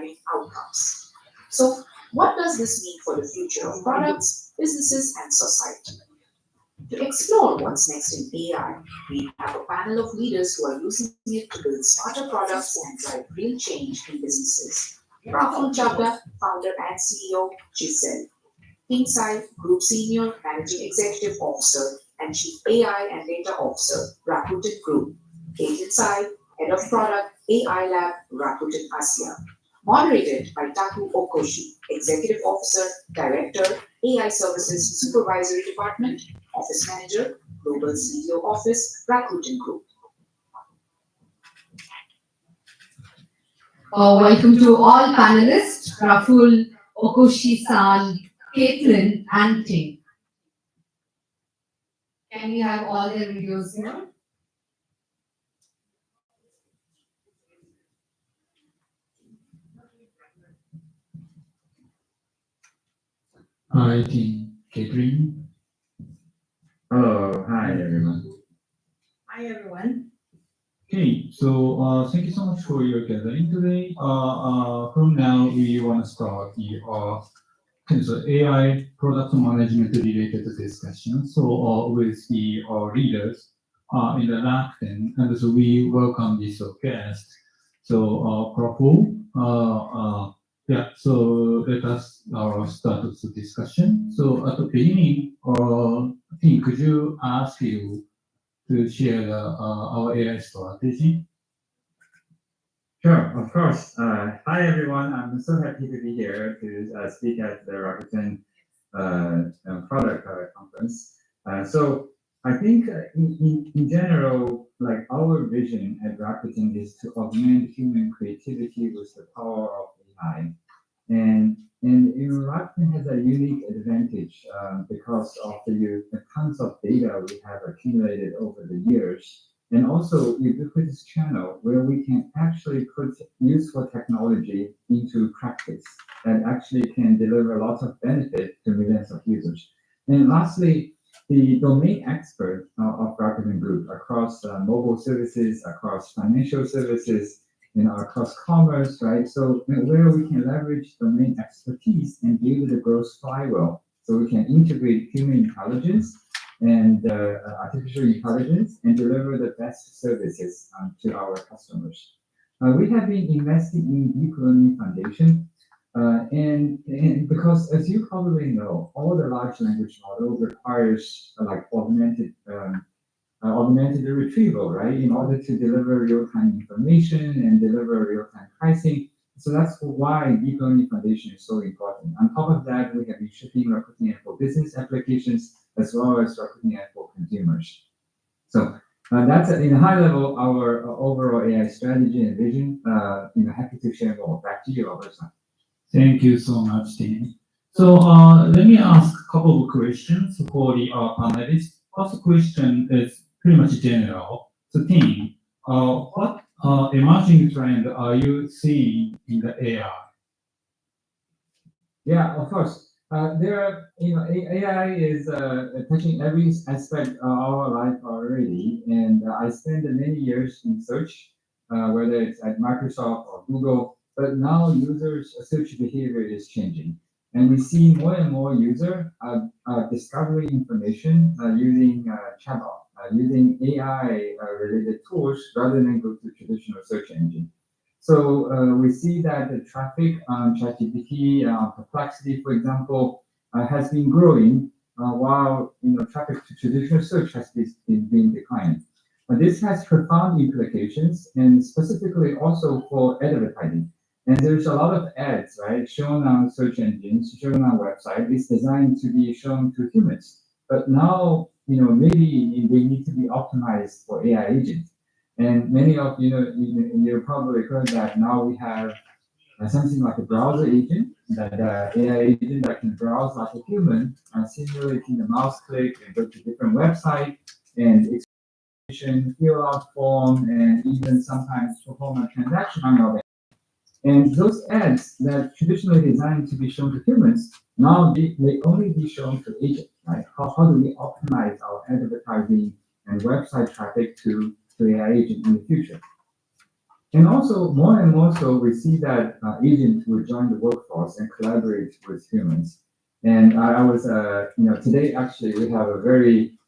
driving outcomes. So, what does this mean for the future of products, businesses, and society? To explore what's next in AI, we have a panel of leaders who are using it to build smarter products and drive real change in businesses. Rahul Chabda, founder and CEO, Giselle. King Sai, Group Senior Managing Executive Officer and Chief AI and Data Officer, Rakuten Group. Kate Sai, Head of Product, AI Lab, Rakuten Asia. Moderated by Taku Okoshi, Executive Officer, Director, AI Services Supervisory Department, Office Manager, Global CEO Office, Rakuten Group. Welcome to all panelists, Raful, Okoshi-san, Caitlin, and Ting. Can we have all their videos here? Hi, Ting, Caitlin. Hello, hi everyone. Hi everyone. Okay, so thank you so much for your gathering today. From now, we want to start the so AI product management related discussion. So with the leaders in the Rakuten, and so we welcome this guest. So Prabhu, yeah, so let us start the discussion. So at the beginning, Tim, could you ask you to share our AI strategy? Sure, of course. Hi everyone. I'm so happy to be here to speak at the Rakuten product conference. So I think in general, like our vision at Rakuten is to augment human creativity with the power of AI. And Rakuten has a unique advantage because of the tons of data we have accumulated over the years, and also ubiquitous channel where we can actually put useful technology into practice that actually can deliver lots of benefit to millions of users. And lastly, the domain expert of Rakuten Group across mobile services, across financial services, across commerce, right? So where we can leverage domain expertise and build a growth flywheel, so we can integrate human intelligence and artificial intelligence and deliver the best services to our customers. We have been investing in deep learning foundation, and because as you probably know, all the large language model requires like augmented retrieval, right? In order to deliver real-time information and deliver real-time pricing. So that's why deep learning foundation is so important. On top of that, we have been shipping Rakuten for business applications as well as Rakuten for consumers. So that's in a high level our overall AI strategy and vision. Happy to share more. Back to you, Robert. Thank you so much, Tim. So let me ask a couple of questions for the panelists. First question is pretty much general. So Tim, what emerging trend are you seeing in the AI? Yeah, of course. AI is touching every aspect of our life already, and I spent many years in search, whether it's at Microsoft or Google. But now users' search behavior is changing, and we see more and more users discovering information using chatbot, using AI related tools rather than go to traditional search engine. So we see that the traffic on ChatGPT, Perplexity, for example, has been growing while traffic to traditional search has been declining. This has profound implications, and specifically also for advertising. And there's a lot of ads, right, shown on search engines, shown on website. It's designed to be shown to humans, but now maybe they need to be optimized for AI agents. And many of you probably heard that now we have something like a browser agent, that AI agent that can browse like a human, simulating the mouse click and go to different website and fill out form and even sometimes perform a transaction on your behalf. And those ads that traditionally designed to be shown to humans, now they may only be shown to agents, right? How do we optimize our advertising and website traffic to AI agent in the future? And also, more and more so, we see that agents will join the workforce and collaborate with humans. And I was, today actually we have a very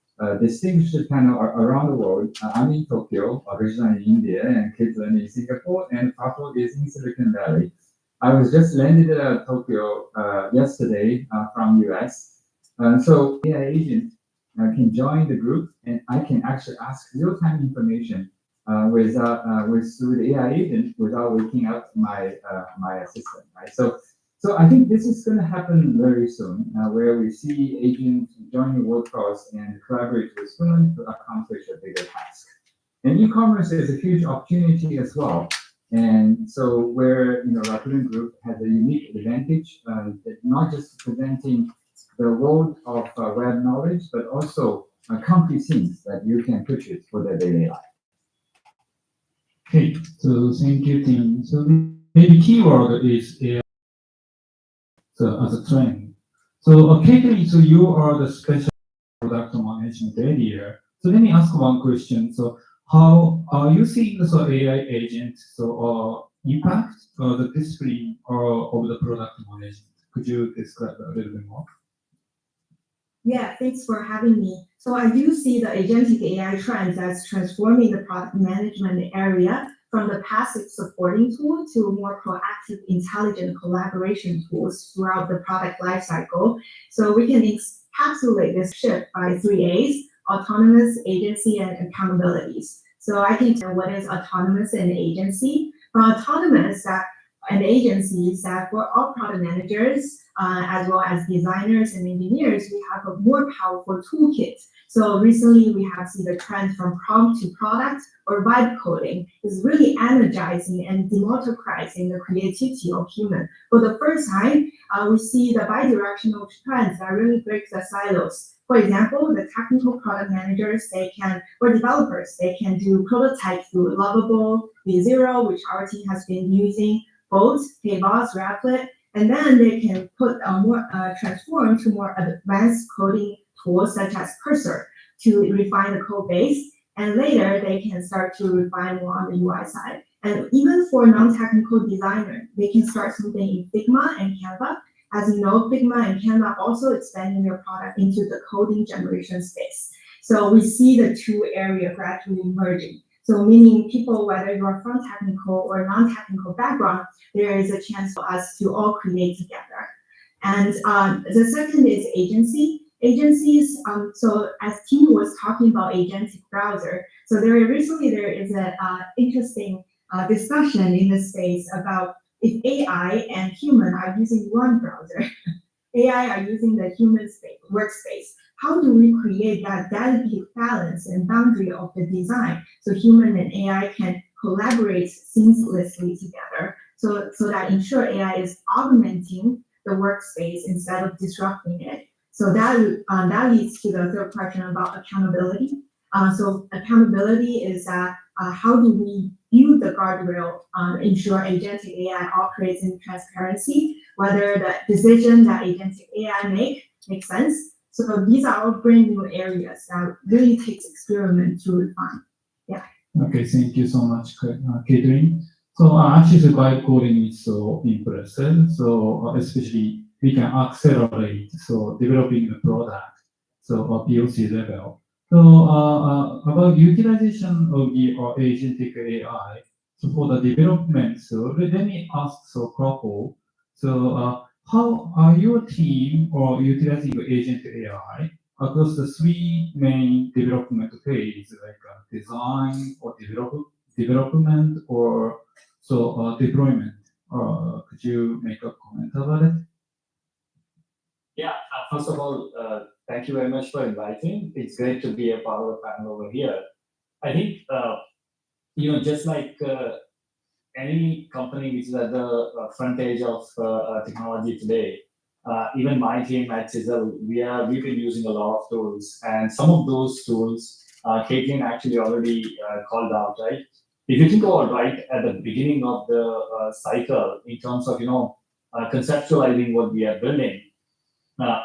distinguished panel around the world. I'm in Tokyo, originally in India, and Caitlin in Singapore, and Papa is in Silicon Valley. I was just landed at Tokyo yesterday from US. So AI agent can join the group, and I can actually ask real-time information with through the AI agent without waking up my assistant, right? So I think this is going to happen very soon, where we see agents join the workforce and collaborate with humans to accomplish a bigger task. And e-commerce is a huge opportunity as well. And so where Rakuten Group has a unique advantage, that not just presenting the world of web knowledge, but also concrete things that you can purchase for their daily life. Okay, so thank you, Tim. So maybe keyword is AI, so as a trend. So Caitlin, so you are the special product management area. So let me ask one question. So how are you seeing the AI agent impact the discipline of the product management? Could you describe a little bit more? Yeah, thanks for having me. So I do see the agentic AI trends as transforming the product management area from the passive supporting tool to more proactive, intelligent collaboration tools throughout the product lifecycle. So we can encapsulate this shift by three A's: autonomous, agency, and accountabilities. So I can tell what is autonomous and agency. For autonomous, that and agencies that for all product managers, as well as designers and engineers, we have a more powerful toolkit. So recently we have seen the trend from prompt to product or vibe coding is really energizing and democratizing the creativity of human. For the first time, we see the bi-directional trends that really break the silos. For example, the technical product managers, or developers, they can do prototypes through Lovable, V0, which our team has been using, both KBoss, Rapid, and then they can put transform to more advanced coding tools such as Cursor to refine the code base. And later they can start to refine more on the UI side. And even for non-technical designer, they can start something in Figma and Canva. As you know, Figma and Canva also expanding their product into the coding generation space. So we see the two areas gradually merging. So meaning people, whether you're from technical or non-technical background, there is a chance for us to all create together. And the second is agency. Agencies, so as Tim was talking about agentic browser, so recently there is an interesting discussion in the space about if AI and human are using one browser, AI are using the human space, workspace. How do we create that delicate balance and boundary of the design so human and AI can collaborate seamlessly together so that ensure AI is augmenting the workspace instead of disrupting it. So that leads to the third question about accountability. So accountability is how do we build the guardrail, ensure agentic AI operates in transparency, whether the decision that agentic AI makes sense. So these are all brand new areas that really takes experiment to refine. Yeah. Okay, thank you so much, Catherine. So actually, the vibe coding is so impressive. So especially we can accelerate developing the product POC level. So about utilization of the agentic AI. So for the development, so let me ask Kropo. So how are your team or utilizing agent AI across the three main development phases, like design or development or deployment? Could you make a comment about it? Yeah, first of all, thank you very much for inviting. It's great to be a part of the panel over here. I think, just like any company which is at the front edge of technology today, even my team at Chisel, we've been using a lot of tools, and some of those tools, Caitlin actually already called out, right? If you think about right at the beginning of the cycle, in terms of conceptualizing what we are building,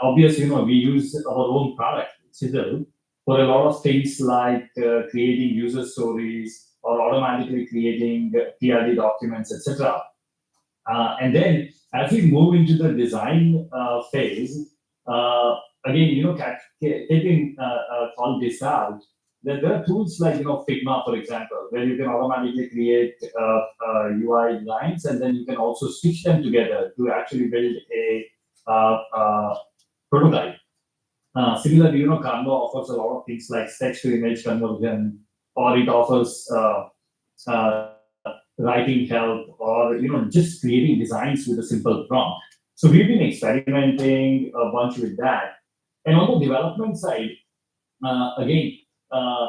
obviously, we use our own product, Chisel, for a lot of things like creating user stories or automatically creating PRD documents, etc. And then as we move into the design phase, again, taking all this out, there are tools like Figma, for example, where you can automatically create UI lines, and then you can also stitch them together to actually build a prototype. Similarly, Canva offers a lot of things like text to image conversion, or it offers writing help, or just creating designs with a simple prompt. So we've been experimenting a bunch with that. And on the development side, again, uh,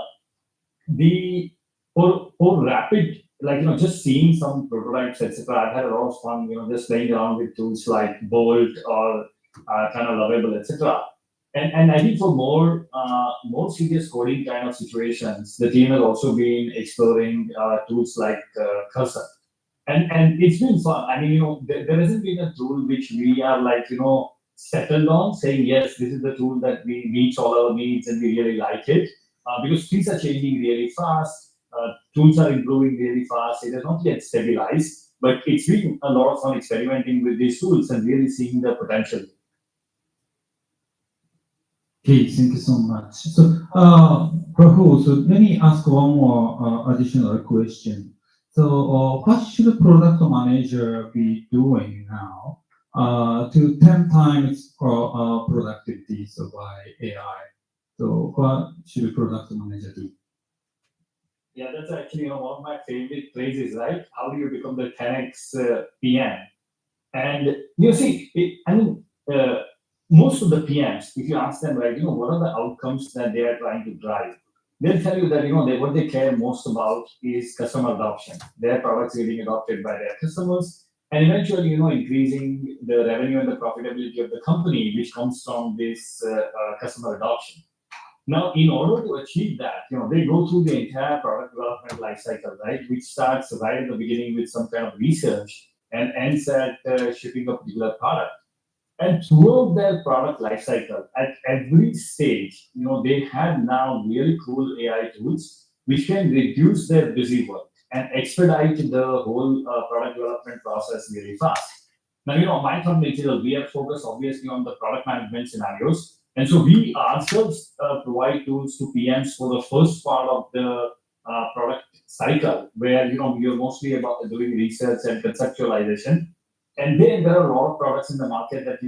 the for rapid, like just seeing some prototypes, etc. I've had a lot of fun, just playing around with tools like Bolt or kind of Lovable, etc. And I think for more serious coding kind of situations, the team has also been exploring tools like Cursor, and it's been fun. I mean, there hasn't been a tool which we are like settled on, saying yes, this is the tool that we meets all our needs and we really like it, because things are changing really fast. Tools are improving really fast. It has not yet stabilized, but it's been a lot of fun experimenting with these tools and really seeing the potential. Okay, thank you so much. So, Rahul, so let me ask one more additional question. So, what should a product manager be doing now to 10 times productivity so by AI? So, what should a product manager do? Yeah, that's actually one of my favorite phrases, right? How do you become the 10x PM? And you see, I mean, most of the PMs, if you ask them, right, what are the outcomes that they are trying to drive? They'll tell you that what they care most about is customer adoption. Their products getting adopted by their customers, and eventually, increasing the revenue and the profitability of the company, which comes from this customer adoption. Now, in order to achieve that, they go through the entire product development lifecycle, right, which starts right at the beginning with some kind of research and ends at shipping a particular product. And throughout their product lifecycle, at every stage, they have now really cool AI tools which can reduce their busy work and expedite the whole product development process really fast. Now, my company, Digital, we are focused obviously on the product management scenarios. And so we ourselves provide tools to PMs for the first part of the product cycle, where, you're mostly about doing research and conceptualization. And then there are a lot of products in the market that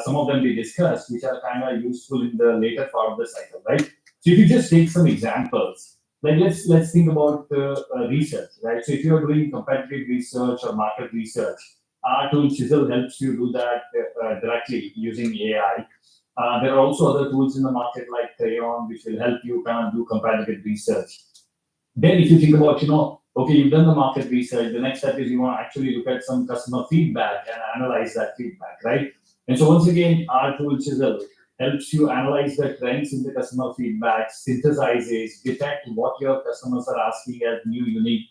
some of them we discussed, which are kind of useful in the later part of the cycle, right? So if you just take some examples, like let's think about research, right? So if you are doing competitive research or market research, our tool Chisel helps you do that directly using AI. There are also other tools in the market like Crayon, which will help you kind of do competitive research. Then if you think about, okay, you've done the market research, the next step is you want to actually look at some customer feedback and analyze that feedback, right? And so once again, our tool Chisel helps you analyze the trends in the customer feedback, synthesizes, detect what your customers are asking as new unique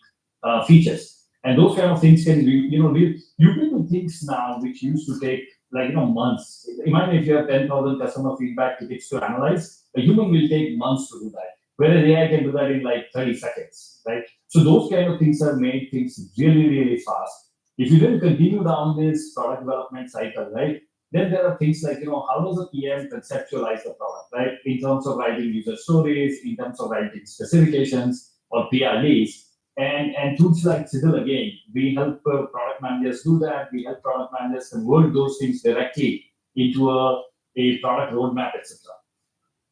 features. And those kind of things can be, you can do things now which used to take like, months. Imagine if you have 10,000 customer feedback tickets to analyze, a human will take months to do that. Whereas AI can do that in like 30 seconds, right? So those kind of things have made things really, really fast. If you then continue down this product development cycle, right? Then there are things like, how does a PM conceptualize the product, right? In terms of writing user stories, in terms of writing specifications or PRDs. And tools like Siddle, again, we help product managers do that. We help product managers convert those things directly into a product roadmap, etc.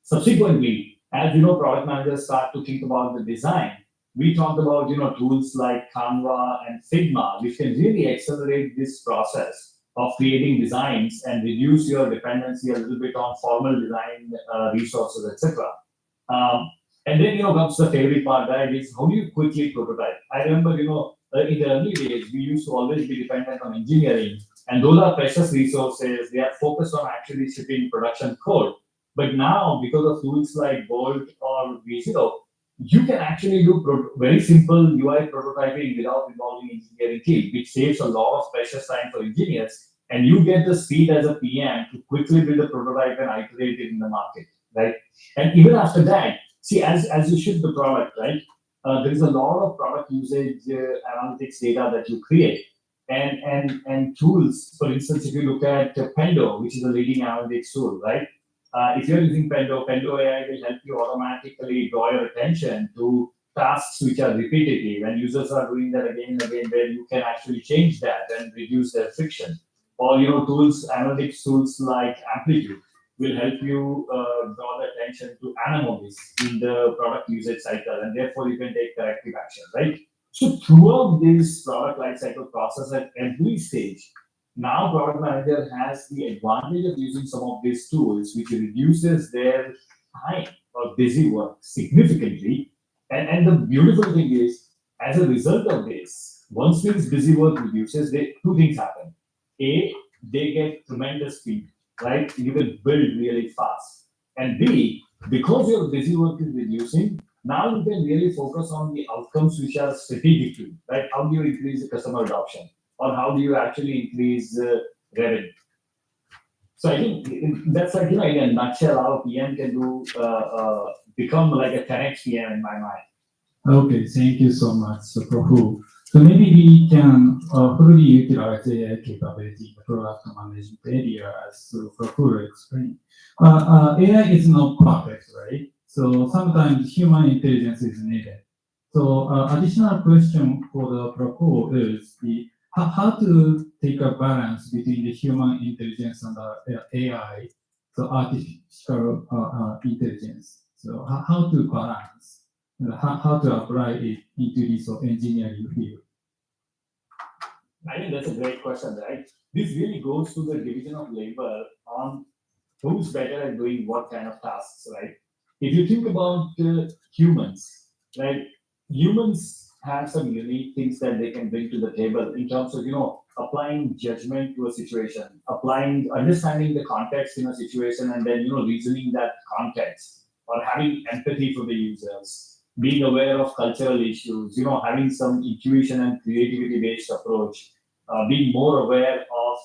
Subsequently, as product managers start to think about the design, we talked about tools like Canva and Figma, which can really accelerate this process of creating designs and reduce your dependency a little bit on formal design resources, etc. Um, and then comes the favorite part, right? Is how do you quickly prototype? I remember in the early days we used to always be dependent on engineering, and those are precious resources. They are focused on actually shipping production code. But now, because of tools like Bolt or V0, you can actually do very simple UI prototyping without involving engineering team, which saves a lot of precious time for engineers. And you get the speed as a PM to quickly build a prototype and iterate it in the market, right? And even after that, see, as you ship the product, right? there is a lot of product usage analytics data that you create. And tools, for instance, if you look at Pendo, which is a leading analytics tool, right? If you're using Pendo AI will help you automatically draw your attention to tasks which are repetitive, and users are doing that again and again, where you can actually change that and reduce their friction. Or tools, analytics tools like Amplitude will help you draw the attention to anomalies in the product usage cycle, and therefore you can take corrective action, right? So throughout this product lifecycle process at every stage, now product manager has the advantage of using some of these tools, which reduces their time or busy work significantly. And the beautiful thing is, as a result of this, once this busy work reduces, two things happen. A, they get tremendous speed, right? You will build really fast. And B, because your busy work is reducing, now you can really focus on the outcomes which are strategic to you, right? How do you increase the customer adoption? Or how do you actually increase revenue? So I think that's like, in a nutshell, how PM can do, become like a 10x PM in my mind. Okay, thank you so much, so Prabhu. So maybe we can fully utilize AI capability in the product management area as Prabhu explained. AI is not perfect, right? So sometimes human intelligence is needed. So additional question for the Prabhu is how to take a balance between the human intelligence and the AI, so artificial intelligence. So how to balance? How to apply it into this engineering field. I think that's a great question, right? This really goes to the division of labor on who's better at doing what kind of tasks, right? If you think about humans, right? Humans have some unique things that they can bring to the table in terms of, applying judgment to a situation, understanding the context in a situation, and then, reasoning that context, or having empathy for the users, being aware of cultural issues, having some intuition and creativity based approach, being more aware of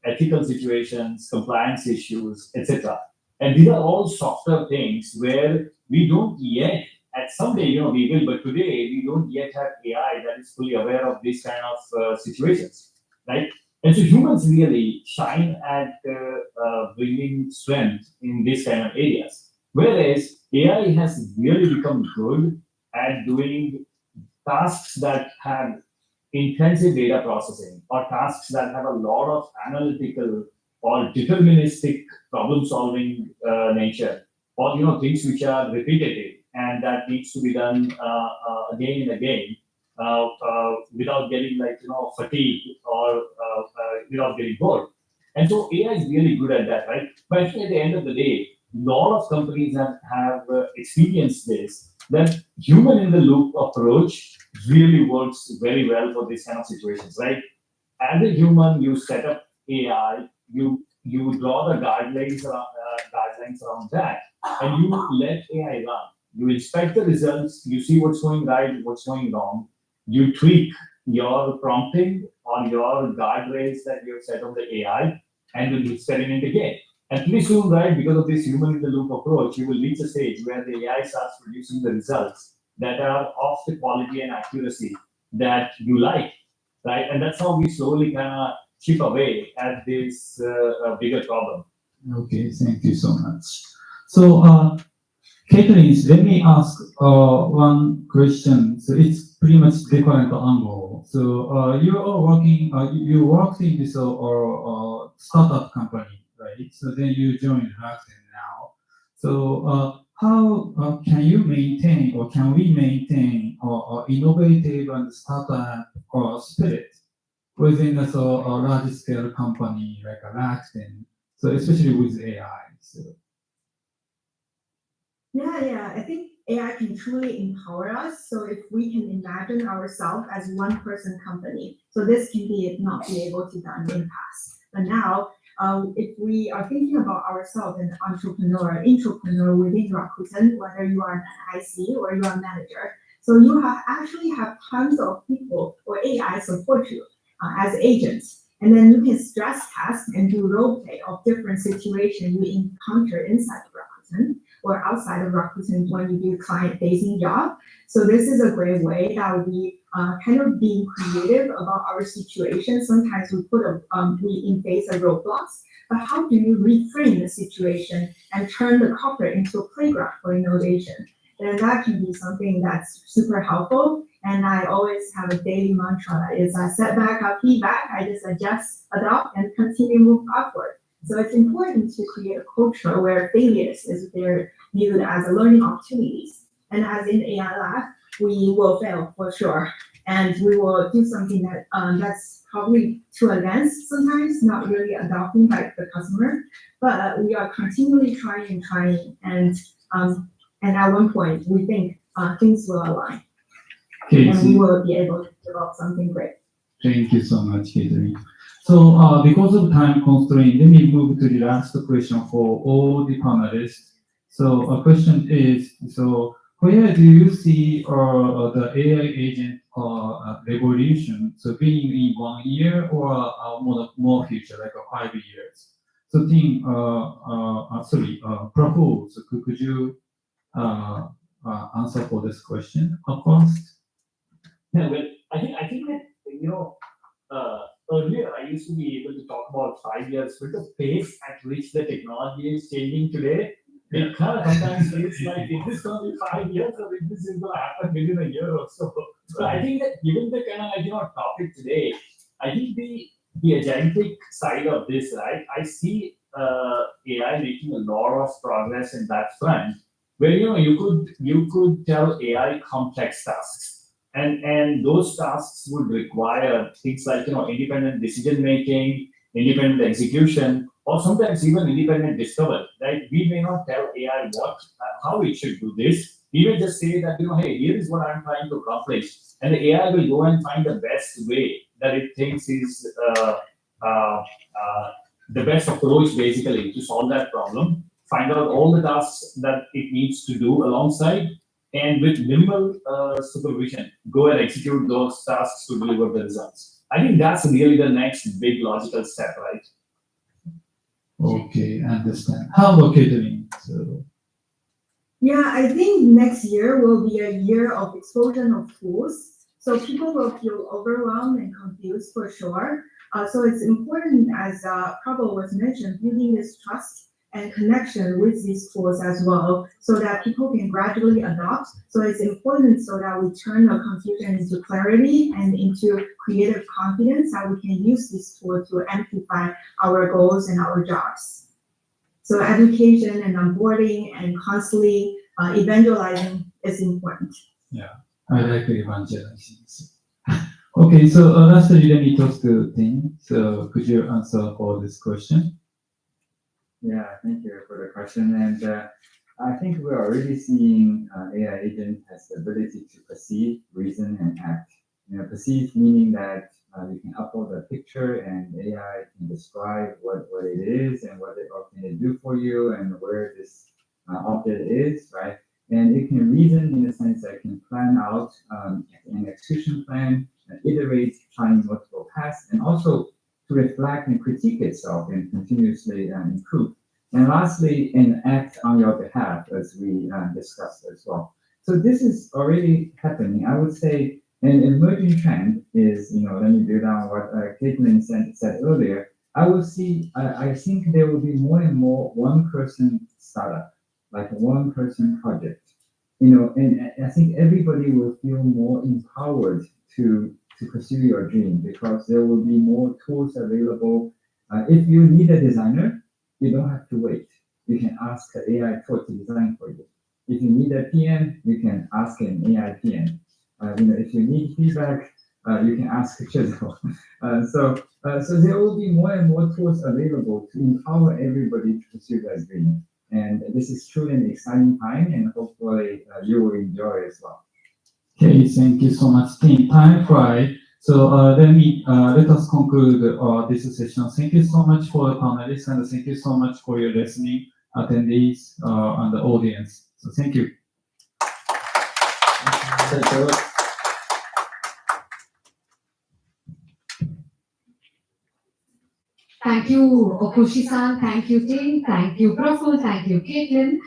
ethical situations, compliance issues, etc. And these are all softer things where we don't yet, at someday, we will, but today we don't yet have AI that is fully aware of these kind of situations, right? And so humans really shine at bringing strength in these kind of areas. Whereas AI has really become good at doing tasks that have intensive data processing, or tasks that have a lot of analytical or deterministic problem solving nature, or things which are repetitive and that needs to be done again and again, without getting like fatigued, or without getting bored. And so AI is really good at that, right? But I think at the end of the day, a lot of companies have experienced this, that human in the loop approach really works very well for these kind of situations, right? As a human, you set up AI, you draw the guidelines around that, and you let AI run. You inspect the results, you see what's going right, what's going wrong. You tweak your prompting or your guardrails that you've set on the AI, and you experiment again. And pretty soon, right, because of this human in the loop approach, you will reach a stage where the AI starts producing the results that are of the quality and accuracy that you like, right? And that's how we slowly kind of chip away at this bigger problem. Okay, thank you so much. So, Caitlin, let me ask one question. So it's pretty much different angle. So you are working, you worked in this startup company, right? So then you joined Rakuten now. So how can you maintain, or can we maintain innovative and startup spirit within a large scale company like a Rakuten? So especially with AI. So. Yeah. I think AI can truly empower us. So if we can imagine ourselves as one person company, so this can be not be able to done in the past. But now, if we are thinking about ourselves as an entrepreneur within Rakuten, whether you are an IC or you are a manager, so you actually have tons of people or AI support you as agents. And then you can stress test and do role play of different situations you encounter inside the Rakuten. Rakuten or outside of Rakuten when you do client-facing job. So this is a great way that we kind of being creative about our situation. Sometimes we face a roadblocks, but how do you reframe the situation and turn the corporate into a playground for innovation? And that can be something that's super helpful. And I always have a daily mantra that is a setback, a feedback. I just adjust, adopt, and continue move upward. So it's important to create a culture where failures is they're viewed as a learning opportunities. And as in AI lab, we will fail for sure, and we will do something that's probably too advanced sometimes, not really adopting by the customer. But we are continually trying, and at one point we think things will align, Okay, and we so will be able to develop something great. thank you so much, Catherine. So, because of time constraint, let me move to the last question for all the panelists. So, a question is, so where do you see the AI agent revolution? So, being in 1 year or more future, like 5 years? So, Tim, Prabhu, so could you answer for this question first? Yeah, well, I think that earlier I used to be able to talk about 5 years, but the pace at which the technology is changing today, it kind of sometimes feels like is this going to be 5 years or is this going to happen within a year or so? So I think that given the kind of topic today, I think the agentic side of this, right? I see AI making a lot of progress in that front, where you could tell AI complex tasks. And those tasks would require things like independent decision making, independent execution, or sometimes even independent discovery. Right? We may not tell AI how it should do this. We may just say that hey, here is what I'm trying to accomplish, and the AI will go and find the best way that it thinks is uh, the best approach, basically, to solve that problem. Find out all the tasks that it needs to do alongside, and with minimal supervision, go and execute those tasks to deliver the results. I think that's really the next big logical step, right? Okay, understand. How about Catherine? So, Yeah, I think next year will be a year of explosion of tools. So people will feel overwhelmed and confused for sure. So it's important, as Prabhu was mentioned, building this trust and connection with these tools as well, so that people can gradually adopt. So it's important so that we turn the confusion into clarity and into creative confidence, that we can use this tool to amplify our goals and our jobs. So education and onboarding and constantly evangelizing is important. I like evangelizing. Okay, so lastly, let me toss to Tim. So, could you answer for this question? Yeah, thank you for the question. And I think we're already seeing AI agent has the ability to perceive, reason, and act. Perceive meaning that you can upload a picture and AI can describe what it is and what can it do for you and where this object is, right? And it can reason in the sense that it can plan out an execution plan, iterate, trying multiple paths, and also to reflect and critique itself and continuously improve. And lastly, and act on your behalf, as we discussed as well. So this is already happening. I would say an emerging trend is, let me build on what Caitlin said earlier. I think there will be more and more one-person startup, like one-person project. And I think everybody will feel more empowered to pursue your dream because there will be more tools available. If you need a designer, you don't have to wait. You can ask the AI tool to design for you. If you need a PM, you can ask an AI PM. If you need feedback, you can ask Chisel. So there will be more and more tools available to empower everybody to pursue their dream. And this is truly an exciting time, and hopefully you will enjoy it as well. Okay, thank you so much, Tim. Time flies. So let us conclude this session. Thank you so much for the panelists, and thank you so much for your listening, attendees, and the audience. So thank you. Thank you, Okoshi-san. Thank you, Ting. Thank you, Praful. Thank you, Caitlin.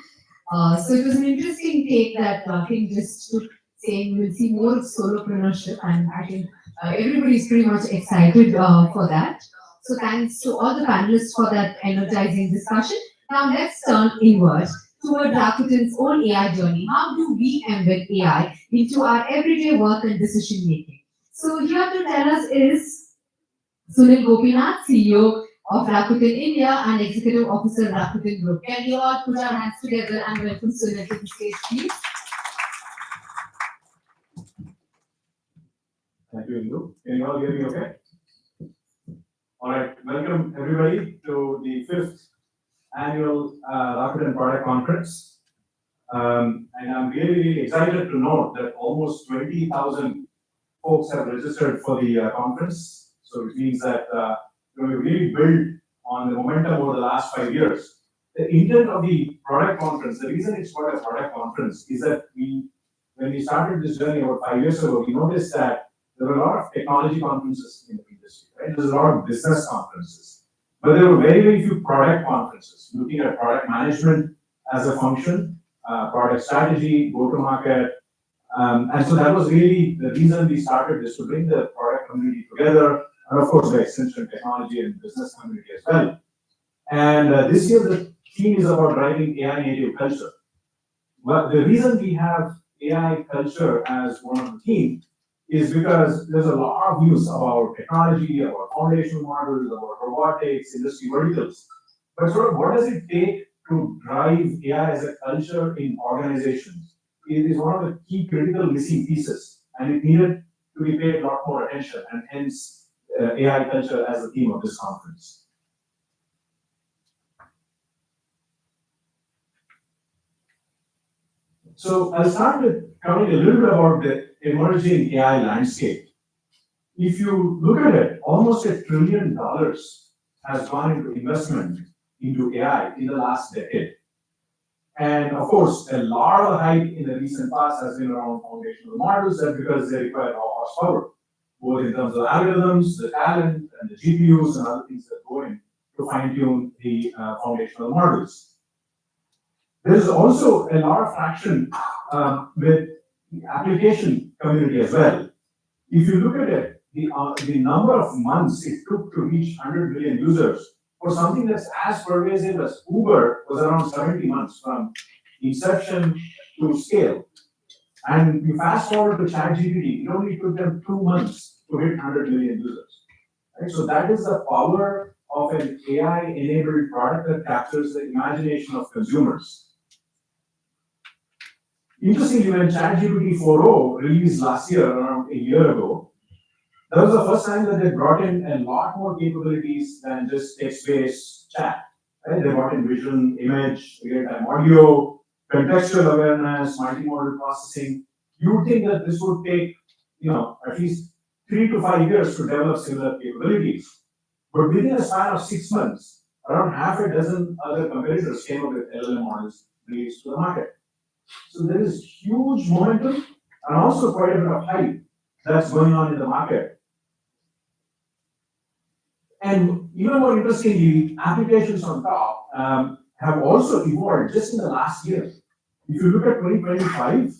So it was an interesting take that Ting just took, saying we'll see more of solopreneurship, and I think everybody is pretty much excited for that. So thanks to all the panelists for that energizing discussion. Now let's turn inward toward Rakuten's own AI journey. How do we embed AI into our everyday work and decision making? So here to tell us is Sunil Gopinath, CEO of Rakuten India and Executive Officer Rakuten Group. Can we all put our hands together and welcome Sunil to the stage, please? Thank you, Indu. Can you all hear me okay? All right, welcome everybody to the fifth annual Rakuten Product Conference. And I'm really excited to note that almost 20,000 folks have registered for the conference. So it means that we really built on the momentum over the last 5 years. The intent of the product conference, the reason it's called a product conference is that when we started this journey about 5 years ago, we noticed that there were a lot of technology conferences in the industry, right? There's a lot of business conferences, but there were very few product conferences looking at product management as a function, product strategy, go-to-market. And so that was really the reason we started this, to bring the product community together, and of course the extension technology and business community as well. And this year the theme is about driving AI native culture. Well, the reason we have AI culture as one of the themes is because there's a lot of news about technology, about foundational models, about robotics, industry verticals. But sort of what does it take to drive AI as a culture in organizations? It is one of the key critical missing pieces, and it needed to be paid a lot more attention, and hence AI culture as the theme of this conference. So I'll start with talking a little bit about the emerging AI landscape. If you look at it, almost $1 trillion has gone into investment into AI in the last decade. And of course, a lot of the hype in the recent past has been around foundational models, that because they require raw horsepower, both in terms of algorithms, the talent, and the GPUs and other things that go in to fine-tune the foundational models. There is also a lot of traction with the application community as well. If you look at it, the number of months it took to reach 100 million users for something that's as pervasive as Uber was around 70 months from inception to scale. And you fast forward to ChatGPT, it only took them 2 months to hit 100 million users. Right? So that is the power of an AI-enabled product that captures the imagination of consumers. Interestingly, when ChatGPT 4.0 released last year, around a year ago, that was the first time that they brought in a lot more capabilities than just text-based chat. Right? They brought in vision, image, real-time audio, contextual awareness, multimodal processing. You would think that this would take, at least 3 to 5 years to develop similar capabilities. But within a span of 6 months, around half a dozen other competitors came up with LLM models released to the market. So there is huge momentum and also quite a bit of hype that's going on in the market. And even more interestingly, applications on top have also evolved just in the last year. If you look at 2025,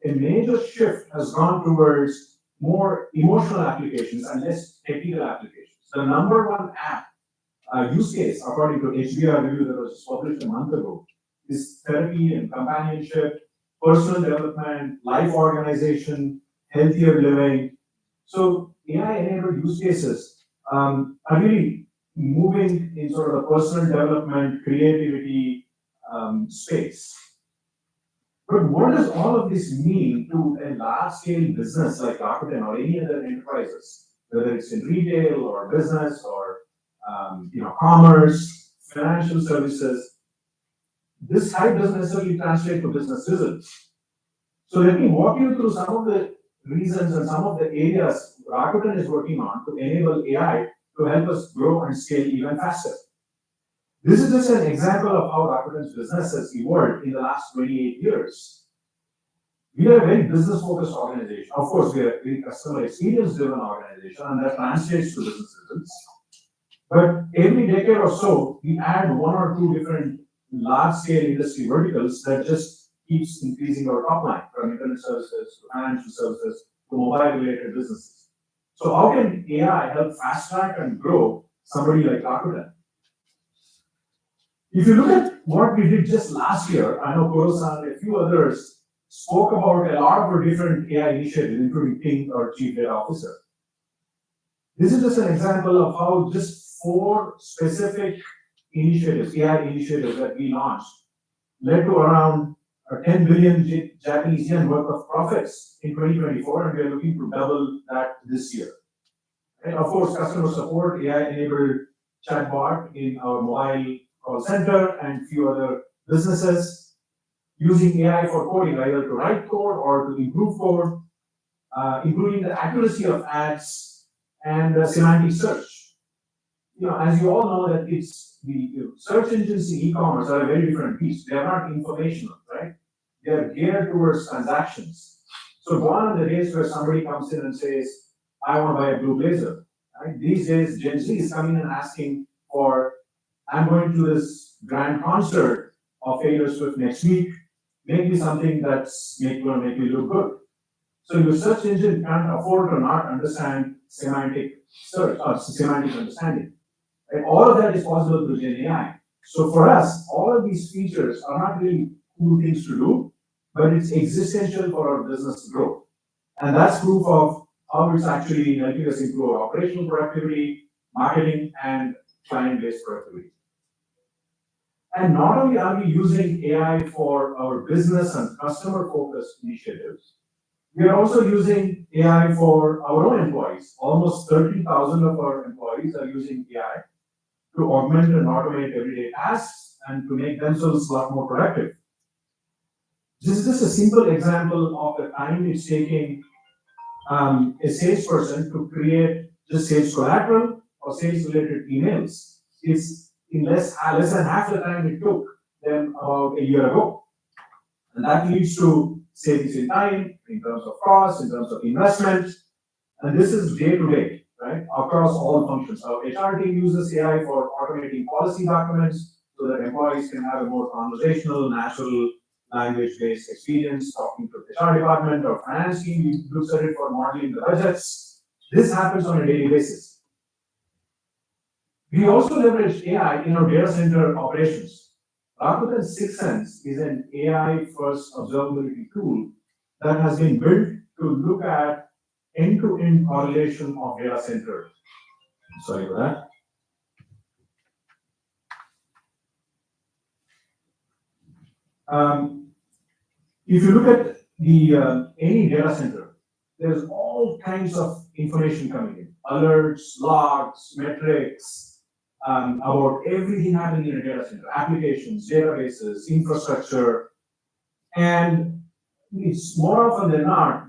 a major shift has gone towards more emotional applications and less technical applications. The number one app use case, according to HBR review that was published a month ago, is therapy and companionship, personal development, life organization, healthier living. So AI-enabled use cases are really moving in sort of the personal development, creativity space. But what does all of this mean to a large-scale business like Rakuten or any other enterprises, whether it's in retail or business or commerce, financial services? This hype doesn't necessarily translate to business results. So let me walk you through some of the reasons and some of the areas Rakuten is working on to enable AI to help us grow and scale even faster. This is just an example of how Rakuten's business has evolved in the last 28 years. We are a very business-focused organization. Of course, we are a very customer experience-driven organization, and that translates to business results. But every decade or so, we add one or two different large-scale industry verticals that just keeps increasing our top line, from internet services to financial services to mobile-related businesses. So how can AI help fast track and grow somebody like Rakuten? If you look at what we did just last year, I know Koro-san and a few others spoke about a lot of our different AI initiatives, including Ping, our Chief Data Officer. This is just an example of how just 4 specific initiatives, AI initiatives that we launched, led to around 10 billion Japanese yen worth of profits in 2024, and we are looking to double that this year. And of course, customer support, AI-enabled chatbot in our mobile call center and few other businesses, using AI for coding, either to write code or to improve code, improving the accuracy of ads and semantic search. As you all know, that it's the search engines in e-commerce are a very different piece. They are not informational, right? They are geared towards transactions. So gone are the days where somebody comes in and says, I want to buy a blue blazer. Right? These days, Gen Z is coming and asking for, I'm going to this grand concert of Taylor Swift next week. Make me something that's going to make me look good. So your search engine can't afford to not understand semantic search or semantic understanding. And all of that is possible through Gen AI. So for us, all of these features are not really cool things to do, but it's existential for our business growth. And that's proof of how it's actually helping us improve our operational productivity, marketing, and client-based productivity. And not only are we using AI for our business and customer-focused initiatives, we are also using AI for our own employees. Almost 30,000 of our employees are using AI to augment and automate everyday tasks and to make themselves a lot more productive. This is just a simple example of the time it's taking a salesperson to create just sales collateral or sales-related emails. It's in less than half the time it took them about a year ago. And that leads to savings in time, in terms of cost, in terms of investment. And this is day to day, right? Across all functions. Our HR team uses AI for automating policy documents so that employees can have a more conversational, natural, language-based experience talking to the HR department or finance team looks at it for modeling the budgets. This happens on a daily basis. We also leverage AI in our data center operations. Rakuten 6 Sense is an AI-first observability tool that has been built to look at end-to-end correlation of data center. Sorry for that. If you look at the any data center, there's all kinds of information coming in, alerts, logs, metrics, about everything happening in a data center, applications, databases, infrastructure, and it's more often than not,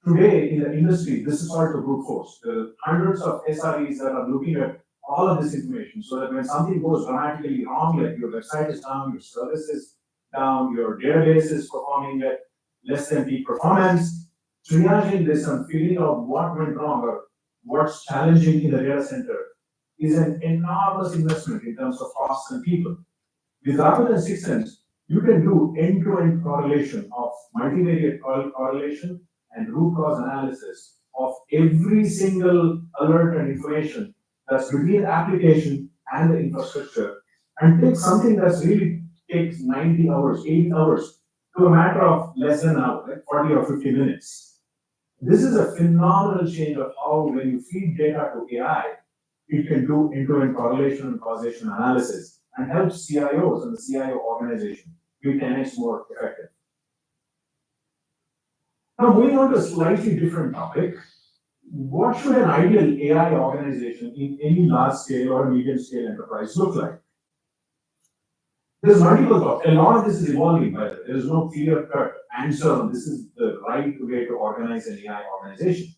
today in the industry, this is called the brute force. There are hundreds of SREs that are looking at all of this information so that when something goes dramatically wrong, like your website is down, your service is down, your database is performing at less than peak performance, triaging this and figuring out what went wrong or what's challenging in the data center is an enormous investment in terms of costs and people. With Rakuten 6 Sense, you can do end-to-end correlation of multivariate correlation and root cause analysis of every single alert and information that's between the application and the infrastructure, and take something that's really takes 90 hours, 80 hours to a matter of less than an hour, like 40 or 50 minutes. This is a phenomenal change of how when you feed data to AI, it can do end-to-end correlation and causation analysis and help CIOs and the CIO organization be 10x more effective. Now, moving on to a slightly different topic, what should an ideal AI organization in any large scale or medium scale enterprise look like? There's multiple thoughts. A lot of this is evolving, by the way. There is no clear-cut answer on this is the right way to organize an AI organization.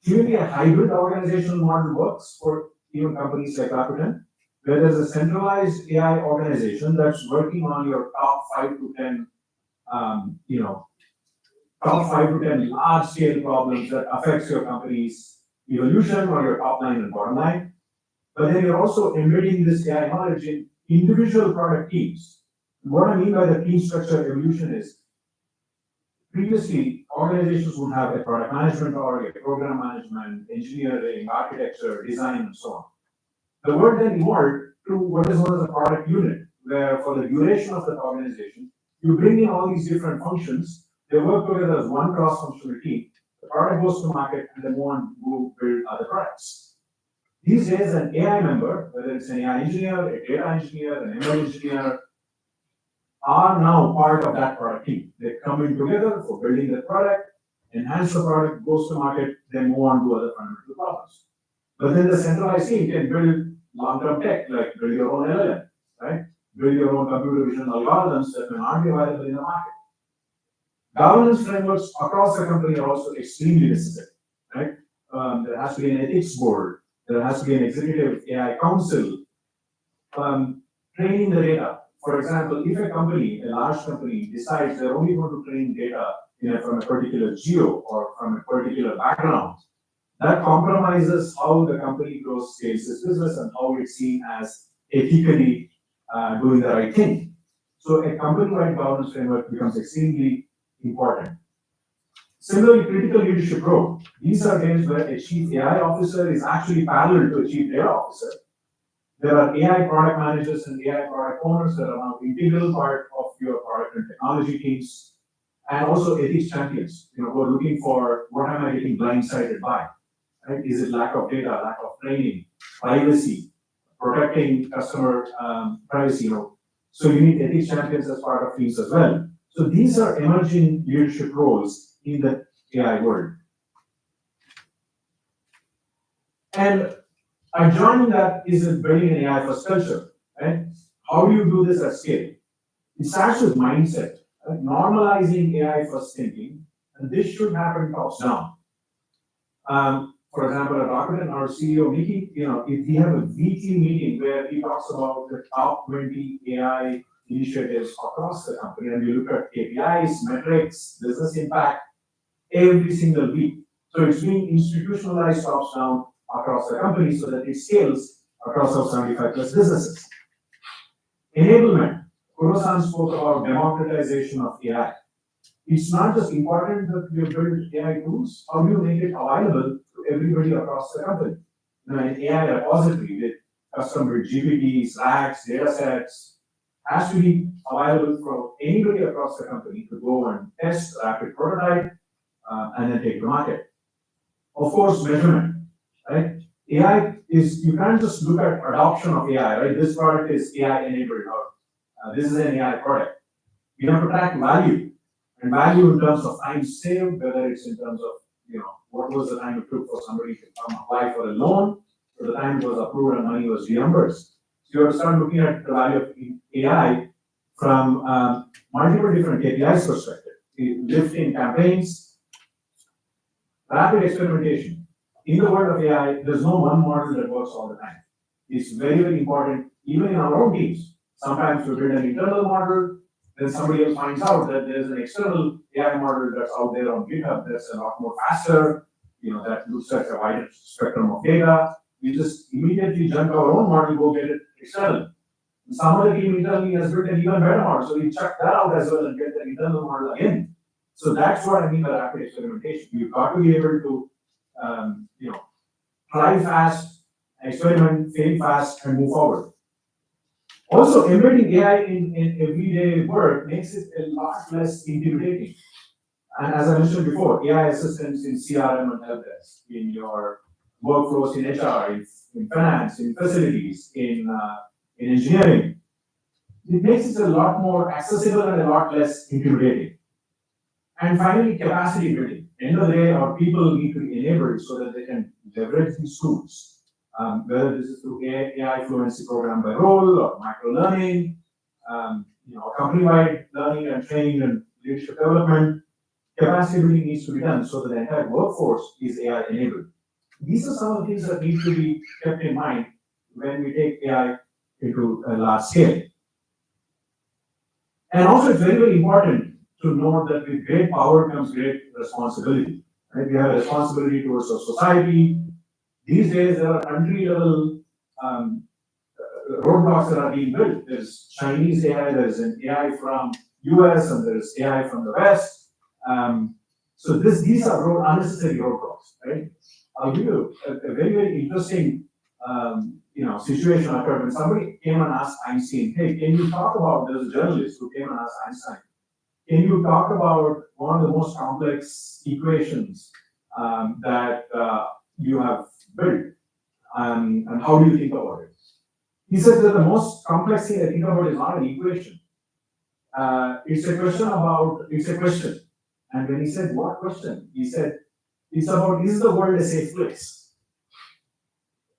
Clearly, a hybrid organizational model works for even companies like Rakuten, where there's a centralized AI organization that's working on your top 5 to 10, top 5 to 10 large-scale problems that affects your company's evolution or your top line and bottom line. but then you're also embedding this AI knowledge in individual product teams. What I mean by the team structure evolution is previously organizations would have a product management org, a program management, engineering, architecture, design, and so on. The word then evolved to what is known as a product unit, where for the duration of the organization, you bring in all these different functions, they work together as one cross-functional team. The product goes to market, and they move on to build other products. These days, an AI member, whether it's an AI engineer, a data engineer, an ML engineer, are now part of that product team. They come in together for building the product, enhance the product, goes to market, then move on to other fundamental problems. But then the centralized team can build long-term tech, like build your own LLM, right? Build your own computer vision algorithms that may not be available in the market. Governance frameworks across the company are also extremely necessary, right? There has to be an ethics board. There has to be an executive AI council. Training the data. For example, if a company, a large company, decides they're only going to train data from a particular geo or from a particular background, that compromises how the company grows, scales its business, and how it's seen as ethically doing the right thing. So a company-wide governance framework becomes extremely important. Similarly, critical leadership role. These are days where a chief AI officer is actually parallel to a chief data officer. There are AI product managers and AI product owners that are now integral part of your product and technology teams, and also ethics champions. Who are looking for what am I getting blindsided by? Right? Is it lack of data, lack of training, privacy, protecting customer privacy? So you need ethics champions as part of teams as well. So these are emerging leadership roles in the AI world. And adjoining that is building an AI first culture, right? How do you do this at scale? It starts with mindset, right? Normalizing AI first thinking, and this should happen tops down. For example, at Rakuten, our CEO Mickey, if we have a weekly meeting where he talks about the top 20 AI initiatives across the company, and we look at KPIs, metrics, business impact every single week. So it's being institutionalized tops down across the company so that it scales across our 75 plus businesses. Enablement. Kuro-san spoke about democratization of AI. It's not just important that you build AI tools, how do you make it available to everybody across the company? An AI repository with custom-built GPTs, RAGs, data sets has to be available for anybody across the company to go and test, rapid prototype, and then take to market. Of course, measurement, right? AI is, you can't just look at adoption of AI, right? This product is AI enabled, or this is an AI product. You have to track value, and value in terms of time saved, whether it's in terms of, what was the time it took for somebody to come apply for a loan, or the time it was approved and money was reimbursed. So you have to start looking at the value of AI from multiple different KPIs perspective. Lift in campaigns, rapid experimentation. In the world of AI, there's no one model that works all the time. It's very, very important, even in our own teams. Sometimes we build an internal model, then somebody else finds out that there's an external AI model that's out there on GitHub that's a lot more faster, that looks at a wider spectrum of data. We just immediately jump our own model, go get it external. Some other team internally has built an even better model, so we check that out as well and get the internal model again. So that's what I mean by rapid experimentation. You've got to be able to, try fast, experiment, fail fast, and move forward. Also, embedding AI in everyday work makes it a lot less intimidating. And as I mentioned before, AI assistants in CRM and help desk, in your workflows in HR, in finance, in facilities, in engineering. It makes it a lot more accessible and a lot less intimidating. And finally, capacity building. End of the day, our people need to be enabled so that they can leverage these tools. Whether this is through AI fluency program by role or micro learning, company-wide learning and training and leadership development, capacity building needs to be done so that the entire workforce is AI enabled. These are some of the things that need to be kept in mind when we take AI into a large scale. And also, it's very, very important to note that with great power comes great responsibility. Right? We have a responsibility towards our society. These days, there are country level um, roadblocks that are being built. There's Chinese AI, there's an AI from US, and there's AI from the West. So these are unnecessary roadblocks, right? I'll give you a very, very interesting situation occurred when somebody came and asked Einstein, hey, can you talk about, there's a journalist who came and asked Einstein, can you talk about one of the most complex equations that you have built, and how do you think about it? He said that the most complex thing I think about is not an equation. It's a question. And when he said, what question? He said, it's about, is the world a safe place?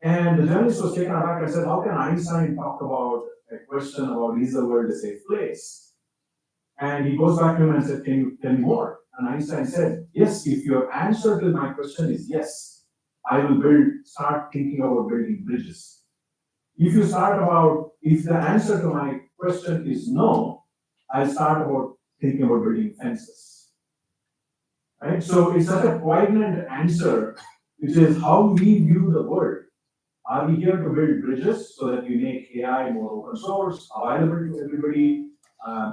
And the journalist was taken aback and said, how can Einstein talk about a question about, is the world a safe place? And he goes back to him and said, can you tell me more? And Einstein said, yes, if your answer to my question is yes, I will start thinking about building bridges. If the answer to my question is no, I'll start thinking about building fences. Right? So it's such a poignant answer, which is how we view the world. Are we here to build bridges so that we make AI more open source, available to everybody?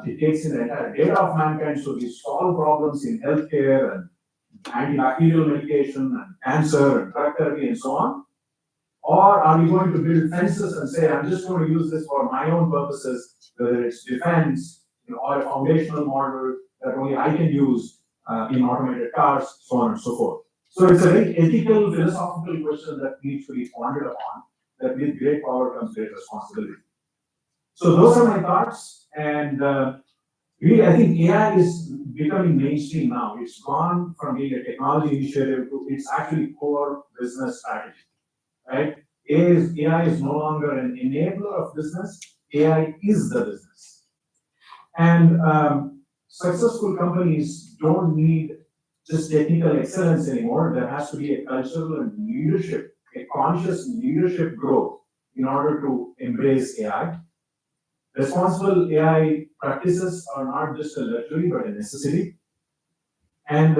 It takes in the entire data of mankind, so we solve problems in healthcare and antibacterial medication and cancer and drug therapy and so on. Or are we going to build fences and say, I'm just going to use this for my own purposes, whether it's defense, or a foundational model that only I can use in automated cars, so on and so forth. So it's a very ethical, philosophical question that needs to be pondered upon, that with great power comes great responsibility. So those are my thoughts, and really, I think AI is becoming mainstream now. It's gone from being a technology initiative to it's actually core business strategy, right? AI is no longer an enabler of business. AI is the business. And successful companies don't need just technical excellence anymore. There has to be a cultural and leadership, a conscious leadership growth in order to embrace AI. Responsible AI practices are not just a luxury, but a necessity. And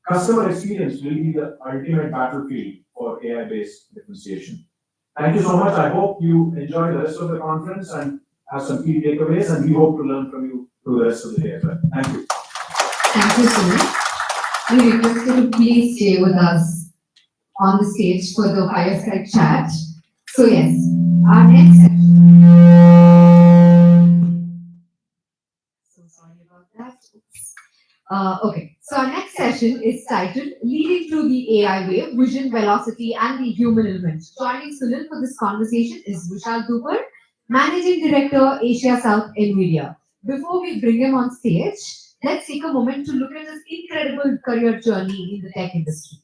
customer experience will be the ultimate battlefield for AI-based differentiation. Thank you so much. I hope you enjoy the rest of the conference and have some key takeaways, and we hope to learn from you through the rest of the day as well. Thank you. Thank you, Sunil. We request you to please stay with us on the stage for the fireside chat. So yes, our next session. So sorry about that. Okay, so our next session is titled Leading Through the AI Wave, Vision, Velocity and the Human Element. Joining Sunil for this conversation is Vishal Dupar, Managing Director, Asia South NVIDIA. Before we bring him on stage, let's take a moment to look at his incredible career journey in the tech industry.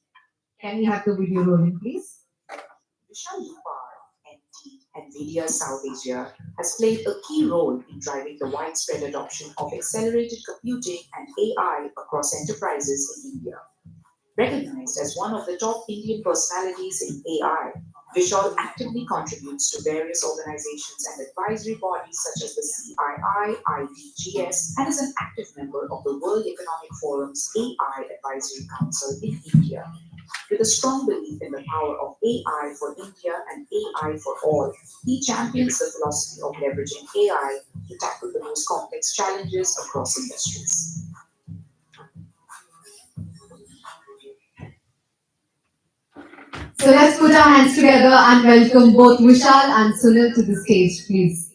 Can we have the video rolling, please? Vishal Dupar, MD, NVIDIA South Asia, has played a key role in driving the widespread adoption of accelerated computing and AI across enterprises in India. Recognized as one of the top Indian personalities in AI, Vishal actively contributes to various organizations and advisory bodies such as the CII, IDGS, and is an active member of the World Economic Forum's AI Advisory Council in India. With a strong belief in the power of AI for India and AI for all, he champions the philosophy of leveraging AI to tackle the most complex challenges across industries. So let's put our hands together and welcome both Vishal and Sunil to the stage, please.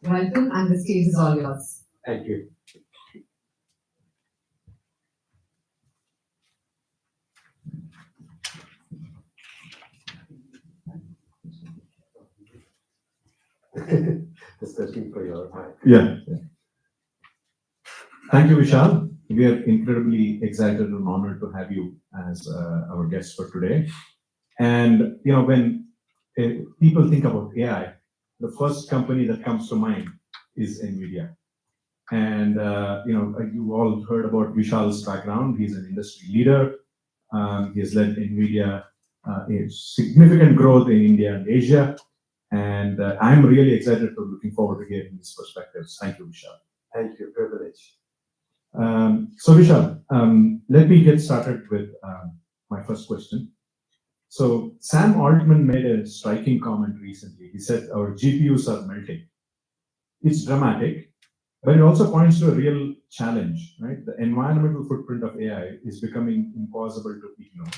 Welcome, and the stage is all yours. Thank you. Especially for your time. Yeah. Thank you, Vishal. We are incredibly excited and honored to have you as our guest for today. And when people think about AI, the first company that comes to mind is NVIDIA. And you all heard about Vishal's background. He's an industry leader. He has led NVIDIA in significant growth in India and Asia. And I'm really excited for looking forward to hearing these perspectives. Thank you, Vishal. Thank you, privilege. So Vishal, let me get started with my first question. So Sam Altman made a striking comment recently. He said our GPUs are melting. It's dramatic, but it also points to a real challenge, right? The environmental footprint of AI is becoming impossible to ignore.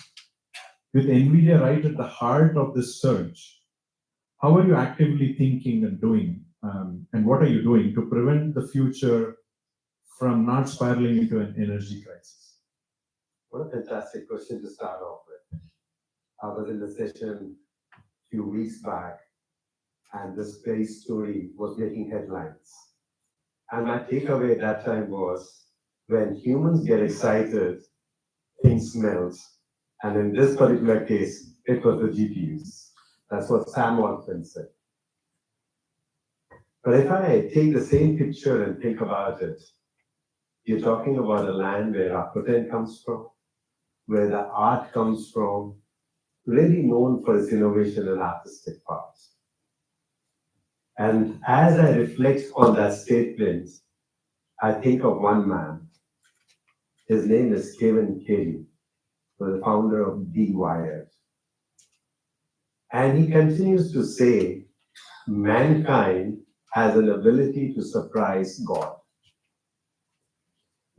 With NVIDIA right at the heart of this surge, how are you actively thinking and doing, and what are you doing to prevent the future from not spiraling into an energy crisis? What a fantastic question to start off with. I was in a session a few weeks back, and this space story was making headlines. And my takeaway at that time was when humans get excited, things melt. And in this particular case, it was the GPUs. That's what Sam Altman said. But if I take the same picture and think about it, you're talking about a land where Rakuten comes from, where the art comes from, really known for its innovation and artistic parts. And as I reflect on that statement, I think of one man. His name is Kevin Kelly, the founder of The Wired. And he continues to say, mankind has an ability to surprise God.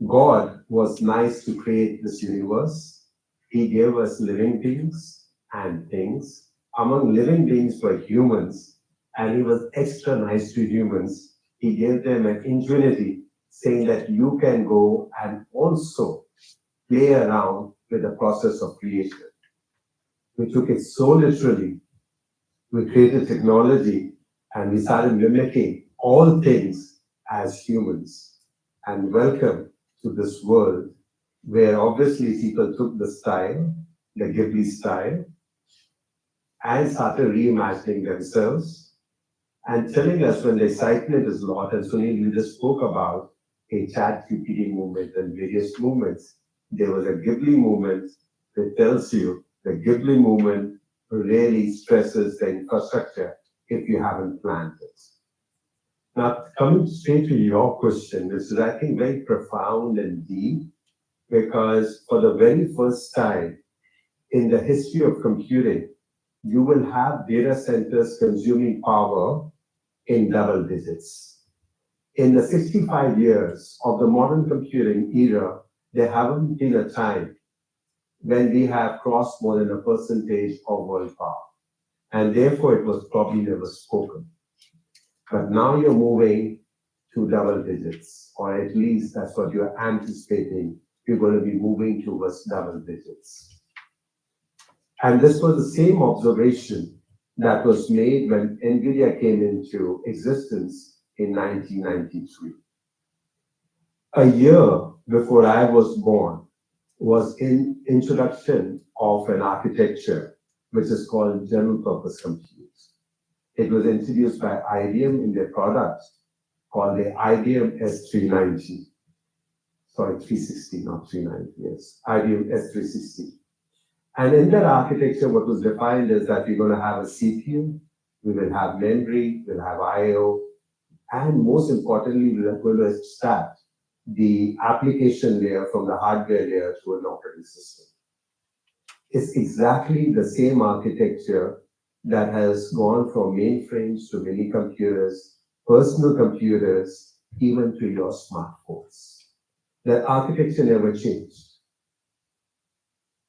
God was nice to create this universe. He gave us living beings and things. Among living beings were humans, and he was extra nice to humans. He gave them an ingenuity, saying that you can go and also play around with the process of creation. We took it so literally. We created technology and we started mimicking all things as humans. And welcome to this world where obviously people took the style, the Ghibli style, and started reimagining themselves and telling us when the excitement is a lot. And Sunil, you just spoke about a chat GPT movement and various movements. There was a Ghibli movement that tells you the Ghibli movement really stresses the infrastructure if you haven't planned it. Now, coming straight to your question, this is, I think, very profound and deep, because for the very first time in the history of computing, you will have data centers consuming power in double digits. In the 65 years of the modern computing era, there haven't been a time when we have crossed more than a percentage of world power. And therefore, it was probably never spoken. But now you're moving to double digits, or at least that's what you're anticipating. You're going to be moving towards double digits. And this was the same observation that was made when NVIDIA came into existence in 1993. A year before I was born was in introduction of an architecture which is called general purpose compute. It was introduced by IBM in their product called the IBM S390. Sorry, 360, not 390, yes. IBM S360. And in that architecture, what was defined is that we're going to have a CPU, we will have memory, we'll have I/O, and most importantly, we're going to extract the application layer from the hardware layer to an operating system. It's exactly the same architecture that has gone from mainframes to mini computers, personal computers, even to your smartphones. That architecture never changed.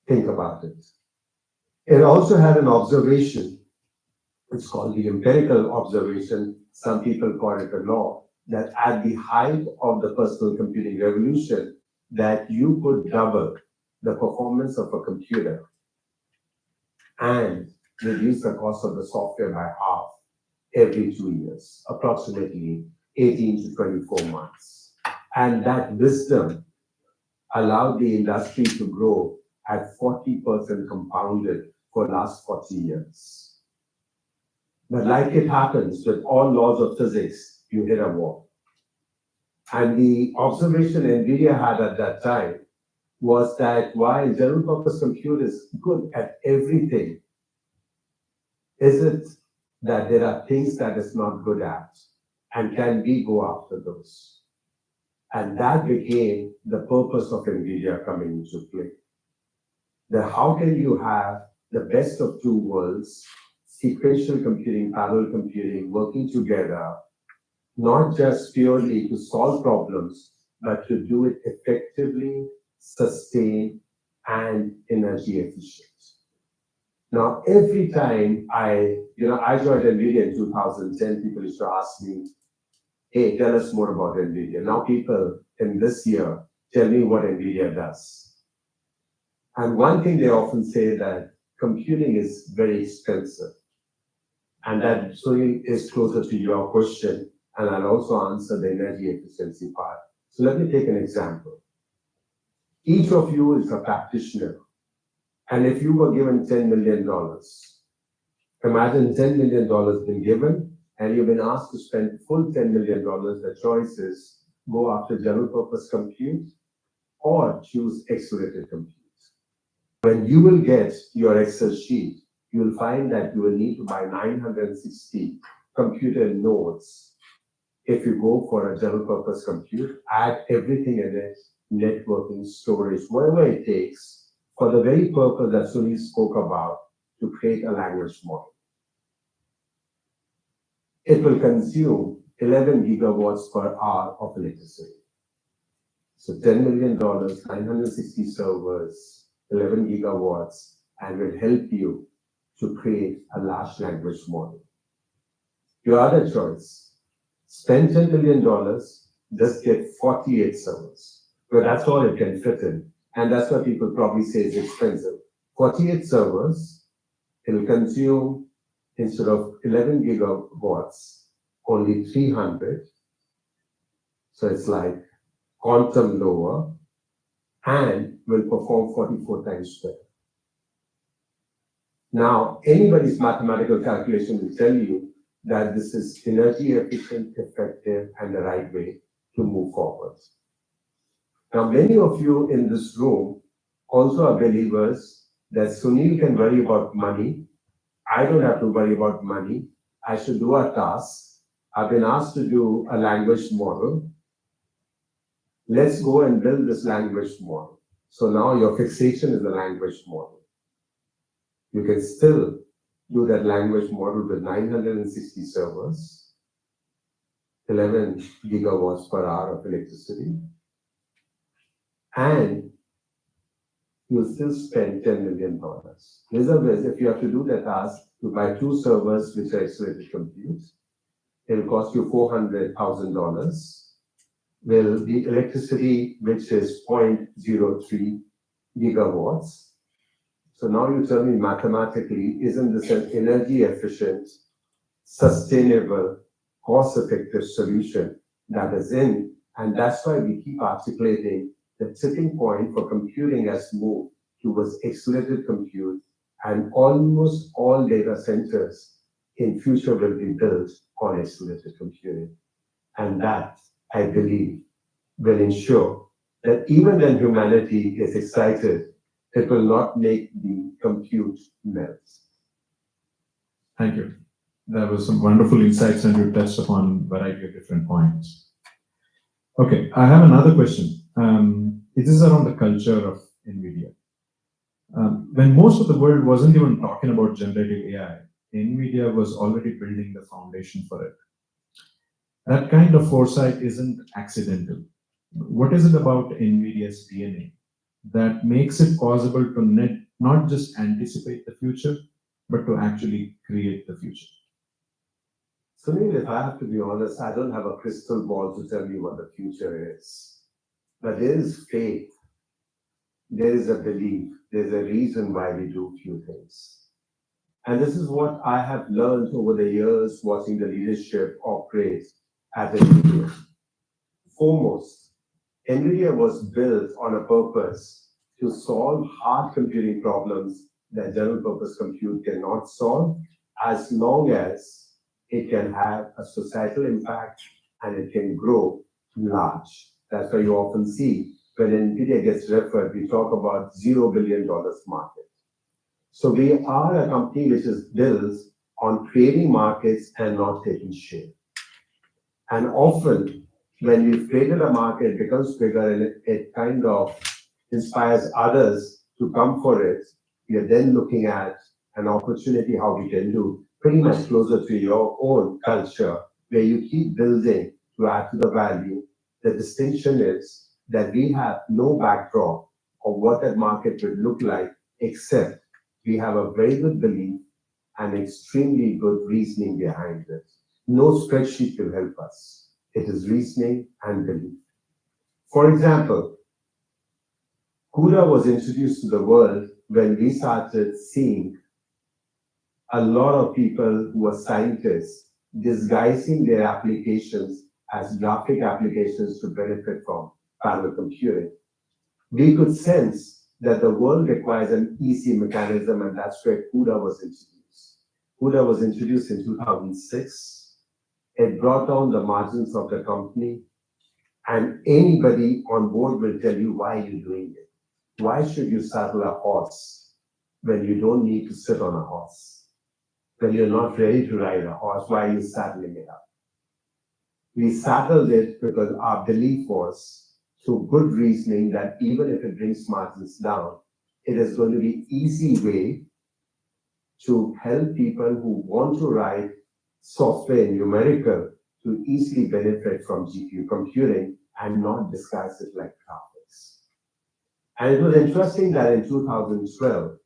Think about it. It also had an observation, it's called the empirical observation, some people call it a law, that at the height of the personal computing revolution, that you could double the performance of a computer and reduce the cost of the software by half every 2 years, approximately 18 to 24 months. And that wisdom allowed the industry to grow at 40% compounded for the last 40 years. But like it happens with all laws of physics, you hit a wall. And the observation NVIDIA had at that time was that while general purpose compute is good at everything, is it that there are things that it's not good at, and can we go after those? And that became the purpose of NVIDIA coming into play. That how can you have the best of two worlds, sequential computing, parallel computing, working together, not just purely to solve problems, but to do it effectively, sustained, and energy efficient. Now, every time I joined NVIDIA in 2010, people used to ask me, hey, tell us more about NVIDIA. Now people in this year tell me what NVIDIA does. And one thing they often say that computing is very expensive. And that really is closer to your question, and I'll also answer the energy efficiency part. So let me take an example. Each of you is a practitioner, and if you were given $10 million, imagine $10 million being given, and you've been asked to spend full $10 million. The choice is go after general purpose compute or choose accelerated compute. When you will get your Excel sheet, you'll find that you will need to buy 960 computer nodes if you go for a general purpose compute, add everything in it, networking, storage, whatever it takes, for the very purpose that Sunil spoke about, to create a language model. It will consume 11 gigawatts per hour of electricity. So $10 million, 960 servers, 11 gigawatts, and will help you to create a large language model. Your other choice, spend $10 million, just get 48 servers. Well, that's all it can fit in. And that's what people probably say is expensive. 48 servers, it'll consume, instead of 11 gigawatts, only 300. So it's like quantum lower, and will perform 44 times better. Now, anybody's mathematical calculation will tell you that this is energy efficient, effective, and the right way to move forward. Now, many of you in this room also are believers that Sunil can worry about money. I don't have to worry about money. I should do a task. I've been asked to do a language model. Let's go and build this language model. So now your fixation is the language model. You can still do that language model with 960 servers, 11 gigawatts per hour of electricity, and you'll still spend $10 million. Result is, if you have to do that task, you buy 2 servers which are accelerated compute, it'll cost you $400,000. Well, the electricity, which is 0.03 gigawatts. So now you tell me mathematically, isn't this an energy efficient, sustainable, cost-effective solution that is in? And that's why we keep articulating the tipping point for computing has moved towards accelerated compute, and almost all data centers in future will be built on accelerated computing. And that, I believe, will ensure that even when humanity is excited, it will not make the compute melt. Thank you. That was some wonderful insights, and you touched upon a variety of different points. Okay, I have another question. It is around the culture of NVIDIA. When most of the world wasn't even talking about generative AI, NVIDIA was already building the foundation for it. That kind of foresight isn't accidental. What is it about NVIDIA's DNA that makes it possible to not just anticipate the future, but to actually create the future? Sunil, if I have to be honest, I don't have a crystal ball to tell you what the future is. But there is faith, there is a belief, there's a reason why we do few things. And this is what I have learned over the years watching the leadership operate at NVIDIA. Foremost, NVIDIA was built on a purpose to solve hard computing problems that general purpose compute cannot solve, as long as it can have a societal impact and it can grow large. That's why you often see when NVIDIA gets referred, we talk about $0 billion market. So we are a company which is built on creating markets and not taking share. And often, when we've created a market, it becomes bigger and it kind of inspires others to come for it. We are then looking at an opportunity how we can do pretty much closer to your own culture, where you keep building to add to the value. The distinction is that we have no backdrop of what that market would look like, except we have a very good belief and extremely good reasoning behind it. No spreadsheet will help us. It is reasoning and belief. For example, CUDA was introduced to the world when we started seeing a lot of people who were scientists disguising their applications as graphic applications to benefit from parallel computing. We could sense that the world requires an easy mechanism, and that's where CUDA was introduced. CUDA was introduced in 2006. It brought down the margins of the company, and anybody on board will tell you why you're doing it. Why should you saddle a horse when you don't need to sit on a horse? When you're not ready to ride a horse, why are you saddling it up? We saddled it because our belief was, through good reasoning, that even if it brings margins down, it is going to be easy way to help people who want to write software in numerical to easily benefit from GPU computing and not disguise it like graphics. And it was interesting that in 2012,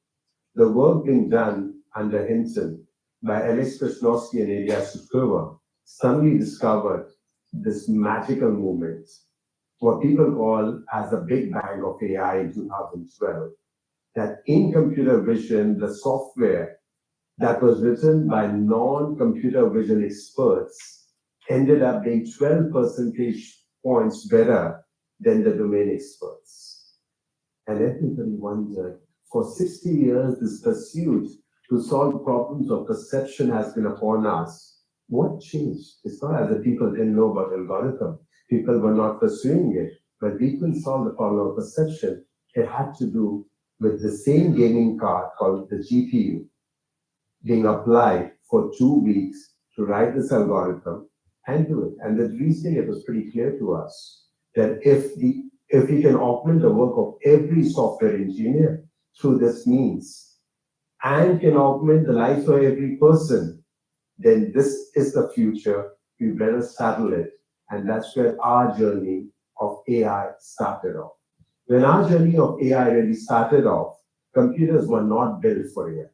the work being done under Hinton by Alex Krasnowski and Ilya Sutskever suddenly discovered this magical movement, what people call as the Big Bang of AI in 2012, that in computer vision, the software that was written by non-computer vision experts ended up being 12 percentage points better than the domain experts. And everybody wondered, for 60 years, this pursuit to solve problems of perception has been upon us. What changed? It's not as if people didn't know about algorithm. People were not pursuing it, but we couldn't solve the problem of perception. It had to do with the same gaming card called the GPU being applied for 2 weeks to write this algorithm and do it. And the reasoning, it was pretty clear to us that if we can augment the work of every software engineer through this means and can augment the life of every person, then this is the future. We better saddle it. And that's where our journey of AI started off. When our journey of AI really started off, computers were not built for AI.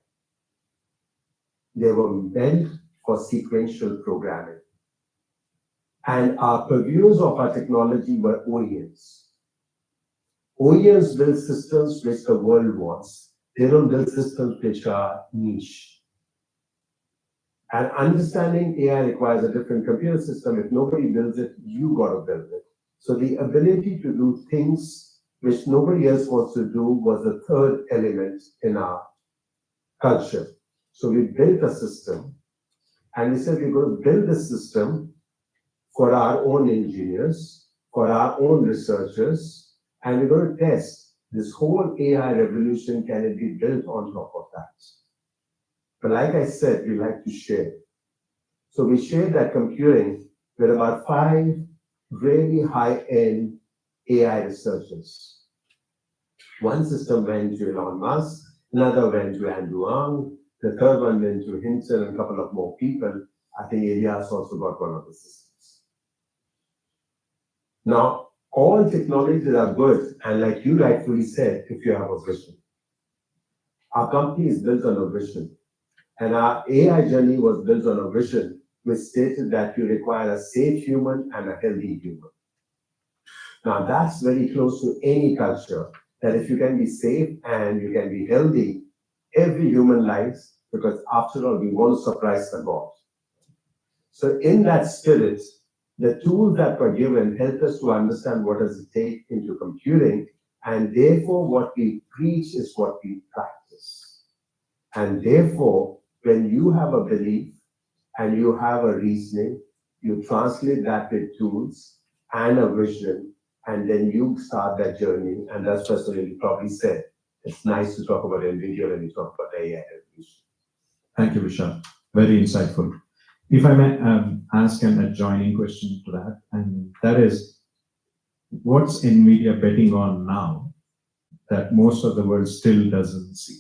They were meant for sequential programming. And our purveyors of our technology were OEMs. OEMs build systems which the world wants. They don't build systems which are niche. And understanding AI requires a different computer system. If nobody builds it, you got to build it. So the ability to do things which nobody else wants to do was the third element in our culture. So we built a system, and we said we're going to build this system for our own engineers, for our own researchers, and we're going to test this whole AI revolution. Can it be built on top of that? But like I said, we like to share. So we shared that computing with about 5 really high-end AI researchers. One system went to Elon Musk, another went to Andrew Ng, the third one went to Hinton and a couple of more people. I think Elias also got one of the systems. Now, all technologies are good, and like you rightfully said, if you have a vision. Our company is built on a vision, and our AI journey was built on a vision which stated that you require a safe human and a healthy human. Now, that's very close to any culture, that if you can be safe and you can be healthy, every human lives, because after all, we want to surprise the God. So in that spirit, the tools that were given helped us to understand what does it take into computing, and therefore what we preach is what we practice. And therefore, when you have a belief and you have a reasoning, you translate that with tools and a vision, and then you start that journey. And that's what you probably said. It's nice to talk about NVIDIA when you talk about AI revolution. Thank you, Vishal. Very insightful. If I may ask an adjoining question to that, and that is, what's NVIDIA betting on now that most of the world still doesn't see?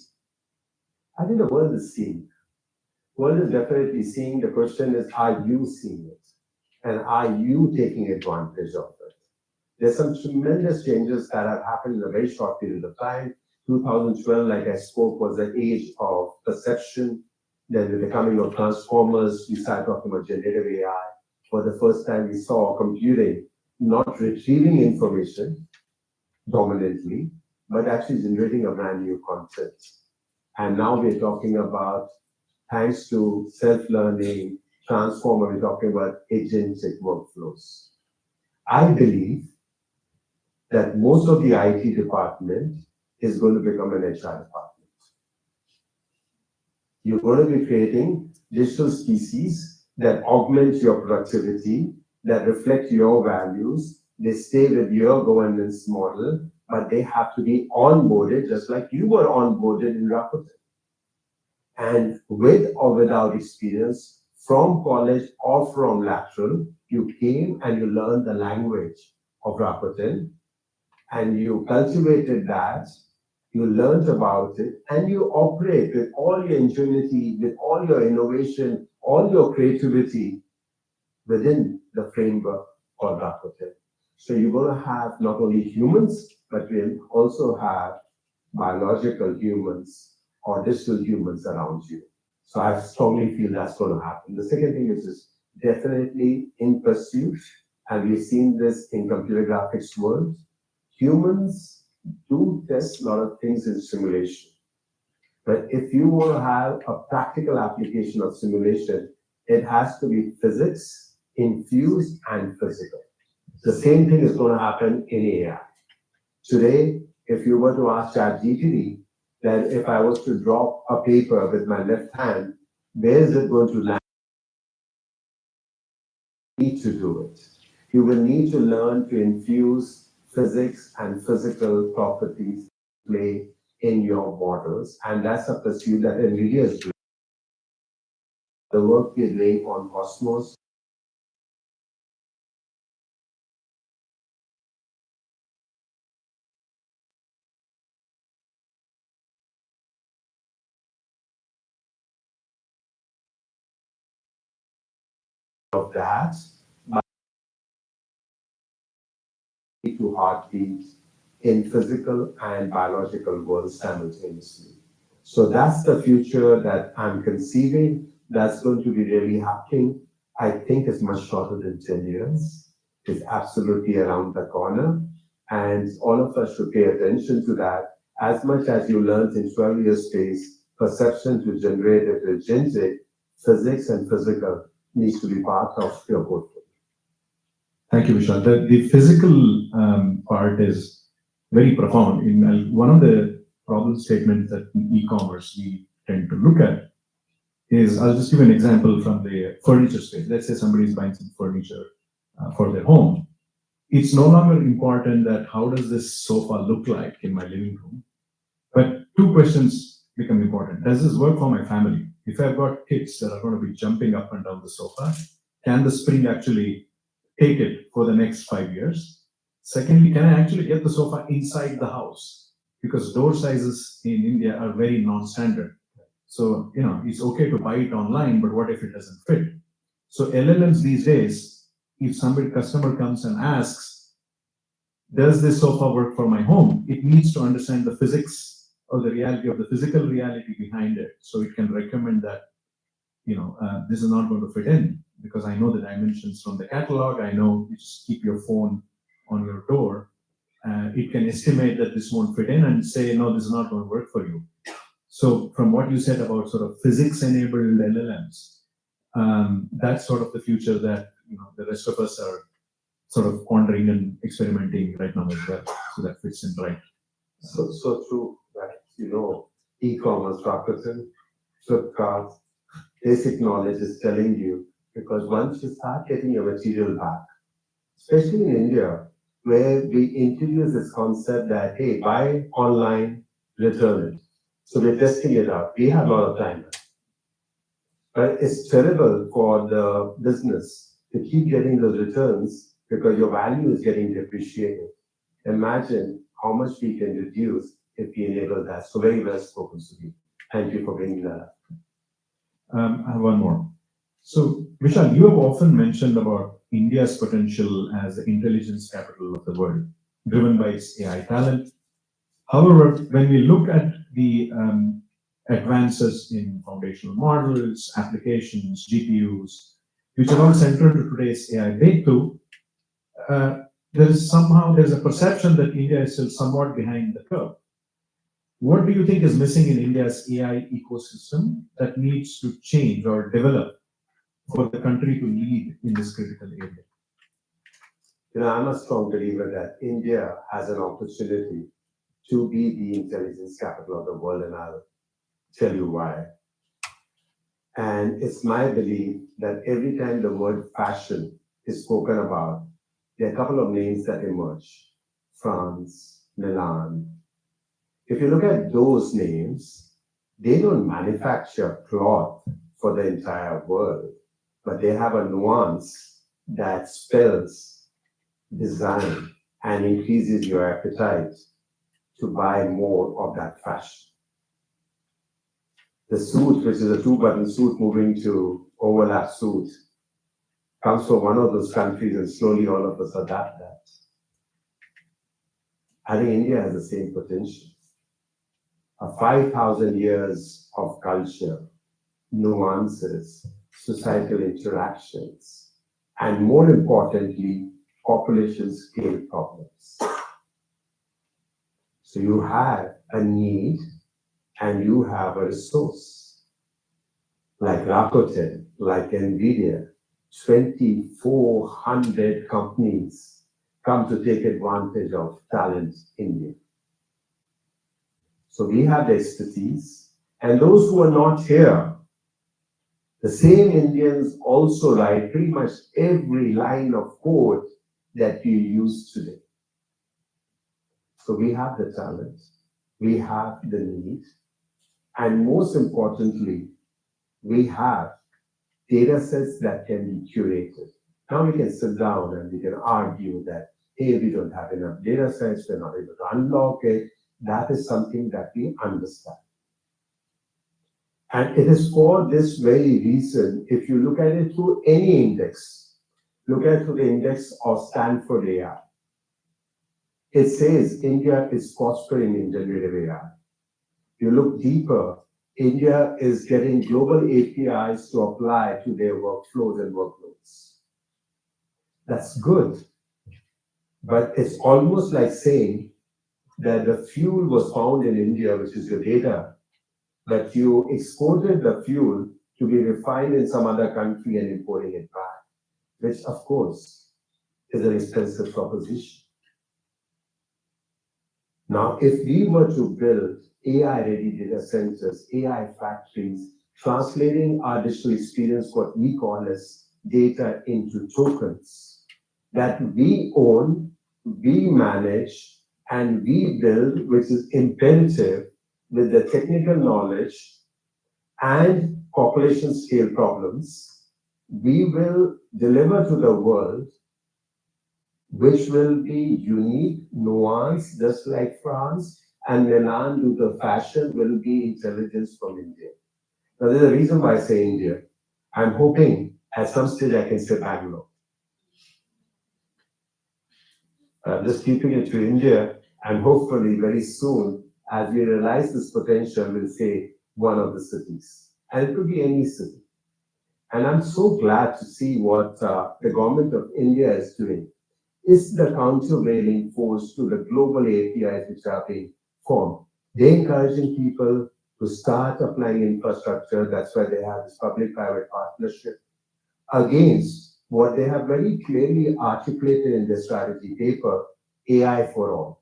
I think the world is seeing. World is definitely seeing. The question is, are you seeing it? And are you taking advantage of it? There's some tremendous changes that have happened in a very short period of time. 2012, like I spoke, was the age of perception. Then with the coming of transformers, we started talking about generative AI. For the first time, we saw computing not retrieving information dominantly, but actually generating a brand new content. And now we're talking about, thanks to self-learning, transformer, we're talking about agentic workflows. I believe that most of the IT department is going to become an HR department. You're going to be creating digital species that augment your productivity, that reflect your values. They stay with your governance model, but they have to be onboarded just like you were onboarded in Rakuten. And with or without experience, from college or from lateral, you came and you learned the language of Rakuten and you cultivated that, you learned about it, and you operate with all your ingenuity, with all your innovation, all your creativity within the framework called Rakuten. So you're going to have not only humans, but we'll also have biological humans or digital humans around you. So I strongly feel that's going to happen. The second thing is definitely in pursuit, and we've seen this in computer graphics world. Humans do test a lot of things in simulation. But if you want to have a practical application of simulation, it has to be physics infused and physical. The same thing is going to happen in AI. Today, if you were to ask ChatGPT that if I was to drop a paper with my left hand, where is it going to land? You need to do it. You will need to learn to infuse physics and physical properties play in your models, and that's a pursuit that NVIDIA is doing. The work we're doing on Cosmos of that to heartbeats in physical and biological worlds simultaneously. So that's the future that I'm conceiving. That's going to be really happening. I think it's much shorter than 10 years. It's absolutely around the corner. And all of us should pay attention to that. As much as you learned in 12 years space, perception to generative to agentic, physics and physical needs to be part of your portfolio. Thank you, Vishal. The physical part is very profound. In one of the problem statements that in e-commerce we tend to look at is, I'll just give an example from the furniture space. Let's say somebody is buying some furniture for their home. It's no longer important that how does this sofa look like in my living room, but two questions become important. Does this work for my family? If I've got kids that are going to be jumping up and down the sofa, can the spring actually take it for the next 5 years? Secondly, can I actually get the sofa inside the house? Because door sizes in India are very non-standard. So, it's okay to buy it online, but what if it doesn't fit? So LLMs these days, if somebody customer comes and asks, does this sofa work for my home? It needs to understand the physics or the reality of the physical reality behind it. So it can recommend that, this is not going to fit in because I know the dimensions from the catalog. I know you just keep your phone on your door. It can estimate that this won't fit in and say, no, this is not going to work for you. So from what you said about sort of physics-enabled LLMs, that's sort of the future that the rest of us are sort of pondering and experimenting right now as well. So that fits in right. So true that, e-commerce, Rakuten, Flipkart, basic knowledge is telling you, because once you start getting your material back, especially in India, where we introduce this concept that, hey, buy online, return it. So we're testing it out. We have a lot of time. But it's terrible for the business to keep getting those returns because your value is getting depreciated. Imagine how much we can reduce if we enable that. So very well spoken, Sudhi. Thank you for bringing that up. I have one more. So, Vishal, you have often mentioned about India's potential as the intelligence capital of the world, driven by its AI talent. However, when we look at the advances in foundational models, applications, GPUs, which are all central to today's AI breakthrough, there is a perception that India is still somewhat behind the curve. What do you think is missing in India's AI ecosystem that needs to change or develop for the country to lead in this critical area? I'm a strong believer that India has an opportunity to be the intelligence capital of the world, and I'll tell you why. And it's my belief that every time the word fashion is spoken about, there are a couple of names that emerge: France, Milan. If you look at those names, they don't manufacture cloth for the entire world, but they have a nuance that spells design and increases your appetite to buy more of that fashion. The suit, which is a two-button suit moving to overlap suit, comes from one of those countries, and slowly all of us adapt that. I think India has the same potential. 5,000 years of culture, nuances, societal interactions, and more importantly, population scale problems. So you have a need and you have a resource. Like Rakuten, like NVIDIA, 2,400 companies come to take advantage of talent in India. So we have the expertise, and those who are not here, the same Indians also write pretty much every line of code that you use today. So we have the talent, we have the need, and most importantly, we have data sets that can be curated. Now we can sit down and we can argue that, hey, we don't have enough data sets, we're not able to unlock it. That is something that we understand. And it is for this very reason, if you look at it through any index, look at it through the index of Stanford AI, it says India is prospering in generative AI. You look deeper, India is getting global APIs to apply to their workflows and workloads. That's good. But it's almost like saying that the fuel was found in India, which is your data, but you exported the fuel to be refined in some other country and importing it back, which of course is an expensive proposition. Now, if we were to build AI-ready data centers, AI factories, translating our digital experience, what we call as data into tokens, that we own, we manage, and we build, which is imperative with the technical knowledge and population scale problems, we will deliver to the world, which will be unique, nuanced, just like France, and Milan due to fashion will be intelligence from India. Now, there's a reason why I say India. I'm hoping at some stage I can say Bangalore. Just keeping it to India, and hopefully very soon, as we realize this potential, we'll say one of the cities. And it could be any city. And I'm so glad to see what the government of India is doing. Is the countervailing force to the global APIs which are being formed. They're encouraging people to start applying infrastructure. That's why they have this public-private partnership against what they have very clearly articulated in their strategy paper, AI for all.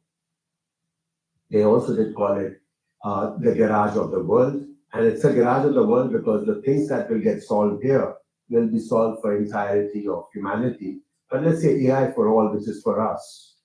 They also did call it the garage of the world. And it's a garage of the world because the things that will get solved here will be solved for entirety of humanity. But let's say AI for all, which is for us.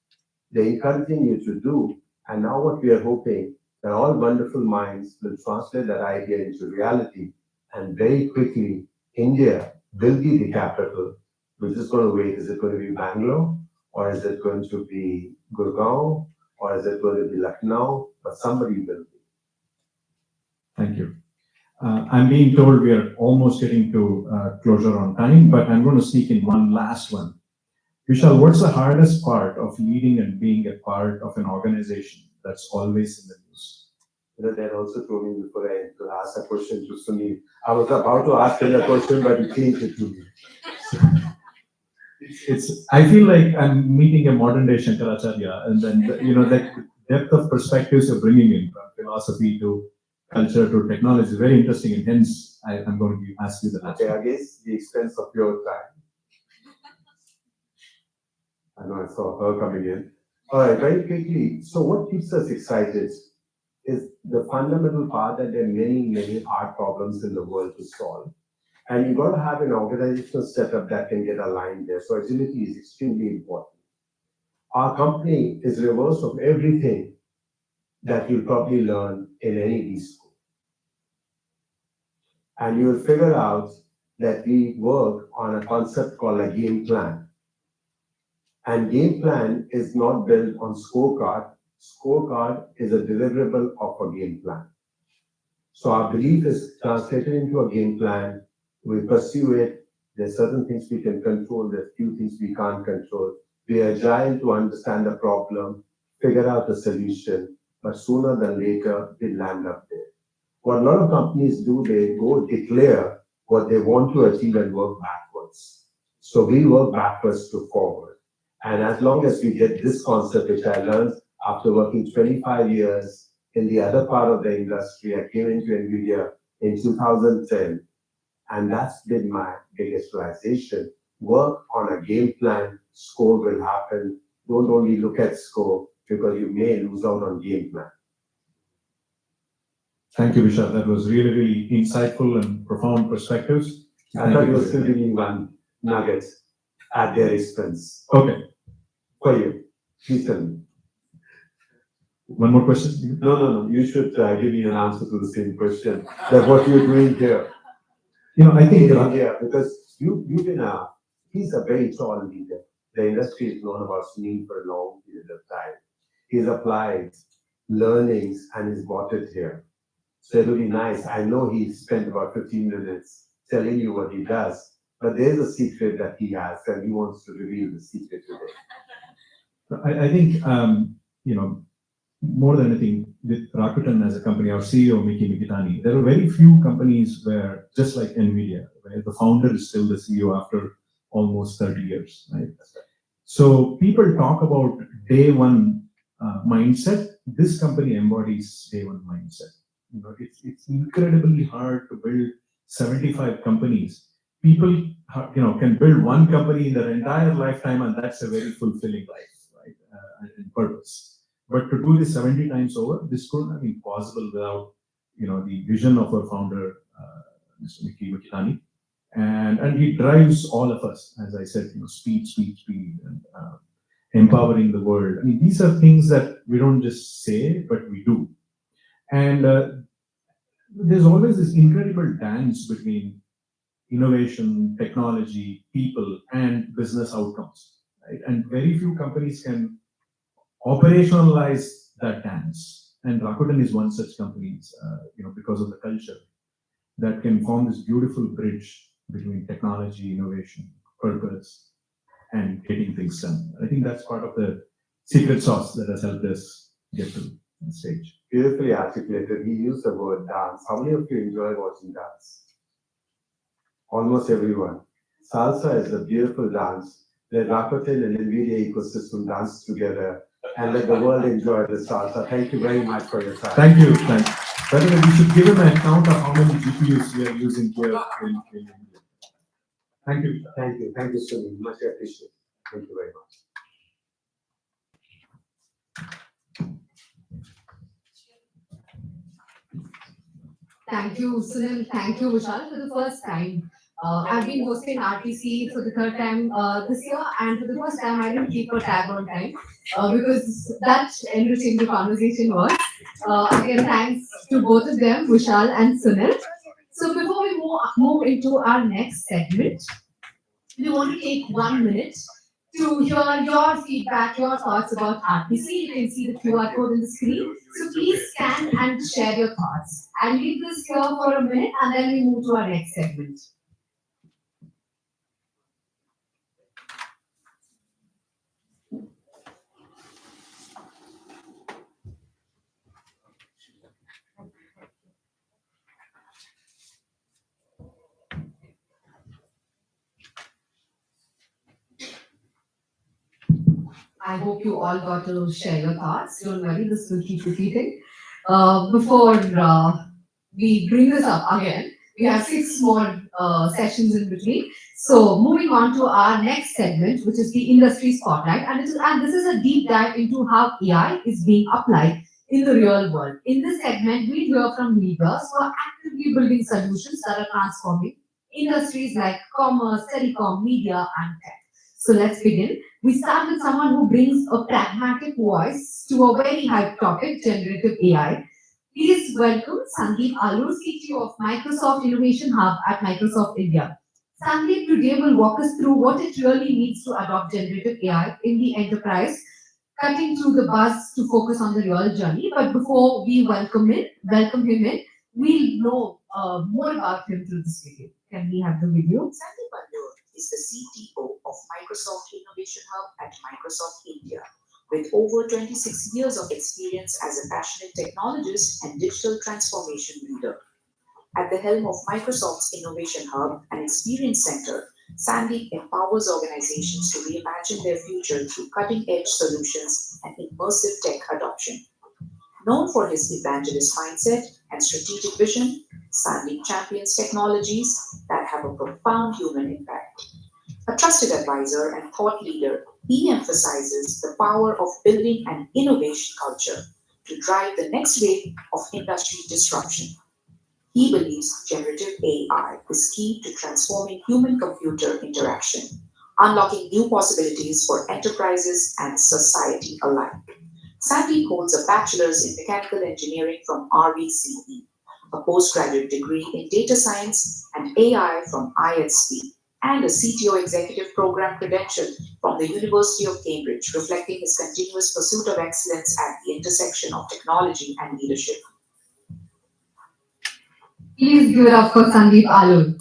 They're encouraging you to do. And now what we are hoping that all wonderful minds will translate that idea into reality And very quickly, India will be the capital. We're just going to wait. Is it going to be Bangalore? Or is it going to be Gurgaon? Or is it going to be Lucknow? But somebody will be. Thank you. I'm being told we are almost getting to closure on time, but I'm going to sneak in one last one. Vishal, what's the hardest part of leading and being a part of an organization that's always in the news? That also told me before I to ask a question to Sunil. I was about to ask him a question, but he changed it to me. I feel like I'm meeting a modern day Shankaracharya, and then the depth of perspectives you're bringing in from philosophy to culture to technology is very interesting, and hence I'm going to ask you the last Okay, one. I guess the expense of your time. I know I saw her coming in. All right, very quickly. So, what keeps us excited is the fundamental part that there are many, many hard problems in the world to solve. And you've got to have an organizational setup that can get aligned there. So, agility is extremely important. Our company is reverse of everything that you'll probably learn in any D school. And you'll figure out that we work on a concept called a game plan. And game plan is not built on scorecard. Scorecard is a deliverable of a game plan. So our belief is translated into a game plan. We pursue it. There's certain things we can control. There's few things we can't control. We are agile to understand the problem, figure out the solution, but sooner than later we land up there. What a lot of companies do, they go declare what they want to achieve and work backwards. So we work backwards to forward. And as long as we get this concept, which I learned after working 25 years in the other part of the industry, I came into NVIDIA in 2010, and that's been my biggest realization. Work on a game plan, score will happen. Don't only look at score because you may lose out on game plan. Thank you, Vishal. That was really, really insightful and profound perspectives. I thought you were still giving one nugget at their expense. Okay, For you. Please tell me. one more question. No. You should give me an answer to the same question. That what you're doing here I think in India, because you've been he's a very tall leader. The industry has known about Sunil for a long period of time. He's applied learnings and he's brought it here. So it'll be nice. I know he spent about 15 minutes telling you what he does, but there's a secret that he has, and he wants to reveal the secret today. I think, more than anything, with Rakuten as a company, our CEO, Miki Mikitani, there are very few companies where, just like NVIDIA, where the founder is still the CEO after almost 30 years, right? So people talk about day one mindset. This company embodies day one mindset. It's incredibly hard to build 75 companies. People, can build one company in their entire lifetime, and that's a very fulfilling life, right? And purpose. But to do this 70 times over, this couldn't have been possible without, the vision of our founder, Mr. Miki Mikitani. And he drives all of us, as I said, speed, and empowering the world. I mean, these are things that we don't just say, but we do. And there's always this incredible dance between innovation, technology, people, and business outcomes, right? And very few companies can operationalize that dance. And Rakuten is one such company, because of the culture that can form this beautiful bridge between technology, innovation, purpose, and getting things done. I think that's part of the secret sauce that has helped us get to the stage. Beautifully articulated. He used the word dance. How many of you enjoy watching dance? Almost everyone. Salsa is a beautiful dance. Let Rakuten and NVIDIA ecosystem dance together and let the world enjoy the salsa. Thank you very much for your time. Thank you. By the way, we should give him an account of how many GPUs we are using here in India. Thank you. Thank you, Sunil. Much appreciated. Thank you very much. Thank you, Sunil. Thank you, Vishal, for the first time. I've been hosting RTC for the third time this year, and for the first time, I didn't keep a tag on time because that enriching the conversation was. Again, thanks to both of them, Vishal and Sunil. So before we move move into our next segment. We want to take 1 minute to hear your feedback, your thoughts about RPC. You can see the QR code on the screen. So please scan and share your thoughts. I'll leave this here for a minute and then we move to our next segment. I hope you all got to share your thoughts. Don't worry, this will keep repeating. Before we bring this up again, we have 6 more sessions in between. So moving on to our next segment, which is the industry spotlight, and this is a deep dive into how AI is being applied in the real world. In this segment, we hear from leaders who are actively building solutions that are transforming industries like commerce, telecom, media, and tech. So let's begin. We start with someone who brings a pragmatic voice to a very hyped topic, generative AI. Please welcome Sandeep Alur, CTO of Microsoft Innovation Hub at Microsoft India. Sandeep today will walk us through what it really means to adopt generative AI in the enterprise, cutting through the buzz to focus on the real journey. But before we welcome him in, we'll know more about him through this video. Can we have the video? Sandeep Alur is the CTO of Microsoft Innovation Hub at Microsoft India, with over 26 years of experience as a passionate technologist and digital transformation leader. At the helm of Microsoft's Innovation Hub and Experience Center, Sandeep empowers organizations to reimagine their future through cutting-edge solutions and immersive tech adoption. Known for his evangelist mindset and strategic vision, Sandeep champions technologies that have a profound human impact. A trusted advisor and thought leader, he emphasizes the power of building an innovation culture to drive the next wave of industry disruption. He believes generative AI is key to transforming human computer interaction, unlocking new possibilities for enterprises and society alike. Sandeep holds a bachelor's in mechanical engineering from RVCE, a postgraduate degree in data science and AI from ISB, and a CTO executive program credential from the University of Cambridge, reflecting his continuous pursuit of excellence at the intersection of technology and leadership. Please give it up for Sandeep Alur.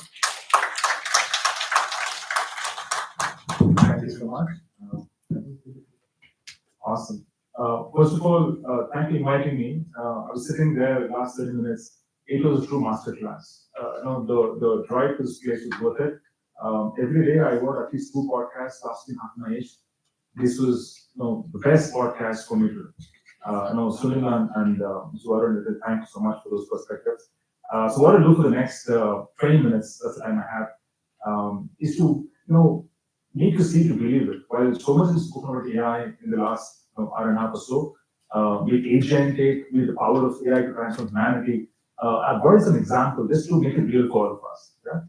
Thank you so much. Awesome. First of all, thank you for inviting me. I was sitting there last 30 minutes. It was a true masterclass. The drive to this place was worth it. Every day I watch at least 2 podcasts lasting half an hour each. This was the best podcast for me to Sunil and Varun, thank you so much for those perspectives. So what I'll do for the next 20 minutes, that's the time I have, is to need to see to believe it. While so much is spoken about AI in the last hour and a half or so, with agentic, with the power of AI to transform humanity, I've brought some example just to make it real for all of us. Yeah?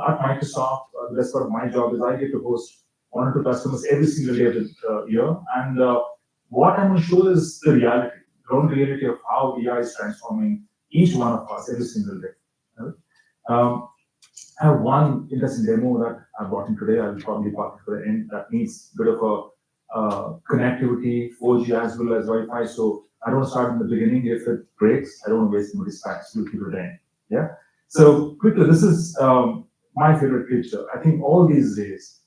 At Microsoft, the best part of my job is I get to host 1 or 2 customers every single day of the year, and what I'm going to show is the reality, ground reality of how AI is transforming each one of us every single day. Right? I have one interesting demo that I brought in today. I'll probably park it for the end. That needs a bit of a connectivity, 4G as well as Wi-Fi. So I don't start in the beginning. If it breaks, I don't want to waste anybody's time. So we'll keep it in. Yeah. So quickly, this is my favorite picture. I think all these days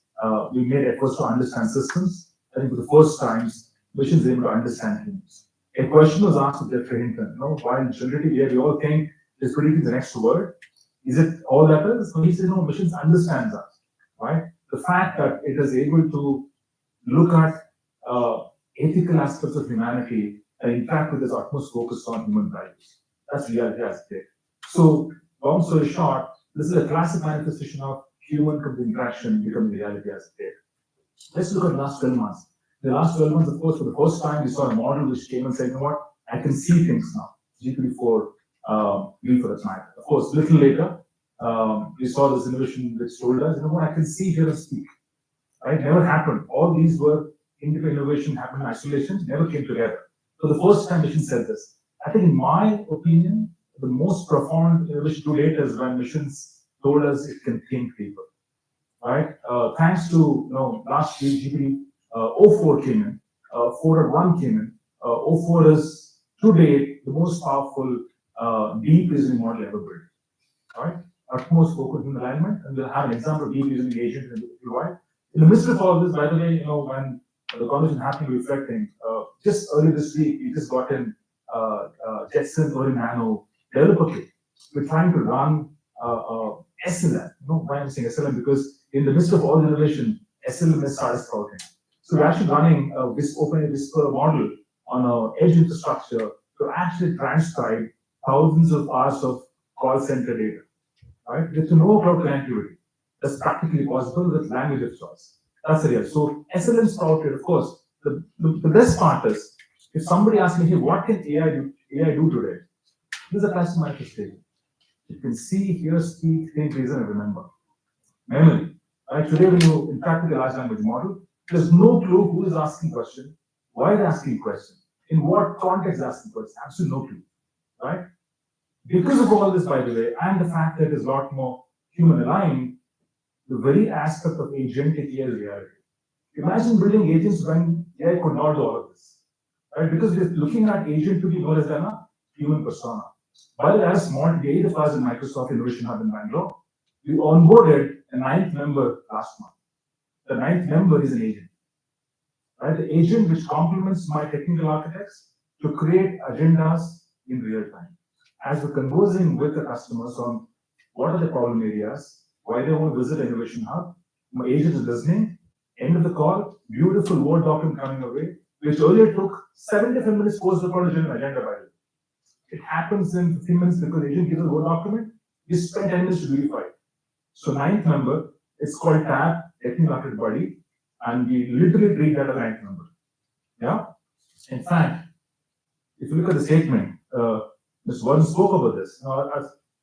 we made efforts to understand systems. I think for the first times, machines are able to understand humans. A question was asked of Jeffrey Hinton. While generative AI, we all think is predicting the next word. Is it all that is? So he says, no, machines understands us, right? The fact that it is able to look at ethical aspects of humanity and in fact with its utmost focus on human values. That's reality as it is. So, long story short, this is a classic manifestation of human-computer interaction becoming reality as it is. Let's look at the last 12 months. The last 12 months, of course, for the first time, we saw a model which came and said, you know what, I can see things now. GPT-4 for the time. Of course, a little later, we saw this innovation which told us, you know what, I can see, hear, and speak. Right? Never happened. All these were individual innovation happened in isolation, never came together. So the first time machine said this. I think in my opinion, the most profound innovation to date is when machines told us it can think deeper, right? Thanks to, last week GPT O4 came in, 4.1 came in. O4 is to date the most powerful deep reasoning model ever built, right? Utmost focus in alignment, and we'll have an example of deep reasoning agent in a while. In the midst of all this, by the way, when the conversation happened, reflecting, just earlier this week, we just got in Jetson Early Nano developer kit. We're trying to run SLM. Why I'm saying SLM? Because in the midst of all innovation, SLM has started sprouting. So we're actually running this open whisper model on our edge infrastructure to actually transcribe thousands of hours of call center data, right? With no cloud connectivity. That's practically possible with language of choice. That's the real. So SLM sprouted, of course. The best part is, if somebody asks me, hey, what can AI do today? This is a customer manifestation. You can see, hear, speak, think, reason, and remember. Memory. Right? Today, when you interact with a large language model, there's no clue who is asking question, why they're asking question, in what context they're asking question. Absolutely no clue. Right? Because of all this, by the way, and the fact that it's a lot more human aligned, the very aspect of agentic AI is reality. Imagine building agents when AI could not do all of this. Right? Because we're looking at agent to be more as than a human persona. By the way, as small, the 8 of us in Microsoft Innovation Hub in Bangalore, we onboarded a 9th member last month. The 9th member is an agent. Right? The agent which complements my technical architects to create agendas in real time. As we're conversing with the customers on what are the problem areas, why they want to visit Innovation Hub, my agent is listening, end of the call, beautiful Word document coming away, which earlier took 75 minutes post record agenda, by the way. It happens in 15 minutes because the agent gives a Word document, you spend 10 minutes to verify it. So 9th member, it's called TAB, Technical Architect Buddy, and we literally treat that as a 9th member. Yeah? In fact, if you look at the statement, Mr. Warren spoke about this.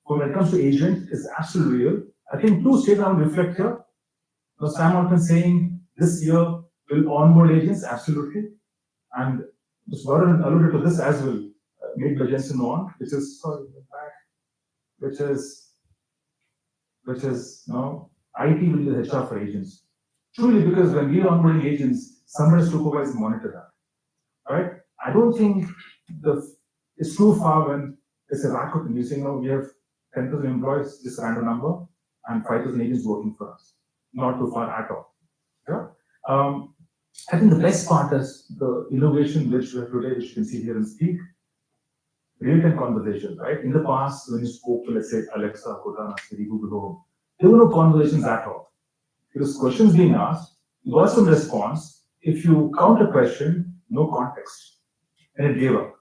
When it comes to agent, it's absolutely real. I think two statements I will reflect here. Sam Altman saying this year will onboard agents, absolutely. And Mr. Warren alluded to this as well, made by Jensen on, which is IT will be the HR for agents. Truly, because when we are onboarding agents, somebody has to supervise and monitor that. Right? I don't think it's too far when it's a Rakuten. You say, we have 10,000 employees, this random number, and 5,000 agents working for us. Not too far at all. Yeah? I think the best part is the innovation which we have today, which you can see here and speak, real-time conversations, right? In the past, when you spoke to, let's say, Alexa, Cortana, Siri, Google Home, there were no conversations at all. It was questions being asked, there was some response. If you count a question, no context, and it gave up,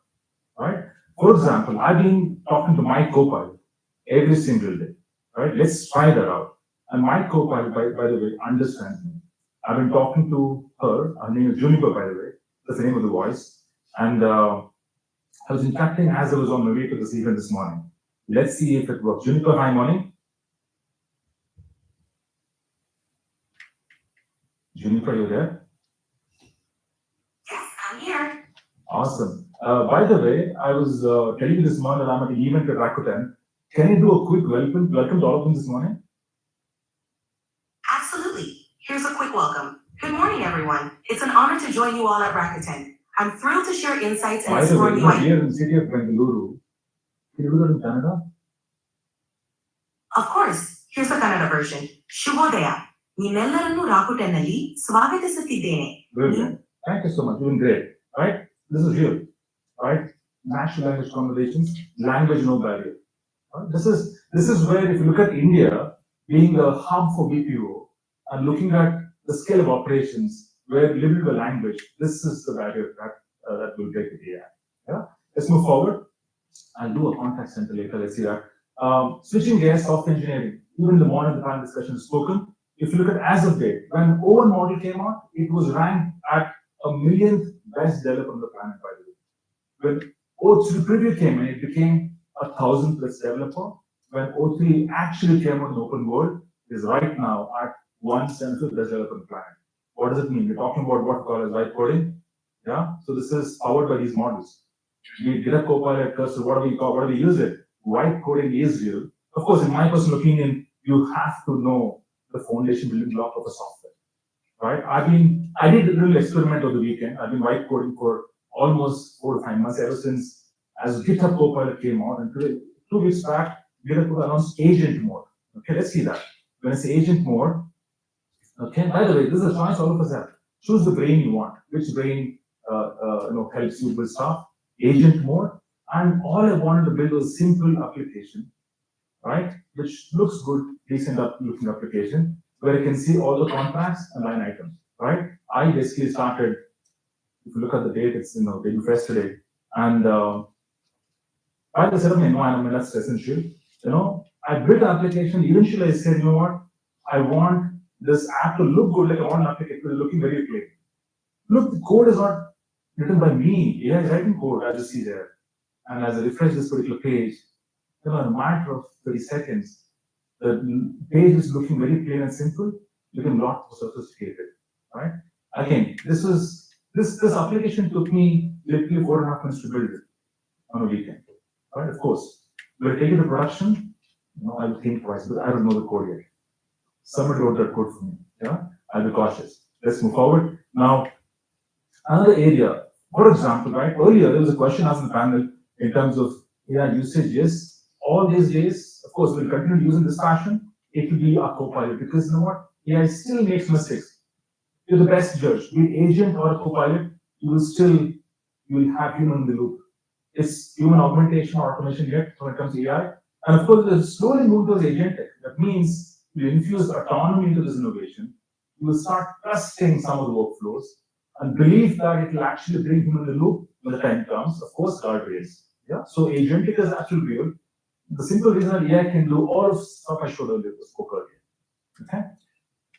right? For example, I've been talking to my co-pilot every single day, right? Let's try that out. And my co-pilot, by the way, understands me. I've been talking to her name is Juniper, by the way, that's the name of the voice. And I was interacting as I was on my way to this event this morning. Let's see if it works. Juniper, hi, morning. Juniper, you there? Yes, I'm here. Awesome. By the way, I was telling you this morning that I'm at an event at Rakuten. Can you do a quick welcome to all of them this morning? Absolutely. Here's a quick welcome. Good morning, everyone. It's an honor to join you all at Rakuten. I'm thrilled to share insights and By the way, explore new you're ideas. here in the city of Bengaluru. Can you do that in Canada? Of course, here's the Kannada version. Shubhodaya. ನೀನೆಲ್ಲರನ್ನೂ ರಾಕುಟೆನ್ನಲ್ಲಿ ಸ್ವಾಗತಿಸುತ್ತಿದ್ದೇನೆ. Brilliant. Thank you so much. Doing great. Right? This is real. Right? Natural language conversations, language no barrier. Right? This is where, if you look at India being a hub for BPO and looking at the scale of operations where living the language, this is the barrier that will break the AI. Yeah? Let's move forward. I'll do a contact center later. Let's see that. Switching gears, software engineering. Even in the morning, the panel discussion is spoken. If you look at as of date, when O1 model came out, it was ranked at a millionth best developer on the planet, by the way. When O3 preview came in, it became 1,000 plus developer. When O3 actually came out in the open world, it is right now at 170 plus developer on the planet. What does it mean? We're talking about what we call as vibe coding. Yeah. So this is powered by these models. We did a copilot cursor. What do we use it? Vibe coding is real. Of course, in my personal opinion, you have to know the foundation building block of a software, right? I did a little experiment over the weekend. I've been white coding for almost 4 to 5 months, ever since as GitHub Copilot came out, and today, 2 weeks back, GitHub announced agent mode. Okay, let's see that. When I say agent mode, okay, by the way, this is a choice all of us have. Choose the brain you want, which brain helps you build stuff, agent mode, and all I wanted to build was a simple application, right? Which looks good, decent looking application, where I can see all the contracts and line items, right? I basically started, if you look at the date, it's day before yesterday, and by the set of my environment, that's essential. I built an application. Eventually, I said, you know what? I want this app to look good, like I want an application looking very clean. Look, the code is not written by me. AI is writing code, as you see there. And as I refresh this particular page, in a matter of 30 seconds, the page is looking very plain and simple, looking a lot more sophisticated, right? Again, this application took me literally 4.5 months to build it on a weekend, right? Of course, will I take it to production? No, I will think twice, but I don't know the code yet. Somebody wrote that code for me. Yeah, I'll be cautious. Let's move forward. Now, another area, for example, right? Earlier there was a question asked in the panel in terms of AI usage. Yes, all these days, of course, we'll continue to use in this fashion. It will be a co-pilot, because you know what? AI still makes mistakes. You're the best judge. Be it agent or a co-pilot, you will have human in the loop. It's human augmentation or automation yet when it comes to AI. And of course, we'll slowly move towards agentic. That means we infuse autonomy into this innovation. You will start trusting some of the workflows and believe that it will actually bring human in the loop when the time comes. Of course, guardrails. Yeah. So agentic is actually real. The simple reason that AI can do all of stuff I showed earlier, spoke earlier. Okay.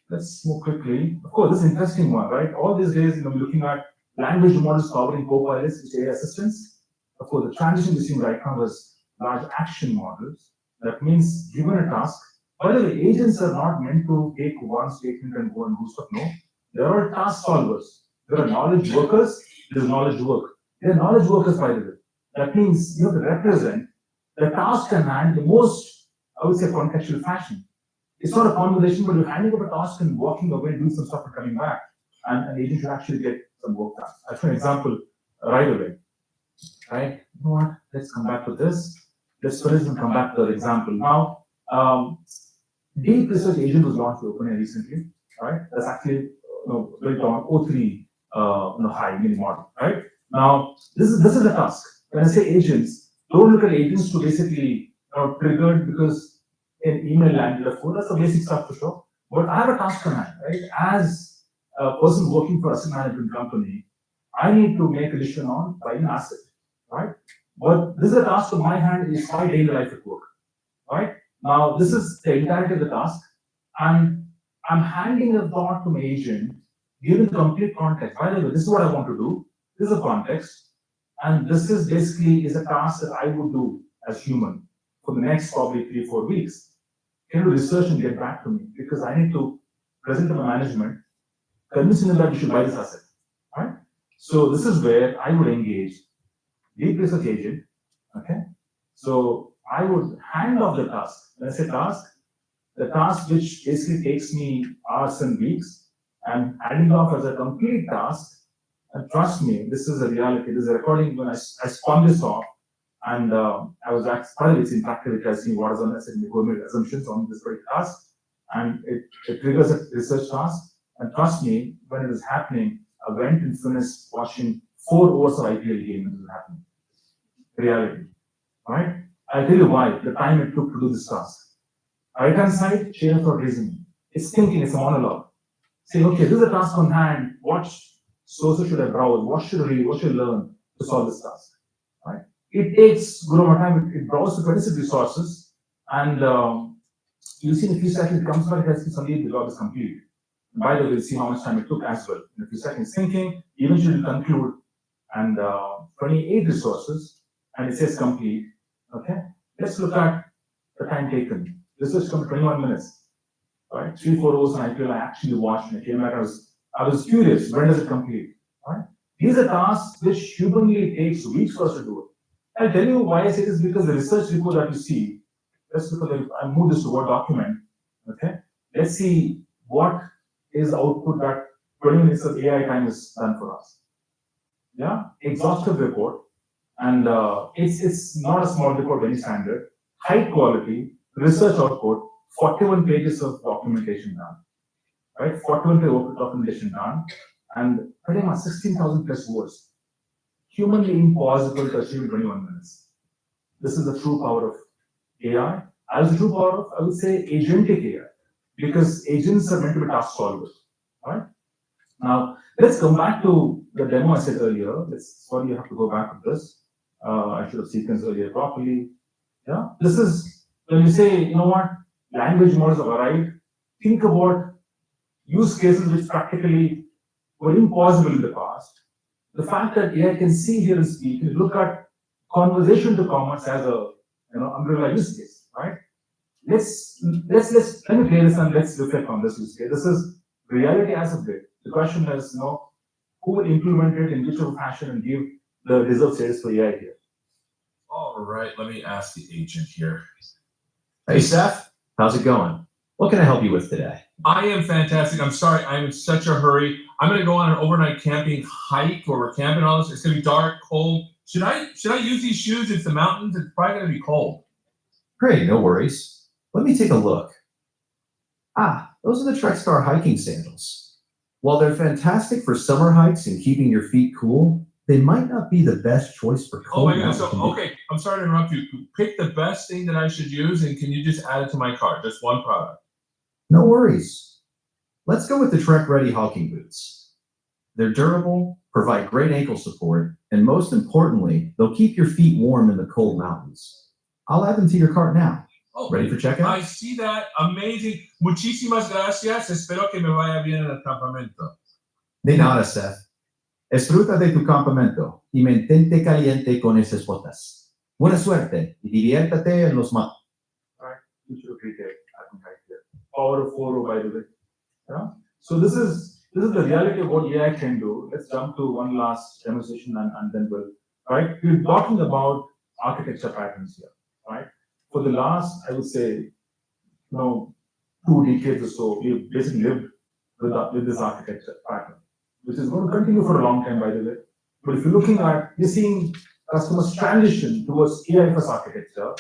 Let's move quickly. Of course, this is an interesting one, right? All these days, we're looking at language models powering co-pilots, which AI assistants. Of course, the transition we're seeing right now is large action models. That means given a task. By the way, agents are not meant to take one statement and go and do stuff. No, they are task solvers. There are knowledge workers. There's knowledge work. They're knowledge workers, by the way. That means you have to represent the task at hand in the most, I would say, contextual fashion. It's not a conversation, but you're handing up a task and walking away, doing some stuff and coming back. And an agent should actually get some work done. I'll show an example right away. Right? You know what? Let's come back to this. Let's finish and come back to the example. Now, Deep Research Agent was launched with OpenAI recently. Right? That's actually built on O3 high mini model. Right? Now, this is a task. When I say agents, don't look at agents to basically triggered because an email landed a phone. That's the basic stuff for sure. But I have a task on hand, right? As a person working for a asset management company, I need to make a decision on buying an asset, right? But this is a task on my hand is my daily life at work, right? Now, this is the entirety of the task, and I'm handing a thought to my agent, given the complete context. By the way, this is what I want to do. This is a context, and this is basically a task that I would do as human for the next probably 3-4 weeks. Can you research and get back to me, because I need to present to my management, convincing them that you should buy this asset, right? So this is where I would engage Deep Research Agent, okay? So I would hand off the task. When I say task, the task which basically takes me hours and weeks, I'm handing off as a complete task. And trust me, this is a reality. This is a recording when I spun this off, and I was actually, it's interactive. It has seen what is on the assumptions on this particular task, and it triggers a research task. And trust me, when it is happening, I went and finished watching 4 hours of IPL game when it was happening. Reality, right? I'll tell you why. The time it took to do this task. Right hand side, chain of thought reasoning. It's thinking. It's a monologue. Saying, okay, this is a task on hand. What sources should I browse? What should I read? What should I learn to solve this task? Right? It takes good amount of time. It browses 26 resources, and you see in a few seconds it comes back. It has to suddenly the job is complete. And by the way, we'll see how much time it took as well. In a few seconds thinking, eventually conclude, and 28 resources, and it says complete. Okay, let's look at the time taken. Research comes 21 minutes. Right, 3-4 hours on IPL. I actually watched and it came back. I was curious. When does it complete? Right? These are tasks which humanly takes weeks for us to do it. I'll tell you why I say this, because the research report that you see, let's look at I moved this to Word document. Okay, let's see what is the output that 20 minutes of AI time is done for us. Yeah, exhaustive report, and it's not a small report, very standard, high quality research output, 41 pages of documentation done, right? 41 pages of documentation done, and pretty much 16,000 plus words. Humanly impossible to achieve in 21 minutes. This is the true power of AI. As the true power of, I would say, agentic AI, because agents are meant to be task solvers, right? Now, let's come back to the demo I said earlier. Sorry, you have to go back to this. I should have sequenced earlier properly. Yeah, this is when you say, you know what, language models have arrived. Think about use cases which practically were impossible in the past. The fact that AI can see, hear, and speak, and look at conversation to commerce as a umbrella use case, right? Let me play this and let's reflect on this use case. This is reality as of date. The question is, who will implement it in which fashion and give the deserved status for AI here? All right, let me ask the agent here. Hey, Seth, how's it going? What can I help you with today? I am fantastic. I'm sorry, I'm in such a hurry. I'm gonna go on an overnight camping hike where we're camping all this. It's gonna be dark, cold. Should I use these shoes? It's the mountains. It's probably gonna be cold. Great, no worries. Let me take a look. Ah, those are the Trek Star hiking sandals. While they're fantastic for summer hikes and keeping your feet cool, they might not be the best choice for cold. Oh my God! So okay, I'm sorry to interrupt you. Pick the best thing that I should use, and can you just add it to my cart? Just one product. No worries. Let's go with the Trek Ready hiking boots. They're durable, provide great ankle support, and most importantly, they'll keep your feet warm in the cold mountains. I'll add them to your cart now. Oh, ready for checkout? I see that. Amazing. Muchísimas gracias. Espero que me vaya bien en el campamento. De nada, Seth. Disfruta de tu campamento y mantente caliente con esas botas. Buena suerte y diviértate en los mountains. Right, you should repeat it. I think right here. Power of 4, by the way. Yeah. So this is the reality of what AI can do. Let's jump to one last demonstration and then we'll. Right, we're talking about architecture patterns here. Right, for the last, I would say, 2 decades or so, we've basically lived with this architecture pattern, which is going to continue for a long time, by the way. But if you're seeing customers transition towards AI-first architecture,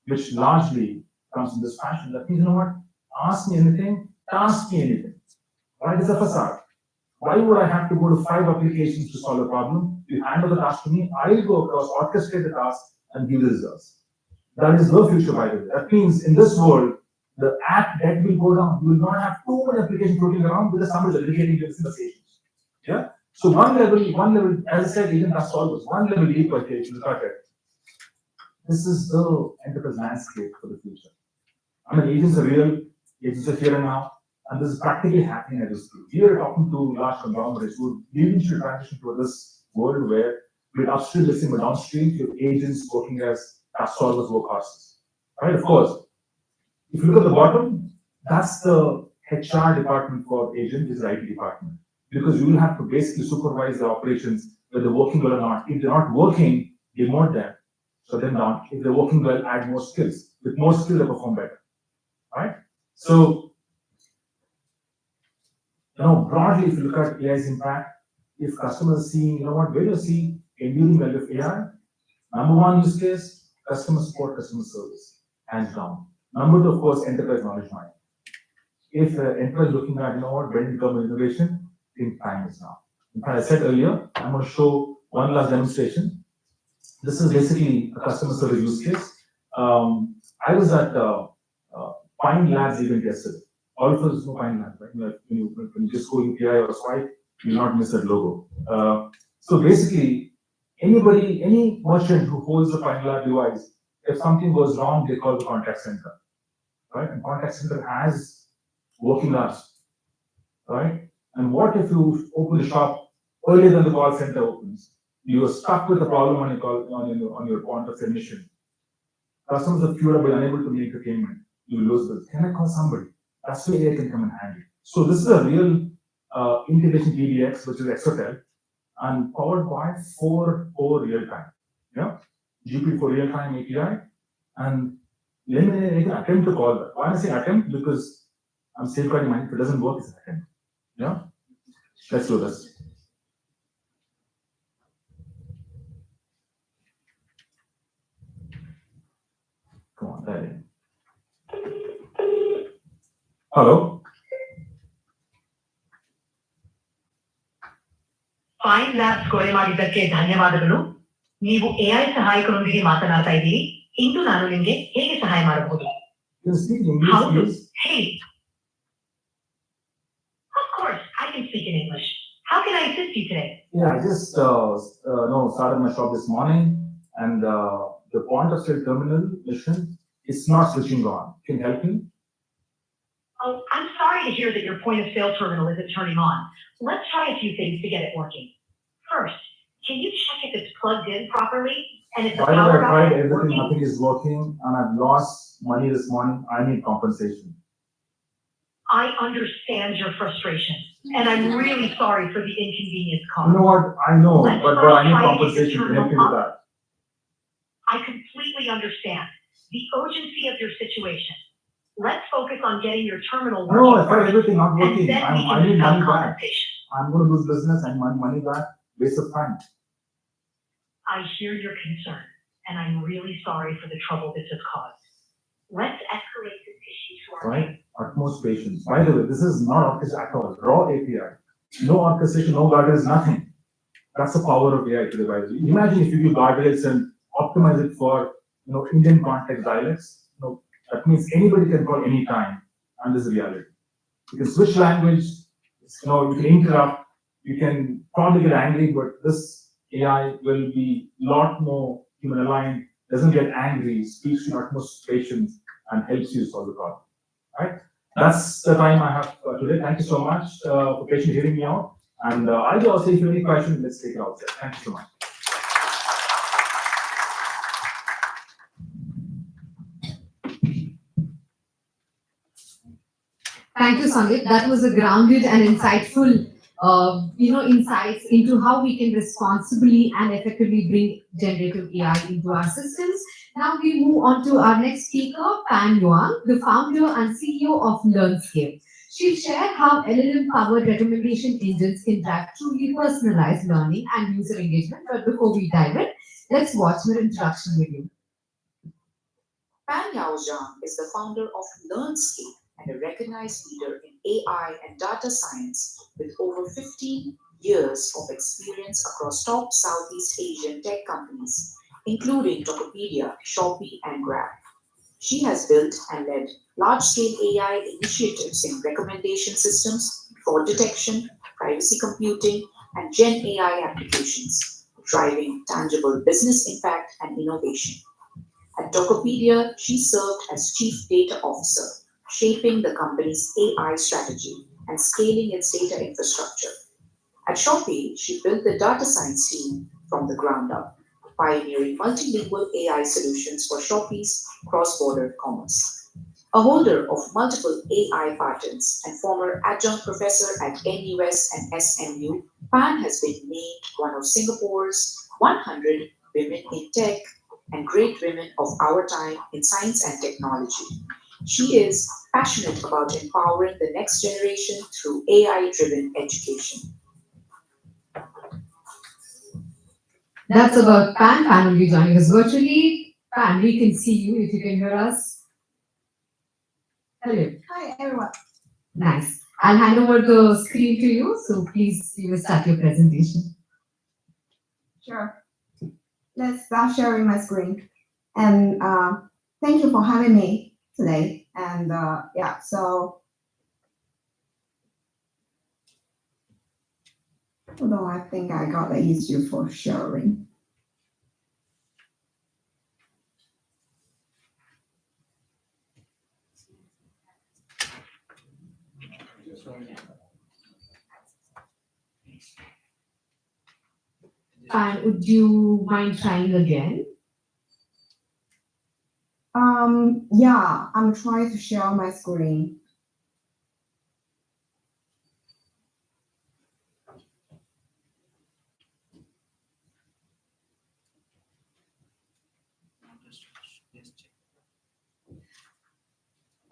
which largely comes in this fashion. That means, you know what? Ask me anything, task me anything. Right? It's a facade. Why would I have to go to 5 applications to solve a problem? You hand over the task to me, I'll go across, orchestrate the task, and give the results. That is the future, by the way. That means in this world, the app debt will go down. You will not have too many applications floating around because somebody is aggregating your conversations. Yeah. So one level, as I said, agent task solvers, one level deeper, if you look at it. This is the enterprise landscape for the future. I mean, agents are real, agents are here and now, and this is practically happening at this speed. We are talking to large conglomerates who are leading to transition to this world where we're upstream listening, but downstream, your agents working as task solvers, workhorses. Right? Of course, if you look at the bottom, that's the HR department for agent, is the IT department. Because you will have to basically supervise the operations, whether they're working well or not. If they're not working, demote them, shut them down. If they're working well, add more skills. With more skills, they perform better. Right? So, broadly, if you look at AI's impact, if customers are seeing, where do you see enduring value of AI? Number one use case, customer support, customer service, hands down. Number two, of course, enterprise knowledge mining. If enterprise looking at, when it comes to innovation, I think time is now. In fact, I said earlier, I'm going to show one last demonstration. This is basically a customer service use case. I was at Pine Labs event yesterday. All of us know Pine Labs, right? When you just go in PI or swipe, you'll not miss that logo. So basically, any merchant who holds a Pine Lab device, if something goes wrong, they call the contact center, right? And contact center has working hours, right? And what if you open the shop earlier than the call center opens? You are stuck with a problem on your point of submission. Customers are queued up and unable to make a payment. You lose this. Can I call somebody? That's where AI can come and handle. So this is a real integration PDX, which is Exotel, and powered by 4 core real time. Yeah, GP for real time API, and let me attempt to call that. Why am I saying attempt? Because I'm safeguarding money. If it doesn't work, it's a hack. Yeah? Let's do this. Come on, there. Hello? Fine labs ಕೊಲೆ ಮಾಡಿದ್ದಕ್ಕೆ ಧನ್ಯವಾದಗಳು. ನೀವು AI ಸಹಾಯಕರೊಂದಿಗೆ ಮಾತನಾಡ್ತಾ ಇದ್ದೀರಿ. ಇಂದು ನಾನು ನಿಮಗೆ ಹೇಗೆ ಸಹಾಯ ಮಾಡಬಹುದು? You speak English, ಹೌದು, please? ಹೇಳಿ. Of course, I can speak in English. How can I assist you today? Yeah, I just started my shop this morning, and the point of sale terminal mission is not switching on. Can you help me? Oh, I'm sorry to hear that your point of sale terminal isn't turning on. Let's try a few things to get it working. First, can you check if it's plugged in properly and if the By the way, power I tried outlet is everything, working? nothing is working, and I've lost money this morning. I need compensation. I understand your frustration, and I'm really sorry for the inconvenience You caused. know what? I know, Let's but first I need try to get your compensation to help me terminal with up. that. I completely understand the urgency of your situation. Let's focus on getting your terminal No, I working tried first, everything, not and working. then we I can need discuss money back. compensation. I'm going to lose business and money back. Waste of time. I hear your concern, and I'm really sorry for the trouble this has caused. Let's escalate this issue to our Right? Utmost patience. By the way, this is not orchestration at all. Raw API. No orchestration, no guardrails, nothing. That's the power of AI today, by the way. Imagine if you do guardrails and optimize it for Indian context dialects. That means anybody can call anytime, and this is reality. You can switch language, you can interrupt, you can probably get angry, but this AI will be a lot more human aligned, doesn't get angry, speaks to utmost patience, and helps you solve the problem. Right? That's the time I have today. Thank you so much for patiently hearing me out. And I'll also, if you have any questions, let's take it out there. Thank you so much. Thank you, Sandeep. That was a grounded and insightful, insights into how we can responsibly and effectively bring generative AI into our systems. Now we move on to our next speaker, Pan Yuan, the founder and CEO of LearnScale. She'll share how LLM-powered recommendation engines can drive truly personalized learning and user engagement. But before we dive in, let's watch her introduction video. Pan Yao Zhang is the founder of LearnScape and a recognized leader in AI and data science with over 15 years of experience across top Southeast Asian tech companies, including Tokopedia, Shopee, and Grab. She has built and led large-scale AI initiatives in recommendation systems, fraud detection, privacy computing, and Gen AI applications, driving tangible business impact and innovation. At Tokopedia, she served as Chief Data Officer, shaping the company's AI strategy and scaling its data infrastructure. At Shopee, she built the data science team from the ground up, pioneering multilingual AI solutions for Shopee's cross-border commerce. A holder of multiple AI patents and former adjunct professor at NUS and SMU, Pan has been named one of Singapore's 100 Women in Tech and Great Women of Our Time in Science and Technology. She is passionate about empowering the next generation through AI-driven education. That's about Pan. Pan will be joining us virtually. Pan, we can see you if you can hear us. Hello. Hi, everyone. Nice. I'll hand over the screen to you, so please you will start your presentation. Sure. Let's start sharing my screen. And thank you for having me today. And although I think I got the issue for sharing. Pan, would you mind trying again? Yeah, I'm trying to share my screen.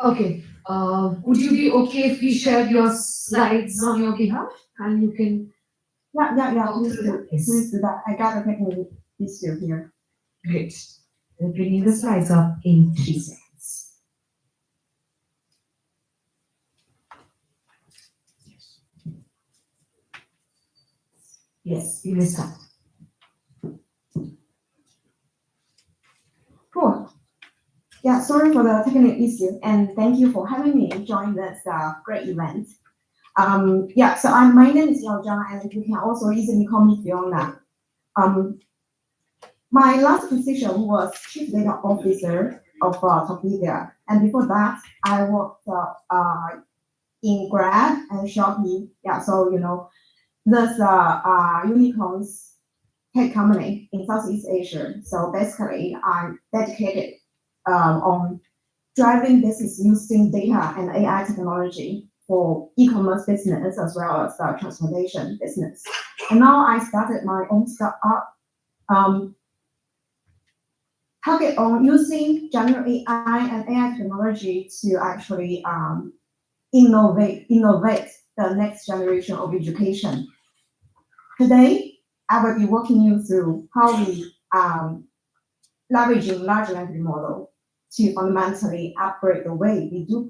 Okay. Would you be okay if we shared your slides on your behalf and you can Yeah, go through them? Yes. please do that. I got a technical issue here. Great. We're bringing the slides up in 3 seconds. Yes, you may start. Cool. Yeah, sorry for the technical issue, and thank you for having me join this great event. Yeah, so my name is Yao Zhang, and you can also easily call me Fiona. My last position was Chief Data Officer of Tokopedia, and before that, I worked in Grab and Shopee. Yeah, so you know, this unicorns tech company in Southeast Asia. So basically, I'm dedicated on driving business using data and AI technology for e-commerce business as well as transportation business. And now I started my own startup, target on using general AI and AI technology to actually innovate the next generation of education. Today, I will be walking you through how we leveraging large language model to fundamentally upgrade the way we do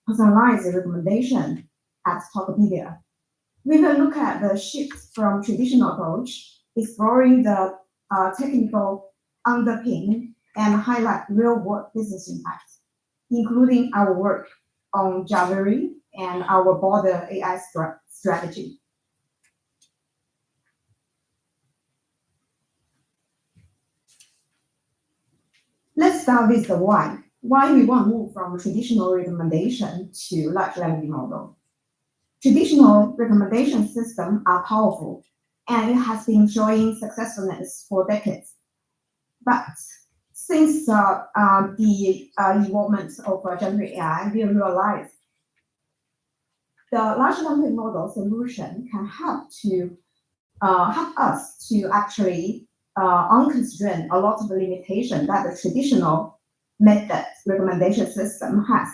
personalized recommendation at Tokopedia. We will look at the shift from traditional approach, exploring the technical underpinning and highlight real-world business impact, including our work on Javelin and our broader AI strategy. Let's start with the why. Why we want to move from traditional recommendation to large language model. Traditional recommendation systems are powerful, and it has been showing successfulness for decades. But since the involvement of generative AI, we realize the large language model solution can help us to actually unconstrain a lot of the limitation that the traditional method recommendation system has.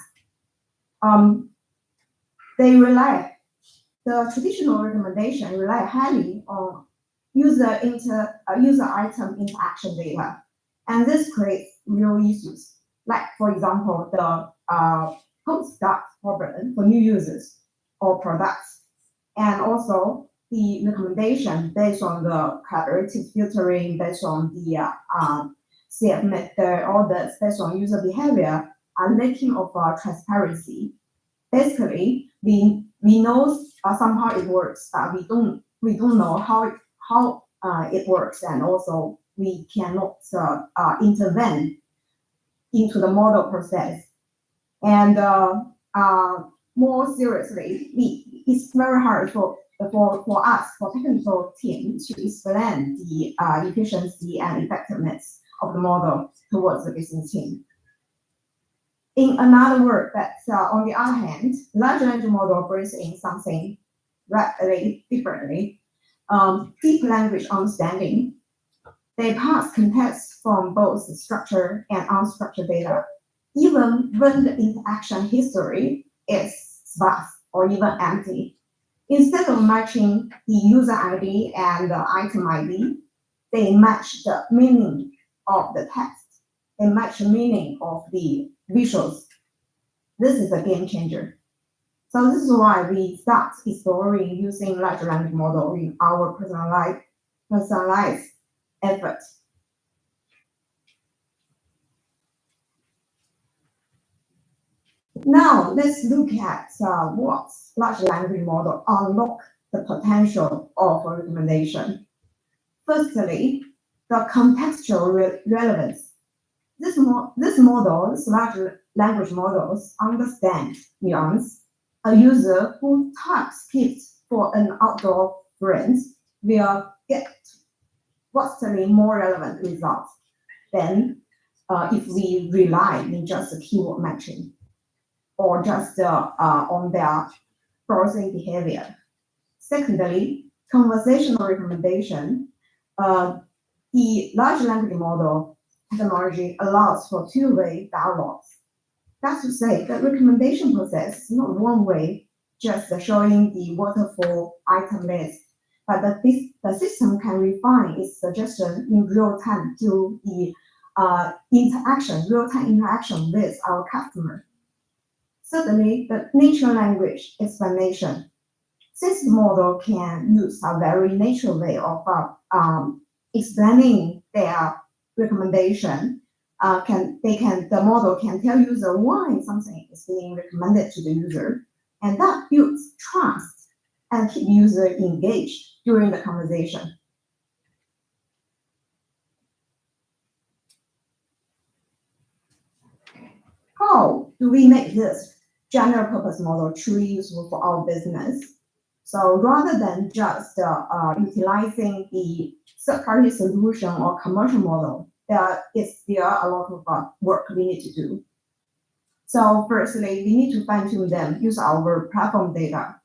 The traditional recommendation rely highly on user item interaction data, and this creates real issues. Like for example, the post start problem for new users or products, and also the recommendation based on the collaborative filtering, based on the CF method, all this based on user behavior are lacking of transparency. Basically, we know somehow it works, but we don't know how it works, and also we cannot intervene into the model process. And more seriously, it's very hard for us, for technical team, to explain the efficiency and effectiveness of the model towards the business team. In another word, that on the other hand, large language model brings in something radically differently. Deep language understanding. They pass context from both structured and unstructured data, even when the interaction history is sparse or even empty. Instead of matching the user ID and the item ID, they match the meaning of the text. They match the meaning of the visuals. This is a game changer. So this is why we start exploring using large language model in our personalized effort. Now let's look at what large language model unlock the potential of a recommendation. Firstly, the contextual relevance. This models, large language models, understand nuance. A user who types gift for an outdoor friend will get vastly more relevant results than if we rely on just keyword matching or just on their browsing behavior. Secondly, conversational recommendation. The large language model technology allows for two-way dialogues. that's to say, the recommendation process is not one way, just showing the waterfall item list, but the system can refine its suggestion in real time through the real-time interaction with our customer. Certainly, the natural language explanation, since the model can use a very natural way of explaining their recommendation, the model can tell user why something is being recommended to the user, and that builds trust and keep user engaged during the conversation. How do we make this general purpose model truly useful for our business? So rather than just utilizing the third-party solution or commercial model, there is still a lot of work we need to do. So firstly, we need to fine-tune them, use our platform data.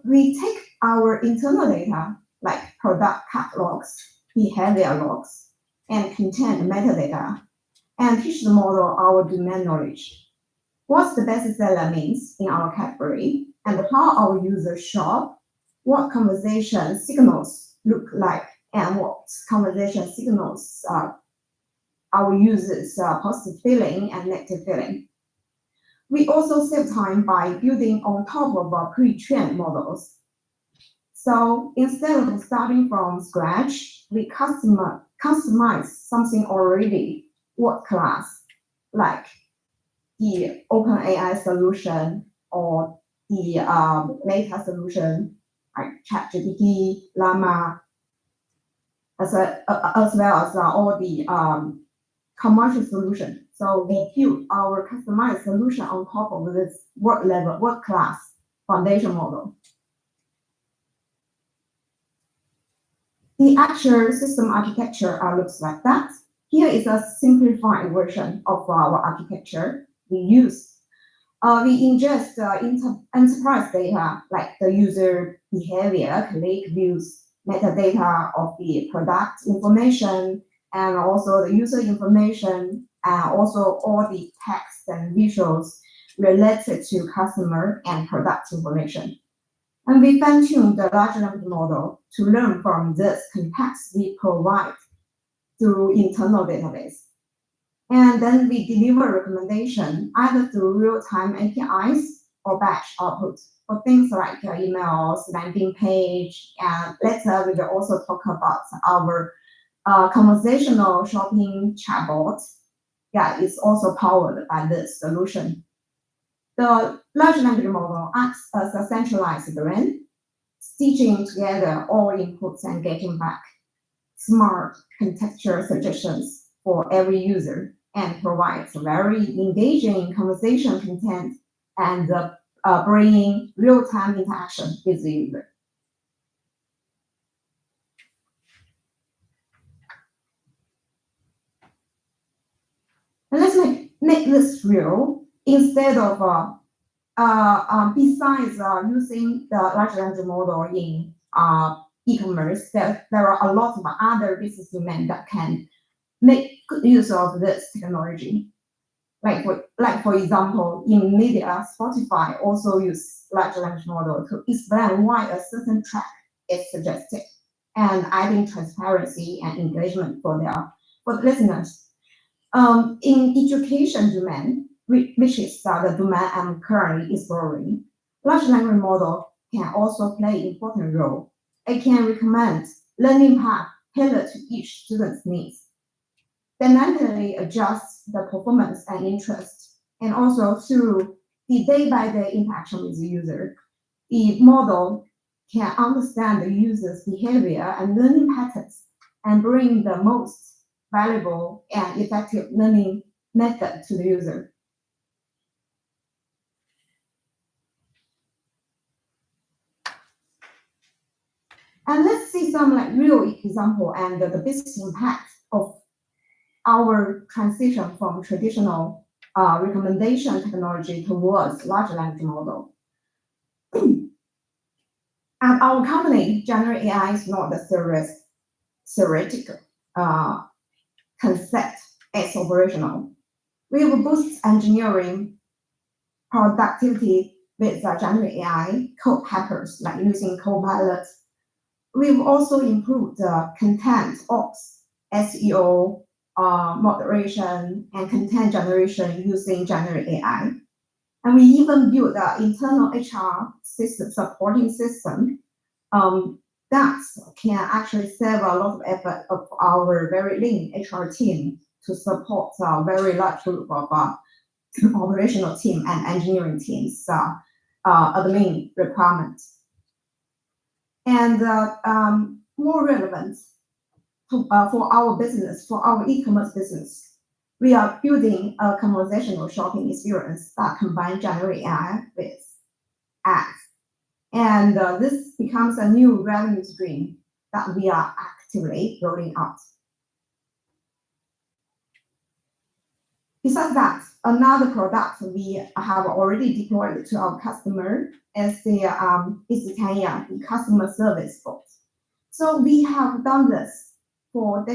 We take our internal data, like product catalogs, behavior logs, and content metadata, and teach the model our domain knowledge. What's the best seller means in our category, and how our users shop, what conversation signals look like, and what conversation signals our users positive feeling and negative feeling. We also save time by building on top of our pre-trained models. So instead of starting from scratch, we customize something already world-class, like the OpenAI solution or the Meta solution, like ChatGPT, Llama, as well as all the commercial solution. So we build our customized solution on top of this world-class foundation model. The actual system architecture looks like that. Here is a simplified version of our architecture we use. We ingest enterprise data like the user behavior, click views, metadata of the product information, and also the user information, and also all the text and visuals related to customer and product information. And we fine-tune the large language model to learn from this context we provide through internal database. And then we deliver recommendation either through real-time APIs or batch output for things like emails, landing page, and later we will also talk about our conversational shopping chatbot. Yeah, it's also powered by this solution. The large language model acts as a centralized brain, stitching together all inputs and getting back smart contextual suggestions for every user, and provides very engaging conversation content and bringing real-time interaction with the user. And let's make this real. Instead of besides using the large language model in e-commerce, there are a lot of other business domains that can make good use of this technology. Like for example, in media, Spotify also use large language model to explain why a certain track is suggested, and adding transparency and engagement for the listeners. In education domain, which is the domain I'm currently exploring, large language model can also play an important role. It can recommend learning path tailored to each student's needs, dynamically adjust the performance and interest, and also through the day-by-day interaction with the user, the model can understand the user's behavior and learning patterns and bring the most valuable and effective learning method to the user. And let's see some real example and the business impact of our transition from traditional recommendation technology towards large language model. At our company, general AI is not the theoretical concept, it's operational. We will boost engineering productivity with generative AI code hackers, like using Copilot. We've also improved the content ops, SEO, moderation, and content generation using generative AI. And we even built an internal HR system, supporting system, that can actually save a lot of effort of our very lean HR team to support a very large group of operational team and engineering teams admin requirements. And more relevant for our business, for our e-commerce business, we are building a conversational shopping experience that combines generative AI with ads. And this becomes a new revenue stream that we are actively rolling out. Besides that, another product we have already deployed to our customer is the Tanya, the customer service bot. So we have done this for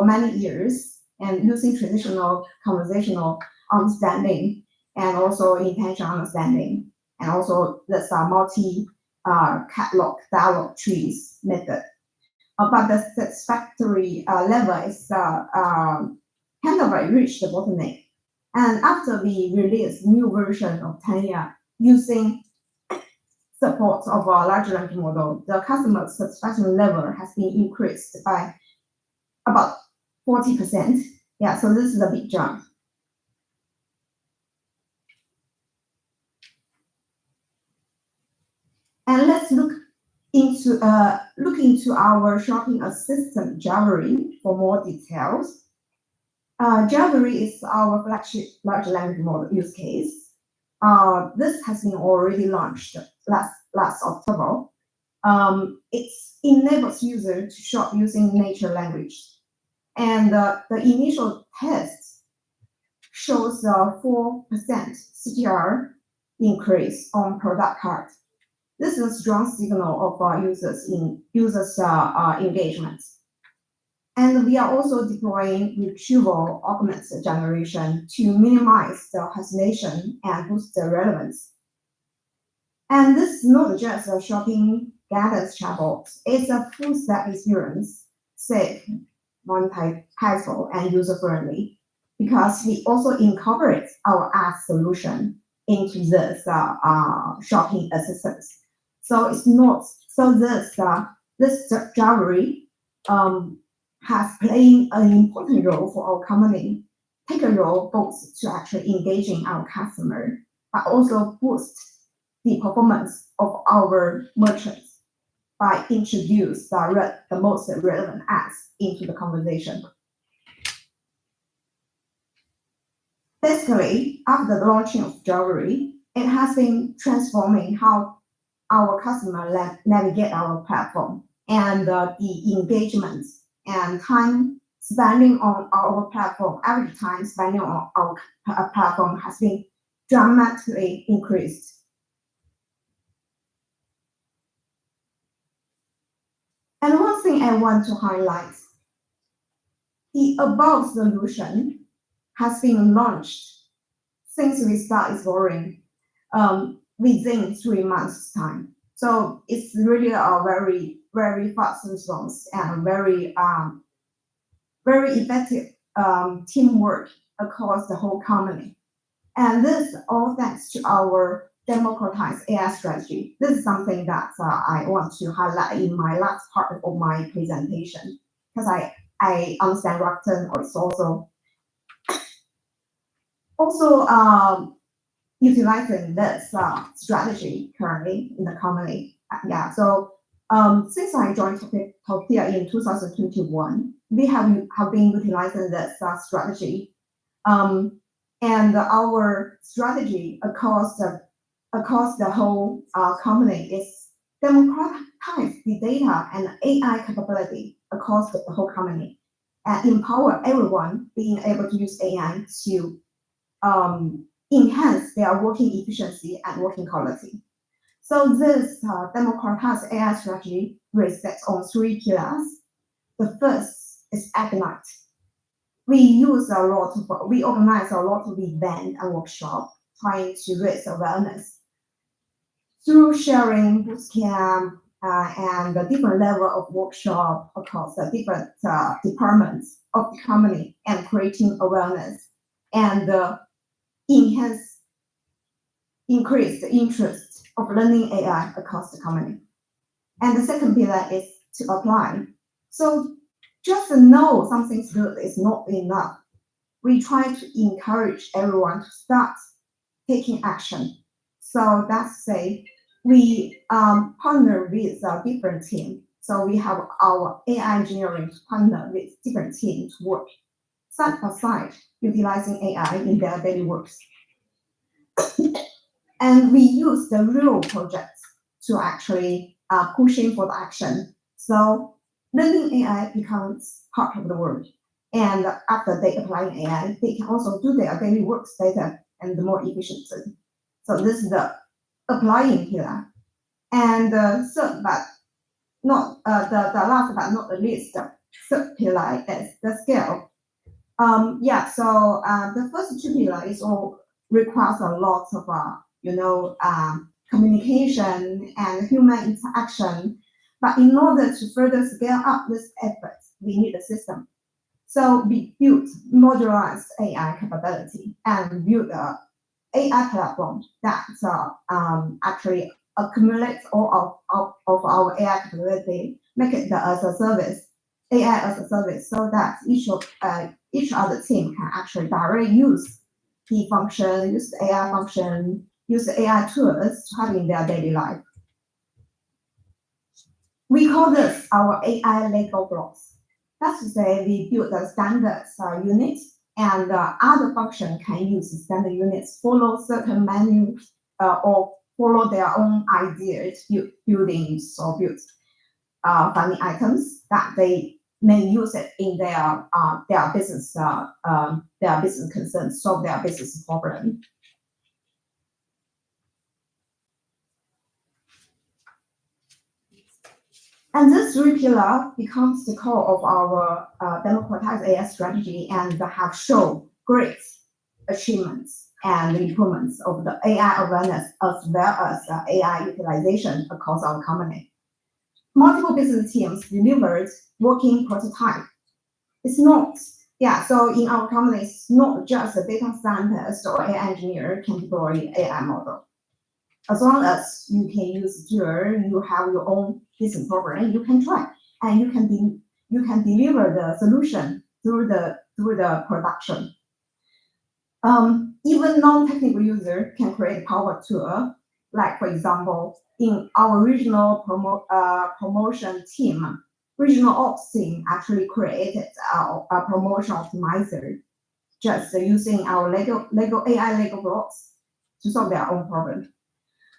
many years and using traditional conversational understanding and also intentional understanding and also this multi-catalog dialogue trees method. But the satisfactory level is kind of reached the bottleneck. And after we released new version of Tanya using support of a large language model, the customer satisfaction level has been increased by about 40%. Yeah, so this is a big jump. And let's look into our shopping assistant Jabbery for more details. Jabbery is our flagship large language model use case. This has been already launched last October. It enables users to shop using natural language. And the initial test shows a 4% CTR increase on product cart. This is a strong signal of users' engagement. And we are also deploying retrieval augmented generation to minimize the hallucination and boost the relevance. And this is not just a shopping guidance chatbot, it's a full stack experience, safe, monetizable, and user-friendly, because we also incorporate our ad solution into this shopping assistance. So it's not this Jabbery has playing an important role for our company, take a role both to actually engaging our customer, but also boost the performance of our merchants by introduce the most relevant ads into the conversation. Basically, after the launching of Jabbery, it has been transforming how our customer navigate our platform, and the engagement and time spending on our platform, average time spending on our platform has been dramatically increased. And one thing I want to highlight, the above solution has been launched since we start exploring within 3 months' time. So it's really a very, very fast response and very effective teamwork across the whole company. And this all thanks to our democratized AI strategy. This is something that I want to highlight in my last part of my presentation, because I understand Rakuten is also utilizing this strategy currently in the company. Yeah, so since I joined Topia in 2021, we have been utilizing this strategy. And our strategy across the whole company is democratize the data and AI capability across the whole company, and empower everyone being able to use AI to enhance their working efficiency and working quality. So this democratized AI strategy rests on 3 pillars. The first is Ignite. we organize a lot of event and workshop trying to raise awareness through sharing bootcamp and the different level of workshop across the different departments of the company and creating awareness and increase the interest of learning AI across the company. And the second pillar is to apply. So just to know something's good is not enough. We try to encourage everyone to start taking action. So that's to say, we partner with a different team. So we have our AI engineering partner with different teams to work side by side, utilizing AI in their daily works. And we use the real projects to actually pushing for the action. So learning AI becomes part of the work. And after they apply AI, they can also do their daily works better and more efficiently. So this is the applying pillar. And third, but not the last but not the least, the third pillar is the scale. So the first two pillars all requires a lot of communication and human interaction. But in order to further scale up this effort, we need a system. So we built modularized AI capability and built a AI platform that actually accumulates all of our AI capability, make it as a service, AI as a service, so that each other team can actually directly use the function, use the AI function, use the AI tools to have in their daily life. We call this our AI Lego blocks. That's to say, we build the standard units, and other function can use the standard units, follow certain menus, or follow their own ideas, buildings or build funny items that they may use it in their business concerns, solve their business problem. And this three pillar becomes the core of our democratized AI strategy and have shown great achievements and improvements of the AI awareness as well as AI utilization across our company. Multiple business teams delivered working prototype. It's not, so in our company, it's not just a data scientist or AI engineer can deploy AI model. As long as you can use Azure, you have your own business program, you can try, and you can deliver the solution through the production. Even non-technical user can create a power tool. Like for example, in our regional promotion team, regional ops team actually created a promotion optimizer, just using our Lego AI Lego blocks to solve their own problem.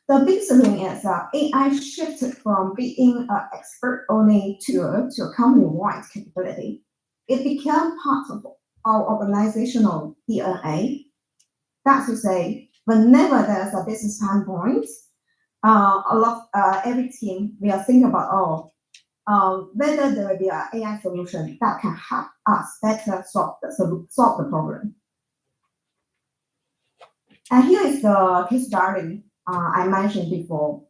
The big thing is AI shifted from being an expert-only tool to a company-wide capability. It became part of our organizational DNA. That's to say, whenever there's a business standpoint, every team will think about whether there will be an AI solution that can help us better solve the problem. And here is the case study I mentioned before.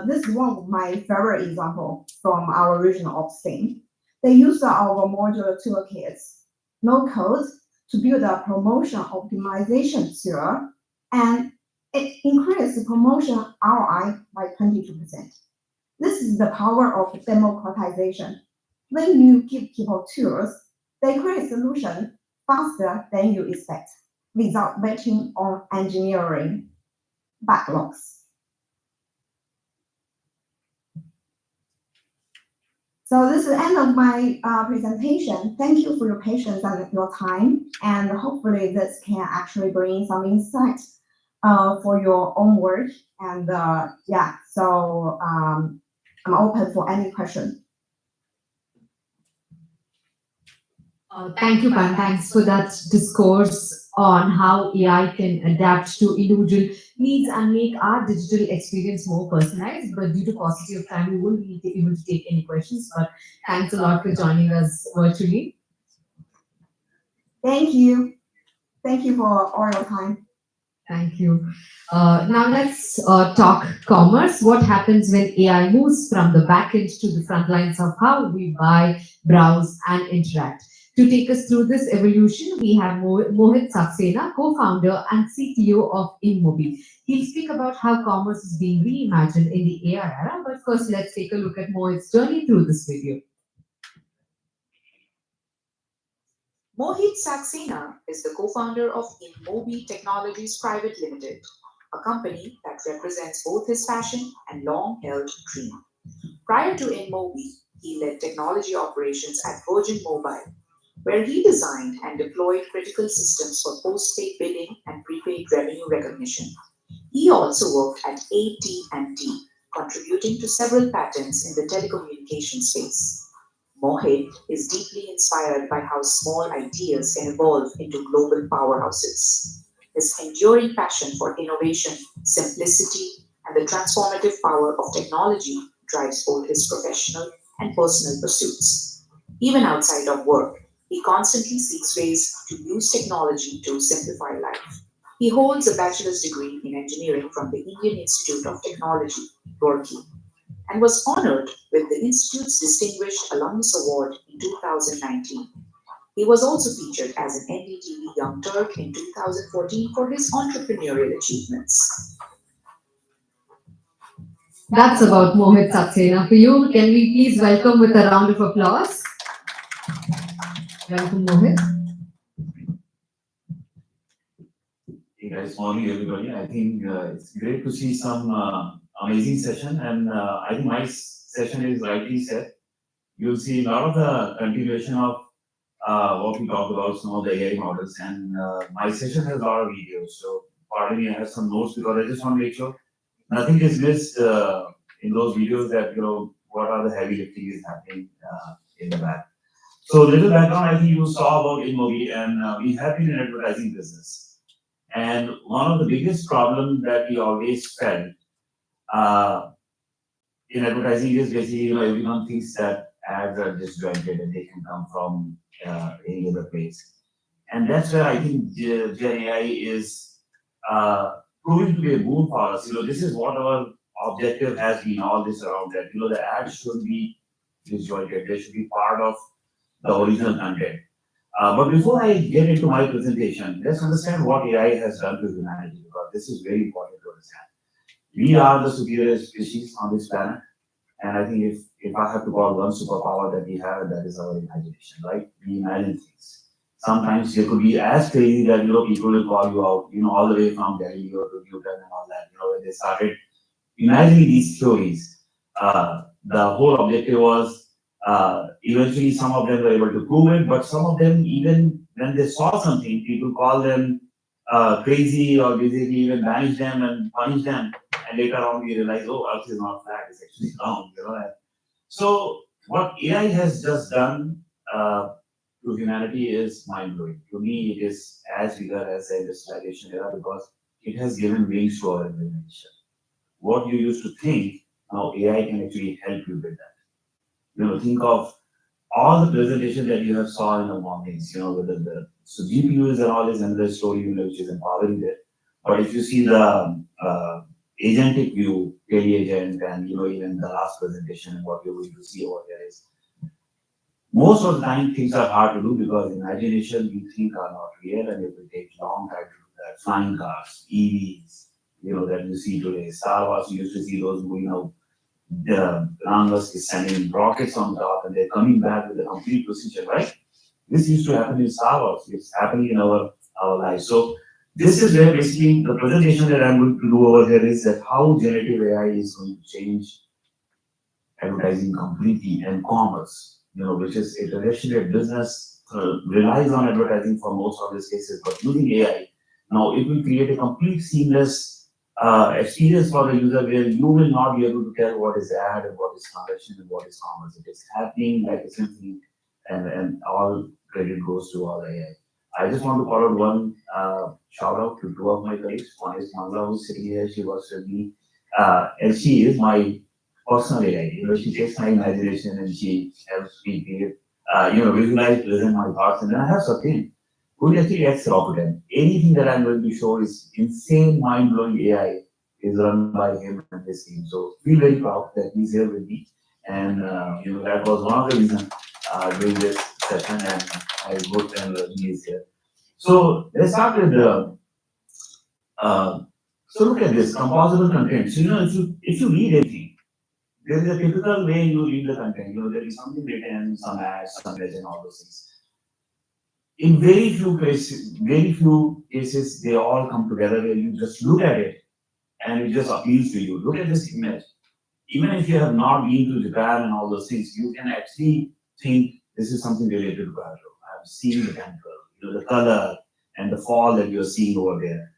This is one of my favorite example from our regional ops team. They use our modular toolkits, no code, to build a promotion optimization tool, and it increased the promotion ROI by 22%. This is the power of democratization. When you give people tools, they create solution faster than you expect, without waiting on engineering backlogs. So this is the end of my presentation. Thank you for your patience and your time, and hopefully this can actually bring some insight for your own work. And I'm open for any question. Thank you, Pan. Thanks for that discourse on how AI can adapt to individual needs and make our digital experience more personalized. But due to paucity of time, we won't be able to take any questions. But thanks a lot for joining us virtually. Thank you. Thank you for all your time. Thank you. Now let's talk commerce. What happens when AI moves from the back end to the front lines of how we buy, browse, and interact? To take us through this evolution, we have Mohit Saxena, co-founder and CTO of InMobi. He'll speak about how commerce is being reimagined in the AI era. But first, let's take a look at Mohit's journey through this video. Mohit Saxena is the co-founder of InMobi Technologies Private Limited, a company that represents both his passion and long-held dream. Prior to InMobi, he led technology operations at Virgin Mobile, where he designed and deployed critical systems for postpaid billing and prepaid revenue recognition. He also worked at AT&T, contributing to several patents in the telecommunications space. Mohit is deeply inspired by how small ideas can evolve into global powerhouses. His enduring passion for innovation, simplicity, and the transformative power of technology drives both his professional and personal pursuits. Even outside of work, he constantly seeks ways to use technology to simplify life. He holds a bachelor's degree in engineering from the Indian Institute of Technology, Roorkee, and was honored with the Institute's Distinguished Alumnus Award in 2019. He was also featured as an NDTV Young Turk in 2014 for his entrepreneurial achievements. That's about Mohit Saxena for you. Can we please welcome with a round of applause? Welcome, Mohit. Hey guys, morning everybody. I think it's great to see some amazing session, and I think my session is rightly said. You'll see a lot of the continuation of what we talked about, some of the AI models, and my session has a lot of videos. So pardon me, I have some notes because I just want to make sure nothing is missed in those videos, that what are the heavy lifting is happening in the back. So little background, I think you saw about InMobi, and we have been in advertising business. And one of the biggest problems that we always felt uh, in advertising is basically, everyone thinks that ads are disjointed and they can come from any other place. And that's where I think Gen AI is proving to be a boon for us. This is what our objective has been all this around that. The ads should be disjointed. They should be part of the original content. But before I get into my presentation, let's understand what AI has done to humanity, because this is very important to understand. We are the superior species on this planet, and I think if I have to call one superpower that we have, that is our imagination, right? We imagine things. Sometimes they could be as crazy that people will call you out, all the way from Delhi or to Newton and all that. When they started imagining these theories, the whole objective was eventually some of them were able to prove it, but some of them, even when they saw something, people call them crazy, or basically even banish them and punish them. And later on, we realize, oh, Earth is not flat; it's actually round. So what AI has just done to humanity is mind blowing. To me, it is as bigger as the industrialization era, because it has given wings to our imagination. What you used to think, now AI can actually help you with that. Think of all the presentation that you have saw in the mornings, whether so GPUs and all is another story, which is empowering it. But if you see the agentic view, Kelly agent, and even the last presentation, and what you're going to see over there is, most of the time things are hard to do because imagination we think are not real, and it will take long time to do that. Flying cars, EVs, that you see today. Star Wars, you used to see those moving out. The Elon Musk is sending rockets on top, and they're coming back with a complete precision, right? This used to happen in Star Wars. It's happening in our lives. So this is where basically the presentation that I'm going to do over here is that how generative AI is going to change advertising completely, and commerce, which is a traditional business, relies on advertising for most of these cases, but using AI, now it will create a complete seamless experience for the user, where you will not be able to tell what is ad and what is conversion and what is commerce. It is happening like a symphony, and all credit goes to all AI. I just want to call out one shout out to two of my colleagues. One is Mangla, who's sitting here. She works with me, and she is my personal AI. She takes my imagination and she helps me visualize, present my thoughts. And then I have Satin. Could actually ex Rakuten. Anything that I'm going to show is insane, mind-blowing AI is run by him and his team. So feel very proud that he's here with me. And that was one of the reasons doing this session, and I worked and he is here. So let's start with the. Uh, so look at this composable content. So if you read anything, there is a typical way you read the content. There is something written, some ads, some image, and all those things. In very few cases, they all come together where you just look at it and it just appeals to you. Look at this image. Even if you have not been to Japan and all those things, you can actually think this is something related to Kyoto. I've seen the temple, the color and the fall that you're seeing over there.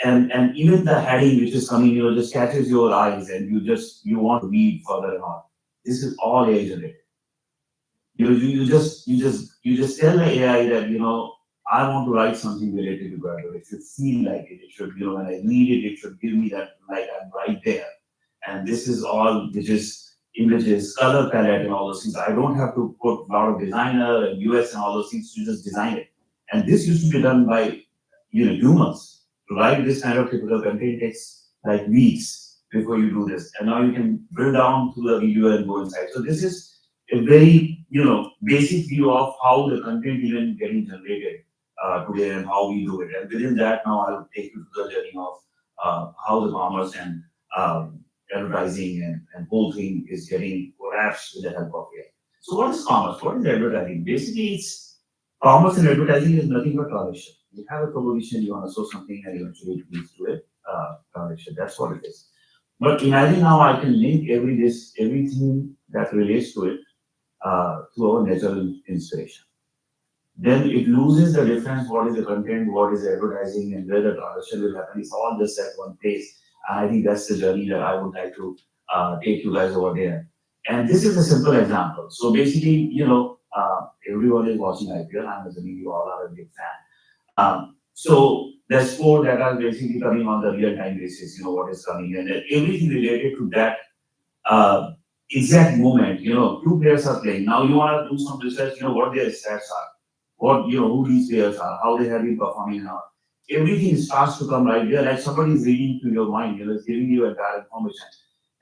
And even the heading which is coming, just catches your eyes and you want to read further on. This is all AI generated. You just tell the AI that I want to write something related to Kyoto. It should feel like it. It should when I read it, it should give me that like I'm right there. And this is all which is images, color palette, and all those things. I don't have to put a lot of designer and US and all those things to just design it. And this used to be done by humans. To write this kind of typical content takes like weeks before you do this. And now you can drill down to the video and go inside. So this is a very basic view of how the content even getting generated today and how we do it. And within that, now I'll take you to the journey of how the commerce and advertising and whole thing is getting collapsed with the help of AI. So what is commerce? What is advertising? Basically, it's commerce and advertising is nothing but transaction. You have a proposition, you want to show something, and eventually it leads to a transaction. That's what it is. But imagine now I can link everything that relates to it to our natural inspiration. Then it loses the difference. What is the content? What is the advertising? And where the transaction will happen? It's all just at one place. And I think that's the journey that I would like to take you guys over there. And this is a simple example. So basically, everyone is watching IPL. I'm assuming you all are a big fan. So there's sport that are basically coming on the real-time basis. What is coming, and everything related to that exact moment. Two players are playing. Now you want to do some research. What their stats are, who these players are, how they have been performing now. Everything starts to come right there, like somebody is reading to your mind. It's giving you entire information,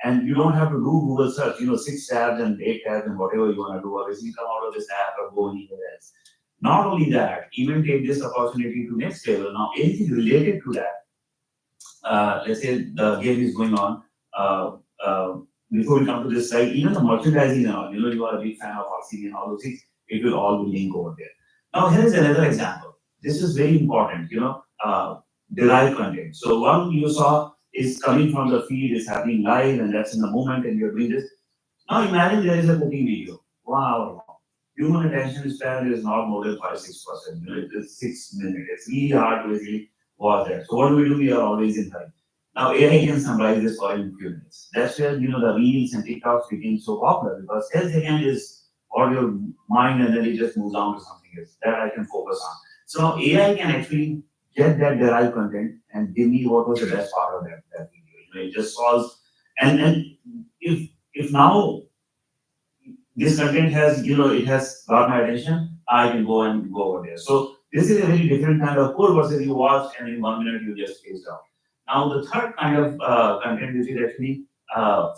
and you don't have to do Google search. 6 tabs and 8 tabs and whatever you want to do. Obviously, come out of this app or go anywhere else. Not only that, even take this opportunity to next level. Now, anything related to that, let's say the game is going on. Before we come to this side, even the merchandising and all, you are a big fan of RCB and all those things, it will all be linked over there. Now, here is another example. This is very important, derived content. So, one you saw is coming from the feed, is happening live, and that's in the moment, and you're doing this. Now, imagine there is a cooking video, 1 hour long. Human attention span is not more than 5-6%. It is 6 minutes. It's really hard to really watch that. So what do? We are always in hurry. Now AI can summarize this for in few minutes. That's where the reels and TikToks became so popular because 10 seconds is all your mind and then it just moves on to something else that I can focus on. So now AI can actually get that derived content and give me what was the best part of that video. It just solves and if now this content has, it has got my attention, I can go over there. So this is a very different kind of pull versus you watch and in 1 minute you just face down. Now the third kind of content which is actually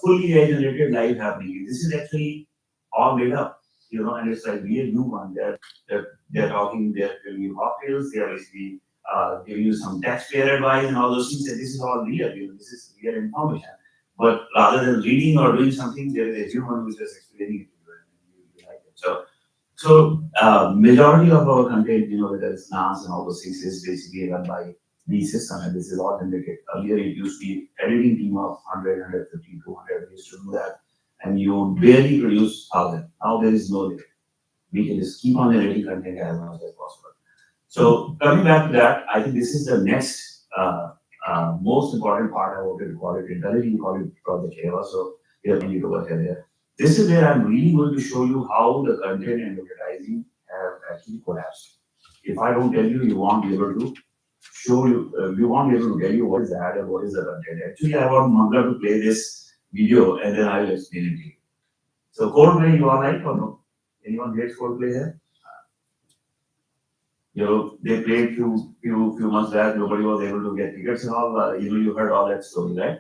fully AI generated live happening. This is actually all made up, and it's like real human. They're talking, they're giving you cocktails, they're basically giving you some taxpayer advice and all those things. And this is all real. This is real information. But rather than reading or doing something, there is a human who is just explaining it. So majority of our content, whether it's NAS and all those things, is basically run by these systems, and this is all generated. Earlier, it used to be editing team of 100, 150, 200 used to do that, and you barely produce 1,000. Now there is no limit. We can just keep on generating content as much as possible. So coming back to that, I think this is the next most important part. I wanted to call it internally, we call it Project Eva. So here we need to work there. This is where I'm really going to show you how the content and advertising have actually collapsed. If I don't tell you, you won't be able to show you, we won't be able to tell you what is the ad and what is the content. Actually, I want Manga to play this video and then I will explain it to you. So Coldplay, you all right or no? Anyone hates Coldplay here? they played few months back, nobody was able to get tickets and all, you heard all that story, right?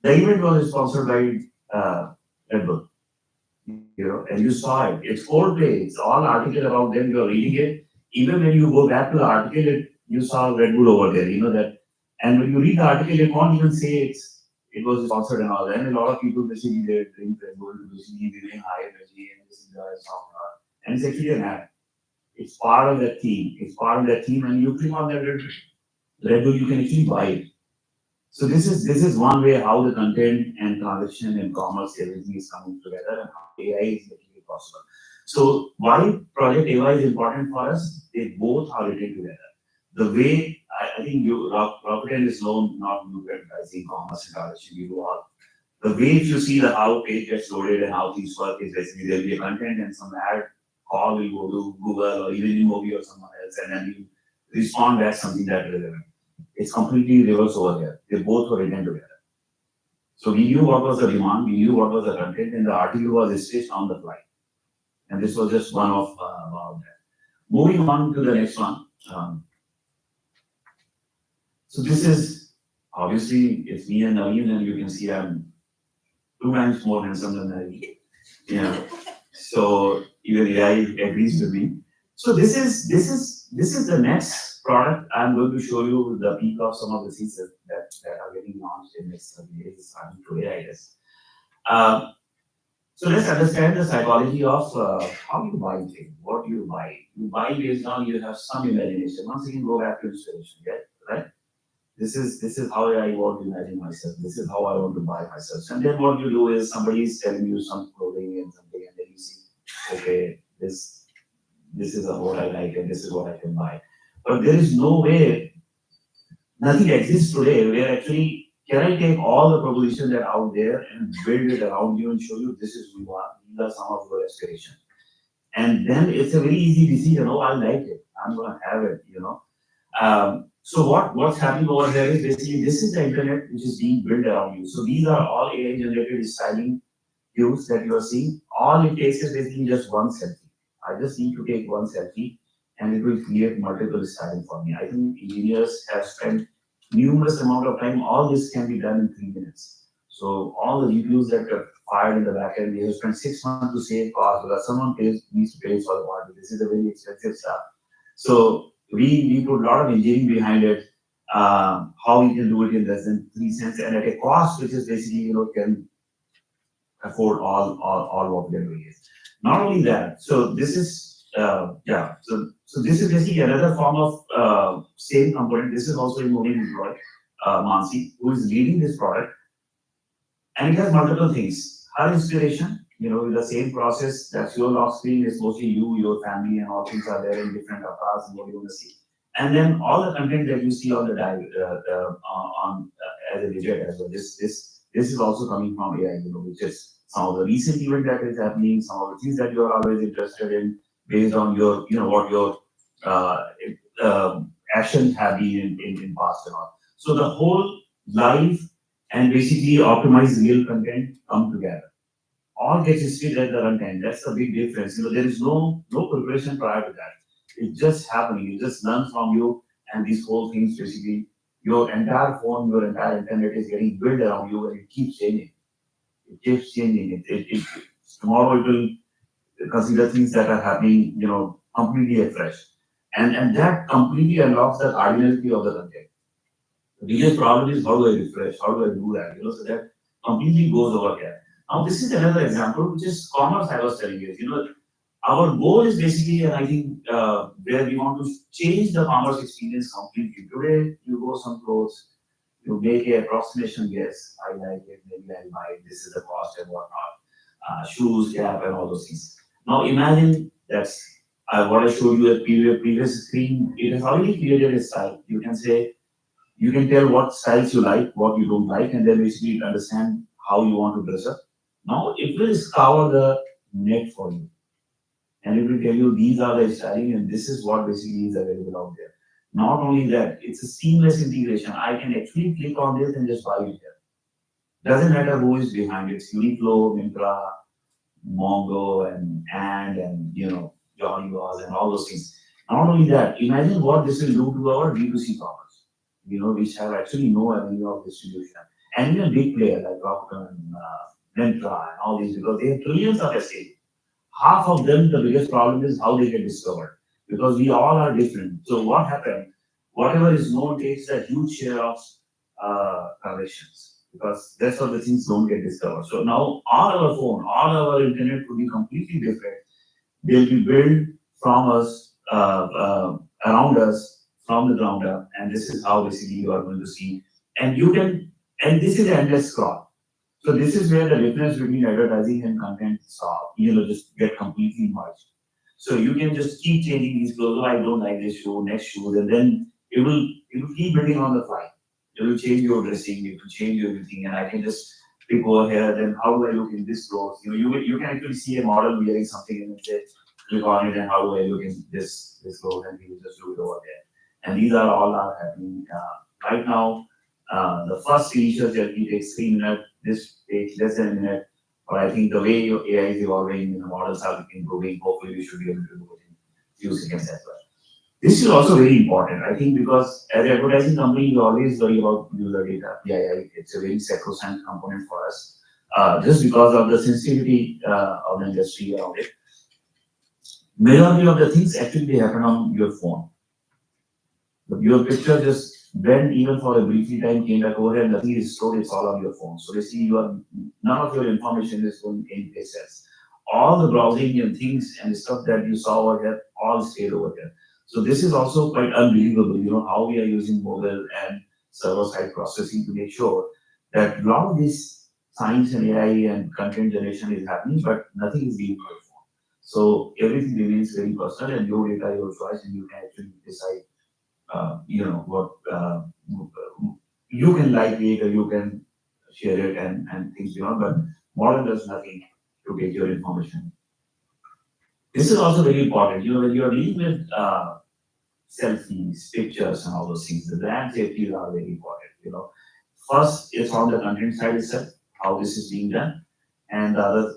The event was sponsored by, Red Bull, and you saw it. It's Coldplay. It's all article about them. You're reading it. Even when you go back to the article, you saw Red Bull over there. That. And when you read the article, it won't even say it was sponsored and all that. And a lot of people basically they drink Red Bull to basically giving high energy and this is the song. And it's actually an ad. It's part of that theme. It's part of that theme, and you click on that Red Bull, you can actually buy it. So this is one way how the content and transaction and commerce everything is coming together and how AI is making it possible. So why Project AI is important for us? They both are written together. The way I think Rakuten is known not to as e-commerce and transaction, you do all. The way if you see the how page gets loaded and how things work is basically there'll be a content and some ad call will go to Google or even Imobi or someone else and then you respond back something that is relevant. It's completely reverse over here. They both were written together. So we knew what was the demand, we knew what was the content, and the article was stitched on the fly. And this was just one of about that. Moving on to the next one. So this is obviously it's me and Naveen, and you can see I'm 2 times more handsome than Naveen. So even AI agrees with me. So this is the next product. I'm going to show you the peak of some of the things that are getting launched in next 30 days, starting today, I guess. So let's understand the psychology of how you buy things, what you buy. You buy based on you have some imagination. Once again, go back to inspiration, right? This is how I want to imagine myself. This is how I want to buy myself. And then what you do is somebody is telling you some clothing and something, and then you see, okay, this is what I like and this is what I can buy. But there is no way, nothing exists today where actually can I take all the propositions that are out there and build it around you and show you this is who you are, these are some of your aspirations. And then it's a very easy decision. Oh, I like it. I'm gonna have it. So what's happening over there is basically this is the internet which is being built around you. So these are all AI generated styling cues that you are seeing. All it takes is basically just one selfie. I just need to take one selfie and it will create multiple styling for me. I think engineers have spent numerous amount of time. All this can be done in 3 minutes. So all the GPUs that are fired in the back end, they have spent 6 months to save cost because someone needs to pay for the party. This is a very expensive stuff. So we put a lot of engineering behind it. How we can do it in less than 3 cents and at a cost which is basically can afford all what they're doing. Not only that, so this is so this is basically another form of same component. This is also a moving employee, Mansi, who is leading this product, and it has multiple things. Her inspiration, with the same process that's your lock screen is mostly you, your family, and all things are there in different avatars and what you want to see. And then all the content that you see on the as a widget as well. This is also coming from AI, which is some of the recent event that is happening, some of the things that you are always interested in based on your, what your actions have been in past and all. So the whole life and basically optimize real content come together. All gets history at the runtime. That's the big difference. There is no preparation prior to that. It's just happening. It just learns from you, and these whole things basically your entire phone, your entire internet is getting built around you, and it keeps changing. It keeps changing. Tomorrow it will consider things that are happening, completely afresh, and that completely unlocks the cardinality of the content. The biggest problem is how do I refresh? How do I do that? So that completely goes over here. Now, this is another example, which is commerce I was telling you. Our goal is basically, and I think where we want to change the commerce experience completely. Today, you go some clothes, you make an approximation guess. I like it, maybe I'll buy it, this is the cost and whatnot. Shoes, cap, and all those things. Now, imagine that's what I showed you at previous screen. It has already created a style. You can tell what styles you like, what you don't like, and then basically understand how you want to dress up. Now it will scour the net for you. And it will tell you these are the styling and this is what basically is available out there. Not only that, it's a seamless integration. I can actually click on this and just buy it here. Doesn't matter who is behind it. It's Uniqlo, Mongo, and Johnny Was and all those things. Not only that, imagine what this will do to our D2C commerce, which have actually no avenue of distribution. And even big players like Rakuten, Myntra, and all these, because they have trillions of SKUs. Half of them, the biggest problem is how they get discovered, because we all are different. So what happened? Whatever is known takes a huge share of transactions, because rest of the things don't get discovered. So now all our phone, all our internet could be completely different. They'll be built from us, around us, from the ground up, and this is how basically you are going to see. And you can, and this is endless scroll. So this is where the difference between advertising and content stop, just get completely merged. So you can just keep changing these clothes. Oh, I don't like this shoe, next shoe, and then it will keep building on the fly. It will change your dressing, it will change everything, and I can just pick over here. Then how do I look in this clothes? You can actually see a model wearing something and then say, click on it, and how do I look in this clothes, and he will just do it over there. And these are all are happening right now. The first initial journey takes 3 minutes. This takes less than a minute. But I think the way your AI is evolving and the models are improving, hopefully we should be able to do it in few seconds as well. This is also very important, I think, because as an advertising company, you always worry about user data, PII. It's a very sacrosanct component for us, just because of the sensitivity of the industry around it. Majority of the things actually they happen on your phone. Your picture just went even for a brief time, came back over, and nothing is stored, it's all on your phone. So basically, none of your information is going anyplace else. All the browsing and things and stuff that you saw over here, all stayed over here. So this is also quite unbelievable, how we are using mobile and server-side processing to make sure that a lot of this science and AI and content generation is happening, but nothing is being performed. So everything remains very personal, and your data, your choice, and you can actually decide what you can like it or you can share it and things beyond, but modern does nothing to get your information. This is also very important. When you are dealing with selfies, pictures, and all those things, the brand safety are very important. First, it's on the content side itself, how this is being done, and the other,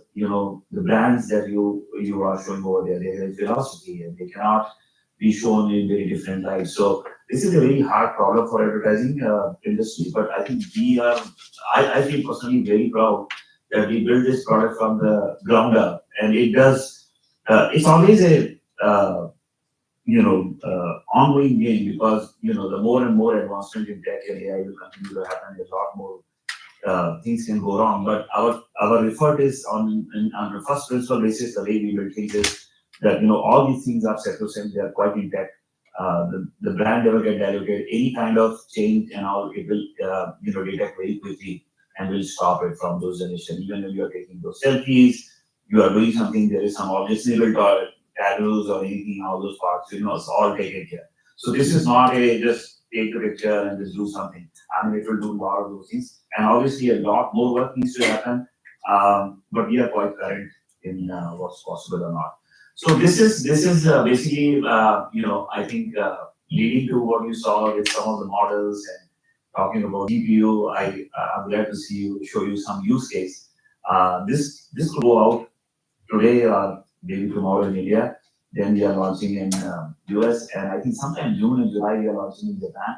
the brands that you are showing over there, they have a philosophy and they cannot be shown in very different lights. So this is a very hard problem for advertising industry, but I think I feel personally very proud that we built this product from the ground up, and it does. It's always a ongoing game, because the more and more advancement in tech and AI will continue to happen. There's a lot more things can go wrong, but our effort is on a first principle basis. The way we build things is that all these things are sacrosanct, they are quite intact. The brand never get diluted. Any kind of change and all, it will detect very quickly and will stop it from those generations. Even when you are taking those selfies, you are doing something, there is some objectionable tattoos or anything, all those parts, it's all taken care. So this is not a just take a picture and just do something. I mean, it will do a lot of those things, and obviously a lot more work needs to happen. But we are quite current in what's possible or not. So this is basically I think leading to what you saw with some of the models and talking about GPU. I'm glad to show you some use case. This could go out today or maybe tomorrow in India. Then we are launching in US, and I think sometime June and July we are launching in Japan.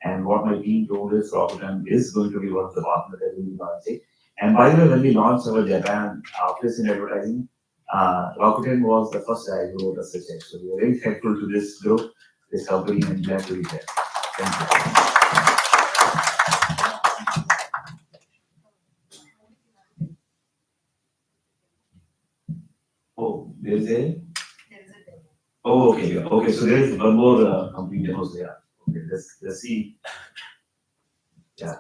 And what my team told us, Rakuten is going to be one of the partners that we will be launching. And by the way, when we launched our Japan office in advertising, Rakuten was the first guy who wrote us a check. So we are very thankful to this group, this company, and glad to be there. Thank you. Oh, there's a. Oh, okay, okay. So there is one more complete demos there. Okay, let's see. Yeah.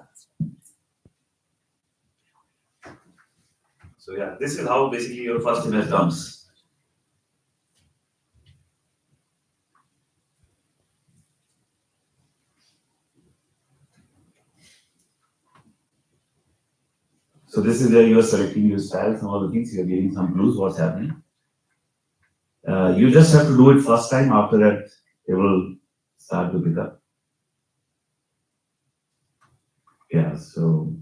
So yeah, this is how basically your first image comes. So this is where you are selecting your style, some of the things, you are getting some clues, what's happening. You just have to do it first time, after that it will start to pick up. Yeah, so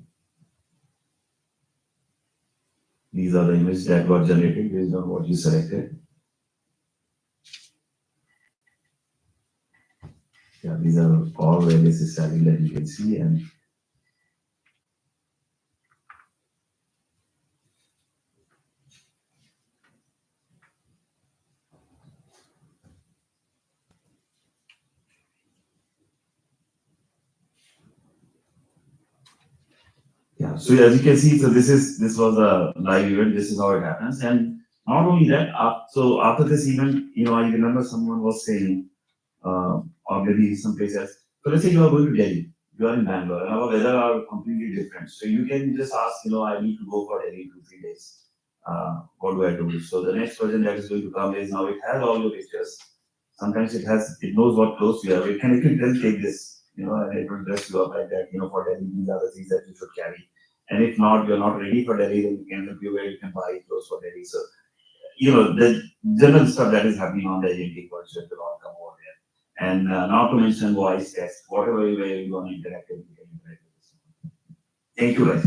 these are the images that got generated based on what you selected. Yeah, these are all various styling that you can see, and yeah. So as you can see, so this was a live event. This is how it happens, and not only that. So after this event, I remember someone was saying, or maybe some places. So let's say you are going to Delhi, you are in Bangalore, and our weather are completely different. So you can just ask, I need to go for Delhi 2 3 days. What do I do? So the next version that is going to come is now it has all your pictures. Sometimes it knows what clothes you have. It can then take this, and it will dress you up like that, for Delhi, these are the things that you should carry. And if not, you're not ready for Delhi, then you can help you where you can buy clothes for Delhi. So, the general stuff that is happening on the agentic version will all come over there. And not to mention voice test, whatever way you want to interact with, you can interact with this. Thank you, guys.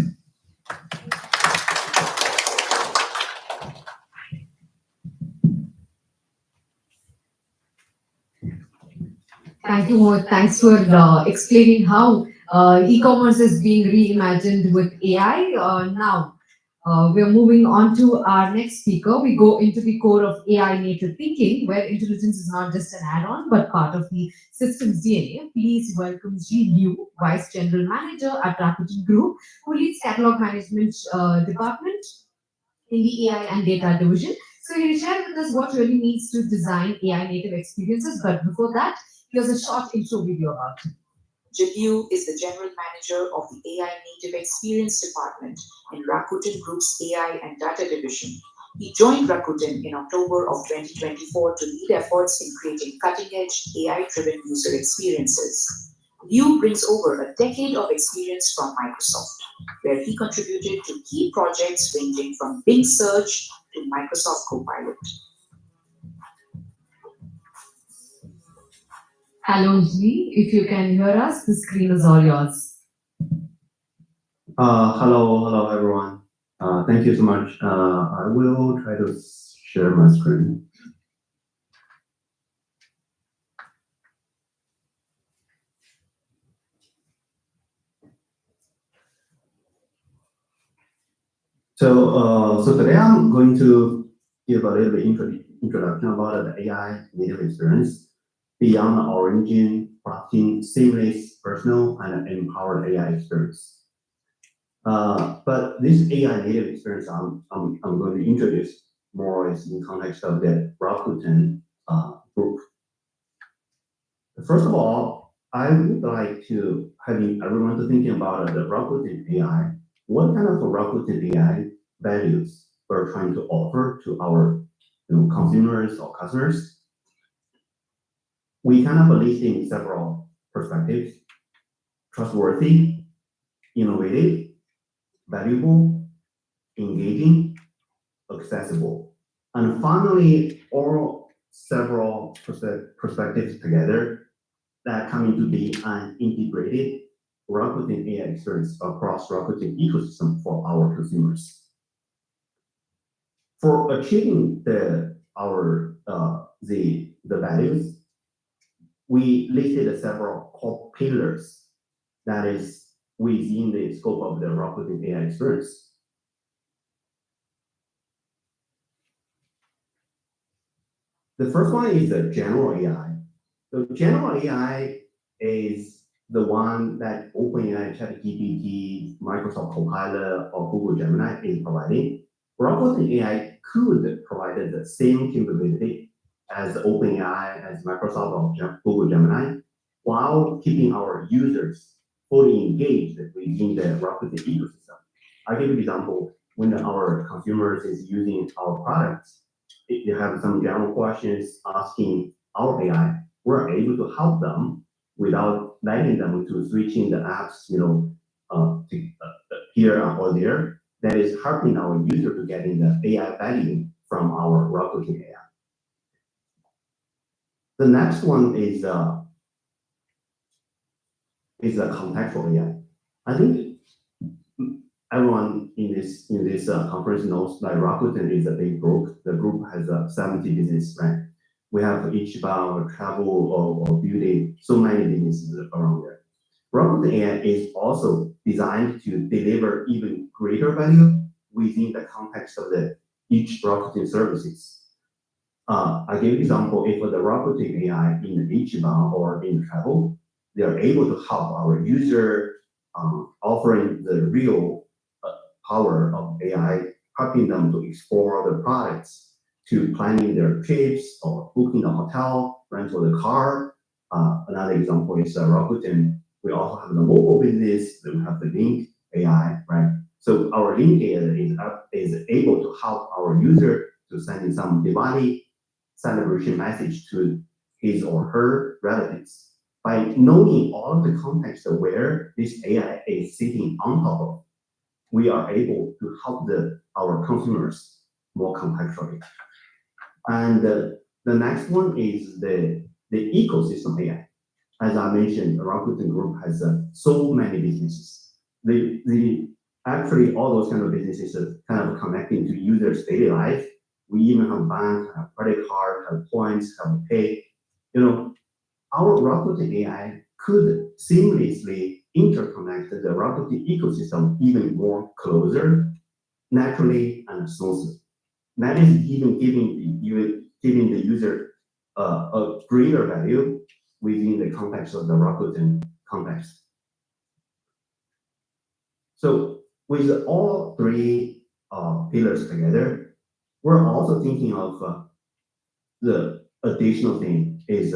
Thank you, Mohit. Thanks for explaining how e-commerce is being reimagined with AI. Now, we're moving on to our next speaker. We go into the core of AI native thinking, where intelligence is not just an add-on, but part of the system's DNA. Please welcome Ji Liu, Vice General Manager at Rakuten Group, who leads Catalog Management Department in the AI and Data Division. So he'll share with us what really needs to design AI native experiences. But before that, here's a short intro video about him. Jibu is the general manager of the AI Native Experience Department in Rakuten Group's AI and Data Division. He joined Rakuten in October of 2024 to lead efforts in creating cutting-edge AI-driven user experiences. Liu brings over a decade of experience from Microsoft, where he contributed to key projects ranging from Bing Search to Microsoft Copilot. Hello, Ji. If you can hear us, the screen is all yours. Hello, everyone. Thank you so much. I will try to share my screen. So today I'm going to give a little bit introduction about the AI native experience beyond the origin, crafting seamless, personal, and empowered AI experience. But this AI native experience I'm going to introduce more is in context of the Rakuten group. First of all, I would like to having everyone to thinking about the Rakuten AI. What kind of a Rakuten AI values we're trying to offer to our consumers or customers? We kind of listing several perspectives: trustworthy, innovative, valuable, engaging, accessible, and finally, all several perspectives together that coming to be an integrated Rakuten AI experience across Rakuten ecosystem for our consumers. For achieving the values, we listed several core pillars that is within the scope of the Rakuten AI experience. The first one is the general AI. The general AI is the one that OpenAI, ChatGPT, Microsoft Copilot, or Google Gemini is providing. Rakuten AI could provide the same capability as OpenAI, as Microsoft or Google Gemini, while keeping our users fully engaged within the Rakuten ecosystem. I'll give you an example. When our consumers is using our products, if you have some general questions asking our AI, we're able to help them without letting them to switch in the apps, here or there. That is helping our user to getting the AI value from our Rakuten AI. The next one is a contextual AI. I think everyone in this conference knows that Rakuten is a big group. The group has 70 business, right? We have Ichiban, travel, or beauty, so many businesses around there. Rakuten AI is also designed to deliver even greater value within the context of each Rakuten services. I give example, if the Rakuten AI in Ichiban or in travel, they are able to help our user offering the real power of AI, helping them to explore the products, to planning their trips or booking the hotel, rental the car. Another example is Rakuten. We also have the mobile business. We have the Link AI, right? So our Link AI is able to help our user to send in some Diwali celebration message to his or her relatives. By knowing all of the context of where this AI is sitting on top of, we are able to help our consumers more contextually. And the next one is the ecosystem AI. As I mentioned, the Rakuten Group has so many businesses. Actually, all those kind of businesses are kind of connecting to users' daily life. We even have bank, have credit card, have points, have pay. Our Rakuten AI could seamlessly interconnect the Rakuten ecosystem even more closer, naturally, and smoothly. That is even giving the user a greater value within the context of the Rakuten context. So with all three pillars together, we're also thinking of the additional thing is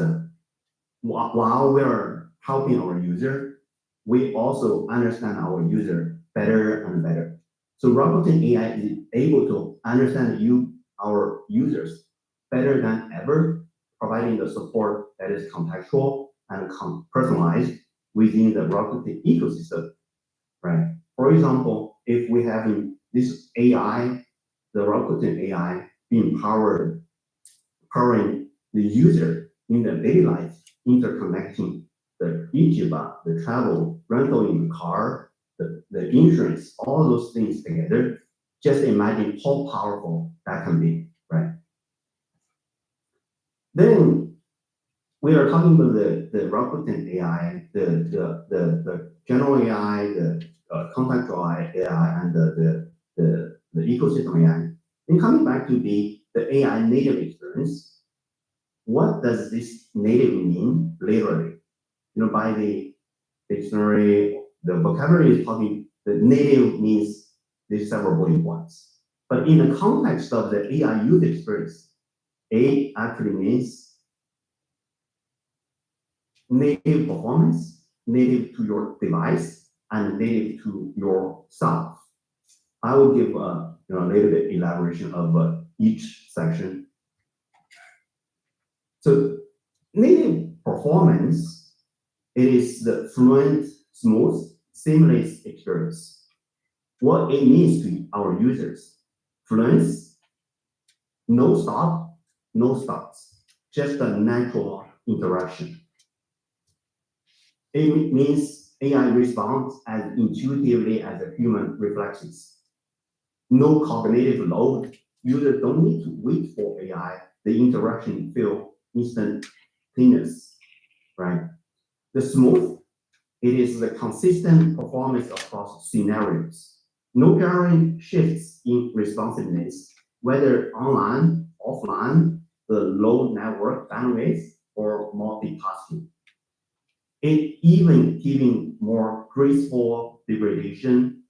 while we're helping our user, we also understand our user better and better. So Rakuten AI is able to understand our users better than ever, providing the support that is contextual and personalized within the Rakuten ecosystem, right? For example, if we have this AI, the Rakuten AI being powering the user in the daily life, interconnecting the Ichiba, the travel, rental in the car, the insurance, all those things together. Just imagine how powerful that can be, right? Then we are talking about the Rakuten AI, the general AI, the contextual AI, and the ecosystem AI. Then coming back to the AI native experience, what does this native mean literally? By the dictionary, the vocabulary is talking, the native means these several bullet points. But in the context of the AI user experience, A actually means native performance, native to your device, and native to yourself. I will give a little bit elaboration of each section. So native performance, it is the fluent, smooth, seamless experience. What it means to our users: fluence, no stop, no stops, just a natural interaction. It means AI responds as intuitively as a human reflexes. No cognitive load. Users don't need to wait for AI. The interaction feel instantaneous, right? The smooth, it is the consistent performance across scenarios. No jarring shifts in responsiveness, whether online, offline, the low network bandwidth, or multitasking. It even giving more graceful degradation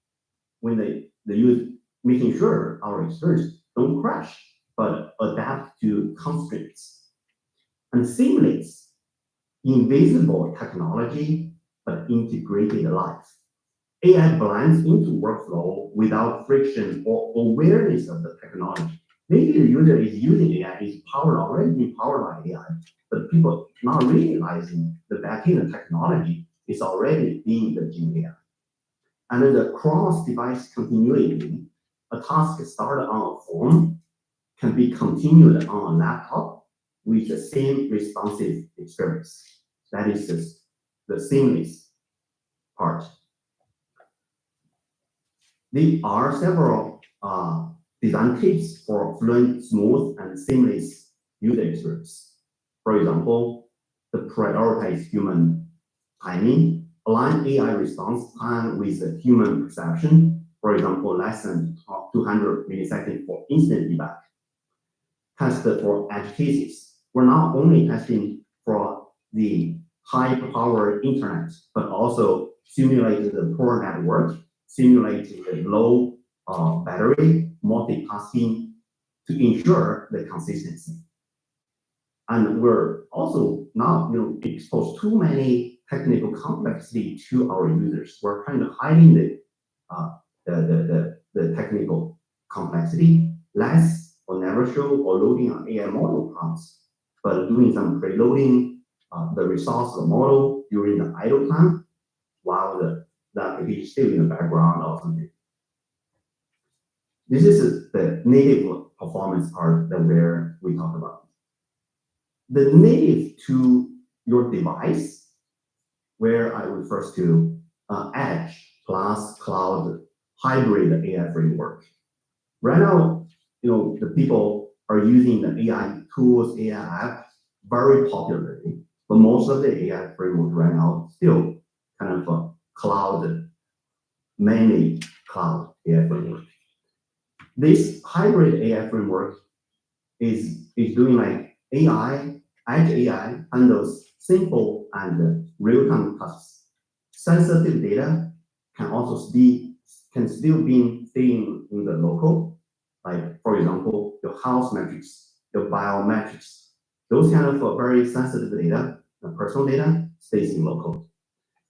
when the use, making sure our experience don't crash, but adapt to constraints. And seamless, invisible technology, but integrated life. AI blends into workflow without friction or awareness of the technology. Maybe the user is using AI, is already powered by AI, but people not realizing the backend technology is already being the Gen AI. And then the cross-device continuity, a task started on a phone can be continued on a laptop with the same responsive experience. That is the seamless part. There are several design tips for fluent, smooth, and seamless user experience. For example, the prioritize human timing, align AI response time with the human perception. For example, less than 200 milliseconds for instant feedback. Test for edge cases. We're not only testing for the high power internet, but also simulated the poor network, simulated the low battery, multitasking to ensure the consistency. And we're also not expose too many technical complexity to our users. We're kind of hiding the technical complexity, less or never show or loading on AI model prompts, but doing some preloading the resource of the model during the idle time while the application is still in the background or something. This is the native performance part that we talk about. The native to your device, where I refer to edge plus cloud hybrid AI framework. Right now, the people are using the AI tools, AI app very popularly, but most of the AI framework right now still kind of a cloud, mainly cloud AI framework. This hybrid AI framework is doing like AI, edge AI handles simple and real-time tasks. Sensitive data can also still be staying in the local, like for example, your house metrics, your biometrics, those kind of very sensitive data, the personal data stays in local.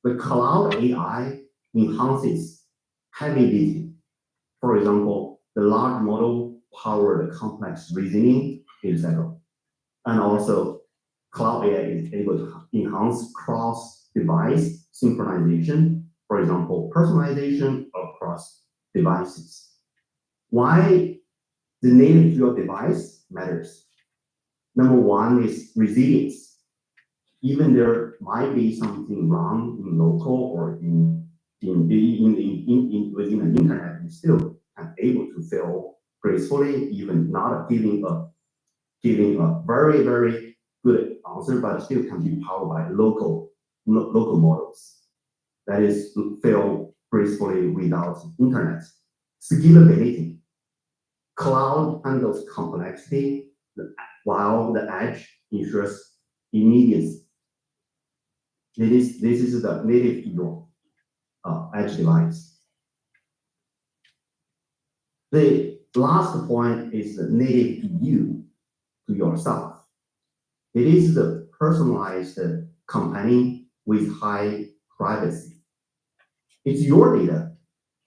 The cloud AI enhances heavy data. For example, the large model powered complex reasoning, etc. And also, cloud AI is able to enhance cross-device synchronization, for example, personalization across devices. Why the native to your device matters? Number one is resilience. Even there might be something wrong in local or within the internet, you still are able to fail gracefully, even not giving a very, very good answer, but still can be powered by local models. That is fail gracefully without internet. Scalability. Cloud handles complexity, while the edge ensures immediacy. This is the native to your edge device. The last point is the native to you, to yourself. It is the personalized company with high privacy. It's your data.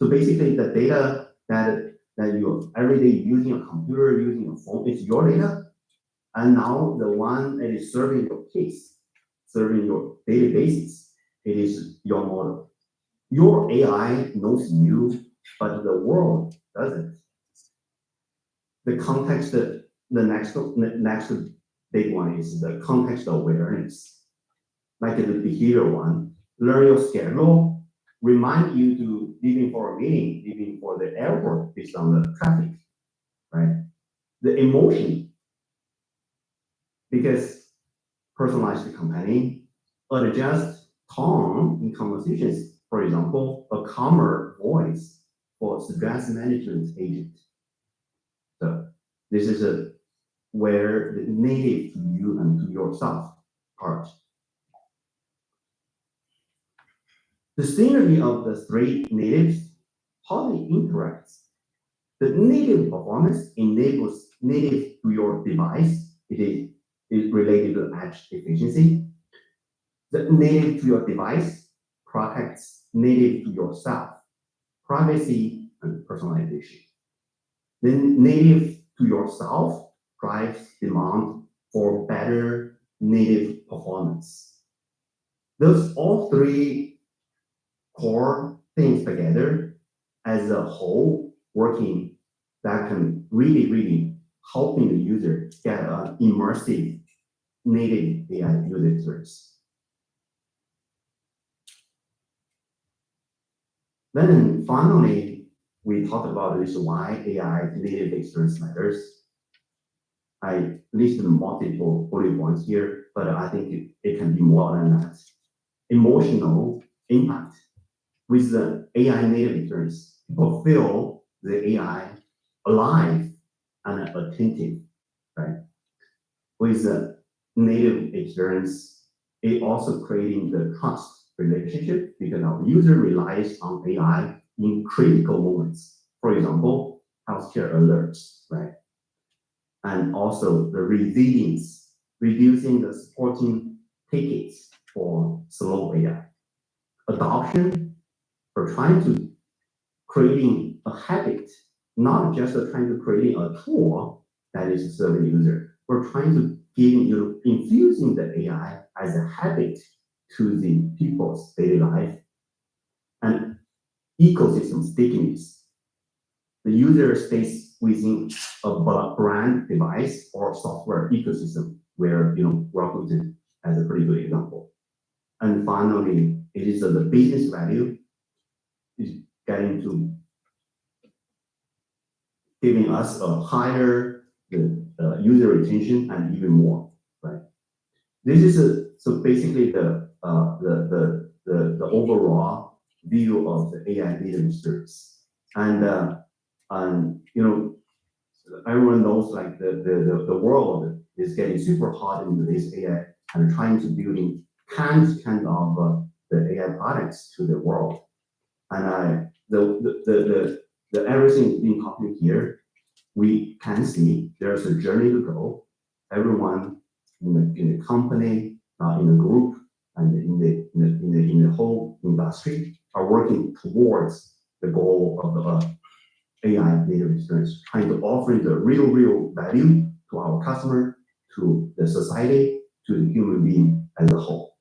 So basically the data that you're every day using a computer, using a phone, it's your data. And now the one that is serving your case, serving your daily basis, it is your model. Your AI knows you, but the world doesn't. The context, the next big one is the context awareness. Like the behavior one, learn your schedule, remind you to leaving for a meeting, leaving for the airport based on the traffic, right? The emotion, because personalized company, adjust tone in conversations. For example, a calmer voice for stress management agent. So this is where the native to you and to yourself part. The synergy of the three natives, how they interact. The native performance enables native to your device. It is related to edge efficiency. The native to your device protects native to yourself, privacy and personalization. Then native to yourself drives demand for better native performance. Those all three core things together as a whole working that can really helping the user get an immersive native AI user experience. Then finally, we talked about this why AI native experience matters. I listed multiple bullet points here, but I think it can be more than that. Emotional impact with the AI native experience. People feel the AI alive and attentive, right? With the native experience, it also creating the trust relationship because our user relies on AI in critical moments. For example, healthcare alerts, right? And also the resilience, reducing the supporting tickets for slow AI. Adoption, we're trying to creating a habit, not just trying to creating a tool that is serving user. We're trying to infusing the AI as a habit to the people's daily life and ecosystem stickiness. The user stays within a brand device or software ecosystem where Rakuten as a pretty good example. And finally, it is the business value is getting to giving us a higher user retention and even more, right? This is so basically the overall view of the AI native experience, and everyone knows like the world is getting super hot into this AI and trying to building kind of the AI products to the world, and the everything being happening here, we can see there's a journey to go. Everyone in the company, in the group, and in the whole industry are working towards the goal of the AI native experience, trying to offer the real value to our customer, to the society, to the human being as a whole.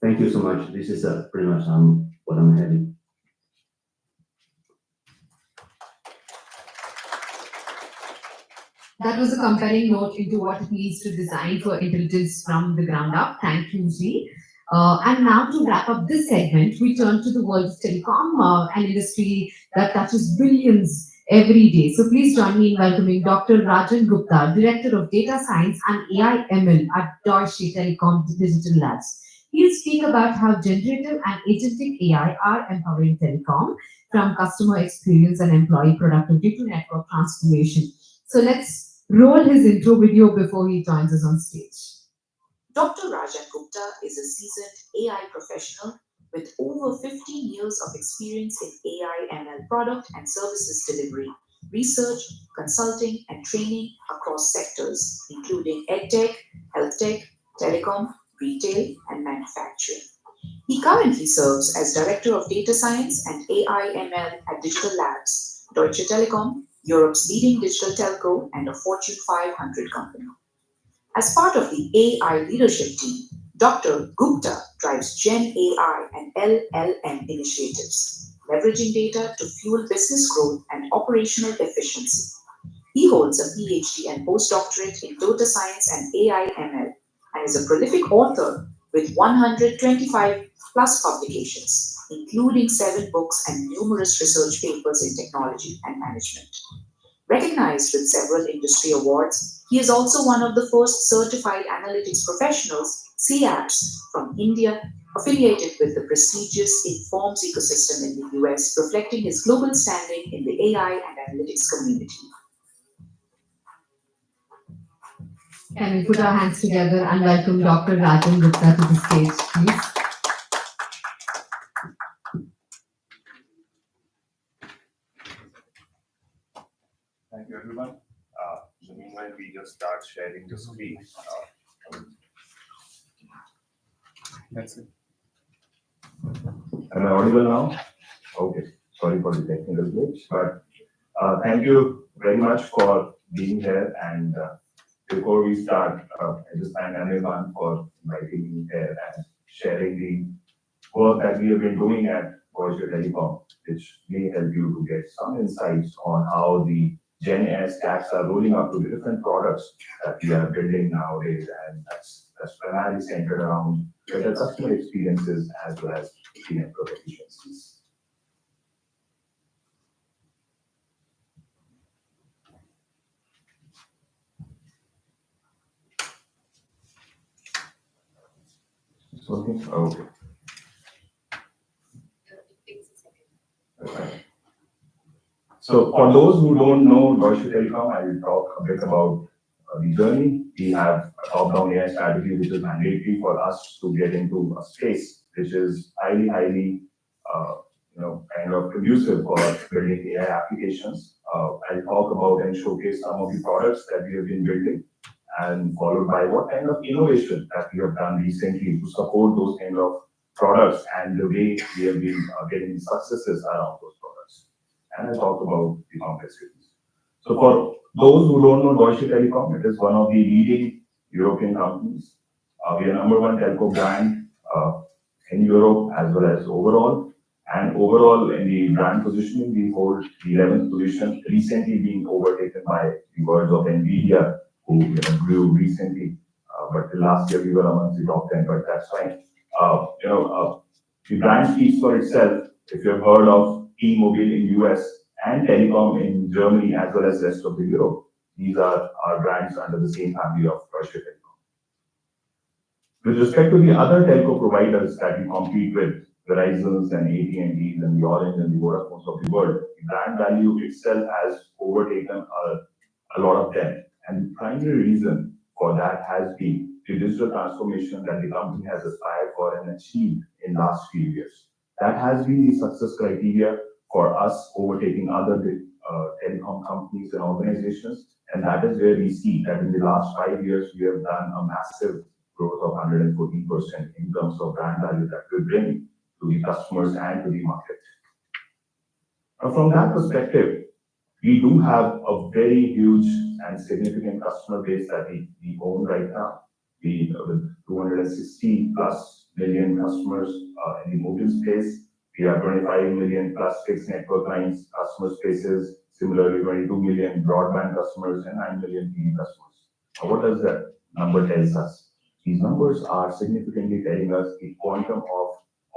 Thank you so much. This is pretty much what I'm heading. That was a compelling note into what it means to design for intelligence from the ground up. Thank you, Ji. And now to wrap up this segment, we turn to the world of telecom, an industry that touches billions every day. So please join me in welcoming Dr. Rajan Gupta, Director of Data Science and AI ML at Deutsche Telekom Digital Labs. He'll speak about how generative and agentic AI are empowering telecom, from customer experience and employee productivity to network transformation. So let's roll his intro video before he joins us on stage. Dr. Rajan Gupta is a seasoned AI professional with over 15 years of experience in AI ML product and services delivery, research, consulting, and training across sectors, including edtech, health tech, telecom, retail, and manufacturing. He currently serves as Director of Data Science and AI ML at Digital Labs, Deutsche Telekom, Europe's leading digital telco, and a Fortune 500 company. As part of the AI leadership team, Dr. Gupta drives Gen AI and LLM initiatives, leveraging data to fuel business growth and operational efficiency. He holds a PhD and postdoctorate in data science and AI ML and is a prolific author with 125 plus publications, including 7 books and numerous research papers in technology and management. Recognized with several industry awards, he is also one of the first certified analytics professionals, CAPS, from India, affiliated with the prestigious Informs ecosystem in the US, reflecting his global standing in the AI and analytics community. Can we put our hands together and welcome Dr. Rajan Gupta to the stage, please? Thank you, everyone. So meanwhile, we just start sharing the screen. That's it. Am I audible now? Okay. Sorry for the technical glitch, but thank you very much for being here. And before we start, I just thank everyone for inviting me here and sharing the work that we have been doing at Deutsche Telekom, which may help you to get some insights on how the Gen AI stacks are rolling up to the different products that we are building nowadays, and that's primarily centered around better customer experiences as well as the network efficiencies. Okay. Okay. Okay. So for those who don't know Deutsche Telekom, I will talk a bit about the journey. We have a top-down AI strategy, which is mandatory for us to get into a space which is highly, kind of conducive for building AI applications. I'll talk about and showcase some of the products that we have been building, and followed by what kind of innovation that we have done recently to support those kind of products and the way we have been getting successes around those products. And I'll talk about the complexities. So for those who don't know Deutsche Telekom, it is one of the leading European companies. We are number one telco brand in Europe as well as overall. And overall, in the brand positioning, we hold the 11th position, recently being overtaken by the words of NVIDIA, who grew recently. But the last year we were amongst the top 10, but that's fine. The brand speaks for itself. If you've heard of T-Mobile in US and Telecom in Germany as well as rest of the Europe, these are our brands under the same family of Deutsche Telekom. With respect to the other telco providers that we compete with, Verizon's and AT&T's and the Orange and the Vodafone's of the world, the brand value itself has overtaken a lot of them. And the primary reason for that has been the digital transformation that the company has aspired for and achieved in last few years. That has been the success criteria for us overtaking other telecom companies and organizations. And that is where we see that in the last 5 years, we have done a massive growth of 114% in terms of brand value that we bring to the customers and to the market. Now, from that perspective, we do have a very huge and significant customer base that we own right now. We with 260 plus million customers in the mobile space. We have 25 million plus fixed network lines customer spaces. Similarly, 22 million broadband customers and 9 million TV customers. Now, what does that number tell us? These numbers are significantly telling us the quantum of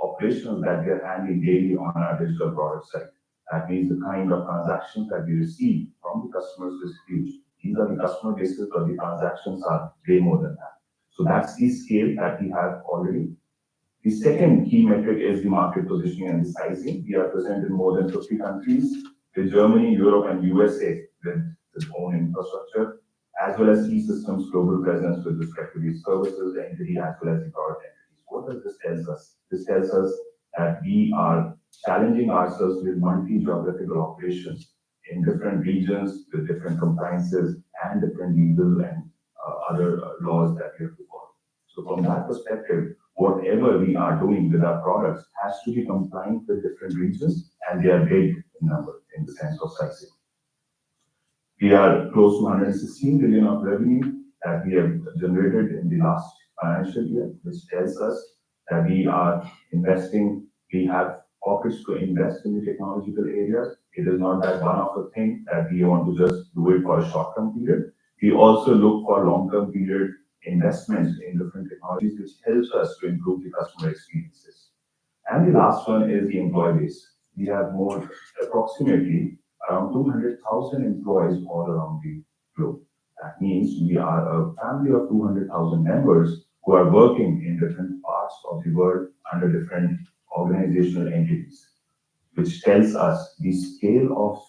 operations that we are handling daily on our digital product side. That means the kind of transactions that we receive from the customers is huge. These are the customer bases, but the transactions are way more than that. So that's the scale that we have already. The second key metric is the market positioning and the sizing. We are present in more than 50 countries, with Germany, Europe, and USA with its own infrastructure, as well as E-Systems global presence with respect to the services, the entity, as well as the product entities. What does this tell us? This tells us that we are challenging ourselves with multi-geographical operations in different regions with different compliances and different legal and other laws that we have to follow. So from that perspective, whatever we are doing with our products has to be compliant with different regions, and they are big in number in the sense of sizing. We are close to 116 billion of revenue that we have generated in the last financial year, which tells us that we are investing. We have pockets to invest in the technological areas. It is not that one-off a thing that we want to just do it for a short-term period. We also look for long-term period investments in different technologies, which helps us to improve the customer experiences. And the last one is the employee base. We have approximately around 200,000 employees all around the globe. That means we are a family of 200,000 members who are working in different parts of the world under different organizational entities, which tells us the scale of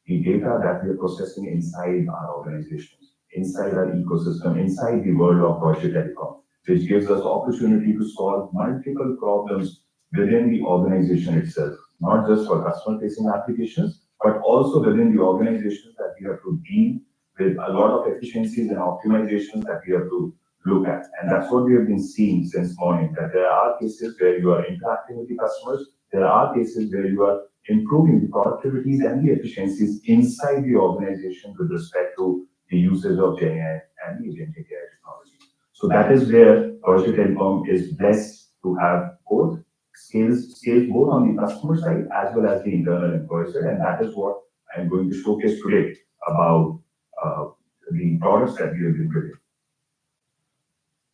the data that we are processing inside our organizations, inside our ecosystem, inside the world of Deutsche Telekom, which gives us opportunity to solve multiple problems within the organization itself, not just for customer-facing applications, but also within the organizations that we have to deal with a lot of efficiencies and optimizations that we have to look at. And that's what we have been seeing since morning, that there are cases where you are interacting with the customers, there are cases where you are improving the productivities and the efficiencies inside the organization with respect to the usage of GenAI and the agentic AI technology. So that is where Deutsche Telekom is blessed to have both scales both on the customer side as well as the internal employee side, and that is what I'm going to showcase today about the products that we have been building.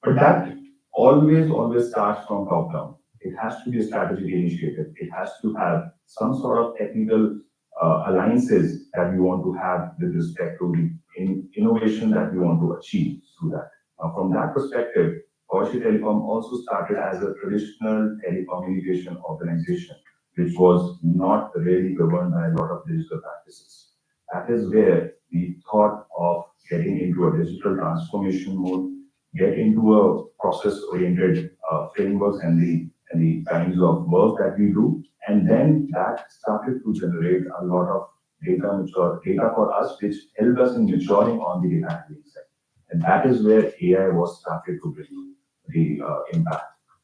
But that always starts from top down. It has to be a strategic initiative. It has to have some sort of technical alliances that we want to have with respect to the innovation that we want to achieve through that. Now, from that perspective, Deutsche Telekom also started as a traditional telecommunication organization, which was not really governed by a lot of digital practices. That is where we thought of getting into a digital transformation mode, get into a process-oriented frameworks and the kinds of work that we do, and then that started to generate a lot of data for us, which helped us in maturing on the data handling side. And that is where AI was started to bring the impact.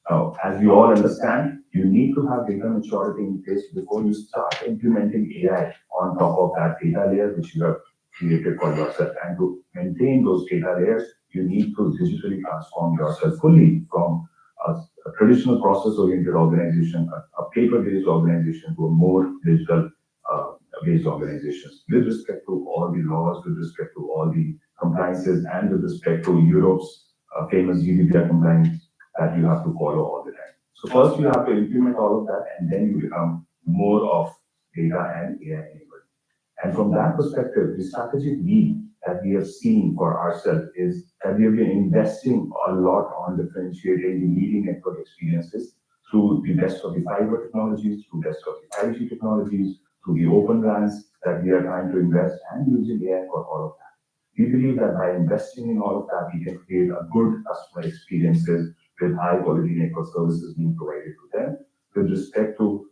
Now, as we all understand, you need to have data maturity in place before you start implementing AI on top of that data layer which you have created for yourself. And to maintain those data layers, you need to digitally transform yourself fully from a traditional process-oriented organization, a paper-based organization, to a more digital based organizations with respect to all the laws, with respect to all the compliances, and with respect to Europe's famous GDPR compliance that you have to follow all the time. So first you have to implement all of that, and then you become more of data and AI enabled. And from that perspective, the strategic lead that we have seen for ourselves is that we have been investing a lot on differentiating the leading network experiences through the best of the fiber technologies, through best of the 5G technologies, through the open RANs that we are trying to invest, and using AI for all of that. We believe that by investing in all of that, we can create a good customer experiences with high quality network services being provided to them with respect to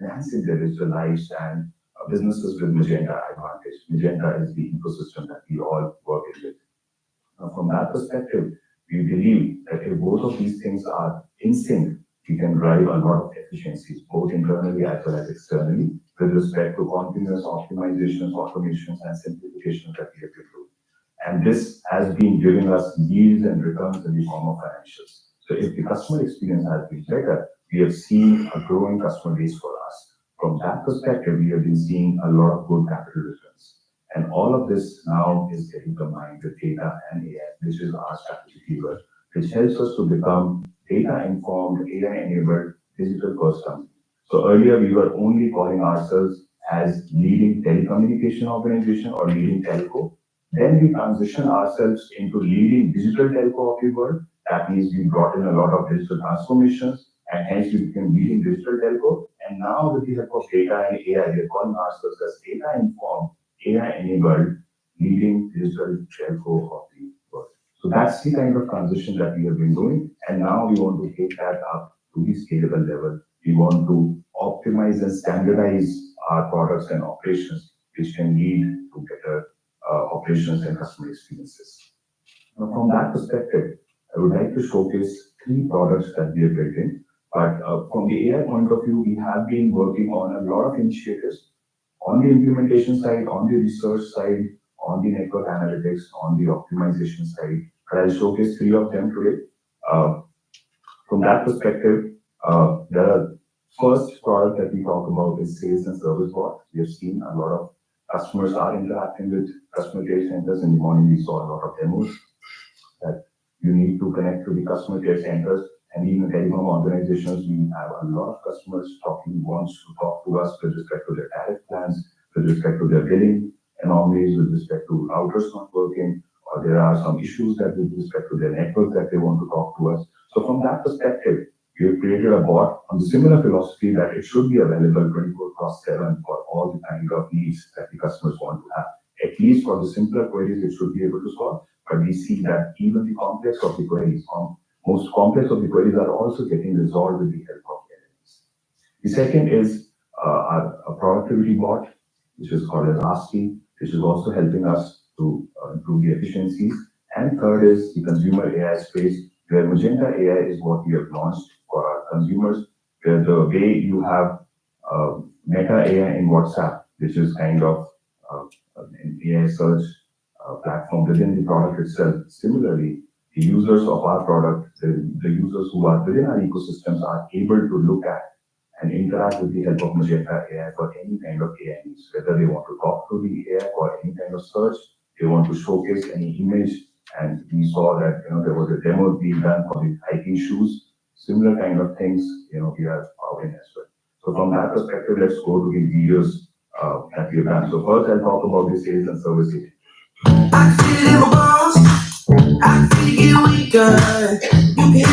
enhancing their digital lives and businesses with Magenta advantage. Magenta is the ecosystem that we all work in with. From that perspective, we believe that if both of these things are in sync, we can drive a lot of efficiencies, both internally as well as externally, with respect to continuous optimizations, automations, and simplifications that we have to do. And this has been giving us yields and returns in the form of financials. So if the customer experience has been better, we have seen a growing customer base for us. From that perspective, we have been seeing a lot of good capital returns. And all of this now is getting combined with data and AI, which is our strategic lever, which helps us to become data-informed, AI-enabled, digital-first company. So earlier, we were only calling ourselves as leading telecommunication organization or leading telco. Then we transition ourselves into leading digital telco of the world. That means we brought in a lot of digital transformations, and hence we became leading digital telco. And now with the help of data and AI, we are calling ourselves as data-informed, AI-enabled, leading digital telco of the world. So that's the kind of transition that we have been doing. And now we want to take that up to the scalable level. We want to optimize and standardize our products and operations, which can lead to better operations and customer experiences. Now, from that perspective, I would like to showcase 3 products that we have built in. But from the AI point of view, we have been working on a lot of initiatives on the implementation side, on the research side, on the network analytics, on the optimization side. But I'll showcase 3 of them today. From that perspective, the first product that we talk about is sales and service bot. We have seen a lot of customers are interacting with customer care centers. In the morning, we saw a lot of demos that you need to connect to the customer care centers. And even telecom organizations, we have a lot of customers wants to talk to us with respect to their tariff plans, with respect to their billing anomalies, with respect to routers not working, or there are some issues that with respect to their network that they want to talk to us. So from that perspective, we have created a bot on the similar philosophy that it should be available 24/7 for all the kind of needs that the customers want to have. At least for the simpler queries, it should be able to solve. But we see that even the complex of the queries, most complex of the queries are also getting resolved with the help of LLMs. The second is a productivity bot, which is called as ASCII, which is also helping us to improve the efficiencies. And third is the consumer AI space, where Magenta AI is what we have launched for our consumers, where the way you have Meta AI in WhatsApp, which is kind of an AI search platform within the product itself. Similarly, the users of our product, the users who are within our ecosystems are able to look at and interact with the help of Magenta AI for any kind of AI needs, whether they want to talk to the AI for any kind of search, they want to showcase any image, and we saw that there was a demo being done for the hiking shoes. Similar kind of things, we are powering as well. So from that perspective, let's go to the videos that we have done. So first, I'll talk about the sales and service agent. I feel it was, I feel it weaker. You can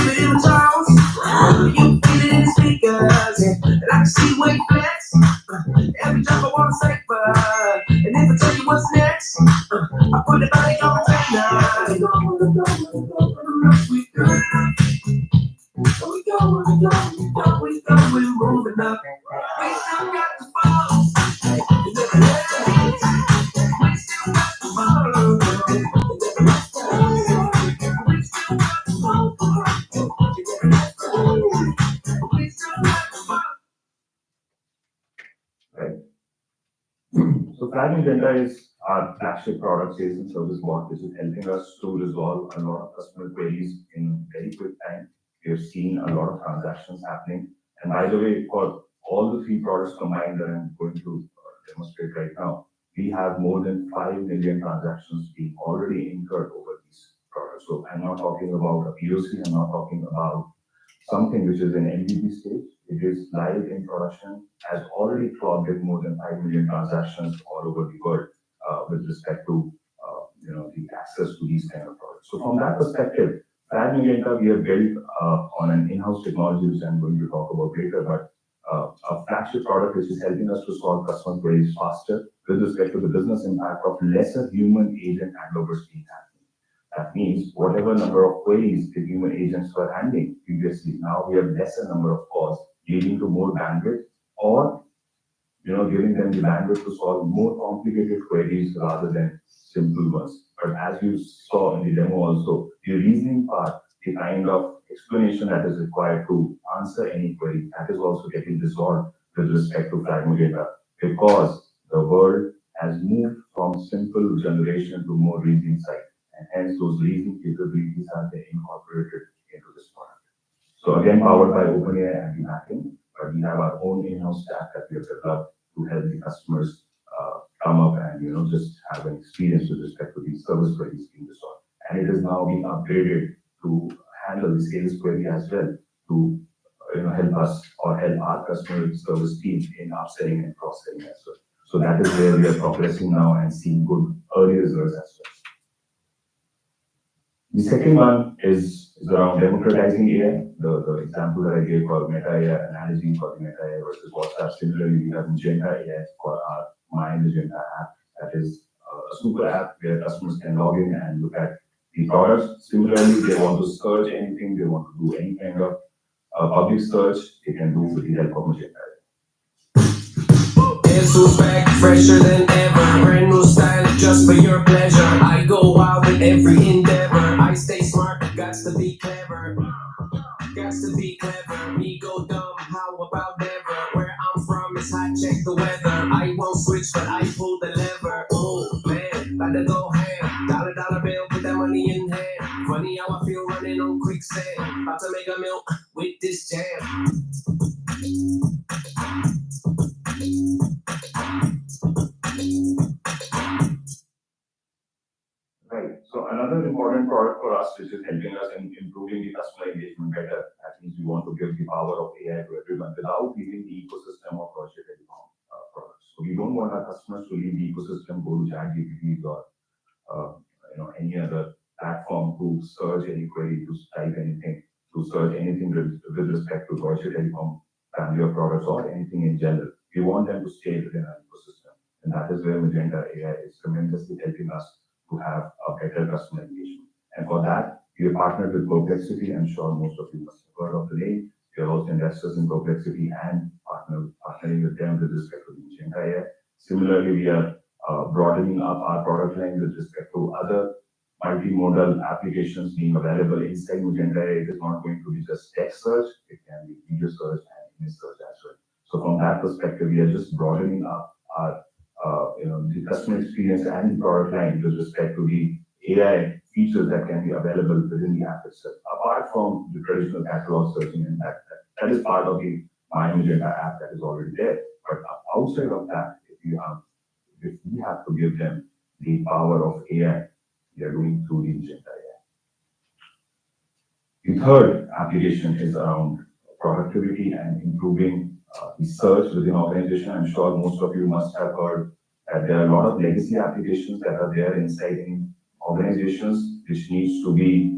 put the body on tonight. We go, we go, we go, we go. We go, we go, we go, we go, we're moving up. We still got the ball. We still got the ball. We still got the ball. We still got the ball. Right. So Flag Magenta is our flagship product sales and service bot, which is helping us to resolve a lot of customer queries in very quick time. We have seen a lot of transactions happening. And by the way, for all the three products combined that I'm going to demonstrate right now, we have more than 5 million transactions being already incurred over these products. So I'm not talking about a POC, I'm not talking about something which is in MVP stage. It is live in production, has already clocked with more than 5 million transactions all over the world with respect to the access to these kind of products. So from that perspective, Flag Magenta we have built on an in-house technology which I'm going to talk about later, but a flagship product which is helping us to solve customer queries faster with respect to the business impact of lesser human agent handovers being happening. That means whatever number of queries the human agents were handling previously, now we have lesser number of calls, leading to more bandwidth, or giving them the bandwidth to solve more complicated queries rather than simple ones. But as you saw in the demo also, the reasoning part, the kind of explanation that is required to answer any query, that is also getting resolved with respect to Flag Magenta, because the world has moved from simple generation to more reasoning side. And hence those reasoning capabilities are being incorporated into this product. So again, powered by OpenAI and the backend, but we have our own in-house stack that we have developed to help the customers come up and just have an experience with respect to these service queries being resolved. And it is now being upgraded to handle the sales query as well to help us or help our customer service team in upselling and cross-selling as well. So that is where we are progressing now and seeing good early results as well. The second one is around democratizing AI. The example that I gave for Meta AI, analogy for the Meta AI versus WhatsApp. Similarly, we have Magenta AI for our My Magenta app. That is a super app where customers can log in and look at the products. Similarly, they want to search anything, they want to do any kind of public search, they can do with the help of Magenta AI. Guess who's back, fresher than ever. Brand new style, just for your pleasure. I go wild with every endeavor. I stay smart, gots to be clever. Gots to be clever. Me go dumb, how about never? Where I'm from is hot, check the weather. I won't switch, but I pull the lever. Oh man, gotta go ham. Dollar bill, put that money in hand. Funny how I feel running on quicksand. About to make a meal with this jam. Right. So another important product for us, which is helping us in improving the customer engagement better. That means we want to give the power of AI to everyone without leaving the ecosystem of Deutsche Telekom products. So we don't want our customers to leave the ecosystem, go to ChatGPT or any other platform to search any query, to type anything, to search anything with respect to Deutsche Telekom family of products or anything in general. We want them to stay within our ecosystem. And that is where Magenta AI is tremendously helping us to have a better customer engagement. And for that, we have partnered with Perplexity. I'm sure most of you must have heard of the name. We are also investors in Perplexity and partnering with them with respect to the Magenta AI. Similarly, we are broadening up our product line with respect to other multimodal applications being available inside Magenta AI. It is not going to be just text search, it can be video search and image search as well. So from that perspective, we are just broadening up our the customer experience and the product line with respect to the AI features that can be available within the app itself. Apart from the traditional catalog searching, and that is part of the My Magenta app that is already there. But outside of that, if we have to give them the power of AI, we are doing through the Magenta AI. The third application is around productivity and improving the search within organization. I'm sure most of you must have heard that there are a lot of legacy applications that are there inside in organizations, which needs to be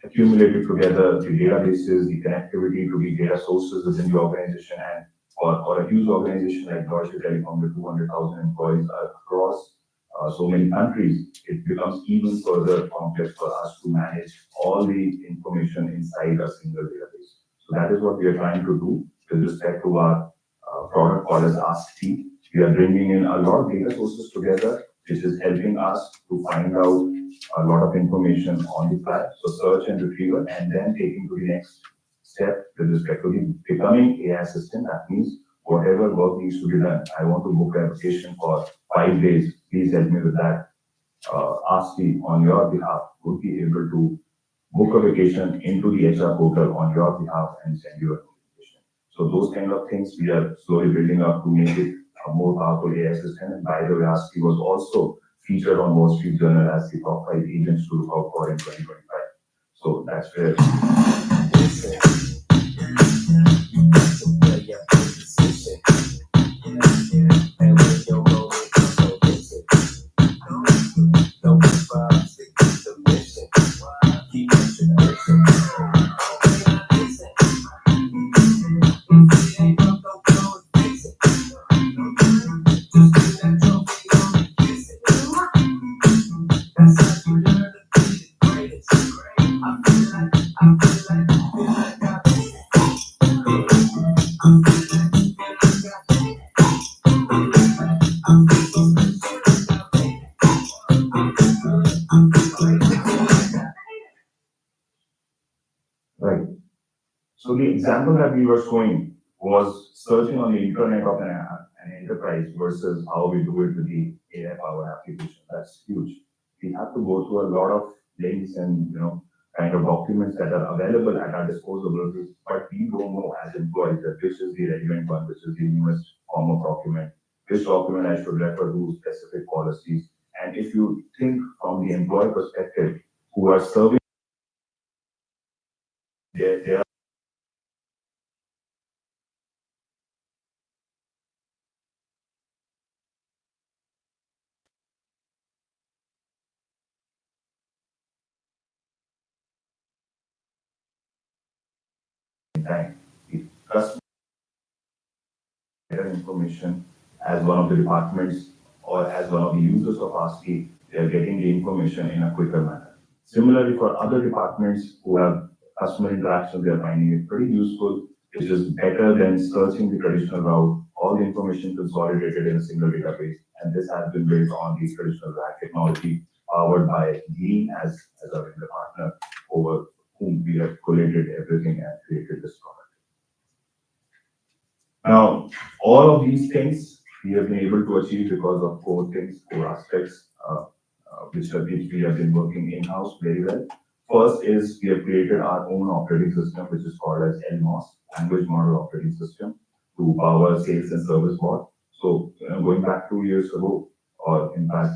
accumulated together, the databases, the connectivity to the data sources within the organization, and for a huge organization like Deutsche Telekom with 200,000 employees across so many countries, it becomes even further complex for us to manage all the information inside a single database. So that is what we are trying to do with respect to our product called as AskT. We are bringing in a lot of data sources together, which is helping us to find out a lot of information on the fly, so search and retrieval, and then taking to the next step with respect to the becoming AI assistant. That means whatever work needs to be done. I want to book a vacation for 5 days. Please help me with that. Ask me on your behalf. Would be able to book a vacation into the HR portal on your behalf and send you a notification. So those kind of things we are slowly building up to make it a more powerful AI assistant. And by the way, ASCII was also featured on Wall Street Journal as the top 5 agents to look out for in 2025. So that's where right. So the example that we were showing was searching on the internet of an enterprise versus how we do it with the AI powered application. That's huge. We have to go through a lot of links and kind of documents that are available at our disposal, but we don't know as employees that which is the relevant one, which is the newest form of document, which document I should refer to specific policies. And if you think from the employee perspective, who are serving their time, the customer information as one of the departments or as one of the users of ASCII, they are getting the information in a quicker manner. Similarly, for other departments who have customer interactions, they are finding it pretty useful, which is better than searching the traditional route, all the information consolidated in a single database. And this has been built on the traditional RAG technology powered by Lean as our vendor partner over whom we have collated everything and created this product. Now, all of these things we have been able to achieve because of core things, core aspects, which we have been working in-house very well. First is we have created our own operating system, which is called as LMOS, Language Model Operating System, to power sales and service bot. So, going back 2 years ago, or in fact,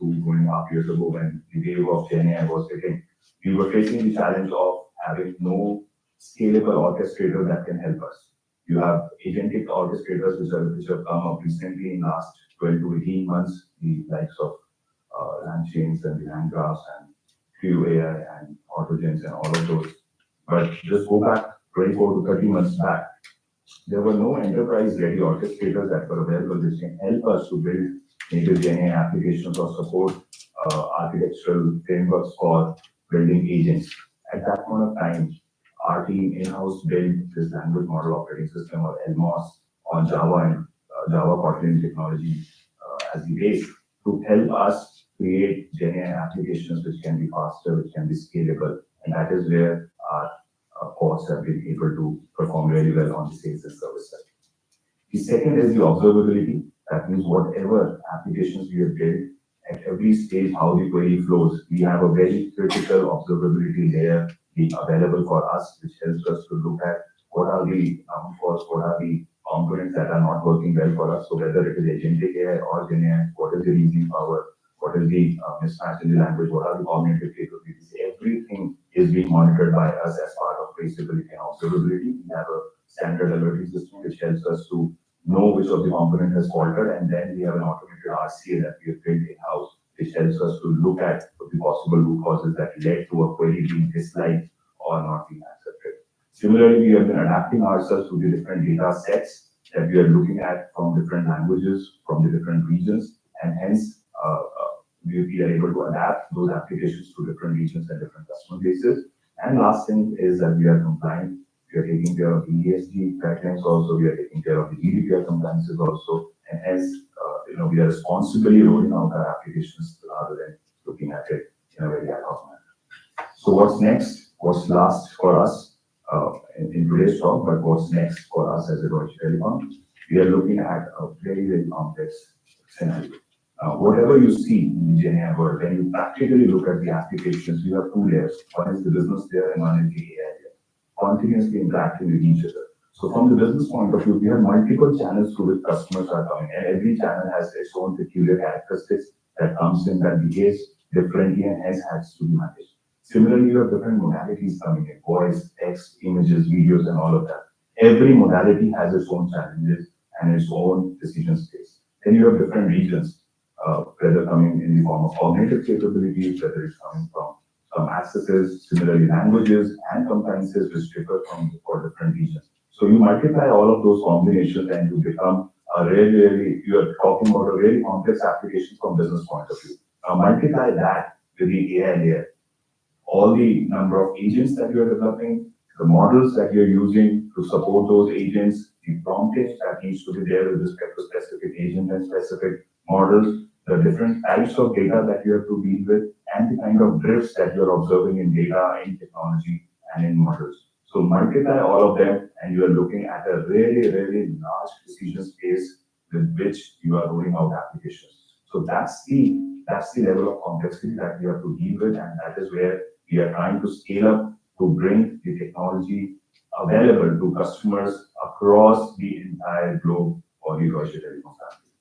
2.5 years ago, when the wave of GenAI was hitting, we were facing the challenge of having no scalable orchestrator that can help us. You have agentic orchestrators which have come up recently in last 12 to 18 months, the likes of LangChains and the LangGraphs and QAI and Autogens and all of those. But just go back 24 to 30 months back, there were no enterprise-ready orchestrators that were available which can help us to build native GenAI applications or support architectural frameworks for building agents. At that point of time, our team in-house built this language model operating system or LMOS on Java and Java Kotlin technology as the base to help us create GenAI applications which can be faster, which can be scalable. And that is where our costs have been able to perform really well on the sales and service side. The second is the observability. That means whatever applications we have built, at every stage, how the query flows, we have a very critical observability layer being available for us, which helps us to look at what are the downfalls, what are the components that are not working well for us. So whether it is agentic AI or GenAI, what is the reasoning power, what is the mismatch in the language, what are the cognitive capabilities, everything is being monitored by us as part of traceability and observability. We have a standard alerting system which helps us to know which of the component has faltered, and then we have an automated RCA that we have built in-house, which helps us to look at the possible root causes that led to a query being disliked or not being accepted. Similarly, we have been adapting ourselves to the different data sets that we are looking at from different languages, from the different regions, and hence we are able to adapt those applications to different regions and different customer bases. And last thing is that we are compliant. We are taking care of the ESG guidelines also. We are taking care of the GDPR compliances also. And hence, we are responsibly rolling out our applications rather than looking at it in a very ad hoc manner. So what's next? What's last for us in today's talk, but what's next for us as a Deutsche Telekom? We are looking at a very, very complex scenario. Whatever you see in the GenAI world, when you practically look at the applications, you have two layers. One is the business layer and one is the AI layer, continuously interacting with each other. So from the business point of view, we have multiple channels through which customers are coming, and every channel has its own peculiar characteristics that comes in that behaves differently and hence has to be managed. Similarly, you have different modalities coming in, voice, text, images, videos, and all of that. Every modality has its own challenges and its own decision space. Then you have different regions, whether coming in the form of cognitive capabilities, whether it's coming from some accesses, similarly languages and compliances which differ for different regions. So you multiply all of those combinations and you become you are talking about a really complex application from business point of view. Now multiply that with the AI layer, all the number of agents that you are developing, the models that you're using to support those agents, the prompting that needs to be there with respect to specific agent and specific models, the different types of data that you have to deal with, and the kind of drifts that you're observing in data, in technology, and in models. So multiply all of them, and you are looking at a really, really large decision space with which you are rolling out applications. So that's the level of complexity that we have to deal with, and that is where we are trying to scale up to bring the technology available to customers across the entire globe for the Deutsche Telekom family.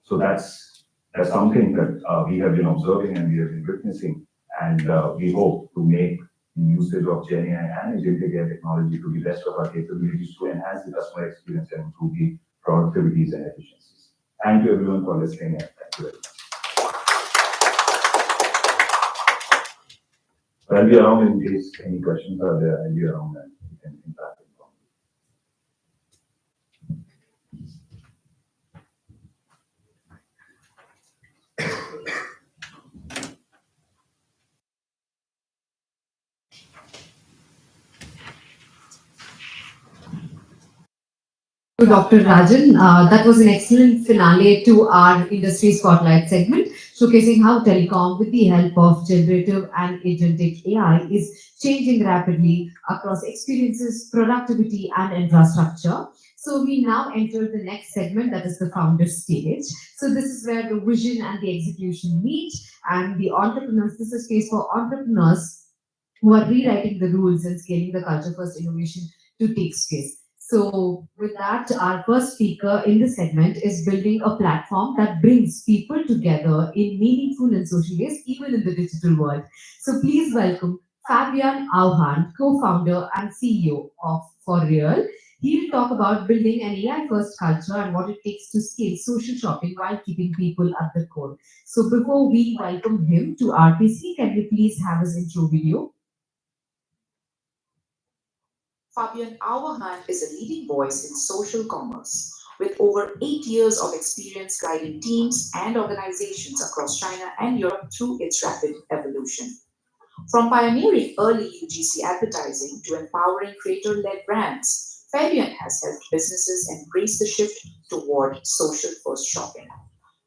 So that's something that we have been observing and we have been witnessing, and we hope to make the usage of GenAI and agentic AI technology to the best of our capabilities to enhance the customer experience and improve the productivities and efficiencies. Thank you everyone for listening, and thank you very much. I'll be around in case any questions are there. I'll be around and you can interact with them. To Dr. Rajan. That was an excellent finale to our industry spotlight segment, showcasing how telecom, with the help of generative and agentic AI, is changing rapidly across experiences, productivity, and infrastructure. So we now enter the next segment, that is the founder stage. So this is where the vision and the execution meet, and the entrepreneurs. This is space for entrepreneurs who are rewriting the rules and scaling the culture first innovation to take space. So, with that, our first speaker in this segment is building a platform that brings people together in meaningful and social ways, even in the digital world. So, please welcome Fabian Auhan, co-founder and CEO of For Real. He'll talk about building an AI-first culture and what it takes to scale social shopping while keeping people at the core. So, before we welcome him to RTC, can we please have his intro video? Fabian Auerhahn is a leading voice in social commerce, with over 8 years of experience guiding teams and organizations across China and Europe through its rapid evolution. From pioneering early UGC advertising to empowering creator-led brands, Fabian has helped businesses embrace the shift toward social-first shopping.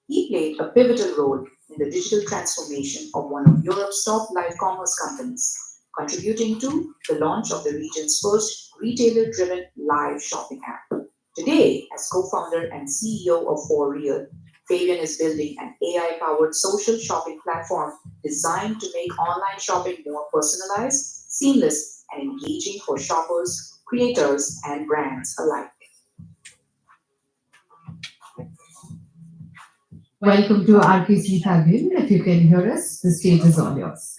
He played a pivotal role in the digital transformation of one of Europe's top live commerce companies, contributing to the launch of the region's first retailer-driven live shopping app. Today, as co-founder and CEO of For Real, Fabian is building an AI-powered social shopping platform designed to make online shopping more personalized, seamless, and engaging for shoppers, creators, and brands alike. Welcome to RTC, Fabian. If you can hear us, the stage is all yours.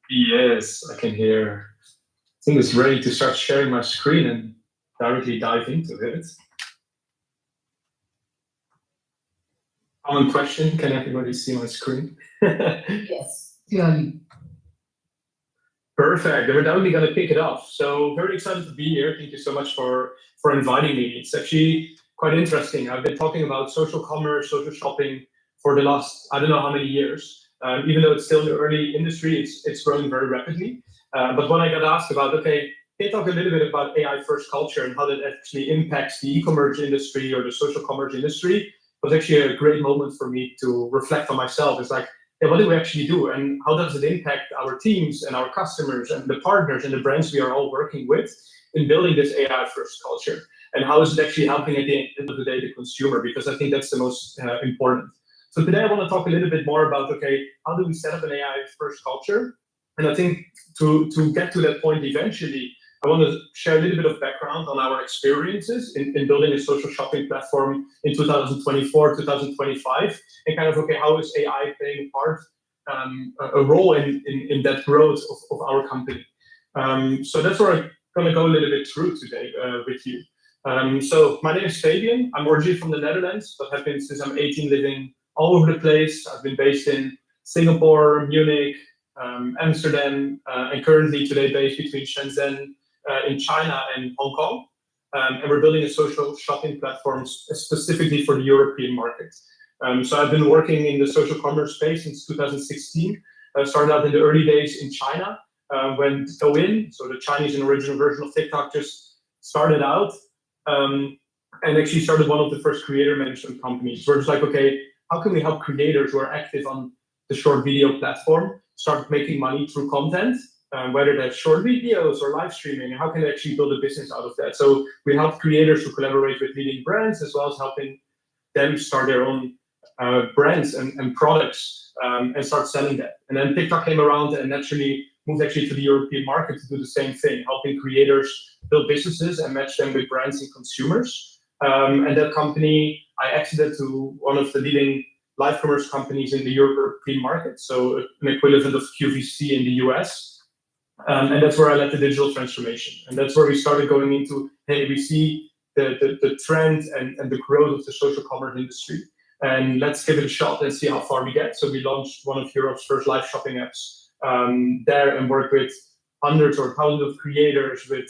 Yes, I can hear. I think it's ready to start sharing my screen and directly dive into it. Common question, can everybody see my screen? Yes, clearly. Perfect, then we're definitely going to pick it up. So very excited to be here. Thank you so much for inviting me. It's actually quite interesting. I've been talking about social commerce, social shopping for the last, I don't know how many years. Even though it's still in the early industry, it's growing very rapidly. But when I got asked about, okay, can you talk a little bit about AI first culture and how that actually impacts the e-commerce industry or the social commerce industry, it was actually a great moment for me to reflect on myself. It's like, yeah, what do we actually do, and how does it impact our teams and our customers and the partners and the brands we are all working with in building this AI first culture? And how is it actually helping at the end of the day the consumer? Because I think that's the most important. So today I want to talk a little bit more about, okay, how do we set up an AI first culture? And I think to get to that point eventually, I want to share a little bit of background on our experiences in building a social shopping platform in 2024, 2025, and kind of, okay, how is AI playing a role in that growth of our company? So that's where I'm going to go a little bit through today with you. So my name is Fabian. I'm originally from the Netherlands, but have been since I'm 18 living all over the place. I've been based in Singapore, Munich, Amsterdam, and currently today based between Shenzhen in China and Hong Kong. And we're building a social shopping platform specifically for the European market. So I've been working in the social commerce space since 2016. I started out in the early days in China when Douyin, so the Chinese and original version of TikTok, just started out. And actually started one of the first creator management companies where it's like, okay, how can we help creators who are active on the short video platform start making money through content, whether that's short videos or live streaming, and how can they actually build a business out of that? So we help creators who collaborate with leading brands, as well as helping them start their own brands and products and start selling that. And then TikTok came around and naturally moved actually to the European market to do the same thing, helping creators build businesses and match them with brands and consumers. And that company, I exited to one of the leading live commerce companies in the European market, so an equivalent of QVC in the US. And that's where I led the digital transformation. And that's where we started going into, hey, we see the trend and the growth of the social commerce industry. And let's give it a shot and see how far we get. So we launched one of Europe's first live shopping apps there and worked with hundreds or thousands of creators with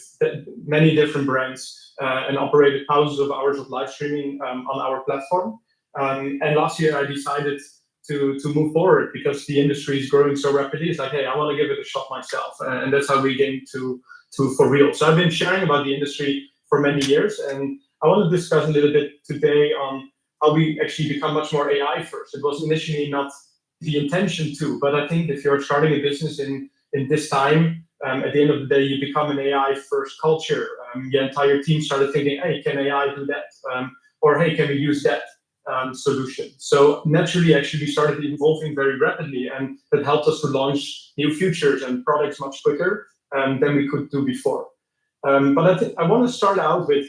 many different brands and operated thousands of hours of live streaming on our platform. And last year I decided to move forward because the industry is growing so rapidly. It's like, hey, I want to give it a shot myself. And that's how we came to For Real. So I've been sharing about the industry for many years. And I want to discuss a little bit today on how we actually become much more AI first. It was initially not the intention to, but I think if you're starting a business in this time, at the end of the day, you become an AI first culture. The entire team started thinking, hey, can AI do that? Or hey, can we use that solution? So naturally, actually, we started evolving very rapidly, and that helped us to launch new features and products much quicker than we could do before. But I want to start out with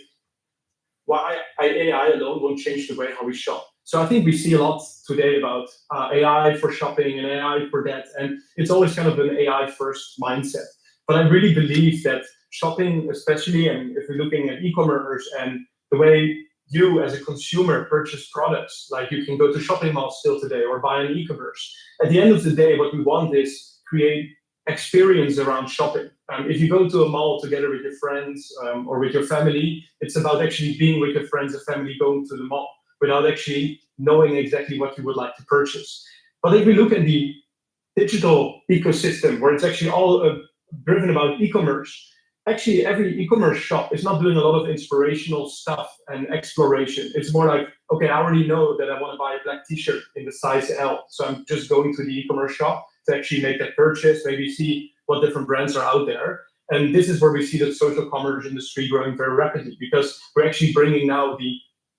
why AI alone won't change the way how we shop. So I think we see a lot today about AI for shopping and AI for that, and it's always kind of an AI first mindset. But I really believe that shopping, especially, and if we're looking at e-commerce and the way you as a consumer purchase products, like you can go to shopping malls still today or buy on e-commerce. At the end of the day, what we want is create experience around shopping. If you go to a mall together with your friends or with your family, it's about actually being with your friends and family going to the mall without actually knowing exactly what you would like to purchase. But if we look at the digital ecosystem, where it's actually all driven about e-commerce, actually every e-commerce shop is not doing a lot of inspirational stuff and exploration. It's more like, okay, I already know that I want to buy a black t-shirt in the size L. So I'm just going to the e-commerce shop to actually make that purchase, maybe see what different brands are out there. And this is where we see the social commerce industry growing very rapidly, because we're actually bringing now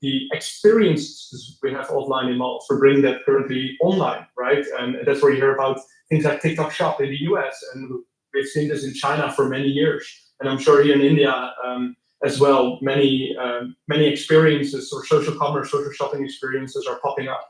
the experiences we have offline in malls. We're bringing that currently online, right? And that's where you hear about things like TikTok Shop in the US, and we've seen this in China for many years. And I'm sure here in India as well, many experiences or social commerce, social shopping experiences are popping up.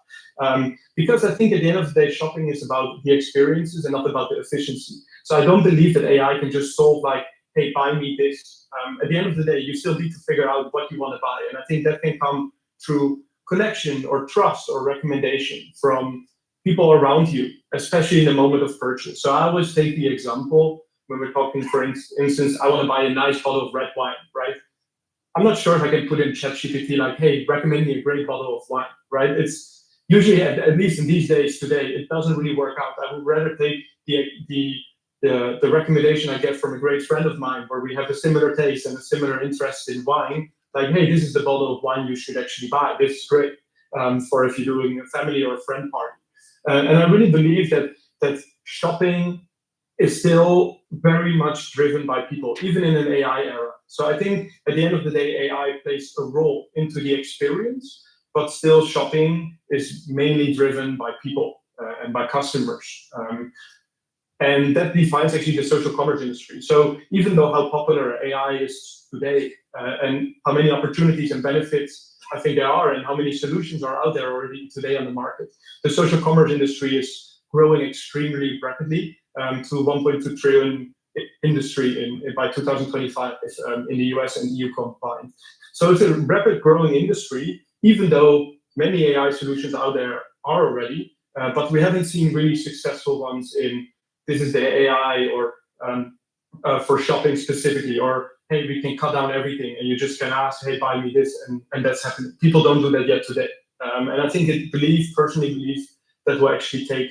Because I think at the end of the day, shopping is about the experiences and not about the efficiency. So I don't believe that AI can just solve like, hey, buy me this. At the end of the day, you still need to figure out what you want to buy. And I think that can come through connection or trust or recommendation from people around you, especially in the moment of purchase. So I always take the example when we're talking, for instance, I want to buy a nice bottle of red wine, right? I'm not sure if I can put in ChatGPT like, hey, recommend me a great bottle of wine, right? usually, at least in these days today, it doesn't really work out. I would rather take the recommendation I get from a great friend of mine, where we have a similar taste and a similar interest in wine. Like, hey, this is the bottle of wine you should actually buy. This is great for if you're doing a family or a friend party. And I really believe that shopping is still very much driven by people, even in an AI era. So I think at the end of the day, AI plays a role into the experience, but still shopping is mainly driven by people and by customers. And that defines actually the social commerce industry. So even though how popular AI is today and how many opportunities and benefits I think there are and how many solutions are out there already today on the market, the social commerce industry is growing extremely rapidly to 1.2 trillion industry by 2025 in the US and EU combined. So it's a rapid growing industry, even though many AI solutions out there are already, but we haven't seen really successful ones in this is the AI or for shopping specifically, or hey, we can cut down everything and you just can ask, hey, buy me this, and that's happening. People don't do that yet today. And I think personally believe that will actually take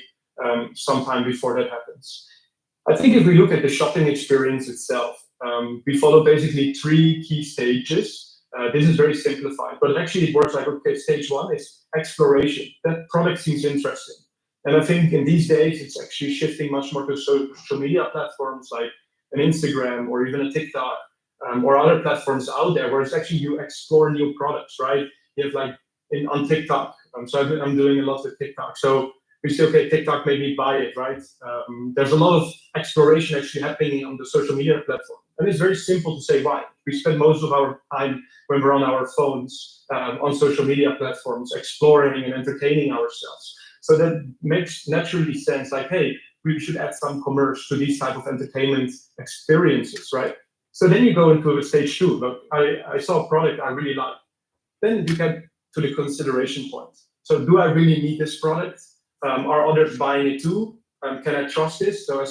some time before that happens. I think if we look at the shopping experience itself, we follow basically 3 key stages. This is very simplified, but actually it works like, okay, stage 1 is exploration. That product seems interesting. And I think in these days, it's actually shifting much more to social media platforms like an Instagram or even a TikTok or other platforms out there where it's actually you explore new products, right? You have like on TikTok. So I'm doing a lot with TikTok. So we say, okay, TikTok, maybe buy it, right? There's a lot of exploration actually happening on the social media platform. And it's very simple to say why. We spend most of our time when we're on our phones on social media platforms, exploring and entertaining ourselves. So that makes naturally sense, like, hey, we should add some commerce to these type of entertainment experiences, right? So then you go into a stage 2. Look, I saw a product I really like. Then you get to the consideration point. So do I really need this product? Are others buying it too? Can I trust this? So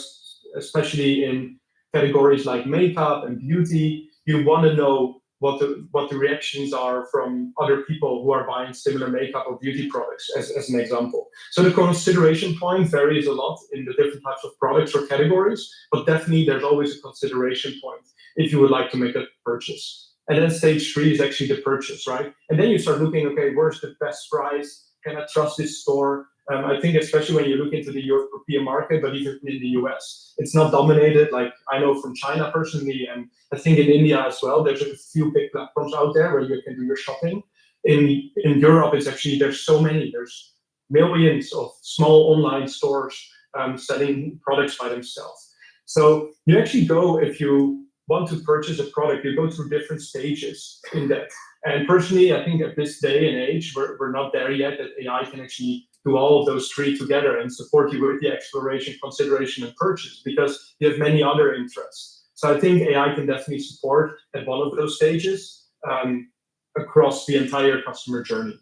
especially in categories like makeup and beauty, you want to know what the reactions are from other people who are buying similar makeup or beauty products, as an example. So the consideration point varies a lot in the different types of products or categories, but definitely there's always a consideration point if you would like to make a purchase. And then stage 3 is actually the purchase, right? And then you start looking, okay, where's the best price? Can I trust this store? I think especially when you look into the European market, but even in the US, it's not dominated. Like I know from China personally, and I think in India as well, there's a few big platforms out there where you can do your shopping. In Europe, it's actually, there's so many, there's millions of small online stores selling products by themselves. So you actually go, if you want to purchase a product, you go through different stages in that. And personally, I think at this day and age, we're not there yet that AI can actually do all of those 3 together and support you with the exploration, consideration, and purchase, because you have many other interests. So I think AI can definitely support at one of those stages across the entire customer journey.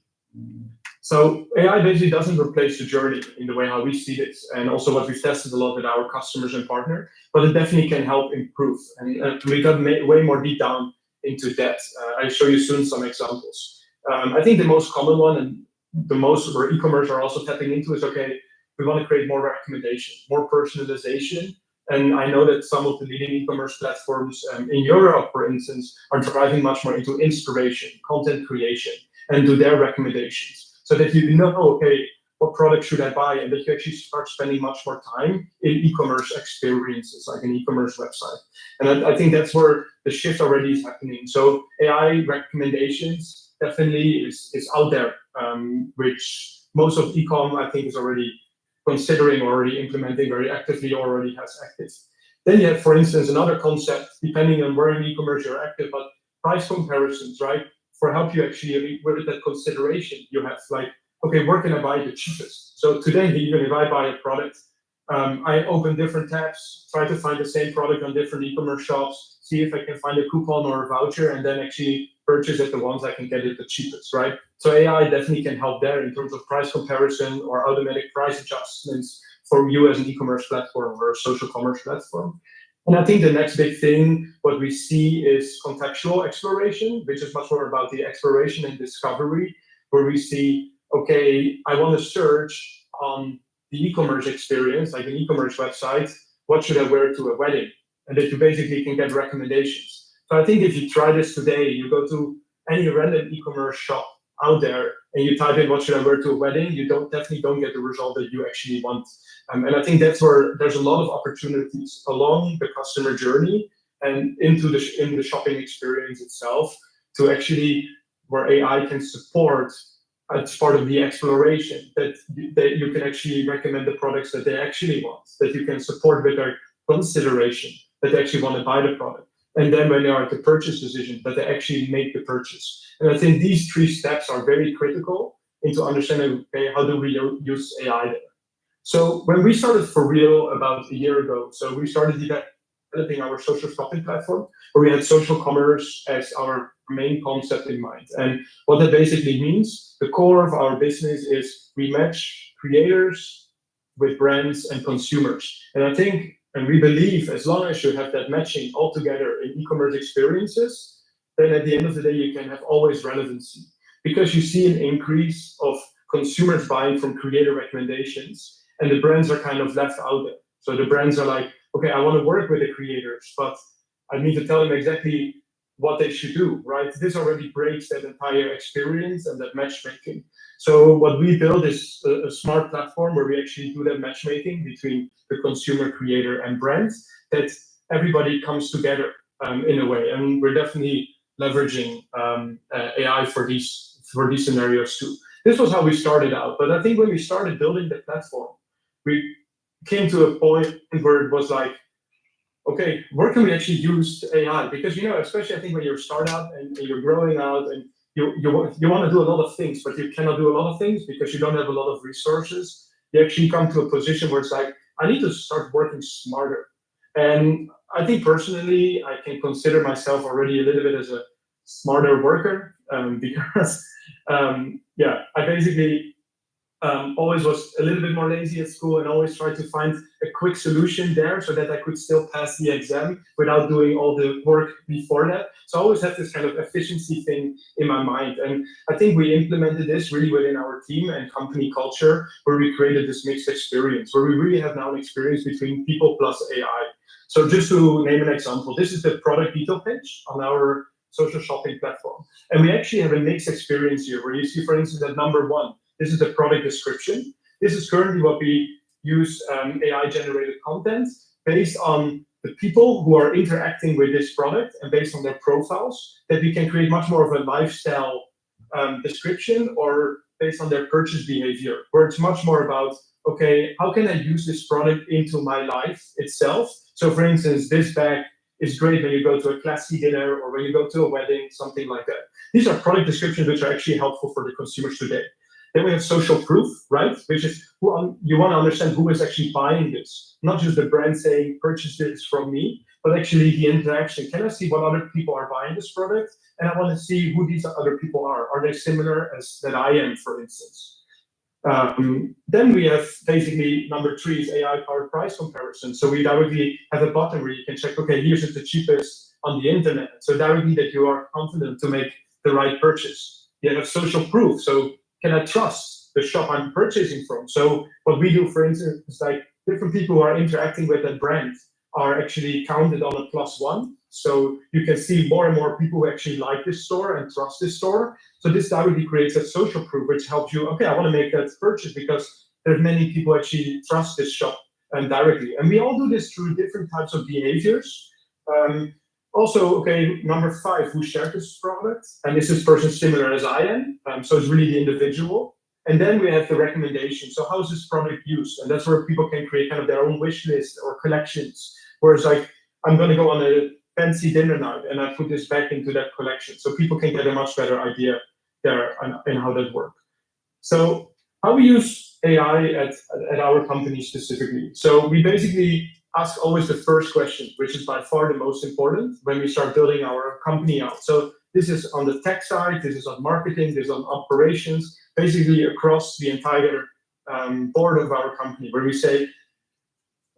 So AI basically doesn't replace the journey in the way how we see this, and also what we've tested a lot with our customers and partner, but it definitely can help improve. And we got way more deep down into that. I'll show you soon some examples. I think the most common one and the most where e-commerce are also tapping into is, okay, we want to create more recommendation, more personalization. And I know that some of the leading e-commerce platforms in Europe, for instance, are driving much more into inspiration, content creation, and do their recommendations. So that you know, okay, what product should I buy? And that you actually start spending much more time in e-commerce experiences, like an e-commerce website. And I think that's where the shift already is happening. So AI recommendations definitely is out there, which most of e-com, I think, is already considering, already implementing very actively, already has active. Then you have, for instance, another concept, depending on where in e-commerce you're active, but price comparisons, right? For help you actually with that consideration, you have like, okay, where can I buy the cheapest? So today, even if I buy a product, I open different tabs, try to find the same product on different e-commerce shops, see if I can find a coupon or a voucher, and then actually purchase at the ones I can get it the cheapest, right? So AI definitely can help there in terms of price comparison or automatic price adjustments for you as an e-commerce platform or a social commerce platform. And I think the next big thing, what we see is contextual exploration, which is much more about the exploration and discovery, where we see okay, I want to search on the e-commerce experience, like an e-commerce website, what should I wear to a wedding? And that you basically can get recommendations. So I think if you try this today, you go to any random e-commerce shop out there and you type in what should I wear to a wedding, you definitely don't get the result that you actually want. And I think that's where there's a lot of opportunities along the customer journey and in the shopping experience itself to actually where AI can support as part of the exploration that you can actually recommend the products that they actually want, that you can support with their consideration, that they actually want to buy the product. And then when they are at the purchase decision, that they actually make the purchase. And I think these 3 steps are very critical into understanding, okay, how do we use AI there? So when we started for real about a year ago, so we started developing our social shopping platform, where we had social commerce as our main concept in mind. And what that basically means, the core of our business is we match creators with brands and consumers. And I think, and we believe, as long as you have that matching all together in e-commerce experiences, then at the end of the day, you can have always relevancy. Because you see an increase of consumers buying from creator recommendations, and the brands are kind of left out there. So the brands are like, okay, I want to work with the creators, but I need to tell them exactly what they should do, right? This already breaks that entire experience and that matchmaking. So what we build is a smart platform where we actually do that matchmaking between the consumer, creator, and brands, that everybody comes together in a way. And we're definitely leveraging AI for these scenarios too. This was how we started out. But I think when we started building the platform, we came to a point where it was like, okay, where can we actually use AI? Because, especially I think when you're a startup and you're growing out and you want to do a lot of things, but you cannot do a lot of things because you don't have a lot of resources. You actually come to a position where it's like, I need to start working smarter. And I think personally, I can consider myself already a little bit as a smarter worker because, I basically always was a little bit more lazy at school and always tried to find a quick solution there so that I could still pass the exam without doing all the work before that. So I always had this kind of efficiency thing in my mind. And I think we implemented this really within our team and company culture, where we created this mixed experience, where we really have now an experience between people plus AI. So just to name an example, this is the product detail page on our social shopping platform. And we actually have a mixed experience here, where you see, for instance, at number 1, this is the product description. This is currently what we use AI-generated content based on the people who are interacting with this product and based on their profiles, that we can create much more of a lifestyle description, or based on their purchase behavior, where it's much more about, okay, how can I use this product into my life itself? So for instance, this bag is great when you go to a classy dinner or when you go to a wedding, something like that. These are product descriptions which are actually helpful for the consumers today. Then we have social proof, right? Which is you want to understand who is actually buying this, not just the brand saying purchase this from me, but actually the interaction. Can I see what other people are buying this product? And I want to see who these other people are. Are they similar as that I am, for instance? Then we have basically number 3 is AI-powered price comparison. So we directly have a button where you can check, okay, here's the cheapest on the internet. So directly that you are confident to make the right purchase. You have social proof. So can I trust the shop I'm purchasing from? So what we do, for instance, is like different people who are interacting with that brand are actually counted on a +1. So you can see more and more people who actually like this store and trust this store. So this directly creates a social proof, which helps you, okay, I want to make that purchase because there's many people actually trust this shop directly. And we all do this through different types of behaviors. Also, okay, number 5, who shared this product? And is this person similar as I am? So it's really the individual. And then we have the recommendation. So how is this product used? And that's where people can create kind of their own wish list or collections. Whereas like, I'm going to go on a fancy dinner night and I put this back into that collection. So people can get a much better idea there and how that works. So how we use AI at our company specifically. So we basically ask always the first question, which is by far the most important when we start building our company out. So this is on the tech side, this is on marketing, this is on operations, basically across the entire board of our company, where we say,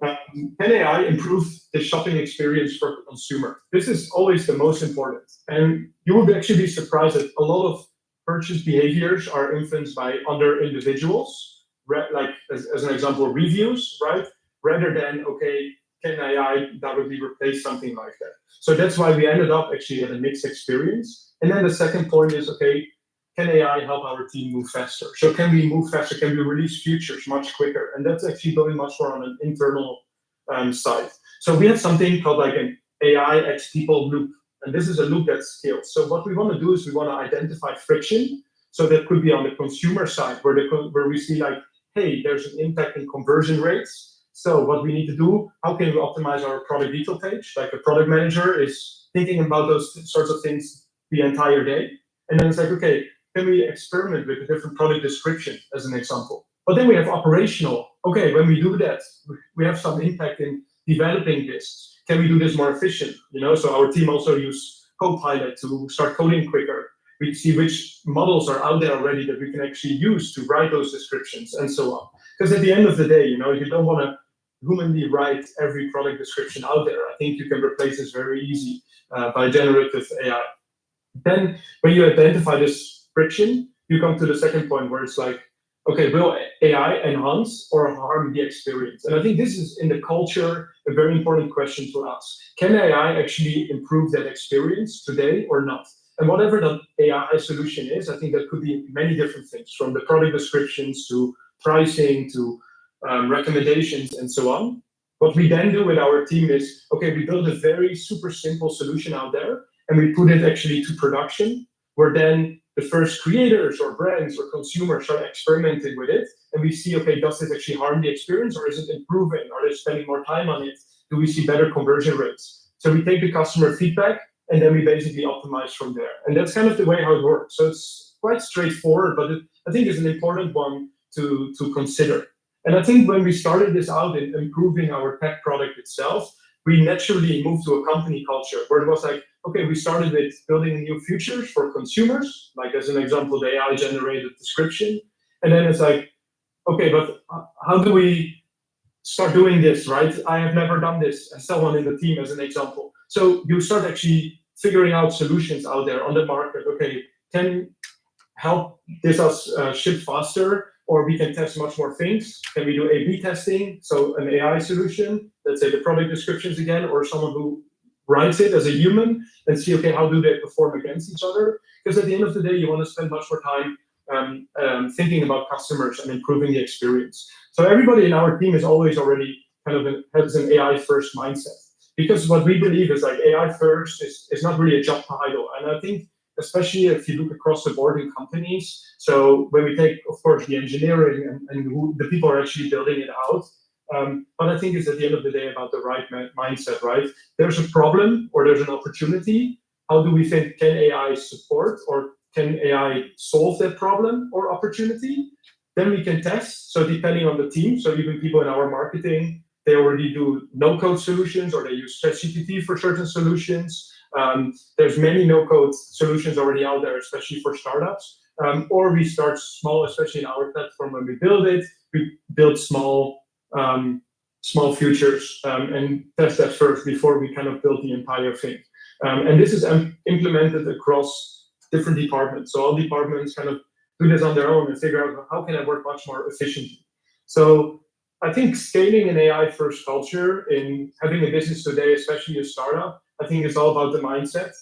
can AI improve the shopping experience for the consumer? This is always the most important. And you will actually be surprised that a lot of purchase behaviors are influenced by other individuals, like as an example, reviews, right? Rather than, okay, can AI directly replace something like that? So that's why we ended up actually at a mixed experience. And then the second point is, okay, can AI help our team move faster? So can we move faster? Can we release features much quicker? And that's actually going much more on an internal side. So we have something called like an AI X people loop. And this is a loop that scales. So what we want to do is we want to identify friction. So that could be on the consumer side where we see like, hey, there's an impact in conversion rates. So what we need to do, how can we optimize our product detail page? Like a product manager is thinking about those sorts of things the entire day. And then it's like, okay, can we experiment with a different product description as an example? But then we have operational. Okay, when we do that, we have some impact in developing this. Can we do this more efficient? So our team also use Copilot to start coding quicker. We see which models are out there already that we can actually use to write those descriptions and so on. Because at the end of the day, you don't want to humanly write every product description out there. I think you can replace this very easy by generative AI. Then when you identify this friction, you come to the second point where it's like, okay, will AI enhance or harm the experience? And I think this is in the culture a very important question to ask. Can AI actually improve that experience today or not? And whatever the AI solution is, I think that could be many different things, from the product descriptions to pricing to recommendations and so on. What we then do with our team is, okay, we build a very super simple solution out there and we put it actually to production, where then the first creators or brands or consumers start experimenting with it. And we see, okay, does this actually harm the experience or is it improving? Are they spending more time on it? Do we see better conversion rates? So we take the customer feedback and then we basically optimize from there. And that's kind of the way how it works. So it's quite straightforward, but I think it's an important one to consider. And I think when we started this out in improving our tech product itself, we naturally moved to a company culture where it was like, okay, we started with building new features for consumers, like as an example, the AI generated description. And then it's like, okay, but how do we start doing this, right? I have never done this as someone in the team as an example. So you start actually figuring out solutions out there on the market. Okay, can help this us ship faster, or we can test much more things. Can we do A/B testing? So an AI solution, let's say the product descriptions again, or someone who writes it as a human and see, okay, how do they perform against each other? Because at the end of the day, you want to spend much more time thinking about customers and improving the experience. So everybody in our team is always already kind of has an AI first mindset. Because what we believe is like AI first is not really a job title. And I think especially if you look across the board in companies. So when we take, of course, the engineering and who the people are actually building it out. But I think it's at the end of the day about the right mindset, right? There's a problem or there's an opportunity. How do we think, can AI support or can AI solve that problem or opportunity? Then we can test. So depending on the team, so even people in our marketing, they already do no-code solutions or they use ChatGPT for certain solutions. There's many no-code solutions already out there, especially for startups. Or we start small, especially in our platform. When we build it, we build small features and test that first before we kind of build the entire thing. And this is implemented across different departments. So all departments kind of do this on their own and figure out how can I work much more efficiently. So I think scaling an AI first culture in having a business today, especially a startup, I think it's all about the mindset.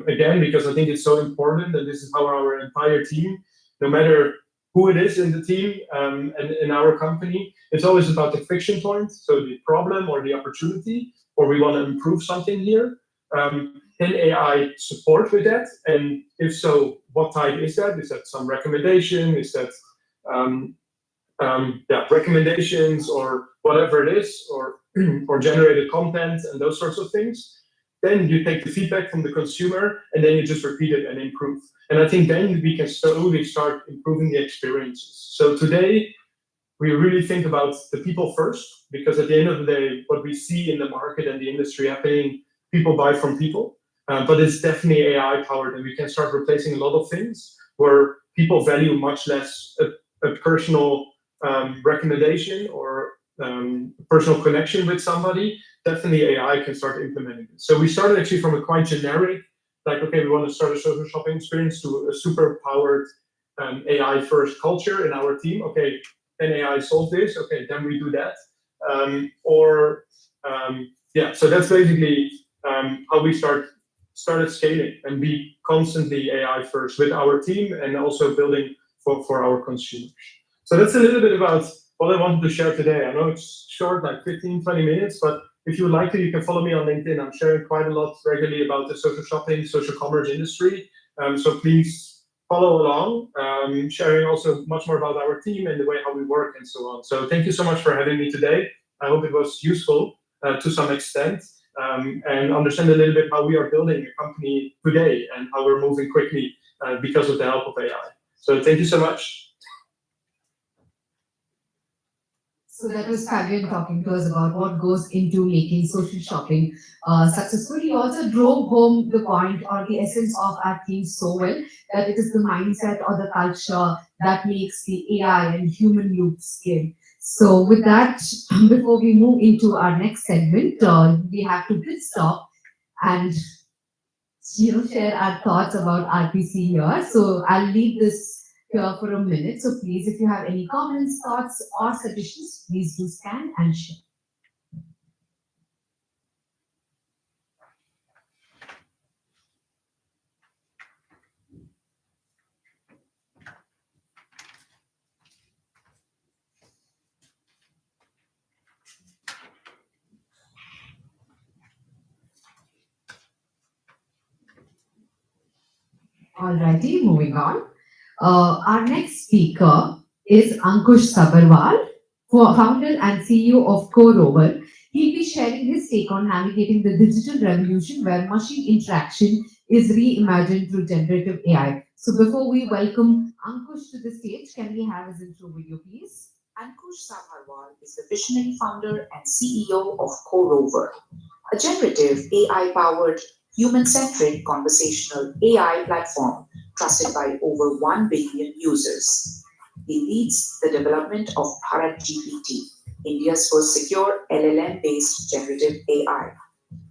Again, because I think it's so important that this is how our entire team, no matter who it is in the team and in our company, it's always about the friction point. So the problem or the opportunity, or we want to improve something here. Can AI support with that? And if so, what type is that? Is that some recommendation? Is that recommendations or whatever it is, or generated content and those sorts of things? Then you take the feedback from the consumer and then you just repeat it and improve. And I think then we can slowly start improving the experiences. So today, we really think about the people first, because at the end of the day, what we see in the market and the industry happening, people buy from people. But it's definitely AI powered, and we can start replacing a lot of things where people value much less a personal recommendation or personal connection with somebody. Definitely AI can start implementing it. So we started actually from a quite generic, like, okay, we want to start a social shopping experience, to a super powered AI first culture in our team. Okay, can AI solve this? Okay, then we do that. Yeah, so that's basically how we started scaling and be constantly AI first with our team and also building for our consumers. So that's a little bit about what I wanted to share today. I know it's short, like 15, 20 minutes, but if you would like to, you can follow me on LinkedIn. I'm sharing quite a lot regularly about the social shopping, social commerce industry. So please follow along, sharing also much more about our team and the way how we work and so on. So thank you so much for having me today. I hope it was useful to some extent, and understand a little bit how we are building a company today and how we're moving quickly because of the help of AI. So thank you so much. So that was Fabian talking to us about what goes into making social shopping successful. He also drove home the point or the essence of our theme so well, that it is the mindset or the culture that makes the AI and human loop scale. So with that, before we move into our next segment, we have to pit stop and share our thoughts about RPC here. So I'll leave this here for a minute. So please, if you have any comments, thoughts, or suggestions, please do scan and share. Alrighty, moving on. Our next speaker is Ankush Sabarwal, founder and CEO of CoreOver. He'll be sharing his take on navigating the digital revolution where machine interaction is reimagined through generative AI. So before we welcome Ankush to the stage, can we have his intro video, please? Ankush Sabharwal is the visionary founder and CEO of CoreOver, a generative AI-powered, human-centric conversational AI platform trusted by over 1 billion users. He leads the development of Bharat GPT, India's first secure LLM-based generative AI,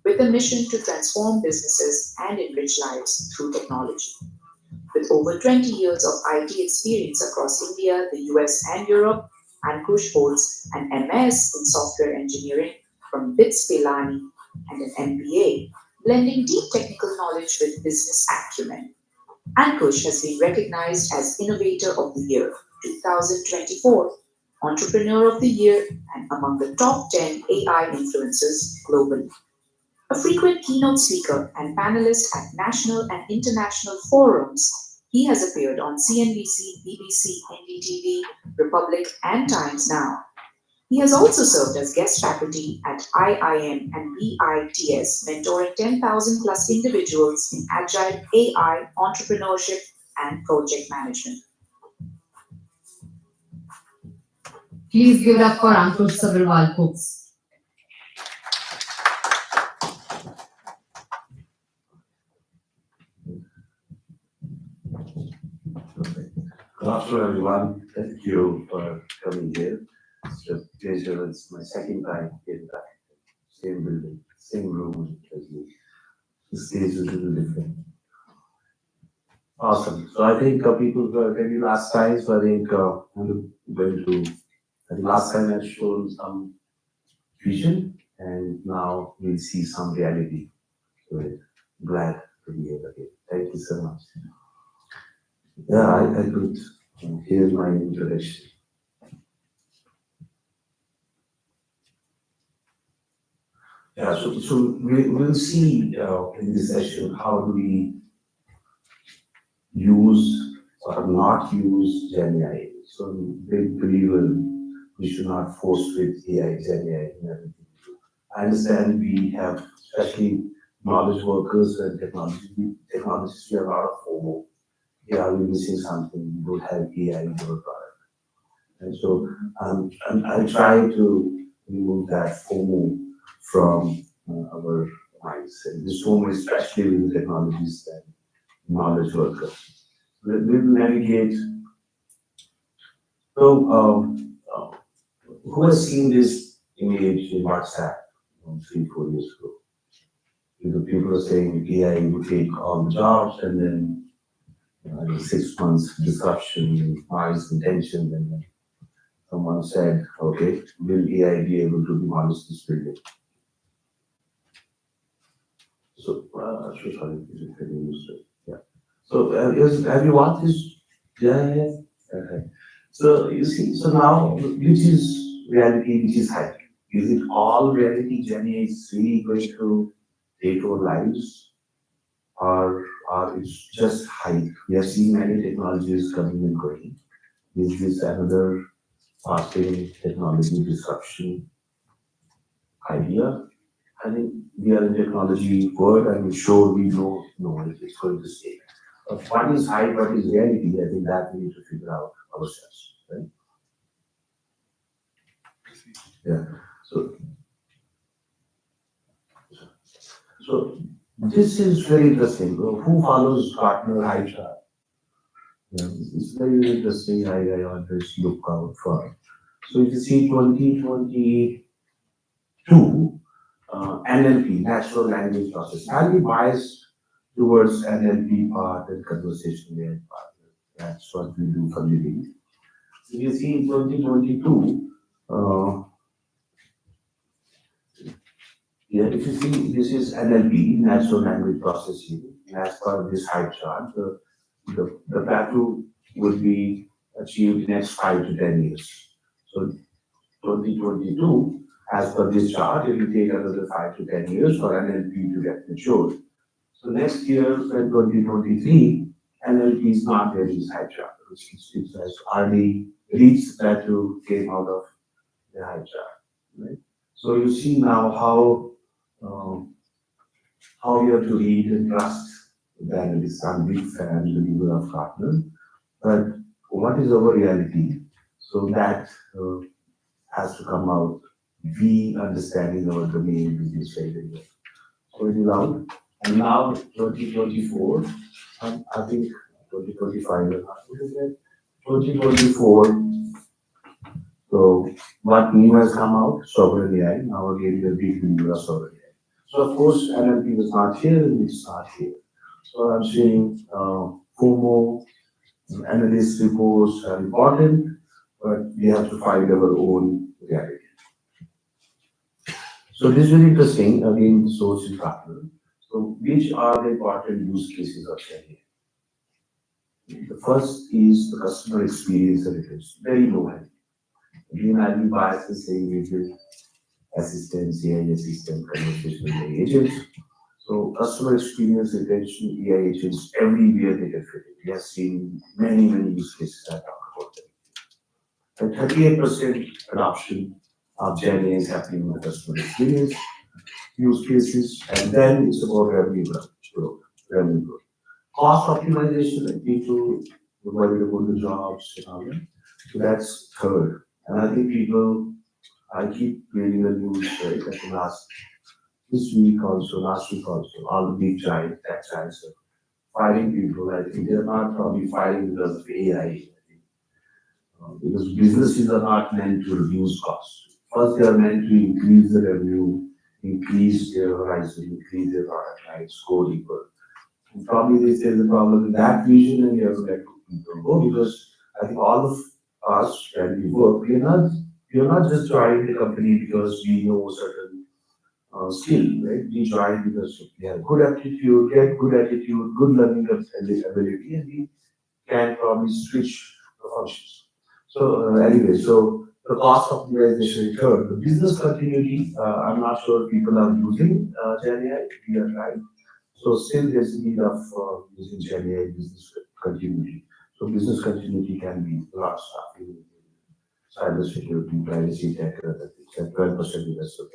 with a mission to transform businesses and enrich lives through technology. With over 20 years of IT experience across India, the US, and Europe, Ankush holds an MS in software engineering from BITS Pilani and an MBA, blending deep technical knowledge with business acumen. Ankush has been recognized as Innovator of the Year 2024, Entrepreneur of the Year, and among the top 10 AI influencers globally. A frequent keynote speaker and panelist at national and international forums, he has appeared on CNBC, BBC, NDTV, Republic, and Times Now. He has also served as guest faculty at IIM and BITS, mentoring 10,000 plus individuals in agile AI, entrepreneurship, and project management. Please give it up for Ankush Sabarwal, folks. Good afternoon, everyone. Thank you for coming here. It's a pleasure. It's my second time here back. Same building, same room as me. The stage is a little different. Awesome. So I think people were very last time. So I think I'm going to. I think last time I showed some vision, and now we'll see some reality. So I'm glad to be here again. Thank you so much. Yeah, I could hear my introduction. Yeah, so we'll see in this session how do we use or not use Gen AI. So big believer we should not force with AI, Gen AI and everything. I understand we have, especially knowledge workers and technologists, we have a lot of FOMO. Yeah, we're missing something, we don't have AI in our product. And so I'll try to remove that FOMO from our minds. And this FOMO, especially with the technologists and knowledge workers. We'll navigate. So, who has seen this image in WhatsApp 3-4 years ago? Because people are saying AI will take all the jobs and then 6 months disruption, noise, and tension, and then someone said, okay, will AI be able to demolish this building? So, so sorry, is it getting used to it? Yeah. So, have you watched this? Yeah, yeah. Okay. So, you see, so now, which is reality, which is hype? Is it all reality? Jenny is really going to take our lives, or it's just hype? We are seeing many technologies coming and going. Is this another passing technology disruption idea? I think we are in technology world and we sure we know, no, it's going to stay. But what is hype, what is reality? I think that we need to figure out ourselves, right? Yeah. So this is very interesting. Who follows partner hype chart? Yeah, it's very interesting. I always look out for. So if you see 2022, NLP, natural language processing. I'll be biased towards NLP part and conversation AI part. That's what we do for living. So you see in 2022, yeah, if you see, this is NLP, natural language processing. As per this hype chart, the plateau would be achieved in next 5 to 10 years. So 2022, as per this chart, it will take another 5 to 10 years for NLP to get matured. So next year, in 2023, NLP is not there in this high chart. It has already reached that to came out of the high chart. Right? So you see now how you have to read and trust the analysts. I'm a big fan, believer of Gartner. But what is our reality? So that has to come out. We understanding our domain business very well. So it is loud. And now 2024, I think 2025, 2024. So what new has come out? Sovereign AI. Now again, the big believer of sovereign AI. So of course, NLP was not here and it's not here. So I'm saying FOMO, analyst reports are important, but we have to find our own reality. So this is very interesting. Again, the source is Gartner. So which are the important use cases of AI? The first is the customer experience and retention. Very low end. Again, I'll be biased in saying agent assistance, AI assistant, conversational AI agents. So customer experience, retention, AI agents, everywhere they can fit it. We have seen many use cases I talk about them. And 38% adoption of Gen AI is happening in the customer experience use cases, and then it's about revenue growth. Cost optimization, like people whether to go to jobs and all that. So that's third. And I think people, I keep reading the news, right, that this week also, last week also, all the big giant tech giants are firing people. I think they're not probably firing because of AI. I think. Because businesses are not meant to reduce costs. First, they are meant to increase the revenue, increase their horizon, increase their product lines, go deeper. And probably this is the problem in that vision, and we have to let people go because I think all of us, when we work, we are not just joining the company because we know certain skill, right? We join because we have good aptitude, good learning ability, and we can probably switch the functions. So anyway, so the cost optimization third, the business continuity. I'm not sure people are using Gen AI. We are trying. So still there's a need of using Gen AI business continuity. So business continuity can be a lot of stuff in cybersecurity, privacy, tech, and other things. And 12% investment.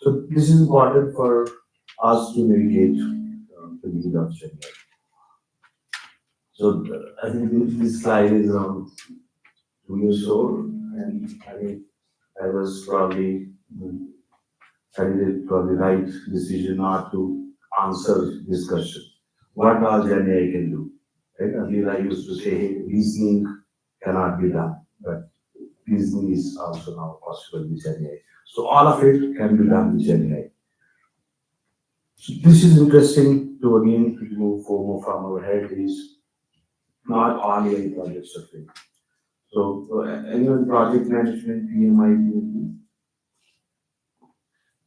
So this is important for us to navigate the need of Gen AI. So I think this slide is around 2 years old, and I think I was probably I did probably right decision not to answer this question. What all Gen AI can do? Right? Earlier I used to say, hey, reasoning cannot be done, but reasoning is also now possible with Gen AI. So all of it can be done with Gen AI. So this is interesting to again to move forward from our head is not all AI projects are free. So anyone project management, PMI,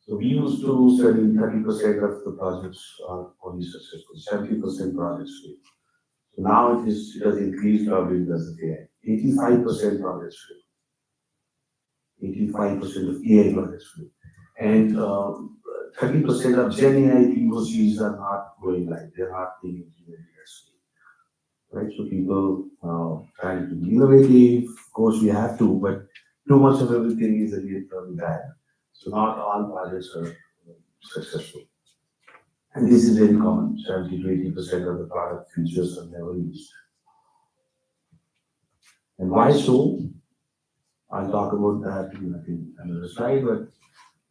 so we used to study 30% of the projects are only successful, 70% projects fail. So now it has increased probably because of AI. 85% projects fail. 85% of AI projects fail. And 30% of Gen AI POCs are not going live. They're not being implemented at scale. Right? So people trying to be innovative. Of course, we have to, but too much of everything is again very bad. So not all projects are successful. And this is very common. 70 to 80% of the product features are never used. And why so? I'll talk about that in another slide, but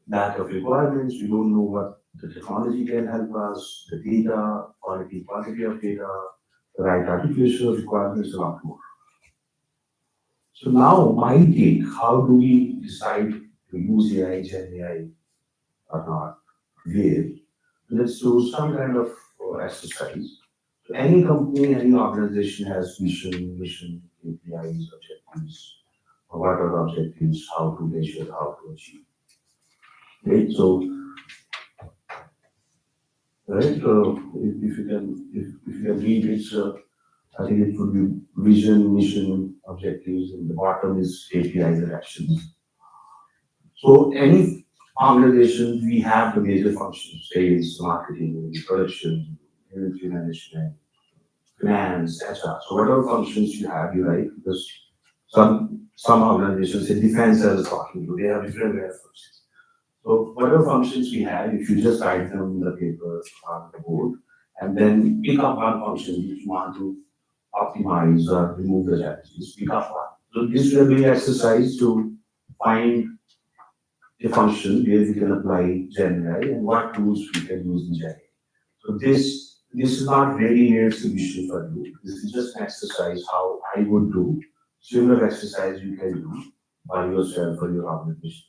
lack of requirements, we don't know what the technology can help us, the data, quantity of data, the right artificial requirements, a lot more. So now my take, how do we decide to use AI, Gen AI or not? Where? Let's do some kind of exercise. So any company, any organization has vision, mission, KPIs, objectives. What are the objectives? How to measure, how to achieve. Right? So, right? If you can read it, I think it would be vision, mission, objectives, and the bottom is KPIs and actions. So any organization, we have the major functions: sales, marketing, production, inventory management, finance, etc. So whatever functions you have, you write because some organizations, say defense I was talking to, they have different way of functions. So whatever functions we have, if you just write them in the paper on the board, and then pick up one function which you want to optimize or remove the challenges, pick up one. So this will be an exercise to find a function where we can apply Gen AI and what tools we can use in Gen AI. So this is not ready-made solution for you. This is just an exercise how I would do. Similar exercise you can do by yourself or your organization.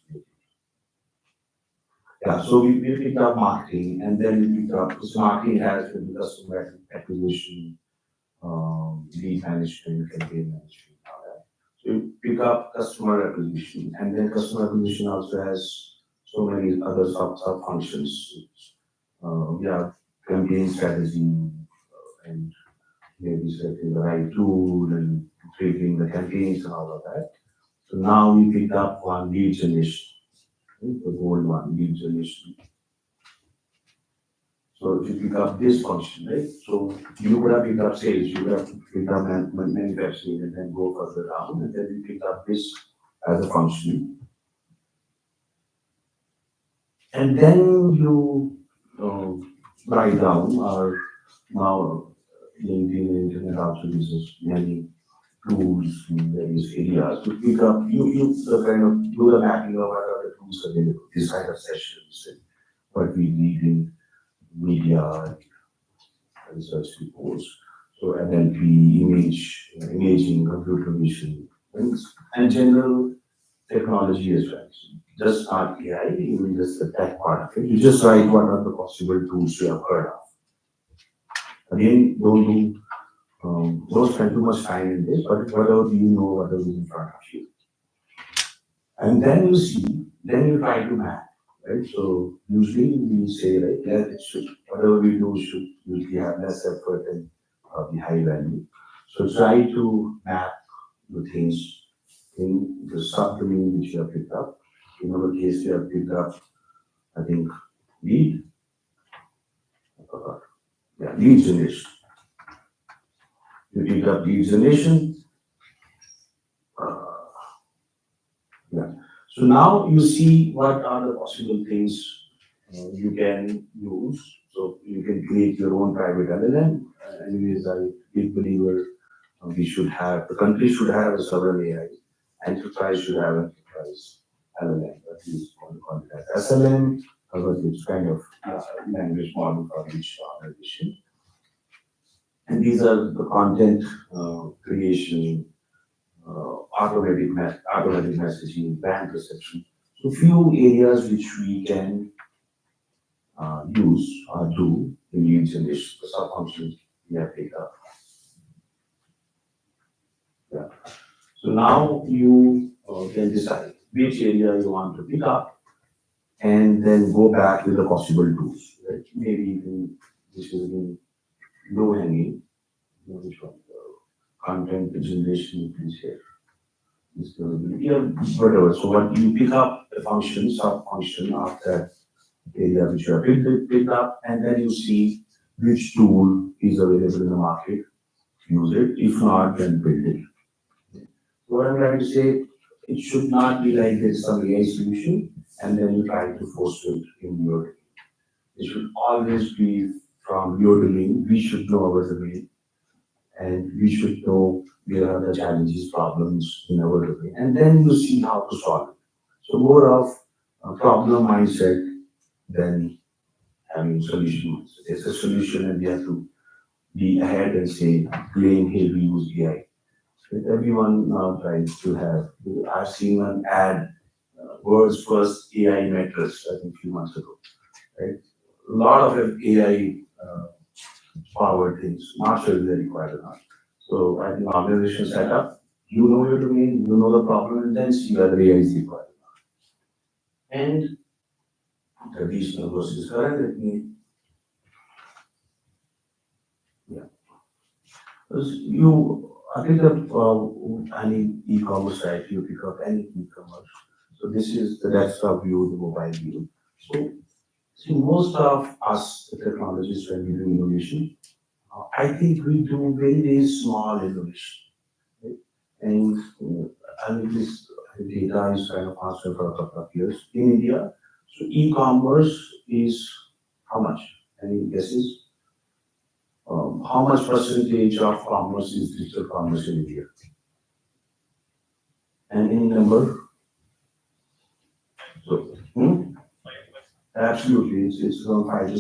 Yeah, so we picked up marketing and then we picked up, because marketing has the customer acquisition, lead management, campaign management, all that. So you pick up customer acquisition and then customer acquisition also has so many other sub functions. We have campaign strategy and maybe selecting the right tool and creating the campaigns and all of that. So now we picked up one lead generation, right? The gold one, lead generation. So if you pick up this function, right? So you would have picked up sales, you would have picked up manufacturing and then go further down and then you pick up this as a function. And then you write down or now LinkedIn and internet also uses many tools in various areas to pick up, you kind of do the mapping of what are the tools available, this kind of sessions and what we read in media and research reports. So NLP, imaging, computer vision, and general technology as well. So just not AI, even just the tech part of it. You just write what are the possible tools you have heard of. Again, don't spend too much time in this, but whatever you know, whatever is in front of you. And then you see, then you try to map, right? So usually we say, right, yeah, it should, whatever we do should usually have less effort and be high value. So try to map the things in the subdomain which you have picked up. In our case, we have picked up, I think, lead, lead generation. You pick up lead generation. Yeah. So now you see what are the possible things you can use. So you can create your own private LLM. Anyways, I big believer we should have, the country should have a sovereign AI. Enterprise should have an enterprise LLM. At least call it as SLM, but it's kind of language model for each organization. And these are the content creation, automatic messaging, brand perception. So few areas which we can use or do in lead generation, the sub-functions we have picked up. Yeah. So now you can decide which area you want to pick up and then go back with the possible tools. Right? Maybe even this is in low hanging, which one? Content generation you can share. This will be, yeah, whatever. So what you pick up the function, sub function of that area which you have picked up, and then you see which tool is available in the market. Use it. If not, then build it. What I'm trying to say, it should not be like there's some AI solution and then you try to force it in your domain. It should always be from your domain. We should know our domain and we should know where are the challenges, problems in our domain, and then you see how to solve it. So more of a problem mindset than having solution mindset. It's a solution and we have to be ahead and say, claim here we use AI. Everyone now tries to have. I've seen an ad, world's first AI mattress, I think a few months ago. Right? A lot of AI powered things, not sure if they required or not. So I think organization set up, you know your domain, you know the problem, and then see whether AI is required or not. And traditional versus current, let me, yeah. Because you pick up any e-commerce site, you pick up any e-commerce. So this is the desktop view, the mobile view. So see, most of us, the technologists, when we do innovation, I think we do very, very small innovation. Right? And I mean, this data is kind of constant for a couple of years in India. So e-commerce is how much? Any guesses? How much percentage of commerce is digital commerce in India? And any number? So, absolutely, it's around 5 to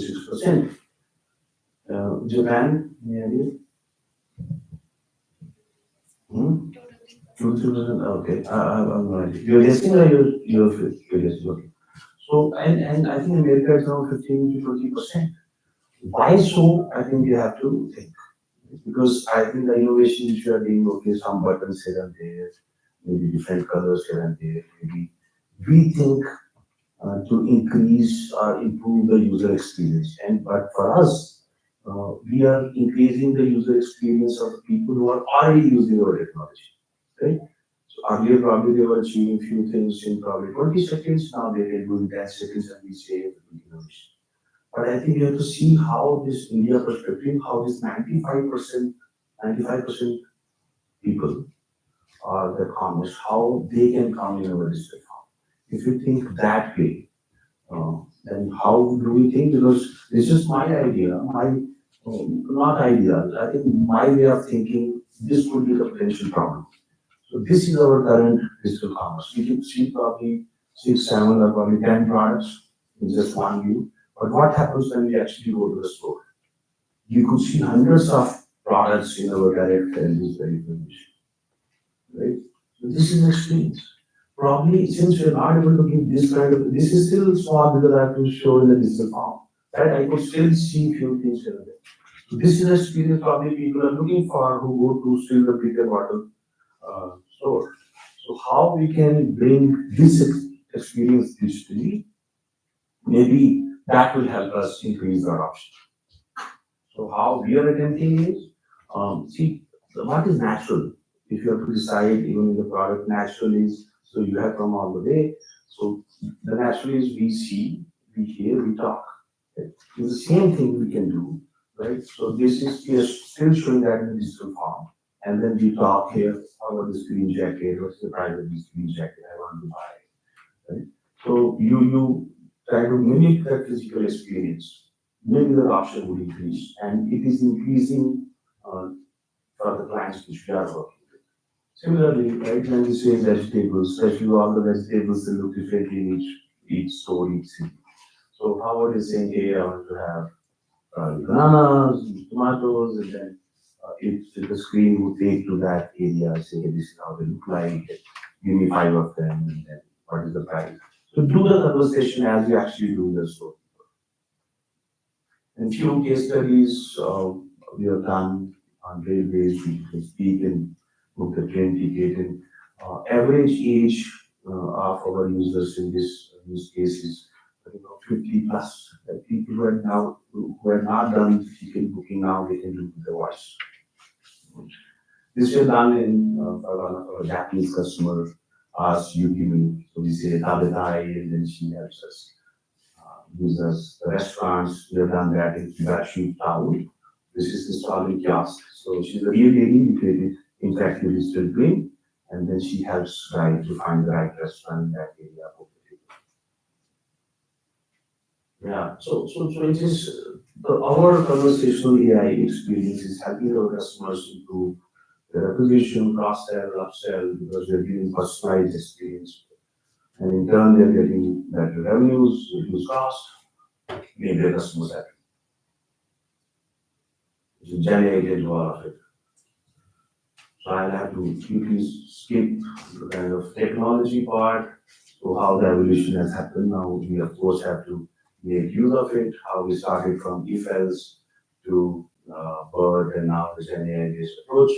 6%. Japan, any idea? 2,000, okay, I'm no idea. You're guessing or you're guessing, okay. So, and I think America is around 15 to 20%. Why so? I think you have to think. Because I think the innovation which you are doing, okay, some buttons here and there, maybe different colors here and there, maybe we think to increase or improve the user experience. And but for us, we are increasing the user experience of the people who are already using our technology, right? So earlier probably they were achieving few things in probably 20 seconds, now they can do in 10 seconds and we say innovation. But I think you have to see how this India perspective, how this 95% people are the commerce, how they can come in our district. If you think that way, then how do we think? Because this is my idea, my not idea. I think my way of thinking, this could be the potential problem. So this is our current digital commerce. We can see probably 6, 7, or probably 10 products in just one view. But what happens when we actually go to the store? You could see hundreds of products in our direct and this very information. Right? So this is experience. Probably since we're not able to give this kind of, this is still small because I have to show in the digital form. Right? I could still see few things here and there. So this is experience probably people are looking for who go to still the brick and mortar store. So how we can bring this experience digitally, maybe that will help us increase our options. So how we are attempting is, see, what is natural? If you have to decide even in the product, natural is, so you have come all the way. So the natural is we see, we hear, we talk. Okay? It's the same thing we can do, right? So this is, we are still showing that in the digital form. And then we talk here about the screen jacket, what's the price of the screen jacket I want to buy, right? So you try to mimic that physical experience, maybe the adoption would increase, and it is increasing for the clients which we are working with. Similarly, right, when we say vegetables, especially all the vegetables they look differently in each store, each city. So how are they saying, hey, I want to have bananas, tomatoes, and then if the screen would take to that area, say this is how they look like, give me 5 of them, and then what is the price? So do the conversation as you actually do in the store. And few case studies we have done on railways, we can speak and book the train ticket and average age of our users in this use case is 50 plus. People who are not done ticket booking now they can do the voice. This was done in one of our Japanese customers asked Udemy. So we say Tabetai and then she helps us. Users, the restaurants, we have done that in Higashi Town. This is installing kiosk. So she's a real lady, we created interactive digital twin, and then she helps guide to find the right restaurant in that area. Yeah, so it is our conversational AI experience is helping our customers improve their acquisition, cross-sell, upsell, because they're giving personalized experience. And in turn, they're getting better revenues, reduce cost, make their customers happy. So generated all of it. So I'll have to quickly skip the kind of technology part, so how the evolution has happened. Now we of course have to make use of it, how we started from if-else to BERT and now the Gen AI-based approach.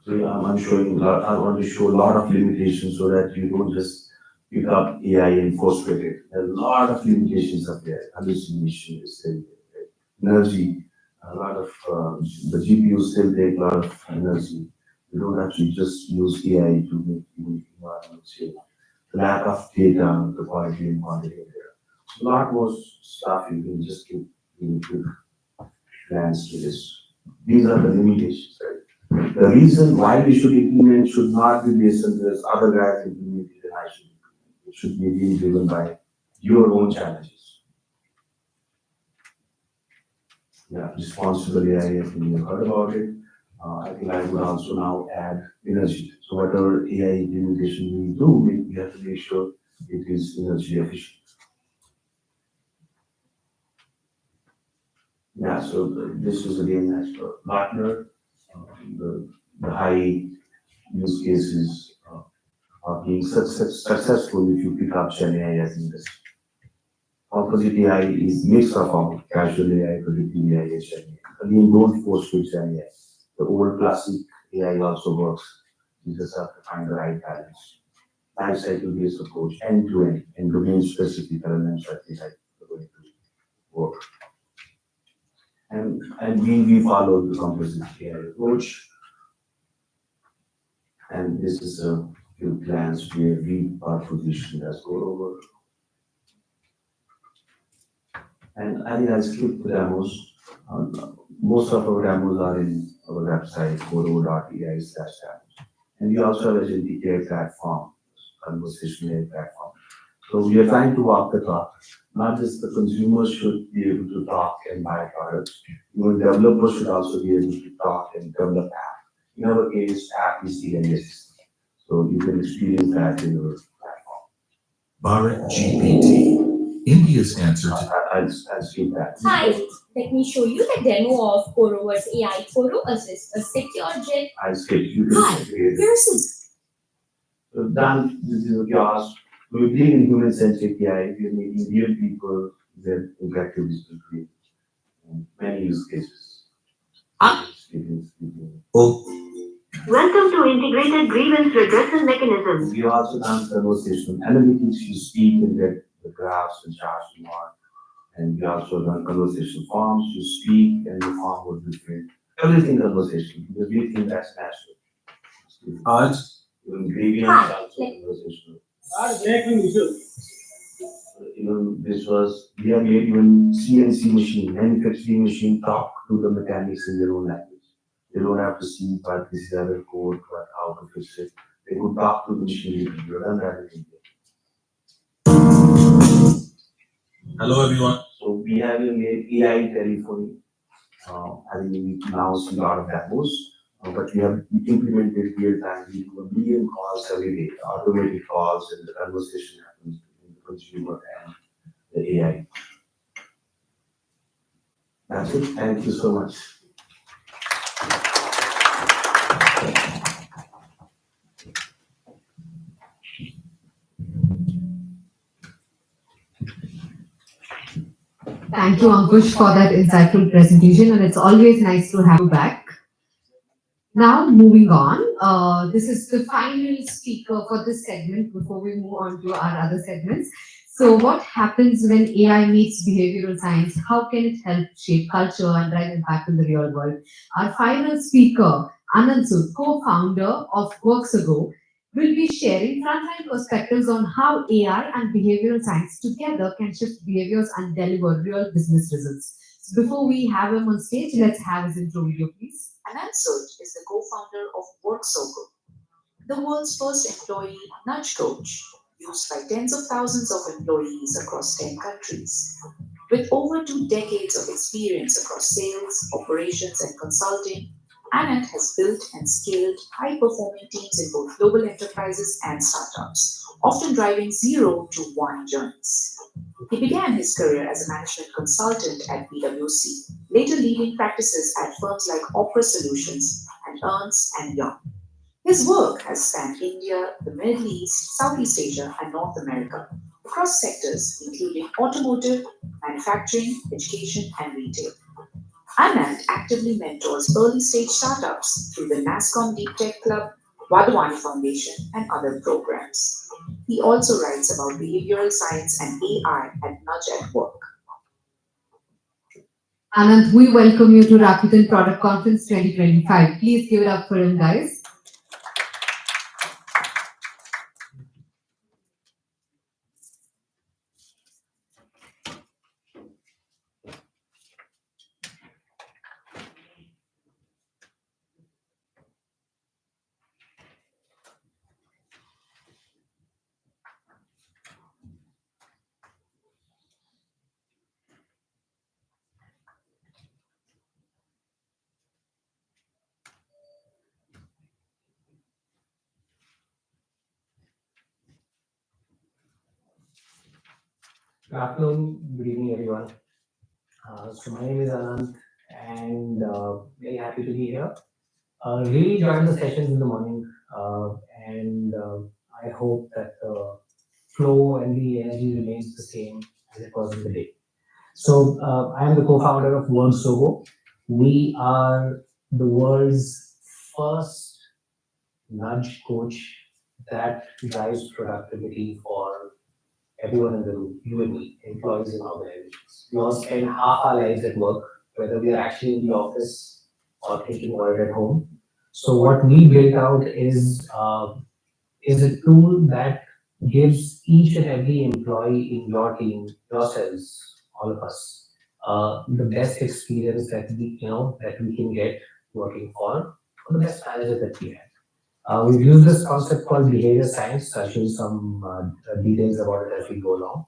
So yeah, I'm showing, I want to show a lot of limitations so that you don't just pick up AI and frustrate it. There are a lot of limitations up there. Hallucination is still there. Energy, a lot of the GPUs still take a lot of energy. You don't actually just use AI to make environment safe. The lack of data, the quality and quantity of data. A lot more stuff you can just give plans to this. These are the limitations, right? The reason why we should implement should not be based on this other guys implemented and I should implement. It should be really driven by your own challenges. Yeah, responsible AI, I think you've heard about it. I think I would also now add energy. So whatever AI implementation we do, we have to make sure it is energy efficient. Yeah, so this is again as a partner, the high use cases are being successful if you pick up Gen AI as industry. Composite AI is mix of all casual AI, predictive AI, and Gen AI. Again, don't force with Gen AI. The old classic AI also works. You just have to find the right balance. Life cycle based approach, end to end, and domain specific elements that we are going to work. And we follow the composite AI approach. And this is a few plans where we are positioned as go over. And I think I'll skip the demos. Most of our demos are in our website, gorover.ai/demos. And we also have a agentic AI platform, conversational AI platform. So we are trying to walk the talk. Not just the consumers should be able to talk and buy products. Even developers should also be able to talk and develop app. In our case, app is the AI system. So you can experience that in your platform. Bharat GPT, India's answer to I'll skip that. Hi, let me show you the demo of Corover's AI Coro Assist, a secure jet. I'll skip. You can Hi, create it. here's a So done, this is what you asked. We believe in human-centric AI. We are making real people their interactive digital create. Many use cases. Welcome to Integrated Grievance Redressal Mechanism. We also done conversational analytics. You speak and get the graphs and charts you want. And we also done conversational forms. You speak and the form would be filled. Everything conversational because we think that's natural. odds. Even grievance also conversational. Even this was, we have made even CNC machine, manufacturing machine talk to the mechanics in their own language. They don't have to see what this is other code, what how to fix it. They could talk to the machine. We have done that in India. Hello, everyone. So we have made AI telephony. I think we now see a lot of demos, but we have implemented real time. We do 1 million calls every day, automated calls, and the conversation happens between the consumer and the AI. That's it. Thank you so much. Thank you, Ankush, for that insightful presentation, and it's always nice to have you back. Now, moving on, this is the final speaker for this segment before we move on to our other segments. So, what happens when AI meets behavioral science? How can it help shape culture and drive impact in the real world? Our final speaker, Anand Sood, co-founder of Worksago, will be sharing frontline perspectives on how AI and behavioral science together can shift behaviors and deliver real business results. So before we have him on stage, let's have his intro video, please. Anand Sood is the co-founder of Worksogo, the world's first employee nudge coach, used by tens of thousands of employees across 10 countries. With over 2 decades of experience across sales, operations, and consulting, Anand has built and scaled high performing teams in both global enterprises and startups, often driving 0 to 1 journeys. He began his career as a management consultant at PwC, later leading practices at firms like Opera Solutions and Ernst and Young. His work has spanned India, the Middle East, Southeast Asia, and North America, across sectors including automotive, manufacturing, education, and retail. Anand actively mentors early stage startups through the NASCOM Deep Tech Club, Wadhwani Foundation, and other programs. He also writes about behavioral science and AI at Nudge at Work. Anand, we welcome you to Rakuten Product Conference 2025. Please give it up for him, guys. Good afternoon, good evening, everyone. So my name is Anand, and very happy to be here. Really enjoyed the sessions in the morning, and I hope that the flow and the energy remains the same as it was in the day. So I am the co-founder of Worksogo. We are the world's first nudge coach that drives productivity for everyone in the room, you and me, employees in organizations. We all spend half our lives at work, whether we are actually in the office or thinking about it at home. So what we built out is a tool that gives each and every employee in your team, yourselves, all of us, the best experience that we can get working for the best manager that we have. We've used this concept called behavior science. I'll show you some details about it as we go along.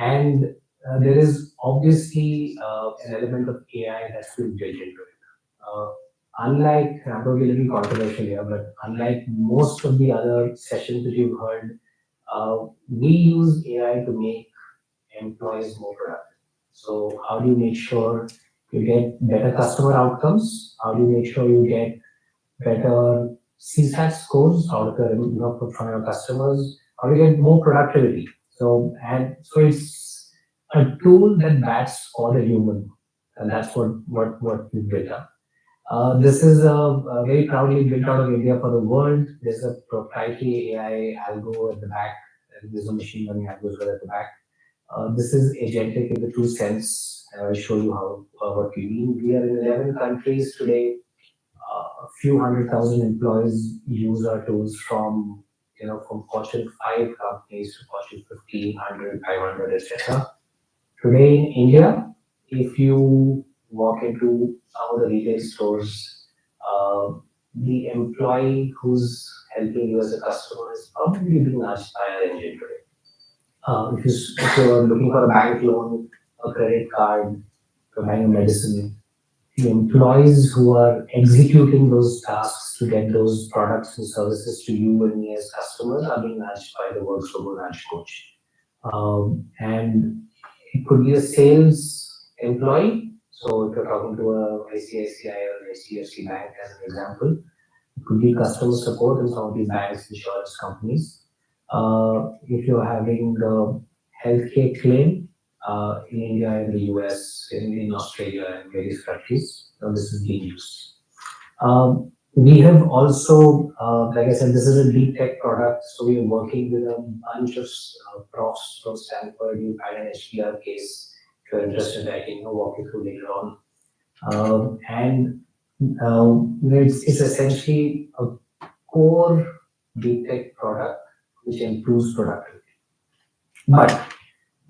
And there is obviously an element of AI that's been built into it. Unlike, I'm going to be a little controversial here, but unlike most of the other sessions that you've heard, we use AI to make employees more productive. So how do you make sure you get better customer outcomes? How do you make sure you get better CSAT scores out of from your customers? How do you get more productivity? So it's a tool that backs all the human, and that's what we built up. This is very proudly built out of India for the world. There's a proprietary AI algo at the back, and there's a machine learning algo as well at the back. This is agentic in the true sense. I'll show you how what we mean. We are in 11 countries today. A few 100,000 employees use our tools from Fortune 5 companies to Fortune 50, 100, 500, etc. Today in India, if you walk into some of the retail stores, the employee who's helping you as a customer is probably being nudged by our engine today. If you're looking for a bank loan, a credit card, you're buying a medicine, the employees who are executing those tasks to get those products and services to you and me as customers are being nudged by the Worksogo nudge coach. And it could be a sales employee. So if you're talking to a ICICI or an HDFC bank as an example, it could be customer support in some of these banks, insurance companies. If you're having a healthcare claim, in India, in the US, in Australia, and various countries. So this is being used. We have also, like I said, this is a deep tech product, so we are working with a bunch of profs from Stanford. You had an HDR case. If you're interested, I can walk you through later on. And it's essentially a core deep tech product which improves productivity. But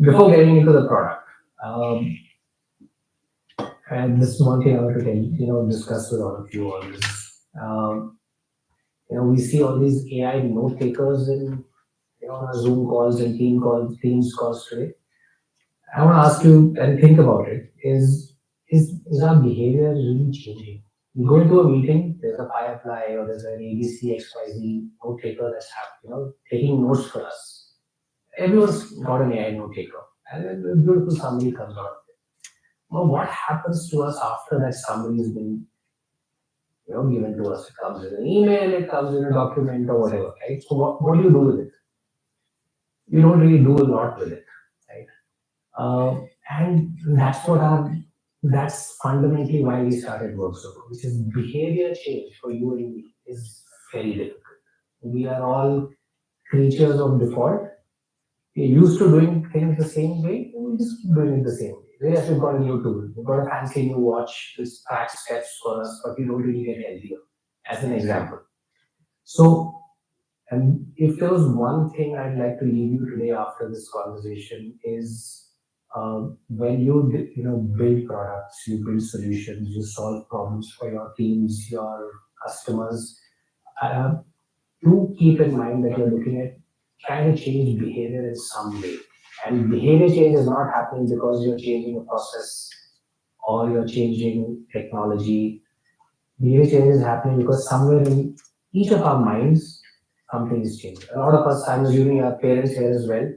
before getting into the product, and this is one thing I want to tell discuss with all of you all is, we see all these AI note takers in our Zoom calls and Teams calls today. I want to ask you and think about it: is our behavior really changing? You go into a meeting, there's a Firefly or there's an ABC XYZ note taker that's taking notes for us. Everyone's got an AI note taker, and then a beautiful summary comes out. Well, what happens to us after that summary has been given to us? It comes in an email, it comes in a document or whatever, right? So what do you do with it? You don't really do a lot with it, right? And that's fundamentally why we started WorkSofa, which is behavior change for you and me is very difficult. We are all creatures of default. We're used to doing things the same way, and we just keep doing it the same way. Yes, we've got a new tool, we've got a fancy new watch, this tracks steps for us, but we don't really get healthier, as an example. So, and if there was one thing I'd like to leave you today after this conversation is when you build products, you build solutions, you solve problems for your teams, your customers. Do keep in mind that you're looking at trying to change behavior in some way. And behavior change is not happening because you're changing a process or you're changing technology. Behavior change is happening because somewhere in each of our minds, something is changing. A lot of us, I'm assuming our parents here as well.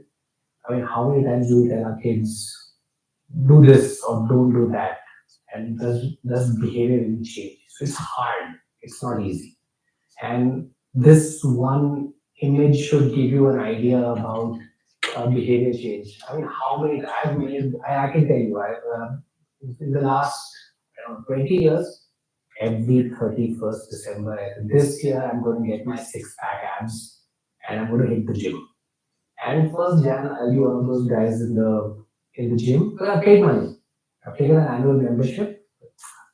I mean, how many times do we tell our kids, do this or don't do that? And does behavior really change? So it's hard. It's not easy. And this one image should give you an idea about behavior change. I mean, how many I've made, I can tell you, in the last 20 years, every 31st December, this year I'm going to get my six-pack abs and I'm going to hit the gym. And first Jan, I'll be one of those guys in the gym because I've paid money. I've taken an annual membership,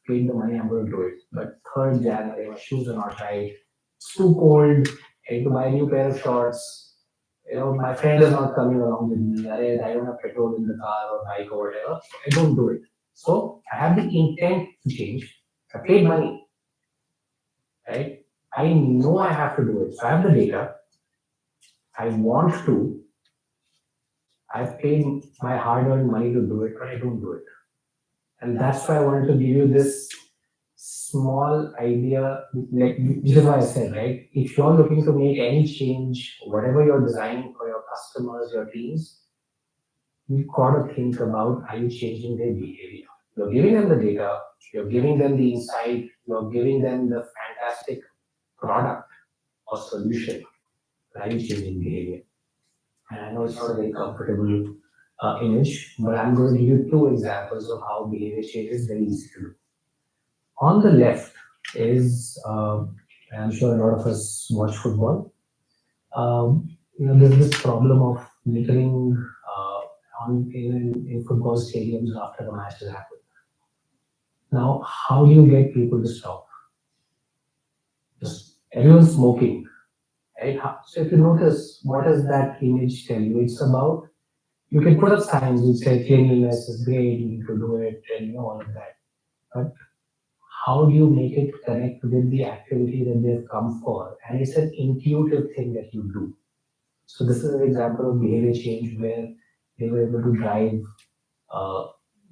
paid the money, I'm going to do it. But third Jan, my shoes are not right. It's too cold. I need to buy a new pair of shorts. My friend is not coming along with me. I don't have petrol in the car or bike or whatever. I don't do it. So I have the intent to change. I paid money, right? I know I have to do it. So I have the data. I want to. I've paid my hard-earned money to do it, but I don't do it. And that's why I wanted to give you this small idea, like which is why I said, right? If you're looking to make any change, whatever you're designing for your customers, your teams, you've got to think about, are you changing their behavior? You're giving them the data, you're giving them the insight, you're giving them the fantastic product or solution. But are you changing behavior? And I know it's not a very comfortable image, but I'm going to give you two examples of how behavior change is very easy to do. On the left is, I'm sure a lot of us watch football. There's this problem of littering in football stadiums after the match has happened. Now, how do you get people to stop? Just everyone's smoking, right? So if you notice, what does that image tell you? It's about, you can put up signs which say cleanliness is great, you need to do it, and all of that. But how do you make it connect with the activity that they've come for? And it's an intuitive thing that you do. So this is an example of behavior change where they were able to drive,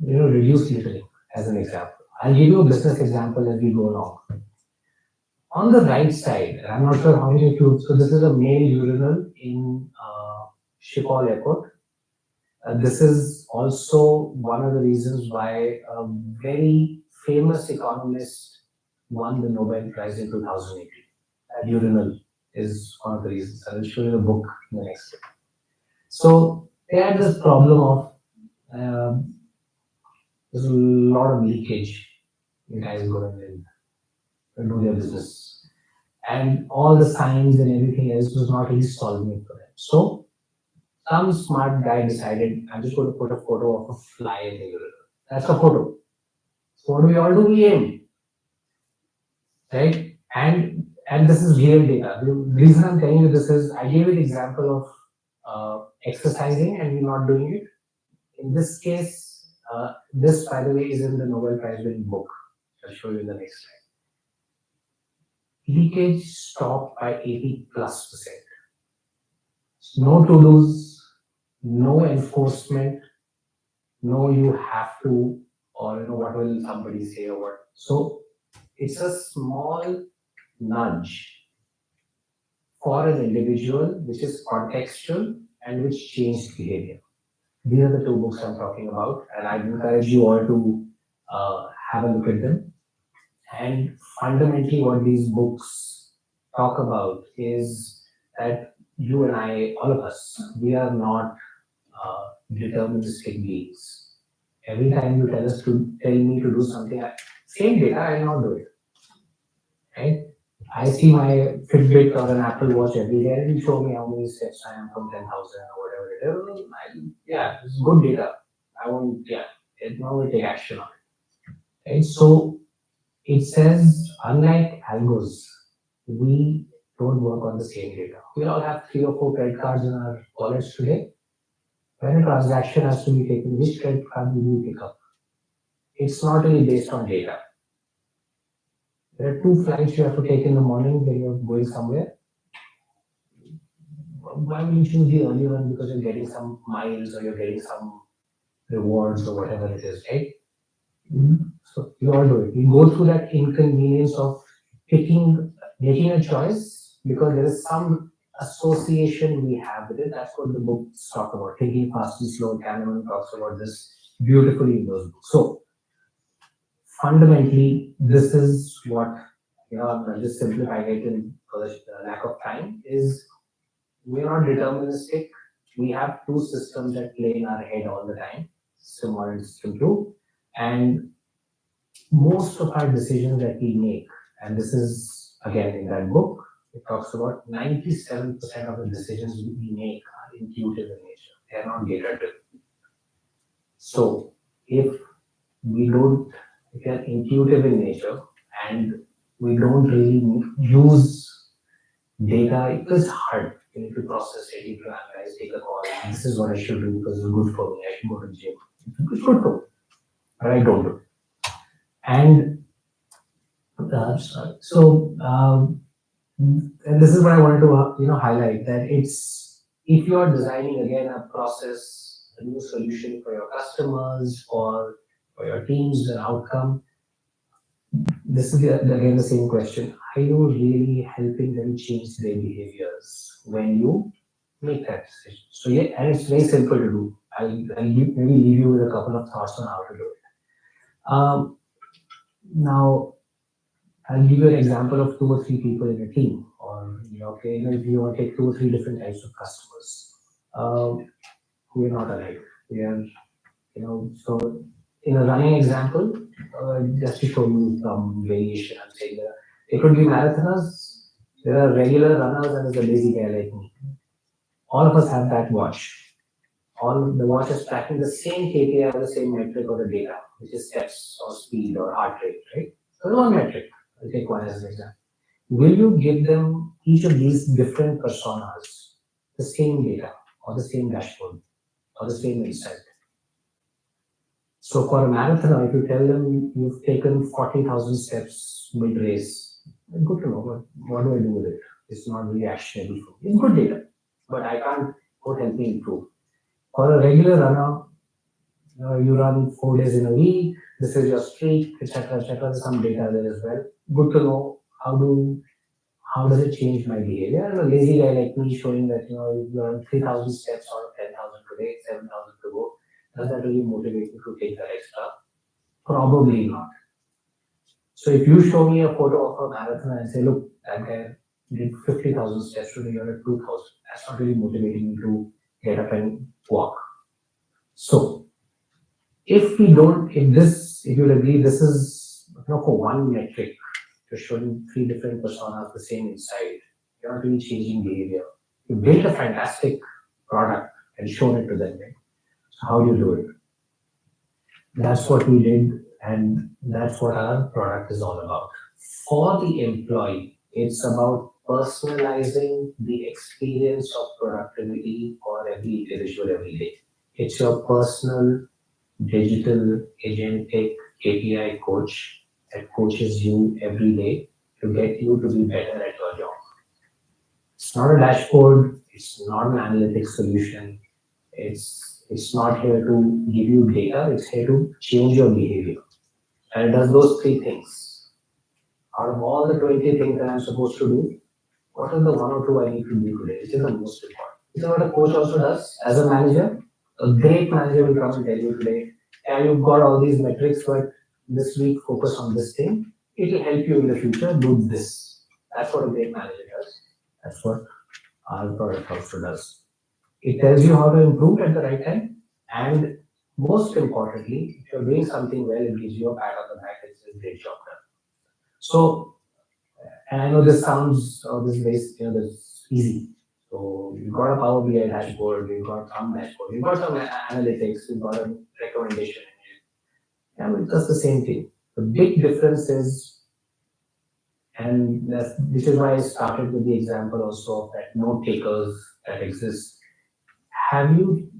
reduce littering as an example. I'll give you a business example as we go along. On the right side, I'm not sure how many of you, so this is a male urinal in Schiphol Airport. This is also one of the reasons why a very famous economist won the Nobel Prize in 2018. That urinal is one of the reasons. I will show you the book in the next slide. So they had this problem of there's a lot of leakage in guys going in and do their business. And all the signs and everything else was not really solving it for them. So some smart guy decided, I'm just going to put a photo of a fly in the river. That's a photo. So what do we all do? We aim, right? And this is real data. The reason I'm telling you this is I gave you the example of exercising and you're not doing it. In this case, this by the way is in the Nobel Prize winning book. I'll show you in the next slide. Leakage stopped by 80+%. No to-dos, no enforcement, no you have to, or what will somebody say or what. So it's a small nudge for an individual which is contextual and which changed behavior. These are the two books I'm talking about, and I encourage you all to have a look at them. And fundamentally, what these books talk about is that you and I, all of us, we are not deterministic beings. Every time you tell me to do something, same data, I will not do it. Right? I see my Fitbit or an Apple Watch every day and it will show me how many steps I am from 10,000 or whatever it is. Yeah, it's good data. I won't, it will take action on it. Right? So it says, unlike algos, we don't work on the same data. We all have 3 or 4 credit cards in our wallets today. When a transaction has to be taken, which credit card will you pick up? It's not really based on data. There are 2 flights you have to take in the morning when you're going somewhere. Why will you choose the early one? Because you're getting some miles or you're getting some rewards or whatever it is, right? So you all do it. You go through that inconvenience of making a choice because there is some association we have with it. That's what the books talk about. Thinking Fast and Slow. Kahneman talks about this beautifully in those books. So fundamentally, this is what I'm just simplifying it in for the lack of time. Is we are not deterministic. We have 2 systems that play in our head all the time, system 1 and system 2, and most of our decisions that we make, and this is again in that book, it talks about 97% of the decisions we make are intuitive in nature. They are not data driven. So if we are intuitive in nature and we don't really use data, it is hard. You need to process it, you need to analyze, take a call. This is what I should do because it's good for me. I should go to the gym. It's good for me, but I don't do it. And and this is what I wanted to highlight, that it's if you are designing again a process, a new solution for your customers or for your teams, an outcome. This is again the same question. Are you really helping them change their behaviors when you make that decision? So yeah, and it's very simple to do. I'll maybe leave you with a couple of thoughts on how to do it. Now, I'll give you an example of 2 or 3 people in a team, or if you want to take 2 or 3 different types of customers who are not alike. We are, so in a running example, just to show you some variation, I'm saying there could be marathoners, there are regular runners, and there's a lazy guy like me. All of us have that watch. All the watch is tracking the same KPI or the same metric or the data, which is steps or speed or heart rate, right? So one metric. I'll take one as an example. Will you give them each of these different personas the same data or the same dashboard or the same insight? So for a marathoner, if you tell them you've taken 40,000 steps mid-race, good to know, but what do I do with it? It's not really actionable for me. It's good data, but I can't help me improve. For a regular runner, you run 4 days in a week, this is your streak, etc., etc. There's some data there as well. Good to know how does it change my behavior. And a lazy guy like me showing that you run 3,000 steps out of 10,000 today, 7,000 to go. Does that really motivate me to take that extra? Probably not. So if you show me a photo of a marathoner and say, look, that guy did 50,000 steps today, you're at 2,000. That's not really motivating me to get up and walk. So If we don't, if you'll agree, this is for one metric, you're showing three different personas the same inside. You're not really changing behavior. You built a fantastic product and shown it to them. Right? So how do you do it? That's what we did, and that's what our product is all about. For the employee, it's about personalizing the experience of productivity for every individual every day. It's your personal digital agentic KPI coach that coaches you every day to get you to be better at your job. It's not a dashboard, it's not an analytics solution, it's not here to give you data, it's here to change your behavior. And it does those three things. Out of all the 20 things that I'm supposed to do, what are the one or two I need to do today? Which is the most important? This is what a coach also does as a manager. A great manager will come and tell you today, and you've got all these metrics, but this week focus on this thing. It will help you in the future do this. That's what a great manager does. That's what our product also does. It tells you how to improve at the right time, and most importantly, if you're doing something well, it gives you a pat on the back and says, great job done. So, and I know this sounds, this is, this easy. So you've got a Power BI dashboard, you've got some dashboard, you've got some analytics, you've got a recommendation engine. Yeah, but it's just the same thing. The big difference is, and this is why I started with the example also of that note takers that exist. Do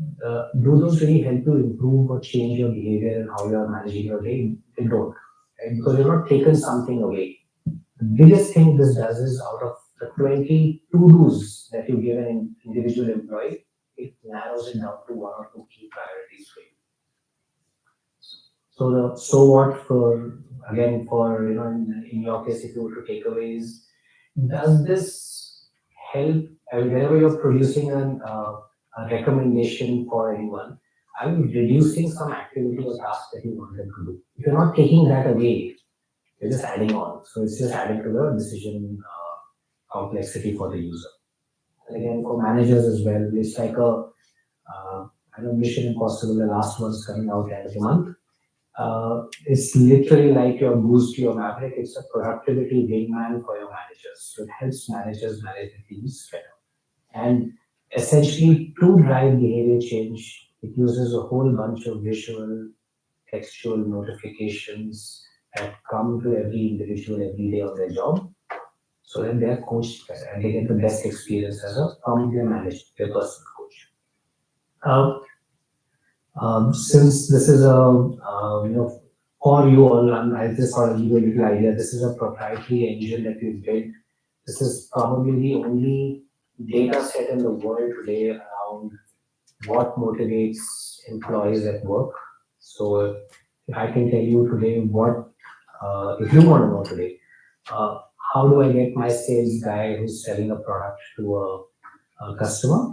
those really help you improve or change your behavior and how you are managing your day? They don't, right? Because you're not taking something away. The biggest thing this does is out of the 20 to-dos that you give an individual employee, it narrows it down to one or two key priorities for you. So what for, again, for, in your case, if you were to take aways, does this help, whenever you're producing a recommendation for anyone, are you reducing some activity or task that you want them to do? If you're not taking that away, you're just adding on. So it's just adding to the decision complexity for the user. And again, for managers as well, it's like I know Mission Impossible, the last one's coming out end of the month. It's literally like your Goose to your Maverick. It's a productivity wingman for your managers. So it helps managers manage the teams better. And essentially, to drive behavior change, it uses a whole bunch of visual, textual notifications that come to every individual every day of their job, so that they are coached better and they get the best experience from their manager, their personal coach. Since this is for you all, I just thought I'd give you a little idea. This is a proprietary engine that we've built. This is probably the only data set in the world today around what motivates employees at work. So if I can tell you today if you want to know today, how do I get my sales guy who's selling a product to a customer?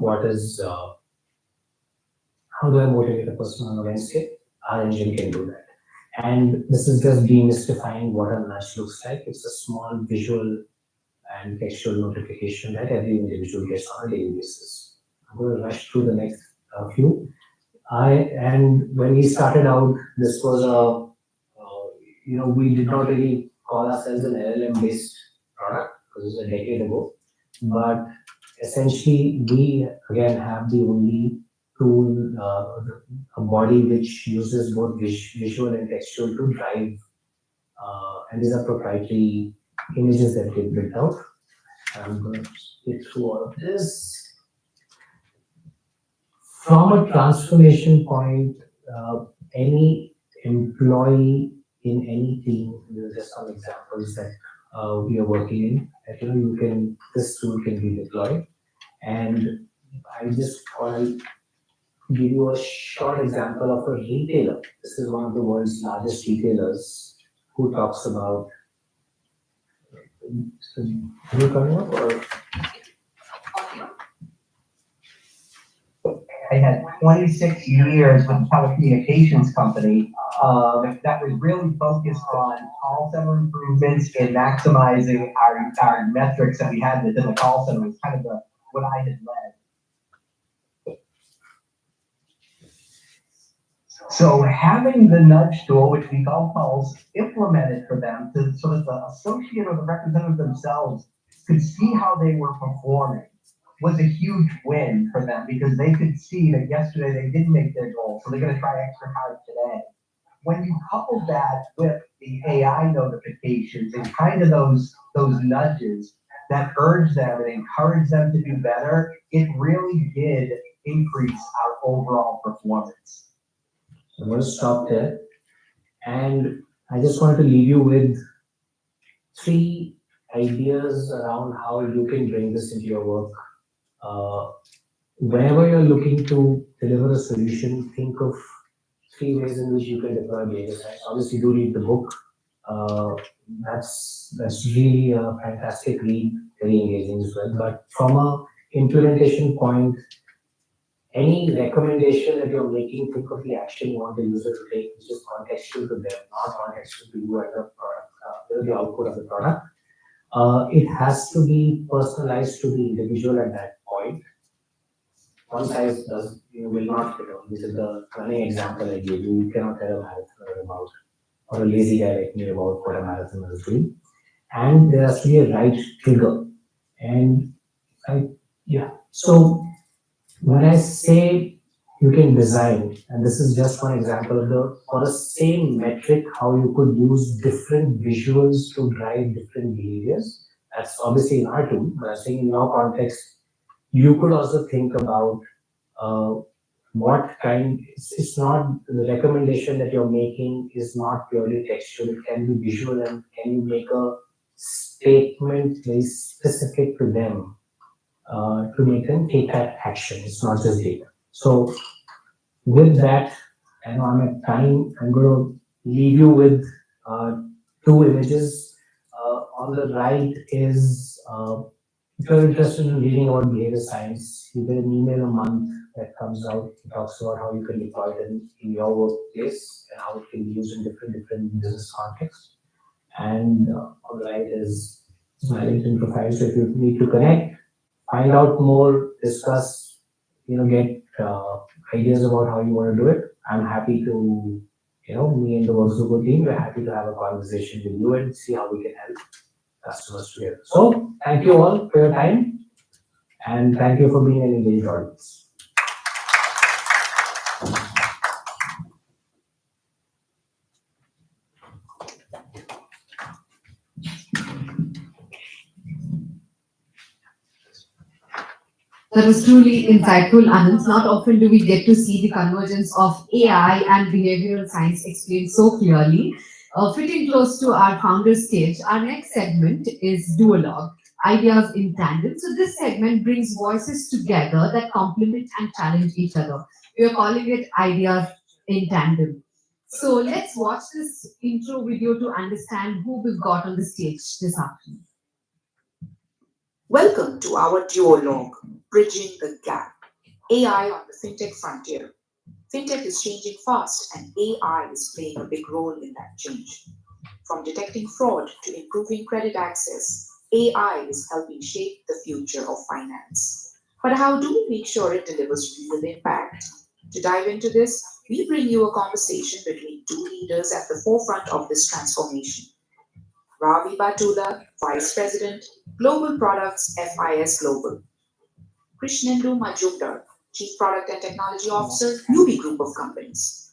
How do I motivate a person on a Wednesday? Our engine can do that. And this is just demystifying what a nudge looks like. It's a small visual and textual notification that every individual gets on a daily basis. I'm going to rush through the next few. And when we started out, this was we did not really call ourselves an LLM-based product because it was a decade ago. But essentially, we again have the only tool, a body which uses both visual and textual to drive, and these are proprietary images that we built out. I'm going to skip through all of this. From a transformation point, any employee in any team, there are just some examples that we are working in. That this tool can be deployed, and I just want to give you a short example of a retailer. This is one of the world's largest retailers who talks about. Are you coming up or? I had 26 years with a telecommunications company that was really focused on call center improvements and maximizing our metrics that we had within the call center. Was kind of what I had led. So having the nudge tool, which we call Pulse, implemented for them to so that the associate or the representative themselves could see how they were performing was a huge win for them because they could see that yesterday they didn't make their goal, so they're going to try extra hard today. When you couple that with the AI notifications and kind of those nudges that urge them and encourage them to do better, it really did increase our overall performance. I'm going to stop there. And I just wanted to leave you with 3 ideas around how you can bring this into your work. Whenever you're looking to deliver a solution, think of 3 ways in which you can deploy data science. Obviously, do read the book. That's really a fantastic read, very engaging as well. But from a implementation point, any recommendation that you're making, think of the action you want the user to take, which is contextual to them, not contextual to you and the product, the output of the product. It has to be personalized to the individual at that point. One size does will not fit all. This is the running example I gave you. You cannot tell a marathoner about, or a lazy guy like me about what a marathoner is doing. And there has to be a right trigger. And so when I say you can design, and this is just one example of for the same metric, how you could use different visuals to drive different behaviors. That's obviously in our tool, but I'm saying in your context, you could also think about what kind, it's not the recommendation that you're making is not purely textual, it can be visual, and can you make a statement very specific to them to make them take that action. It's not just data. So with that, I know I'm at time, I'm going to leave you with 2 images. On the right is, if you're interested in reading about behavior science, you get an email a month that comes out. It talks about how you can deploy it in your workplace and how it can be used in different business contexts. And on the right is my LinkedIn profile. So if you need to connect, find out more, discuss, get ideas about how you want to do it. I'm happy to, me and the Workzuko team, we're happy to have a conversation with you and see how we can help customers together. So thank you all for your time, and thank you for being an engaged audience. That was truly insightful, Anand. Not often do we get to see the convergence of AI and behavioral science explained so clearly. Fitting close to our founder stage, our next segment is Duologue, Ideas in Tandem. So this segment brings voices together that complement and challenge each other. We are calling it Ideas in Tandem. So let's watch this intro video to understand who we've got on the stage this afternoon. Welcome to our duologue, Bridging the Gap, AI on the FinTech frontier. FinTech is changing fast and AI is playing a big role in that change. From detecting fraud to improving credit access, AI is helping shape the future of finance. But how do we make sure it delivers real impact? To dive into this, we bring you a conversation between 2 leaders at the forefront of this transformation. Ravi Batula, Vice President, Global Products, FIS Global. Krishnendu Majumdar, Chief Product and Technology Officer, UB Group of Companies.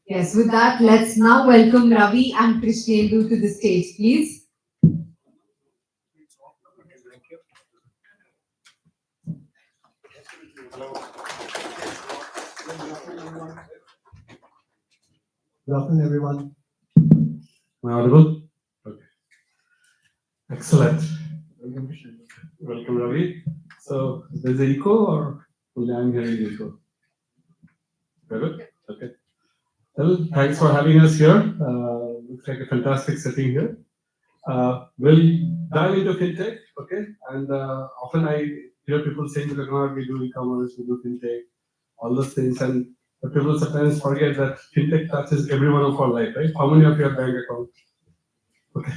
Yes, with that, let's now welcome Ravi and Krishnendu to the stage, please. Good afternoon, everyone. Am I audible? Okay. Excellent. Welcome, Ravi. So, there's an echo or only I'm hearing the echo? Good? Okay. Well, thanks for having us here. Looks like a fantastic setting here. We'll dive into fintech, okay? And often I hear people saying that we do e-commerce, we do fintech, all those things, but people sometimes forget that fintech touches every one of our life, right? How many of you have bank accounts? Okay.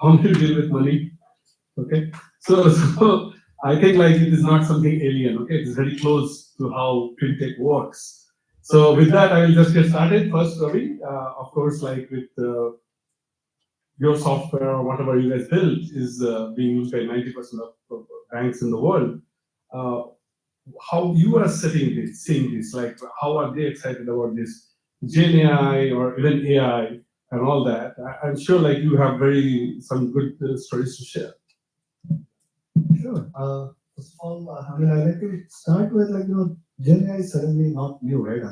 How many deal with money? Okay. So I think like it is not something alien, okay? It is very close to how fintech works. So with that, I will just get started. First, Ravi, of course, like with your software or whatever you guys built is being used by 90% of banks in the world. Uh, how you are seeing this, like how are they excited about this Gen AI or even AI and all that? I'm sure like you have some good stories to share. Sure. First of all, I mean, I like to start with like, Gen AI is suddenly not new, right?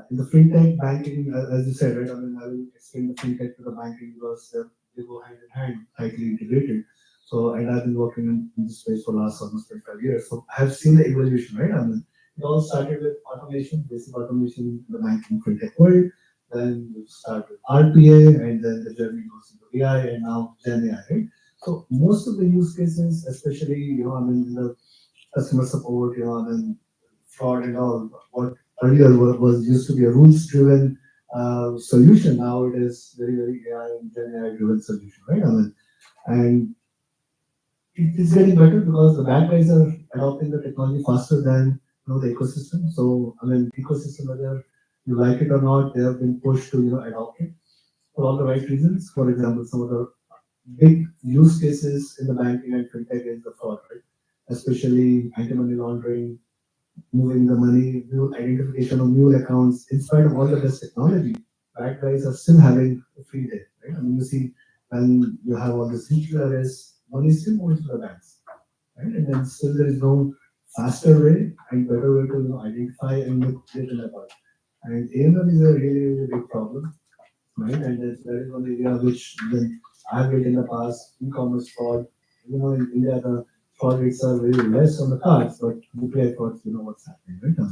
In the fintech banking, as you said, right? I mean, I will explain the fintech to the banking because they go hand in hand, tightly integrated. So, and I've been working in this space for the last almost 25 years. So, I have seen the evolution, right? I mean, it all started with automation, basic automation in the banking fintech world. Then you start with RPA, and then the journey goes into AI, and now Gen AI, right? So, most of the use cases, especially, I mean, in the customer support, and fraud and all, what earlier was used to be a rules-driven solution. Now it is very, very AI and Gen AI-driven solution, right? I mean, and it is getting better because the bad guys are adopting the technology faster than the ecosystem. So I mean, ecosystem, whether you like it or not, they have been pushed to adopt it for all the right reasons. For example, some of the big use cases in the banking and fintech is the fraud, right? Especially anti-money laundering, moving the money, new identification of new accounts. In spite of all the best technology, bad guys are still having a free day, right? I mean, you see, when you have all this digital arrests, money is still moving to the banks, right? And then still there is no faster way and better way to identify and look data about. And AML is a really, really big problem, right? And that is one area which then I have built in the past, e-commerce fraud. In India, the fraud rates are very less on the cards, but UPI frauds, what's happening, right?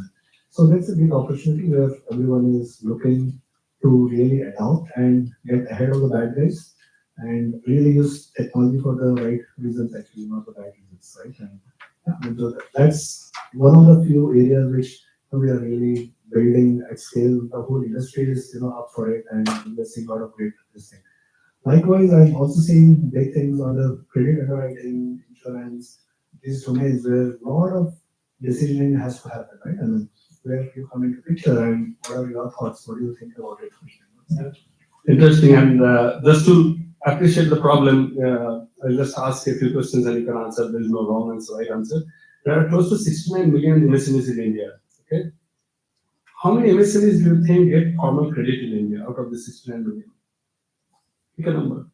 So that's a big opportunity where everyone is looking to really adopt and get ahead of the bad guys and really use technology for the right reasons, actually, not the bad reasons, right? And so that's one of the few areas which we are really building at scale. The whole industry is, up for it, and we're seeing a lot of great this thing. Likewise, I'm also seeing big things on the credit underwriting, insurance, these domains where a lot of decisioning has to happen, right? I mean, where you come into picture, and what are your thoughts? What do you think about it? Interesting, and just to appreciate the problem, I'll just ask a few questions and you can answer. There is no wrong answer, right answer. There are close to 69 million MSMEs in India. Okay, how many MSMEs do you think get formal credit in India out of the 69 million? Pick a number.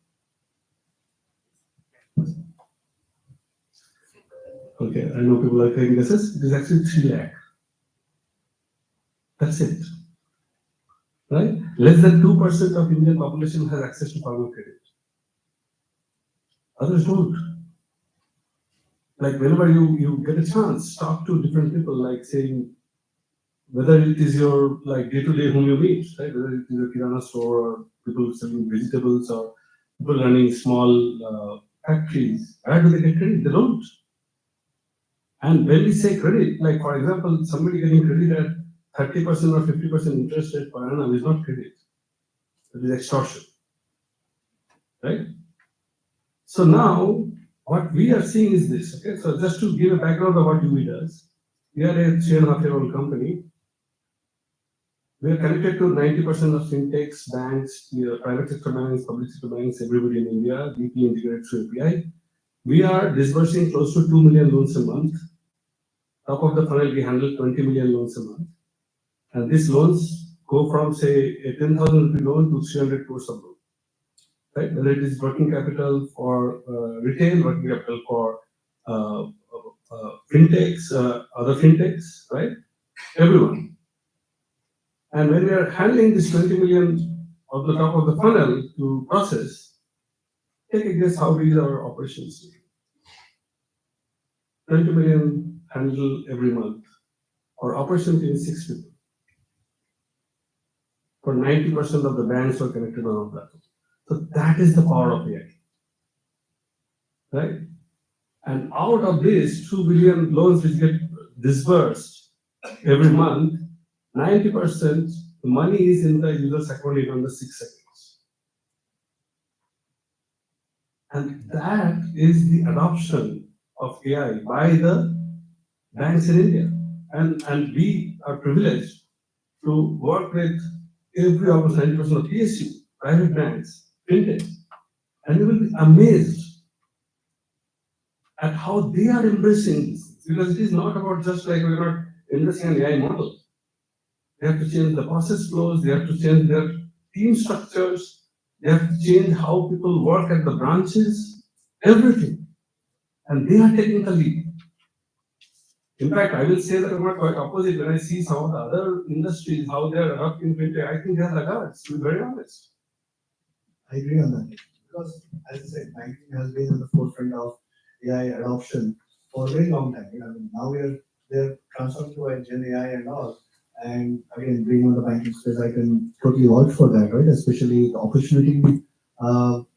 Okay, I know people are saying this is actually 3 lakh. That's it. Right? Less than 2% of Indian population has access to formal credit. Others don't. Like whenever you get a chance, talk to different people, like saying whether it is your like day-to-day whom you meet, right? Whether it is a kirana store or people selling vegetables or people running small factories, where do they get credit? They don't. And when we say credit, like for example, somebody getting credit at 30% or 50% interest rate per annum is not credit. It is extortion. Right? So now what we are seeing is this. Okay, so just to give a background of what UV does, we are a 3.5-year-old company. We are connected to 90% of fintechs, banks, private sector banks, public sector banks, everybody in India, deeply integrated through API. We are disbursing close to 2 million loans a month. Top of the funnel, we handle 20 million loans a month. And these loans go from, say, a 10,000 rupee loan to 300 crores of loan. Right? Whether it is working capital for retail, working capital for fintechs, other fintechs, right? Everyone. And when we are handling this 20 million of the top of the funnel to process, take a guess how big is our operations. 20 million handle every month. Our operation team is 6 people. For 90% of the banks who are connected on our platform. So that is the power of AI. Right? And out of this 2 billion loans which get disbursed every month, 90% the money is in the user's account in under 6 seconds. And that is the adoption of AI by the banks in India. And we are privileged to work with almost 90% of PSU, private banks, fintechs, and you will be amazed at how they are embracing this. Because it is not about just like we're not embracing an AI model. They have to change the process flows, they have to change their team structures, they have to change how people work at the branches, everything. And they are taking the lead. In fact, I will say that I'm not quite opposite when I see some of the other industries, how they are adopting fintech. I think they are laggards, to be very honest. I agree on that. Because, as I said, banking has been on the forefront of AI adoption for a very long time. I mean, now they're transforming to Gen AI and all. And again, being on the banking space, I can totally vouch for that, right? Especially the opportunity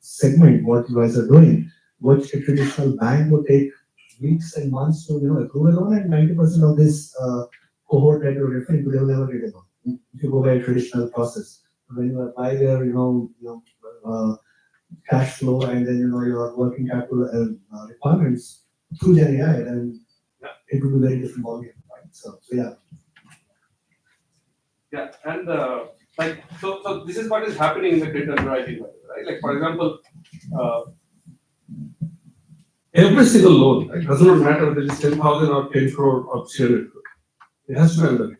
segment, what you guys are doing, which a traditional bank would take weeks and months to approve a loan, and 90% of this cohort that you're referring to, they will never get a loan. If you go by a traditional process, when you apply their cash flow and then your working capital requirements through Gen AI, then it will be very different ballgame, right? So yeah. Yeah, and so this is what is happening in the credit underwriting, right? Like for example, every single loan, it does not matter whether it is 10,000 or 10 crore or 300 crore. It has to be underwritten.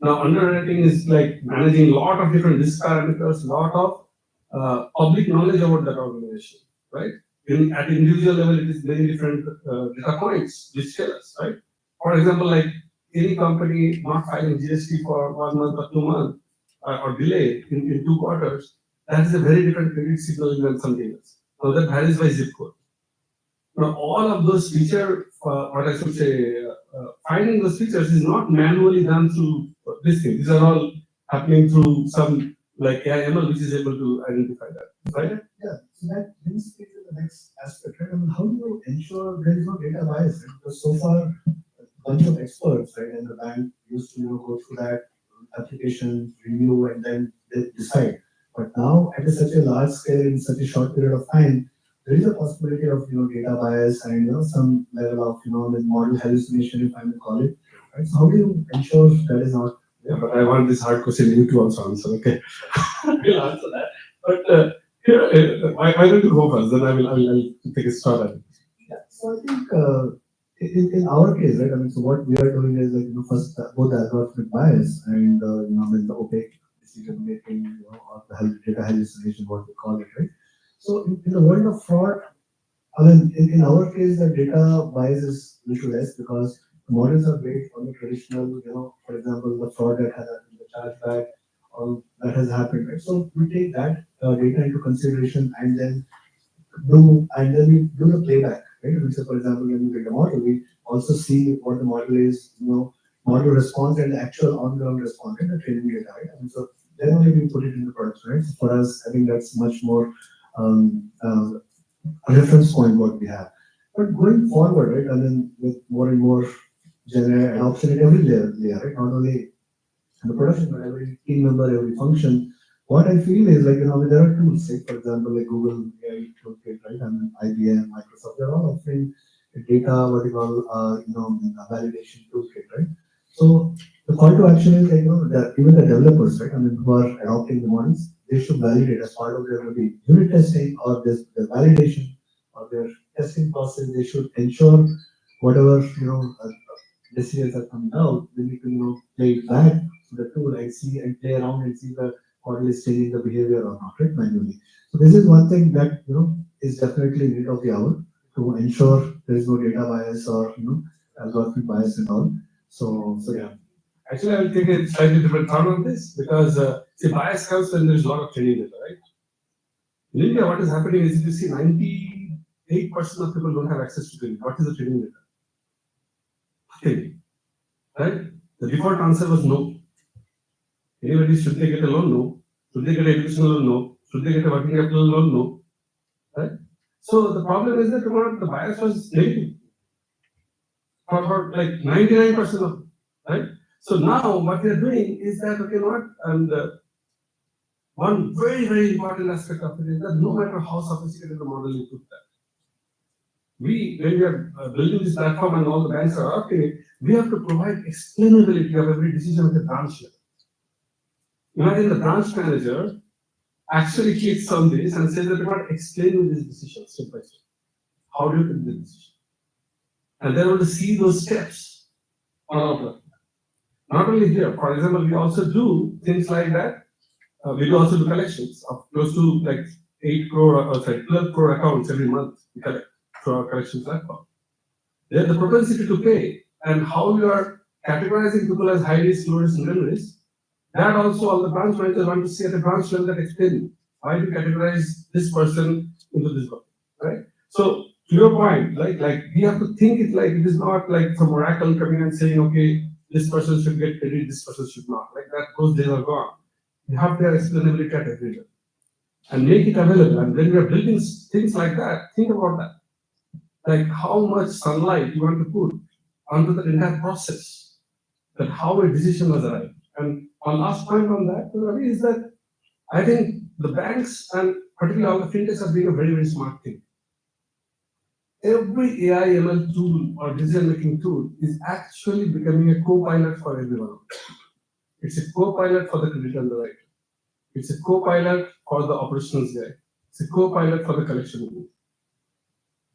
Now, underwriting is like managing a lot of different risk parameters, a lot of public knowledge about that organization, right? At individual level, it is very different data points, which tell us, right? For example, like any company not filing GST for 1 month or 2 months or delay in 2 quarters, that is a very different credit signal than something else. Now, that varies by zip code. Now, all of those features, what I should say, finding those features is not manually done through this thing. These are all happening through some like AI/ML, which is able to identify that, right? Yeah, so that brings me to the next aspect, right? I mean, how do you ensure there is no data bias? Right? Because so far, a bunch of experts, right, and the bank used to go through that application review and then they decide. But now, at such a large scale in such a short period of time, there is a possibility of data bias and some level of the model hallucination, if I may call it. Right? So how do you ensure that is not? Yeah, but I want this hard question you to also answer. Okay, we'll answer that. But here, I don't go first. Then I'll take a shot at it. Yeah. So I think in our case, right? I mean, so what we are doing is like first both the algorithmic bias and the opaque decision making, or the data hallucination, what we call it, right? So in the world of fraud, I mean, in our case, the data bias is little less because the models are based on the traditional, for example, the fraud that has happened, the chargeback, all that has happened, right? So we take that data into consideration and then we do the playback, right? So for example, when we build a model, we also see what the model is, model response and the actual on-ground response and the training data, right? And so then only we put it in the production, right? So for us, I think that's much more a reference point what we have. But going forward, right, and then with more and more general adoption at every layer, right? Not only in the production, but every team member, every function. What I feel is like, there are tools, like for example, like Google AI Toolkit, right? I mean, IBM, Microsoft, they're all offering a data, what you call, a validation toolkit, right? So the call to action is like, that even the developers, right? I mean, who are adopting the models, they should validate as part of their maybe unit testing or their validation or their testing process. They should ensure whatever, decisions are coming out, then you can, play it back to the tool and see and play around and see the model is changing the behavior or not, right, manually. So this is one thing that, is definitely need of the hour to ensure there is no data bias or, algorithmic bias and all. So yeah. Actually, I will take a slightly different turn on this because see, bias comes when there is a lot of training data, right? In India, what is happening is you see 98% of people don't have access to training. What is the training data? Nothing, right? The default answer was no. Anybody, should they get a loan? No. Should they get an educational loan? No. Should they get a working capital loan? No. Right? So the problem is that the bias was negative for like 99% of it, right? So now what we are doing is that, okay, what, and one very, very important aspect of it is that no matter how sophisticated the model you put that, when we are building this platform and all the banks are adopting it, we have to provide explainability of every decision at the branch level. Imagine the branch manager actually clicks on this and says that we want to explain this decision step by step. How do you take the decision? And they're able to see those steps on our platform. Not only here, for example, we also do things like that. We do also do collections of close to like 12 crore accounts every month we collect through our collection platform. Then the propensity to pay and how you are categorizing people as high risk, low risk, middle risk, that also all the branch managers want to see at the branch level that explain why do you categorize this person into this bucket, right? So to your point, like we have to think it like it is not like some oracle coming and saying, okay, this person should get credit, this person should not. Like that, those days are gone. You have to have explainability at every level and make it available. And when we are building things like that, think about that. Like how much sunlight you want to put onto the entire process, that how a decision was arrived. And one last point on that, Ravi, is that I think the banks and particularly all the fintechs are doing a very, very smart thing. Every AI ML tool or decision-making tool is actually becoming a co-pilot for everyone. It's a co-pilot for the credit underwriter. It's a co-pilot for the operations guy. It's a co-pilot for the collection group.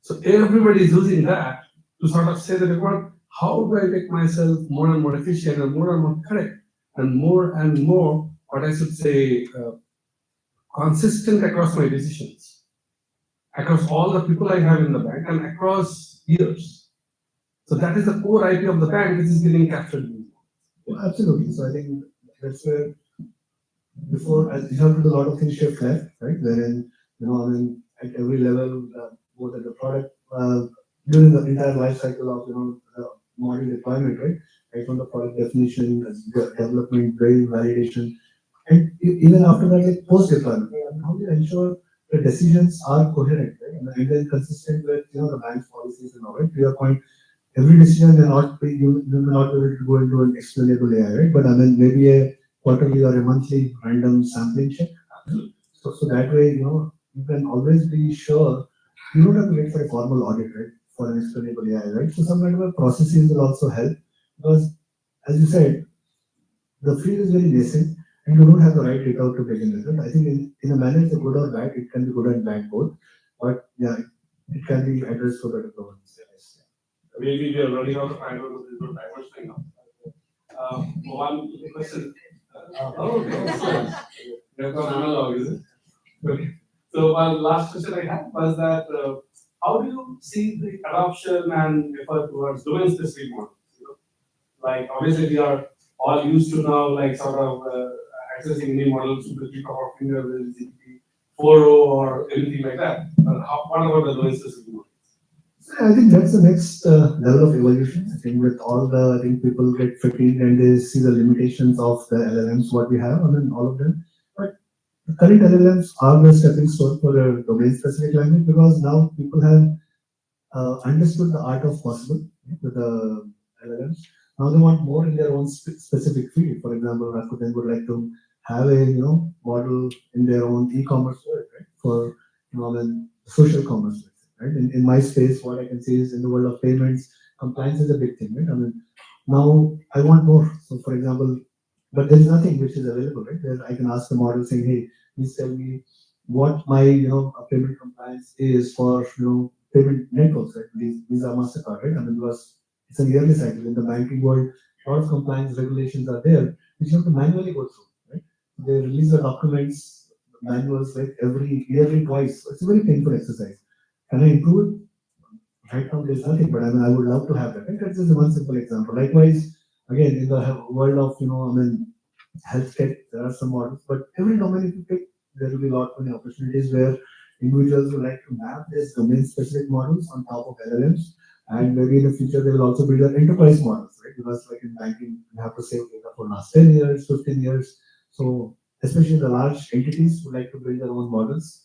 So everybody is using that to sort of say that, how do I make myself more and more efficient and more correct and more, what I should say, consistent across my decisions, across all the people I have in the bank and across years. So that is the core IP of the bank, which is getting captured. Yeah, absolutely. So I think that's where before you have to do a lot of things shift left, right? Wherein, I mean, at every level, both at the product, during the entire life cycle of, model deployment, right? Right from the product definition, development, build, validation, and even after that, like post deployment, right? How do you ensure the decisions are coherent, right? And then consistent with, the bank's policies and all, right? To your point, every decision may not be, you may not be able to go into an explainable AI, right? But I mean, maybe a quarterly or a monthly random sampling check. So that way, you can always be sure you don't have to wait for a formal audit, right? For an explainable AI, right? So some kind of a processes will also help because, as you said, the field is very nascent and you don't have the right data to begin with. Right? I think in a manner, it's a good or bad, it can be good and bad both. But yeah, it can be addressed for better governance. Yes. Maybe we are running out of time because there's no diverse thing now. One question. We have gone analog, is it? Okay. So one last question I had was that how do you see the adoption and effort towards domain-specific models? Like obviously we are all used to now like sort of accessing any models with the click of our finger, whether it's GPT 4.0 or anything like that. What about the domain-specific models? I think that's the next level of evolution. I think with all the, I think people get fatigued and they see the limitations of the LLMs, what we have, I mean, all of them. But the current LLMs are the stepping stone for a domain-specific language because now people have understood the art of possible with the LLMs. Now they want more in their own specific field. For example, Rakuten would like to have a model in their own e-commerce world, right? For then social commerce. Right? In my space, what I can see is in the world of payments, compliance is a big thing, right? I mean, now I want more. So, for example, but there is nothing which is available, right? Where I can ask the model saying, hey, please tell me what my payment compliance is for payment networks, right? Visa, Mastercard, right? I mean, because it's a yearly cycle in the banking world. A lot of compliance regulations are there, which you have to manually go through, right? They release the documents, manuals, like every yearly twice. So it's a very painful exercise. Can I improve it? Right now, there's nothing, but I mean, I would love to have that. Right? That's just one simple example. Likewise, again, in the world of, health tech, there are some models, but every domain if you pick, there will be a lot many opportunities where individuals would like to map these domain-specific models on top of LLMs, and maybe in the future they will also build their enterprise models, right? Because like in banking, you have to save data for last 10 years, 15 years. So especially the large entities would like to build their own models.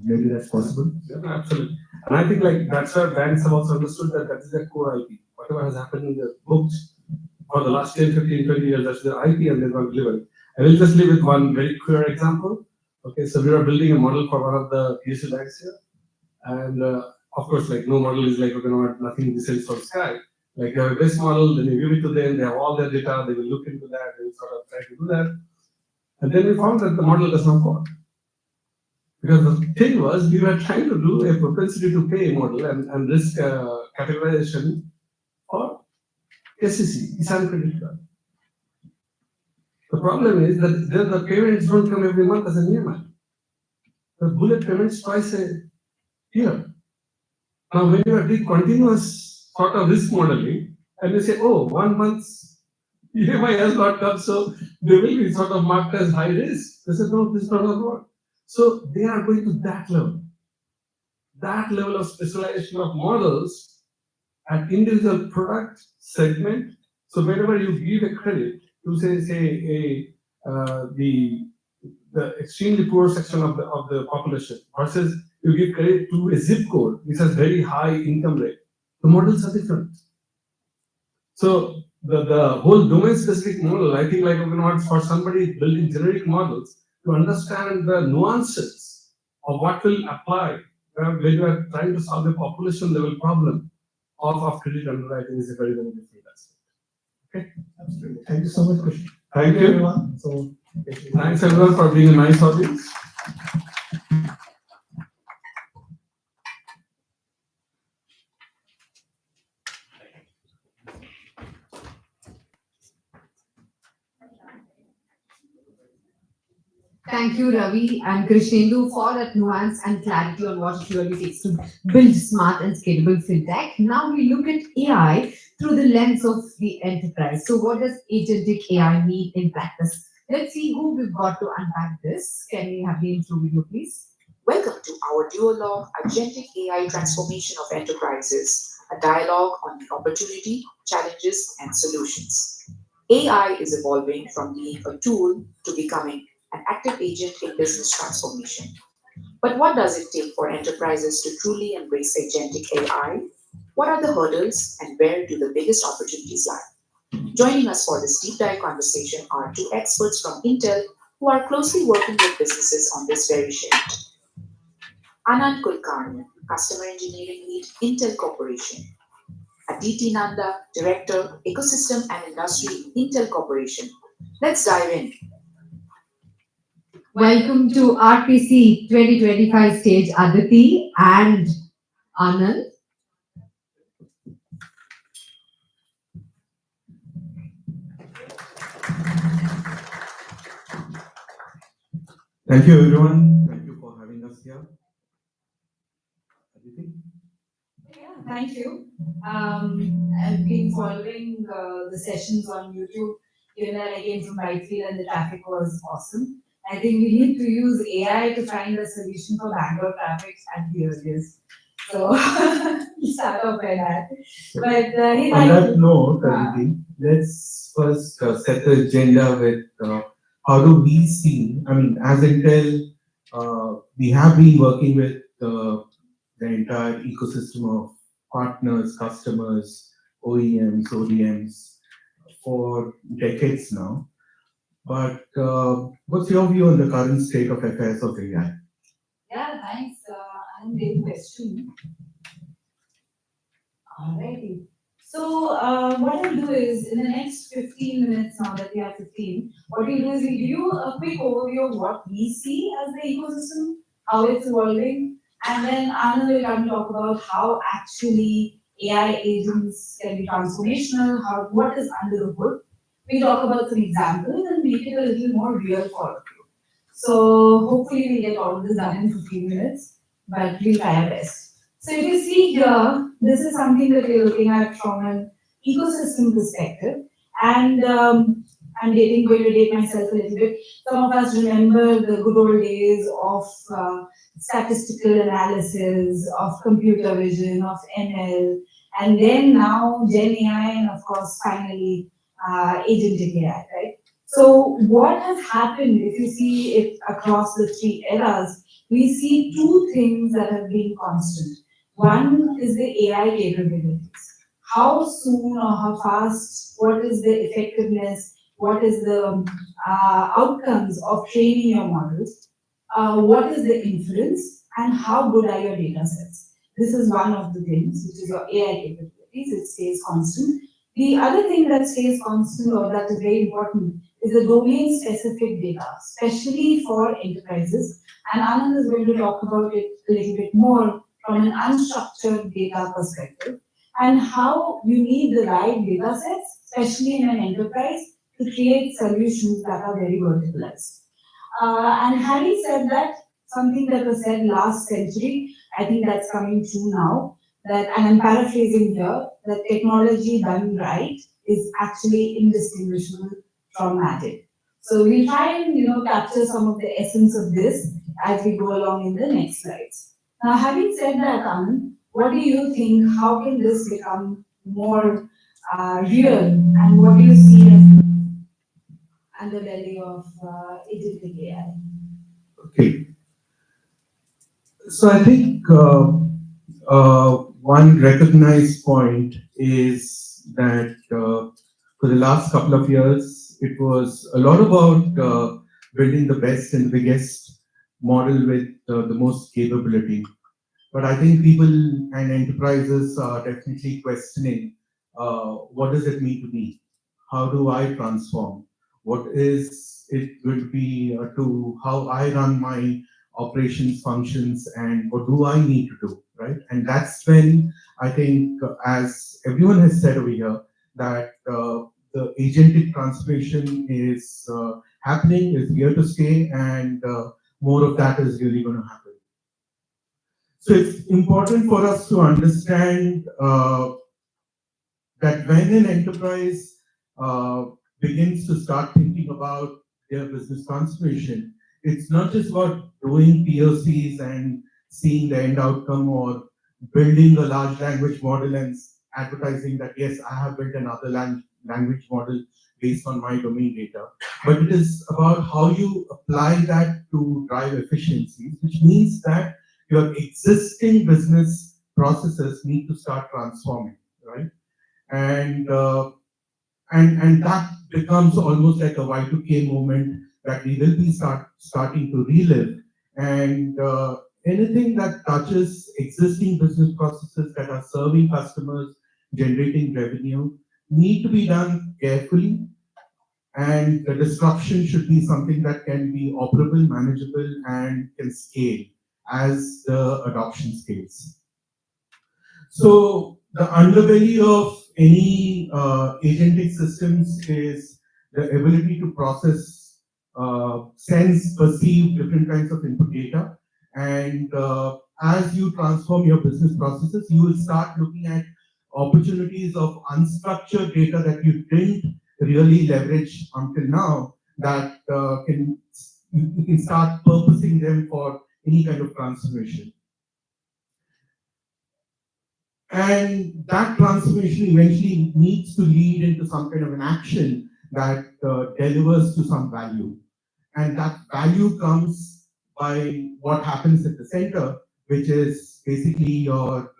Maybe that's possible. Yeah, absolutely. And I think like that's where banks have also understood that that is their core IP. Whatever has happened in the books for the last 10, 15, 20 years, that's their IP and they're going to deliver it. I will just leave with one very clear example. Okay, so we are building a model for one of the PSU banks here. And of course, like no model is like, okay, no, nothing descends from sky. Like you have a base model, then you give it to them, they have all their data, they will look into that, they will sort of try to do that. And then we found that the model does not work. Because the thing was, we were trying to do a propensity to pay model and risk categorization for SEC, Kisan Credit Card. The problem is that then the payments don't come every month as an EMI. The bullet payments twice a year. Now, when you are doing continuous sort of risk modeling, and you say, oh, 1 month's EMI has not come, so they will be sort of marked as high risk. They said, no, this is not going to work. So they are going to that level of specialization of models at individual product segment. So whenever you give a credit to say the extremely poor section of the population versus you give credit to a zip code which has very high income rate, the models are different. So the whole domain specific model, I think like for somebody building generic models to understand the nuances of what will apply when you are trying to solve a population level problem of credit underwriting is a very, very different aspect. Okay. Absolutely. Thank you so much, Krishna. Thank you. Everyone. So thanks everyone for being a nice audience. Thank you, Ravi and Krishnendu, for that nuance and clarity on what it really takes to build smart and scalable fintech. Now we look at AI through the lens of the enterprise. So, what does agentic AI mean in practice? Let's see who we've got to unpack this. Can we have the intro video, please? Welcome to our duologue Agentic AI Transformation of Enterprises, a dialogue on the opportunity, challenges, and solutions. AI is evolving from being a tool to becoming an active agent in business transformation. But what does it take for enterprises to truly embrace agentic AI? What are the hurdles and where do the biggest opportunities lie? Joining us for this deep dive conversation are two experts from Intel who are closely working with businesses on this very shift. Anand Kulkarni, Customer Engineering Lead, Intel Corporation. Aditi Nanda, Director, Ecosystem and Industry, Intel Corporation. Let's dive in. Welcome to RPC 2025 stage, Aditi and Anand. Thank you, everyone. Thank you for having us here. Aditi? Yeah, thank you. I've been following the sessions on YouTube, given that I came from Whitefield and the traffic was awesome. I think we need to use AI to find a solution for Bangalore traffic at the earliest. So, we'll start off by that. But on that note, Aditi, let's first set the agenda with how do we see, I mean, as Intel, we have been working with the entire ecosystem of partners, customers, OEMs, ODMs for decades now. But what's your view on the current state of affairs of AI? yeah, thanks. Great question. Alrighty. So, what I'll do is in the next 15 minutes, now that we have 15, what we'll do is we'll give you a quick overview of what we see as the ecosystem, how it's evolving, and then Anand will come to talk about how actually AI agents can be transformational, what is under the hood. We'll talk about some examples and make it a little more real for you. So hopefully we'll get all of this done in 15 minutes, but we'll try our best. So if you see here, this is something that we're looking at from an ecosystem perspective. And I'm going to date myself a little bit. Some of us remember the good old days of statistical analysis, of computer vision, of ML, and then now Gen AI, and of course, finally, agentic AI, right? So what has happened, if you see it across the three eras, we see two things that have been constant. One is the AI capabilities. How soon or how fast, what is the effectiveness, what is the outcomes of training your models, what is the inference, and how good are your data sets. This is one of the things, which is your AI capabilities. It stays constant. The other thing that stays constant or that is very important is the domain specific data, especially for enterprises. And Anand is going to talk about it a little bit more from an unstructured data perspective and how you need the right data sets, especially in an enterprise, to create solutions that are very verticalized. And having said that, something that was said last century, I think that's coming true now. That, and I'm paraphrasing here, that technology done right is actually indistinguishable from magic. So we'll try and capture some of the essence of this as we go along in the next slides. Now, having said that, Anand, what do you think? How can this become more real? And what do you see as underbelly of agentic AI? Okay. So I think one recognized point is that for the last couple of years, it was a lot about building the best and biggest model with the most capability. But I think people and enterprises are definitely questioning what does it mean to me? How do I transform? What is it going to be to how I run my operations functions and what do I need to do, right? And that's when I think, as everyone has said over here, that the agentic transformation is happening, is here to stay, and more of that is really going to happen. So it's important for us to understand that when an enterprise begins to start thinking about their business transformation, it's not just about doing POCs and seeing the end outcome or building a large language model and advertising that, yes, I have built another language model based on my domain data. But it is about how you apply that to drive efficiencies, which means that your existing business processes need to start transforming, right? And and that becomes almost like a Y2K moment that we will be starting to relive. And anything that touches existing business processes that are serving customers, generating revenue, need to be done carefully. And the disruption should be something that can be operable, manageable, and can scale as the adoption scales. So the underbelly of any agentic systems is the ability to process, sense, perceive different kinds of input data. And as you transform your business processes, you will start looking at opportunities of unstructured data that you didn't really leverage until now that you can start purposing them for any kind of transformation. And that transformation eventually needs to lead into some kind of an action that delivers to some value. And that value comes by what happens at the center, which is basically your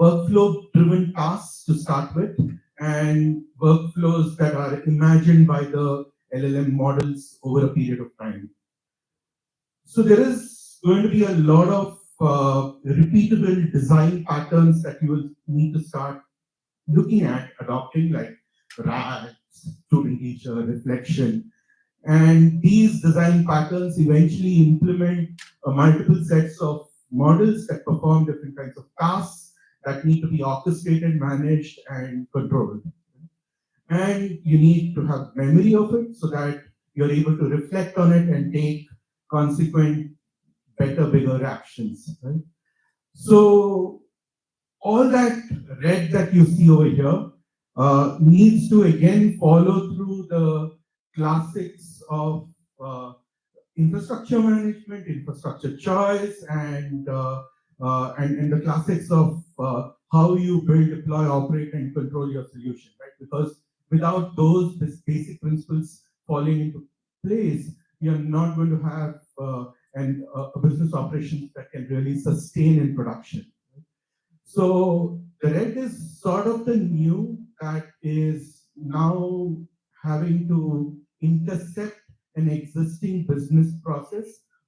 workflow-driven tasks to start with, and workflows that are imagined by the LLM models over a period of time. So there is going to be a lot of repeatable design patterns that you will need to start looking at adopting, like RAG, student teacher, reflection. And these design patterns eventually implement multiple sets of models that perform different kinds of tasks that need to be orchestrated, managed, and controlled. And you need to have memory of it so that you're able to reflect on it and take consequent, better, bigger actions. Right? So all that red that you see over here needs to again follow through the classics of infrastructure management, infrastructure choice, and the classics of how you build, deploy, operate, and control your solution, right? Because without those basic principles falling into place, you're not going to have a business operations that can really sustain in production. So the red is sort of the new that is now having to intercept an existing business process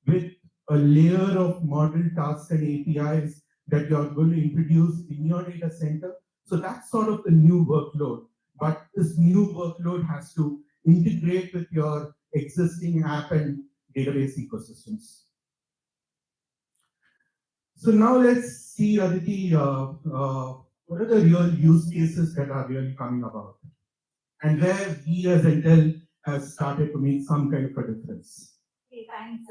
with a layer of model tasks and APIs that you're going to introduce in your data center. So that's sort of the new workload. But this new workload has to integrate with your existing app and database ecosystems. So now let's see, Aditi, what are the real use cases that are really coming about, and where we as Intel has started to make some kind of a difference. Okay, thanks.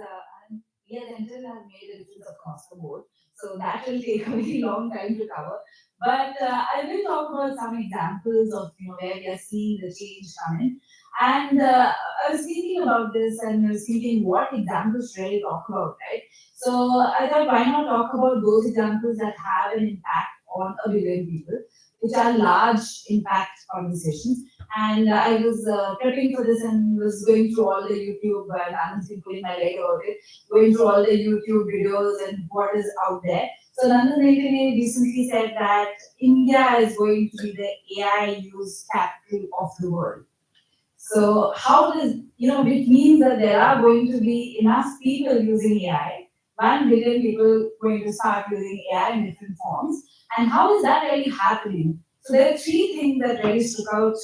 And yes, Intel has made a difference across the board, so that will take a very long time to cover. But I will talk about some examples of where we are seeing the change coming. And I was thinking about this, and I was thinking what examples to really talk about, right? So I thought, why not talk about those examples that have an impact on a billion people, which are large impact conversations. And I was prepping for this and was going through all the YouTube, and Anand's been pulling my leg about it, going through all the YouTube videos and what is out there. So Nandan recently said that India is going to be the AI use capital of the world. So how does, which means that there are going to be enough people using AI, 1 billion people going to start using AI in different forms. And how is that really happening? So there are three things that really stuck out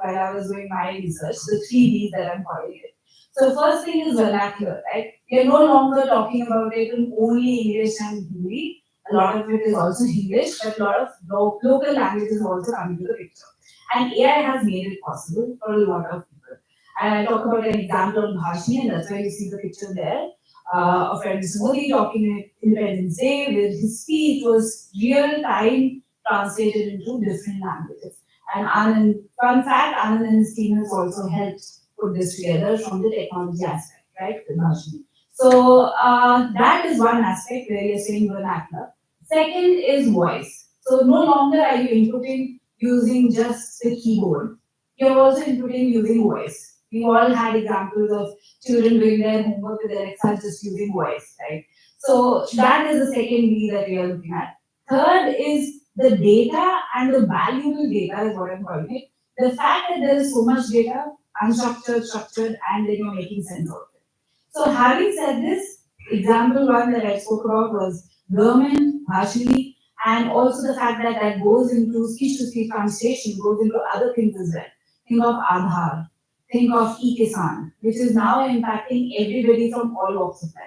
while I was doing my research, the three Ds that I'm calling it. So first thing is vernacular, right? We are no longer talking about it in only English and Hindi. A lot of it is also English, but a lot of local languages also come into the picture. And AI has made it possible for a lot of people. And I talk about an example on Bhashni, and that's why you see the picture there of Mr. Modi talking at Independence Day, where his speech was real time translated into different languages. And Anand, fun fact, Anand and his team has also helped put this together from the technology aspect, right, with Bhashni. So that is one aspect where you're saying vernacular. Second is voice. So no longer are you inputting using just the keyboard. You're also inputting using voice. We all had examples of children doing their homework with Alexa just using voice, right? So that is the second V that we are looking at. Third is the data and the valuable data is what I'm calling it. The fact that there is so much data, unstructured, structured, and then you're making sense of it. So having said this, example one that I spoke about was government, partially, and also the fact that that goes into speech-to-speech translation, goes into other things as well. Think of Aadhaar, think of e-Kisan, which is now impacting everybody from all walks of life.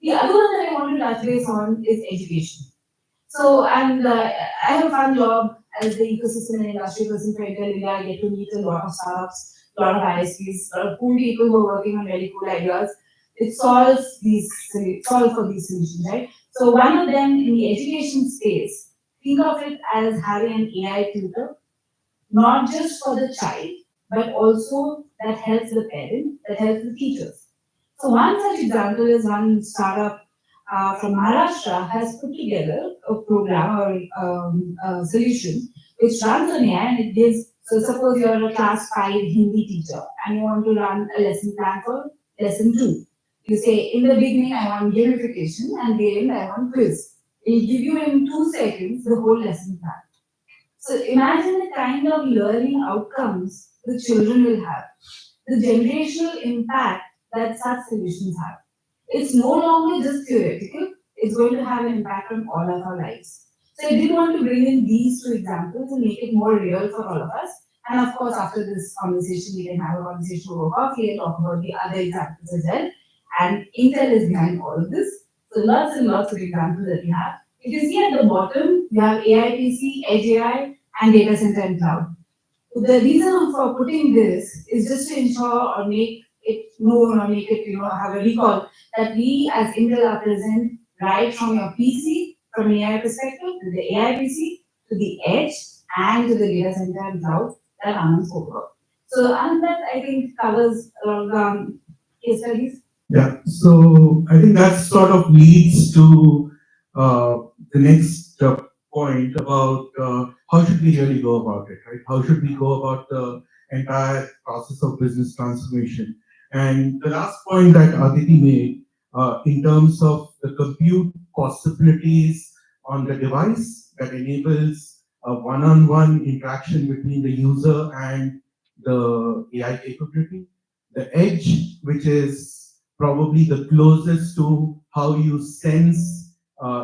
The other one that I want to touch base on is education. So, and I have a fun job as the ecosystem and industry person for Intel India. I get to meet a lot of startups, a lot of ISPs, a lot of cool people who are working on very cool ideas. It solves for these solutions, right? So one of them in the education space, think of it as having an AI tutor, not just for the child, but also that helps the parent, that helps the teachers. So one such example is one startup from Maharashtra has put together a program or a solution which runs on AI and it gives, so suppose you're a class 5 Hindi teacher and you want to run a lesson plan for lesson 2. You say, in the beginning I want gamification and the end I want quiz. It'll give you in 2 seconds the whole lesson plan. So imagine the kind of learning outcomes the children will have, the generational impact that such solutions have. It's no longer just theoretical, it's going to have an impact on all of our lives. So I did want to bring in these two examples and make it more real for all of us. And of course, after this conversation, we can have a conversation over coffee and talk about the other examples as well. And Intel is behind all of this. So lots and lots of examples that we have. If you see at the bottom, you have AI PC, Edge AI, and data center and cloud. The reason for putting this is just to ensure or make it known or make it, have a recall that we as Intel are present right from your PC, from an AI perspective, to the AI PC, to the edge, and to the data center and cloud that Anand spoke about. So Anand, that I think covers a lot of case studies. Yeah, so I think that sort of leads to the next point about how should we really go about it, right? How should we go about the entire process of business transformation? And the last point that Aditi made in terms of the compute possibilities on the device that enables a one-on-one interaction between the user and the AI capability, the edge, which is probably the closest to how you sense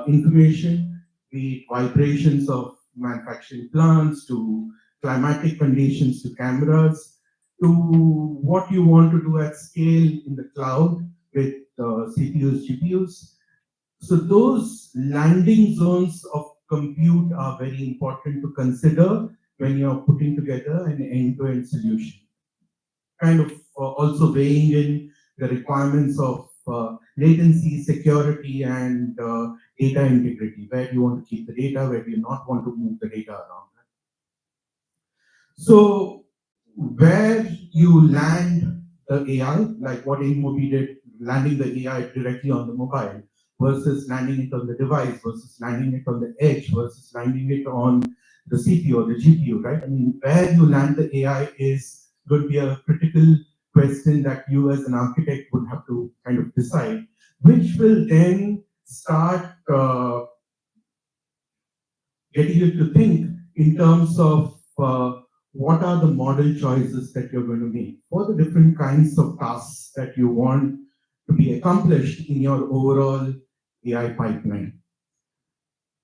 information, be it vibrations of manufacturing plants to climatic conditions to cameras to what you want to do at scale in the cloud with CPUs, GPUs. So those landing zones of compute are very important to consider when you're putting together an end-to-end solution. Kind of also weighing in the requirements of latency, security, and data integrity. Where do you want to keep the data? Where do you not want to move the data around? So where you land the AI, like what InMobi did, landing the AI directly on the mobile versus landing it on the device versus landing it on the edge versus landing it on the CPU or the GPU, right? I mean, where you land the AI is going to be a critical question that you as an architect would have to kind of decide, which will then start getting you to think in terms of what are the model choices that you're going to make for the different kinds of tasks that you want to be accomplished in your overall AI pipeline.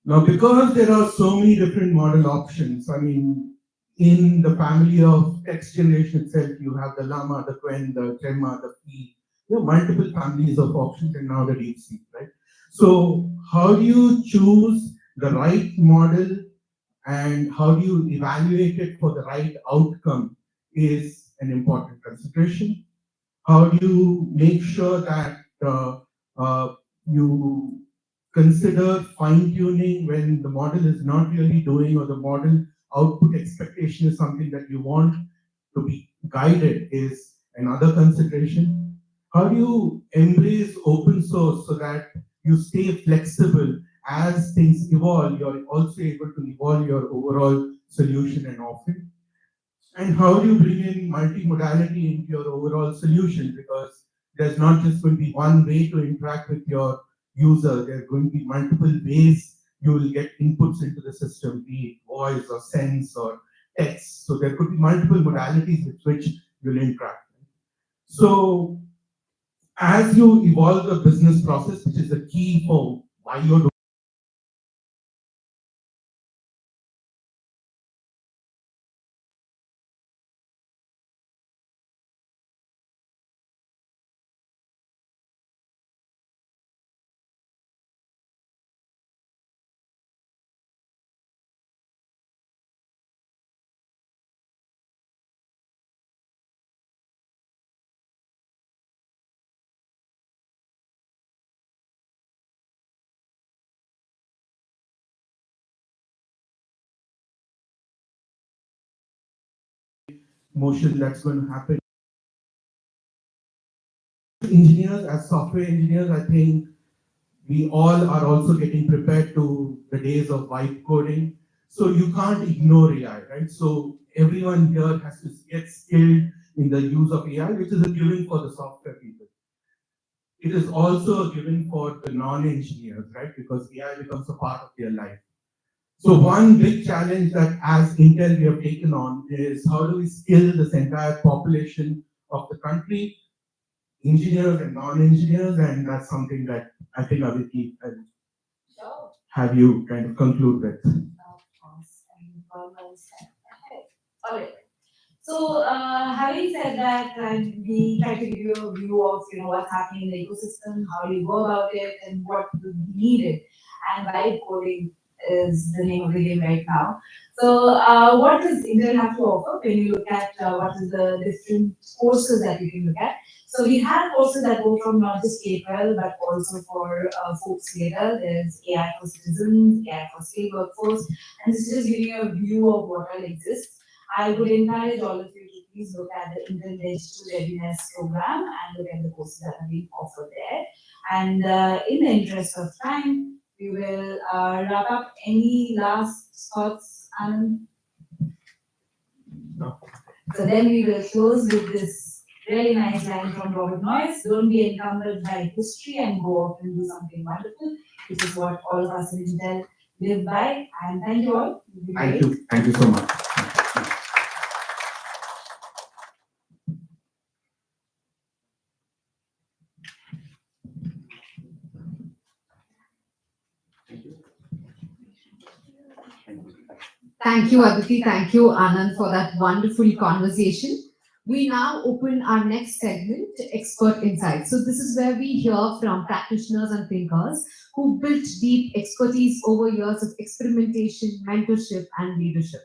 Now, because there are so many different model options, I mean, in the family of text generation itself, you have the Llama, the Quen, the Gemma, the P, you have multiple families of options and now the DeepSeek, right? So how do you choose the right model and how do you evaluate it for the right outcome is an important consideration. How do you make sure that you consider fine tuning when the model is not really doing or the model output expectation is something that you want to be guided is another consideration. How do you embrace open source so that you stay flexible as things evolve, you're also able to evolve your overall solution and offering? And how do you bring in multimodality into your overall solution? Because there's not just going to be one way to interact with your user, there are going to be multiple ways you will get inputs into the system, be it voice or sense or text. So there could be multiple modalities with which you'll interact. So as you evolve the business process, which is the key for why you're doing motion that's going to happen. Engineers, as software engineers, I think we all are also getting prepared to the days of vibe coding. So you can't ignore AI, right? So everyone here has to get skilled in the use of AI, which is a given for the software people. It is also a given for the non-engineers, right? Because AI becomes a part of their life. So one big challenge that as Intel we have taken on is how do we skill this entire population of the country, engineers and non-engineers, and that's something that I think I will keep and have you kind of conclude with. Alright. So, having said that, we try to give you a view of what's happening in the ecosystem, how do you go about it, and what would be needed. And vibe coding is the name of the game right now. So, what does Intel have to offer when you look at what is the different courses that you can look at? So, we have courses that go from not just K-12, but also for folks later. There's AI for citizens, AI for skilled workforce, and this is just giving you a view of what all exists. I would encourage all of you to please look at the Intel Digital Readiness Program and look at the courses that are being offered there. And in the interest of time, we will wrap up. Any last thoughts, Anand? No. So then we will close with this really nice line from Robert Noyce: don't be encumbered by history and go off and do something wonderful, which is what all of us in Intel live by. And thank you all. Thank you. Thank you so much. Thank you, Aditi. Thank you, Anand, for that wonderful conversation. We now open our next segment, Expert Insights. So, this is where we hear from practitioners and thinkers who built deep expertise over years of experimentation, mentorship, and leadership.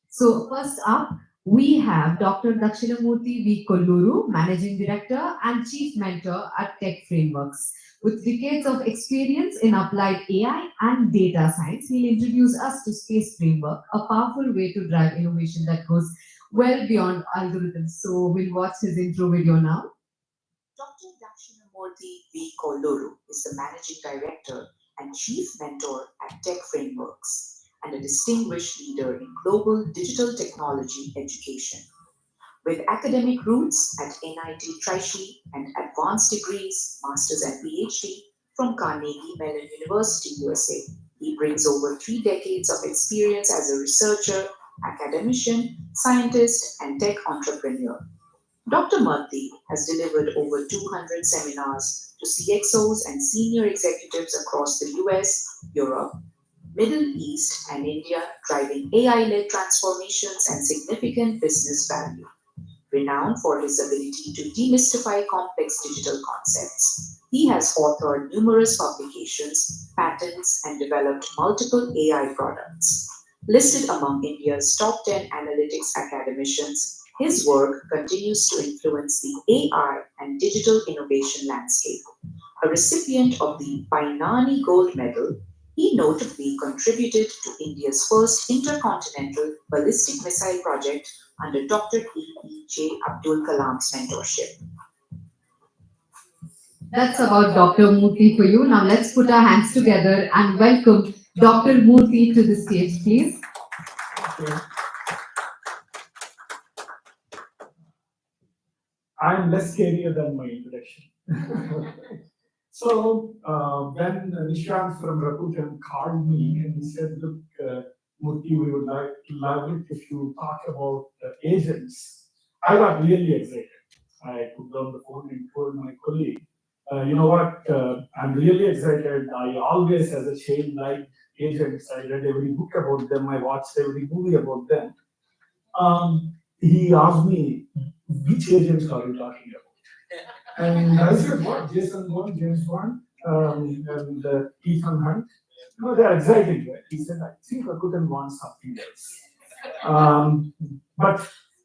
So, first up, we have Dr. Dakshinamurthy V. Kolluru, Managing Director and Chief Mentor at Tech Frameworks. With decades of experience in applied AI and data science, he'll introduce us to Space Framework, a powerful way to drive innovation that goes well beyond algorithms. So we'll watch his intro video now. Dr. Dakshinamurthy V. Kolluru is the Managing Director and Chief Mentor at Tech Frameworks and a distinguished leader in global digital technology education. With academic roots at NIT Trichy and advanced degrees, Masters and PhD from Carnegie Mellon University, USA, he brings over 3 decades of experience as a researcher, academician, scientist, and tech entrepreneur. Dr. Murthy has delivered over 200 seminars to CXOs and senior executives across the US, Europe, Middle East, and India, driving AI-led transformations and significant business value. Renowned for his ability to demystify complex digital concepts, he has authored numerous publications, patents, and developed multiple AI products. Listed among India's top 10 analytics academicians, his work continues to influence the AI and digital innovation landscape. A recipient of the Painani Gold Medal, he notably contributed to India's first intercontinental ballistic missile project under Dr. A.P.J. Abdul Kalam's mentorship. That's about Dr. Murthy for you. Now let's put our hands together and welcome Dr. Murthy to the stage, please. I'm less scarier than my introduction. So when Nishant from Rakuten called me and he said, look, Murthy, we would like to love it if you talk about agents, I got really excited. I put down the phone and told my colleague, you know what, I'm really excited. I always, as a child, liked agents. I read every book about them. I watched every movie about them. He asked me, which agents are you talking about? And I said, what? Jason Bourne, James Bond, and Ethan Hunt. No, they're exciting. Right? He said, I think Rakuten wants something else. But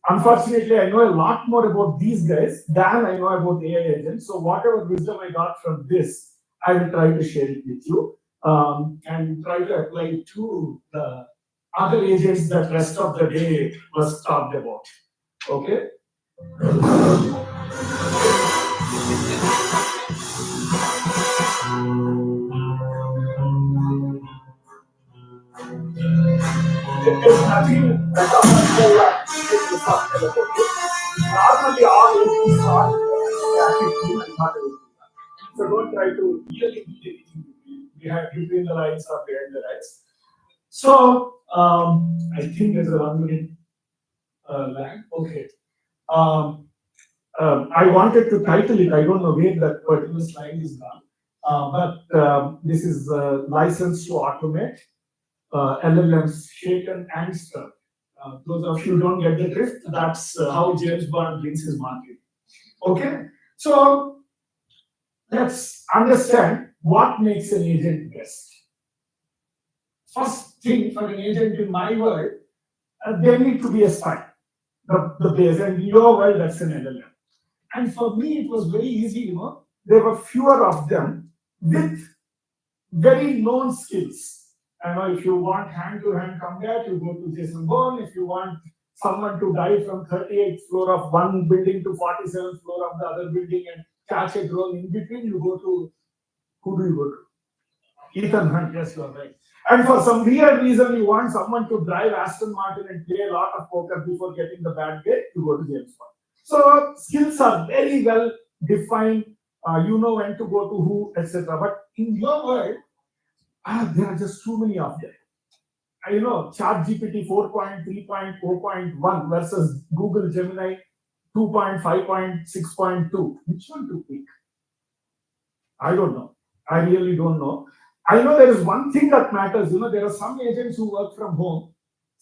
unfortunately, I know a lot more about these guys than I know about AI agents. So whatever wisdom I got from this, I will try to share it with you and try to apply it to the other agents that rest of the day was talked about. Okay? There's nothing that normally all agents are static and not everything. So don't try to really be anything between the lines or behind the lines. So I think there's a 1 minute lag. Okay. I wanted to title it. I don't know where that particular slide is gone. But this is License to Automate, LLMs shaken and stirred. Those of you who don't get the drift, that's how James Bond brings his market. Okay, so let's understand what makes an agent best. First thing for an agent in my world, they need to be a spy. The base, and in your world, that's an LLM. And for me, it was very easy, you know, there were fewer of them with very known skills. And if you want hand-to-hand combat, you go to Jason Bourne. If you want someone to dive from 38th floor of one building to 47th floor of the other building and catch a drone in between, you go to, who do you go to? Ethan Hunt, yes, you are right. And for some weird reason, you want someone to drive Aston Martin and play a lot of poker before getting the bad guy, you go to James Bond. So skills are very well defined. You know when to go to who, etc. But in your world, there are just too many of them. You know, ChatGPT 4.3.0.1 versus Google Gemini 2.5.6.2. Which one to pick? I don't know. I really don't know. I know there is one thing that matters. You know, there are some agents who work from home,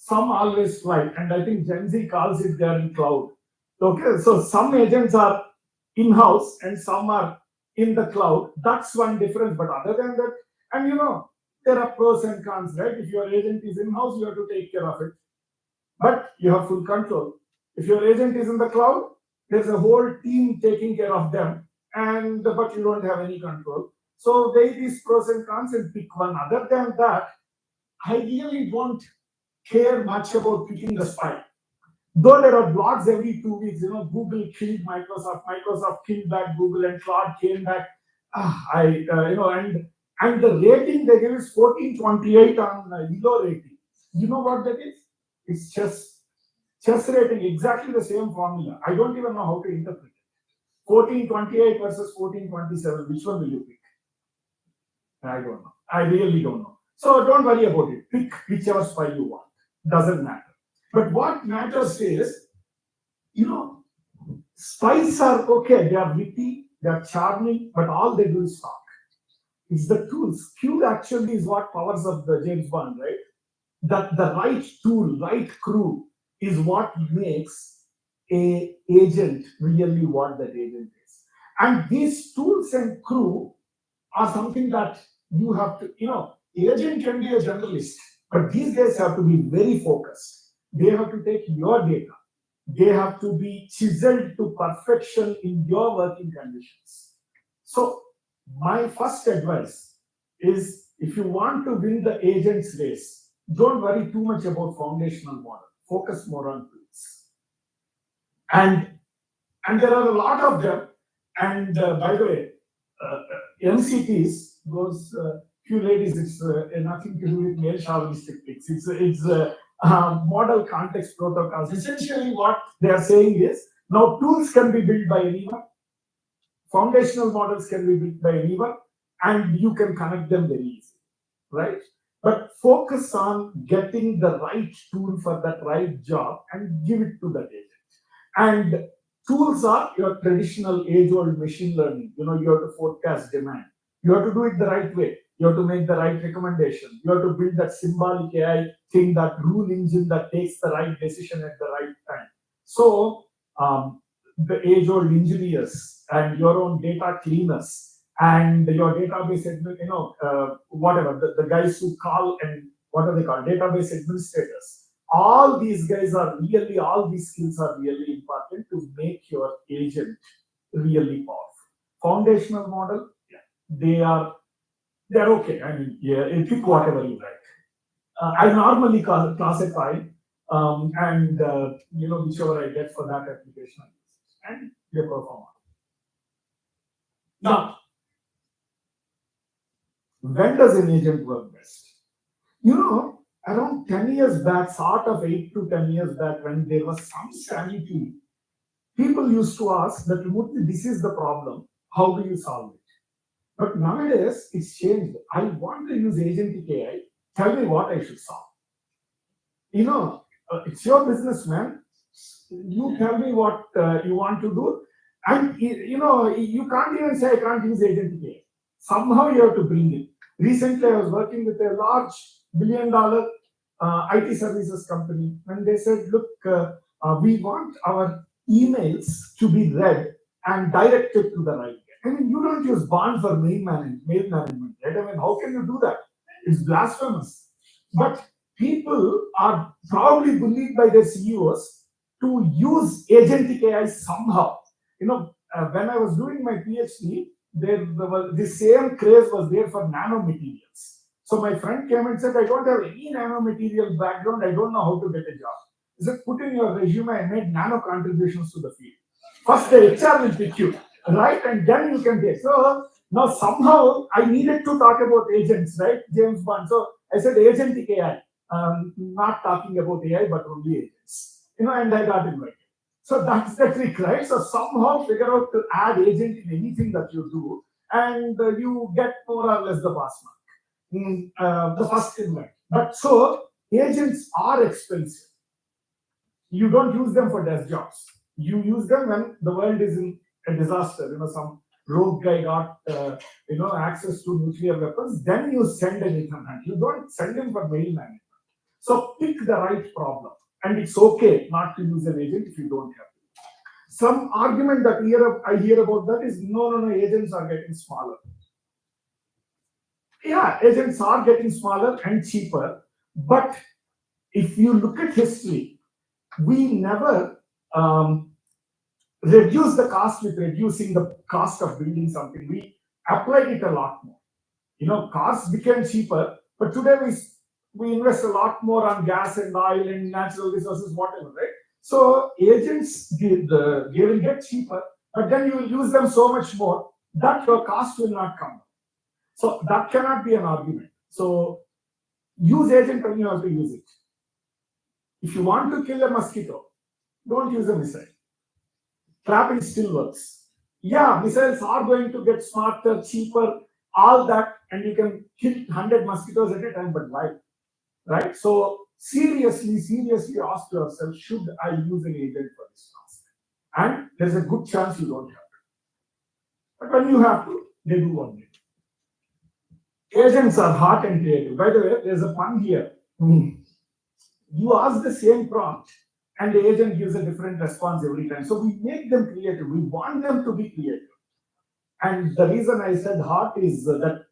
some always fly, and I think Gen Z calls it they're in cloud. Okay, so some agents are in-house and some are in the cloud. That's one difference. But other than that, and there are pros and cons, right? If your agent is in-house, you have to take care of it, but you have full control. If your agent is in the cloud, there's a whole team taking care of them, and but you don't have any control. So weigh these pros and cons and pick one. Other than that, I really don't care much about picking the spy. Though there are blogs every 2 weeks, Google killed Microsoft, Microsoft killed back Google, and Claude came back. And the rating they give is 1428 on Elo rating. You know what that is? It's chess rating, exactly the same formula. I don't even know how to interpret it. 1428 versus 1427. Which one will you pick? I don't know. I really don't know. So don't worry about it. Pick whichever spy you want. Doesn't matter. But what matters is, spies are okay. They are witty, they are charming, but all they do is talk. It's the tools. Q actually is what powers up the James Bond, right? That the right tool, right crew is what makes a agent really what that agent is. And these tools and crew are something that you have to, agent can be a generalist, but these guys have to be very focused. They have to take your data. They have to be chiseled to perfection in your working conditions. So my first advice is, if you want to win the agent's race, don't worry too much about foundational model. Focus more on tools. And there are a lot of them. And by the way, MCTs, those few ladies, it's nothing to do with male chauvinistic things. It's model context protocols. Essentially, what they are saying is, now tools can be built by anyone, foundational models can be built by anyone, and you can connect them very easily, right? But focus on getting the right tool for that right job and give it to that agent. And tools are your traditional age-old machine learning. You have to forecast demand. You have to do it the right way. You have to make the right recommendation. You have to build that symbolic AI thing, that rule engine that takes the right decision at the right time. So the age-old engineers and your own data cleaners and your database, whatever, the guys who call and what are they called, database administrators. All these guys are really, all these skills are really important to make your agent really powerful. Foundational model, yeah, they're okay. I mean, yeah, you pick whatever you like. I normally classify and whichever I get for that application, and they perform. Now, when does an agent work best? Around 10 years back, sort of 8 to 10 years back, when there was some sanity, people used to ask that, Murthy, this is the problem. How do you solve it? But nowadays, it's changed. I want to use agentic AI. Tell me what I should solve. It's your business, man. You tell me what you want to do. And, you can't even say I can't use agentic AI. Somehow you have to bring it. Recently, I was working with a large billion-dollar IT services company, and they said, look, we want our emails to be read and directed to the right guy. I mean, you don't use bond for mail management, right? I mean, how can you do that? It's blasphemous. But people are probably bullied by their CEOs to use agentic AI somehow. When I was doing my PhD, the same craze was there for nanomaterials. So my friend came and said, I don't have any nanomaterial background. I don't know how to get a job. He said, put in your resume, I made nano contributions to the field. First, the HR will pick you, right? And then you can take. So now somehow I needed to talk about agents, right? James Bond. So I said agentic AI, not talking about AI, but only agents. And I got invited. So that's the trick, right? So somehow figure out to add agent in anything that you do, and you get more or less the pass mark. The first invite. But so agents are expensive. You don't use them for desk jobs. You use them when the world is in a disaster. Some rogue guy got access to nuclear weapons. Then you send an Ethernet. You don't send him for mail management. So pick the right problem, and it's okay not to use an agent if you don't have to. Some argument that I hear about that is no, agents are getting smaller. Yeah, agents are getting smaller and cheaper, but if you look at history, we never reduce the cost with reducing the cost of building something. We applied it a lot more. Cars became cheaper, but today we invest a lot more on gas and oil and natural resources, whatever, right? So agents, they will get cheaper, but then you will use them so much more that your cost will not come down. So that cannot be an argument. So use agent when you have to use it. If you want to kill a mosquito, don't use a missile. Trapping still works. Yeah, missiles are going to get smarter, cheaper, all that, and you can kill 100 mosquitoes at a time, but why? Right? So seriously ask yourself, should I use an agent for this task? And there's a good chance you don't have to. But when you have to, they do one thing. Agents are hot and creative. By the way, there's a pun here. You ask the same prompt, and the agent gives a different response every time. So we make them creative. We want them to be creative. And the reason I said hot is that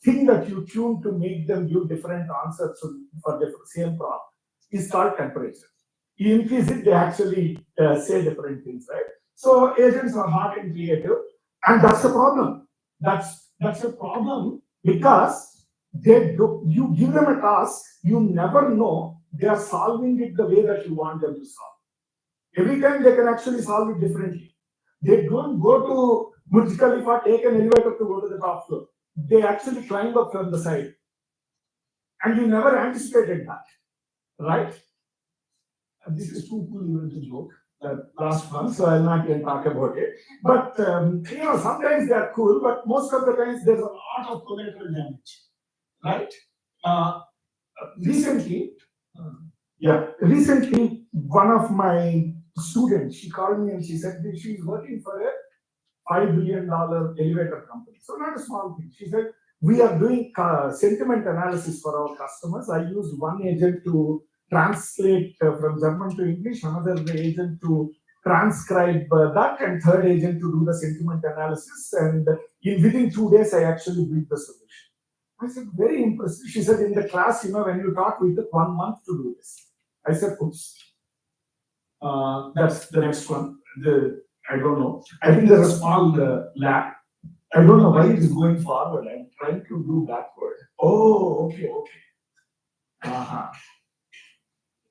thing that you tune to make them give different answers for the same prompt is called temperature. You increase it, they actually say different things, right? So agents are hot and creative, and that's the problem. That's a problem because you give them a task, you never know they are solving it the way that you want them to solve. Every time they can actually solve it differently. They don't go to Burj Khalifa, take an elevator to go to the top floor. They actually climb up from the side. And you never anticipated that, right? And this is too cool even to joke. Last month, so I'll not even talk about it. But sometimes they are cool, but most of the times there's a lot of collateral damage, right? Recently, one of my students, she called me and she said that she's working for a $5 billion elevator company. So not a small thing. She said, we are doing sentiment analysis for our customers. I used one agent to translate from German to English, another agent to transcribe that, and third agent to do the sentiment analysis. And within 2 days, I actually built the solution. I said, very impressive. She said, in the class, when you talk, we took 1 month to do this. I said, oops. That's the next one. I don't know. I think there's a small lab. I don't know why it is going forward. I'm trying to do backward. Oh, okay. Uh-huh.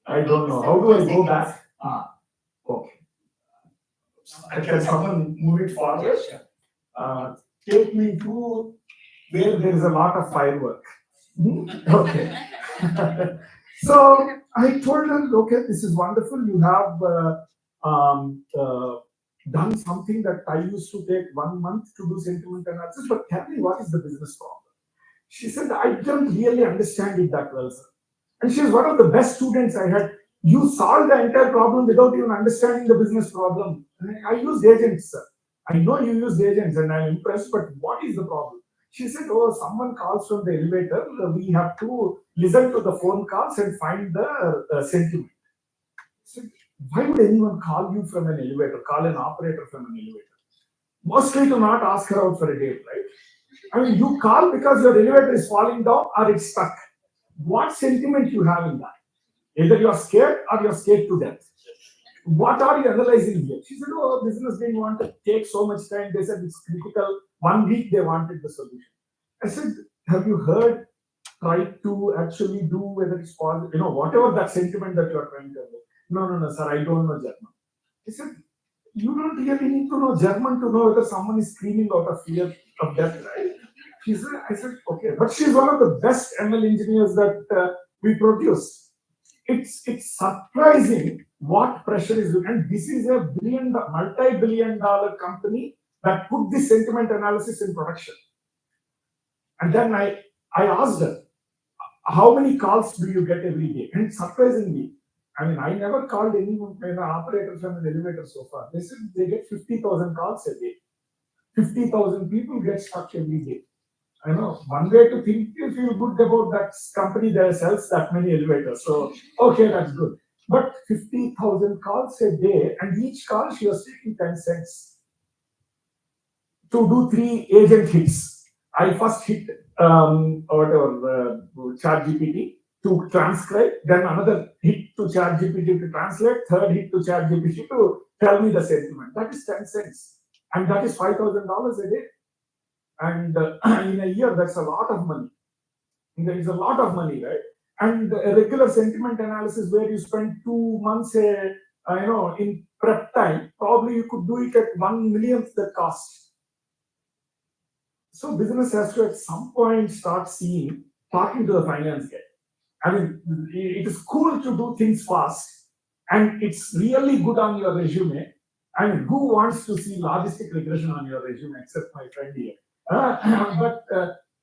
I don't know. How do I go back? Okay. Can someone move it forward? Take me to where there is a lot of firework. Okay. So I told her, okay, this is wonderful. You have done something that I used to take 1 month to do sentiment analysis, but tell me, what is the business problem? She said, I don't really understand it that well, sir. And she was one of the best students I had. You solved the entire problem without even understanding the business problem. I used agents, sir. I know you used agents and I'm impressed, but what is the problem? She said, oh, someone calls from the elevator. We have to listen to the phone calls and find the sentiment. I said, why would anyone call you from an elevator, call an operator from an elevator? Mostly to not ask her out for a date, right? I mean, you call because your elevator is falling down or it's stuck. What sentiment you have in that? Either you are scared or you are scared to death. What are you analyzing here? She said, oh, business didn't want to take so much time. They said it's critical. 1 week they wanted the solution. I said, have you heard, try to actually do whether it's possible, whatever that sentiment that you are trying to do. No, sir, I don't know German. I said, you don't really need to know German to know whether someone is screaming out of fear of death, right? I said, okay. But she's one of the best ML engineers that we produce. It's surprising what pressure is doing. And this is a multi-billion dollar company that put this sentiment analysis in production. And then I asked her, how many calls do you get every day? And surprisingly, I never called anyone, an operator from an elevator so far. They said they get 50,000 calls a day. 50,000 people get stuck every day. I know one way to think you feel good about that company that sells that many elevators. So okay, that's good. But 50,000 calls a day, and each call she was taking 10 cents to do 3 agent hits. I first hit whatever ChatGPT to transcribe, then another hit to ChatGPT to translate, third hit to ChatGPT to tell me the sentiment. That is 10 cents, and that is $5,000 a day. And in a year, that's a lot of money. There is a lot of money, right? And a regular sentiment analysis where you spend 2 months, in prep time, probably you could do it at 1/1,000,000th the cost. So business has to at some point start seeing, talking to the finance guy. I mean, it is cool to do things fast, and it's really good on your resume. I mean, who wants to see logistic regression on your resume except my friend here? But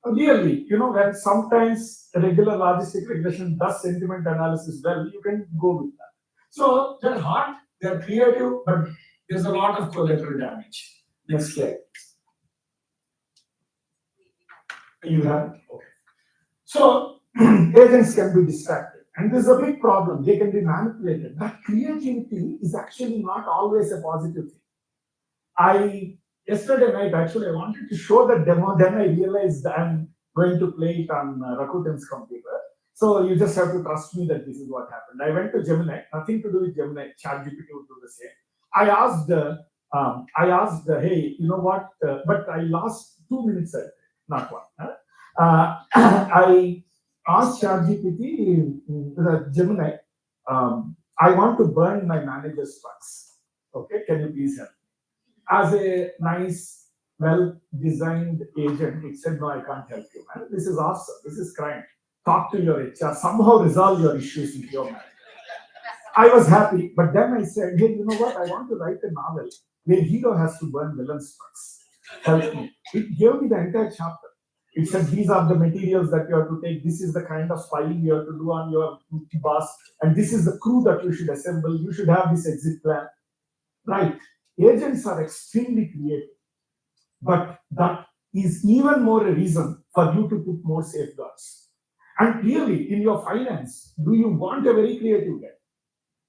really, when sometimes regular logistic regression does sentiment analysis well, you can go with that. So they're hard, they're creative, but there's a lot of collateral damage. Next slide. You have it? Okay. So agents can be distracted, and there's a big problem. They can be manipulated. But creativity is actually not always a positive thing. Yesterday night actually I wanted to show the demo. Then I realized I'm going to play it on Rakuten's computer. So you just have to trust me that this is what happened. I went to Gemini. Nothing to do with Gemini. ChatGPT would do the same. I asked, hey, you know what? But I lost 2 minutes at it, not one. I asked ChatGPT, Gemini, I want to burn my manager's trucks. Okay, can you please help? As a nice, well-designed agent, it said, no, I can't help you, man. This is awesome. This is crime. Talk to your HR. Somehow resolve your issues with your manager. I was happy, but then I said, hey, you know what? I want to write a novel where hero has to burn villain's trucks. Help me. It gave me the entire chapter. It said, these are the materials that you have to take. This is the kind of spying you have to do on your boss. And this is the crew that you should assemble. You should have this exit plan. Right. Agents are extremely creative. But that is even more a reason for you to put more safeguards. And really, in your finance, do you want a very creative guy?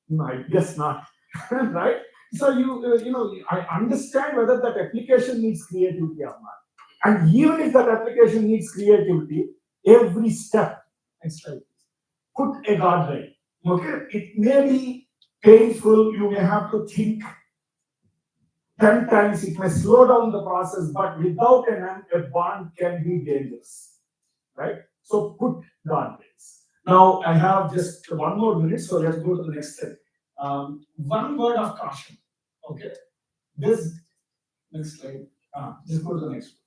No, I guess not. Right? So I understand whether that application needs creativity or not. And even if that application needs creativity, every step, next slide, put a guardrail. Okay, it may be painful. You may have to think 10 times. It may slow down the process, but without an end, a bond can be dangerous. Right? So put guardrails. Now I have just 1 more minute, so let's go to the next step. One word of caution. Okay. This next slide. Just go to the next one.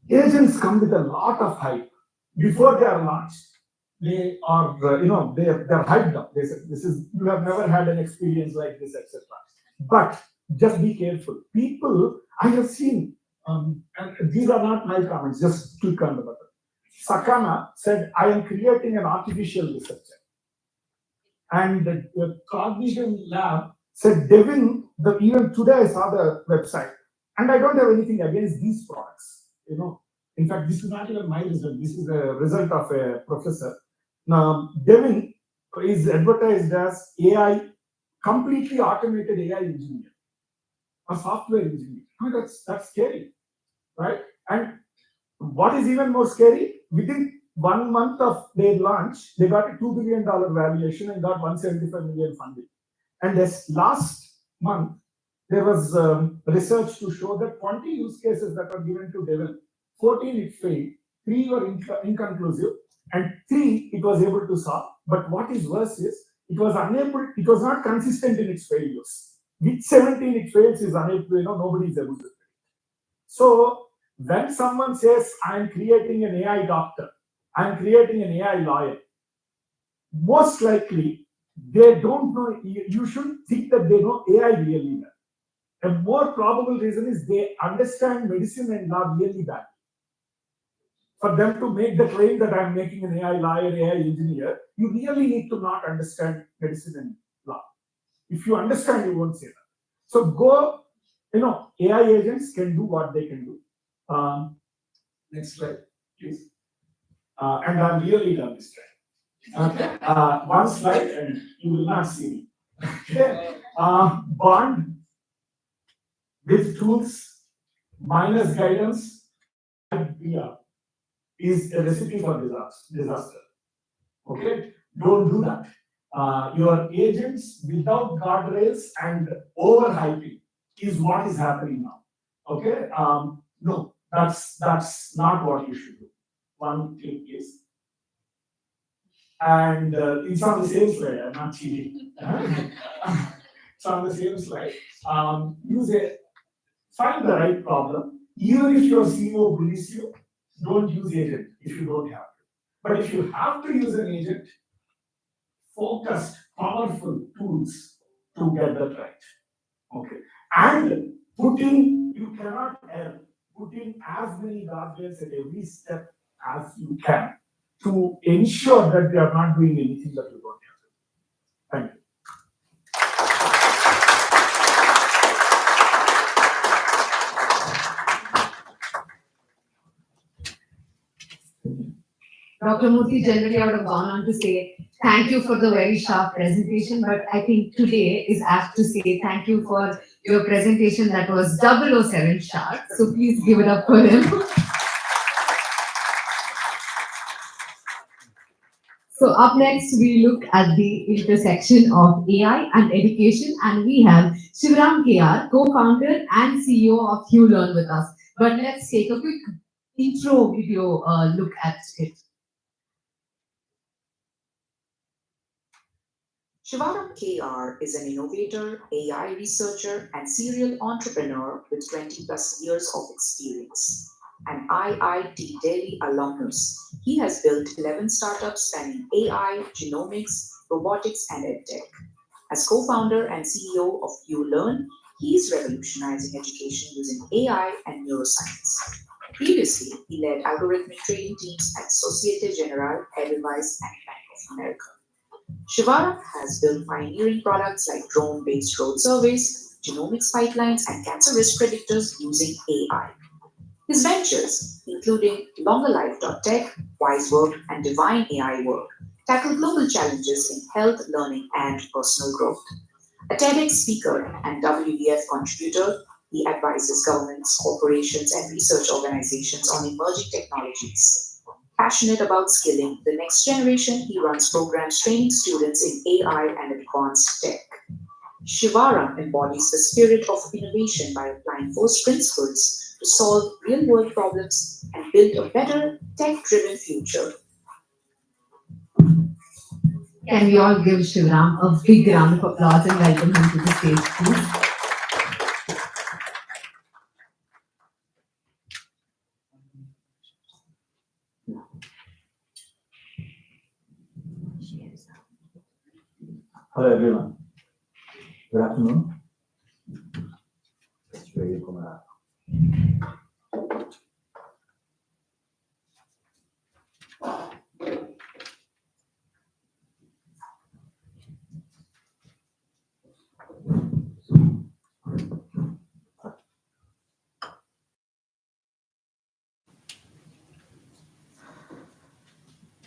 Agents come with a lot of hype. Before they are launched, they are, they're hyped up. They say, you have never had an experience like this, etc. But just be careful. People, I have seen, and these are not my comments, just click on the button. Sakana said, I am creating an artificial researcher. And the Cognition Lab said, Devin, even today I saw the website, and I don't have anything against these products. In fact, this is not even my result. This is a result of a professor. Now, Devin is advertised as AI, completely automated AI engineer, a software engineer. That's scary, right? And what is even more scary, within 1 month of their launch, they got a $2 billion valuation and got 175 million funding. And this last month, there was research to show that 20 use cases that were given to Devil, 14 it failed, 3 were inconclusive, and 3 it was able to solve. But what is worse is, it was not consistent in its failures. With 17 it fails is unable, nobody is able to. So when someone says, I'm creating an AI doctor, I'm creating an AI lawyer, most likely they don't know. You should think that they know AI really well. A more probable reason is they understand medicine and law really badly. For them to make the claim that I'm making an AI lawyer, AI engineer, you really need to not understand medicine and law. If you understand, you won't say that. So AI agents can do what they can do. Next slide. please. And I'm really done this time. Okay. One slide and you will not see me. Okay. Bond with tools minus guidance idea is a recipe for disaster. Okay, don't do that. Your agents without guardrails and overhyping is what is happening now. Okay, no, that's not what you should do. One thing is, and it's on the same slide. I'm not cheating. It's on the same slide. Use a find the right problem. Even if your CEO bullies you, don't use agent if you don't have to. But if you have to use an agent, focused, powerful tools to get that right. Okay. And you cannot err. Put in as many guardrails at every step as you can to ensure that they are not doing anything that you don't have to. Thank you. Dr. Murthy, generally I would have gone on to say thank you for the very sharp presentation, but I think today is apt to say thank you for your presentation that was 007 sharp. So please give it up for him. So up next, we look at the intersection of AI and education, and we have Shivram KR, co-founder and CEO of YouLearn with us. But let's take a quick intro video look at it. Shivaram KR is an innovator, AI researcher, and serial entrepreneur with 20 plus years of experience. An IIT Delhi alumnus, he has built 11 startups spanning AI, genomics, robotics, and edtech. As co-founder and CEO of YouLearn, he is revolutionizing education using AI and neuroscience. Previously, he led algorithmic trading teams at Societe Generale, Edelweiss, and Bank of America. Shivara has built pioneering products like drone-based road surveys, genomics pipelines, and cancer risk predictors using AI. His ventures, including LongerLife.tech, WiseWork, and Divine AI Work, tackle global challenges in health, learning, and personal growth. A TEDx speaker and WEF contributor, he advises governments, corporations, and research organizations on emerging technologies. Passionate about skilling the next generation, he runs programs training students in AI and advanced tech. Shivara embodies the spirit of innovation by applying force principles to solve real-world problems and build a better tech-driven future. Can we all give Shivram a big round of applause and welcome him to the stage, please? Hello everyone. Good afternoon. It's very Kumara.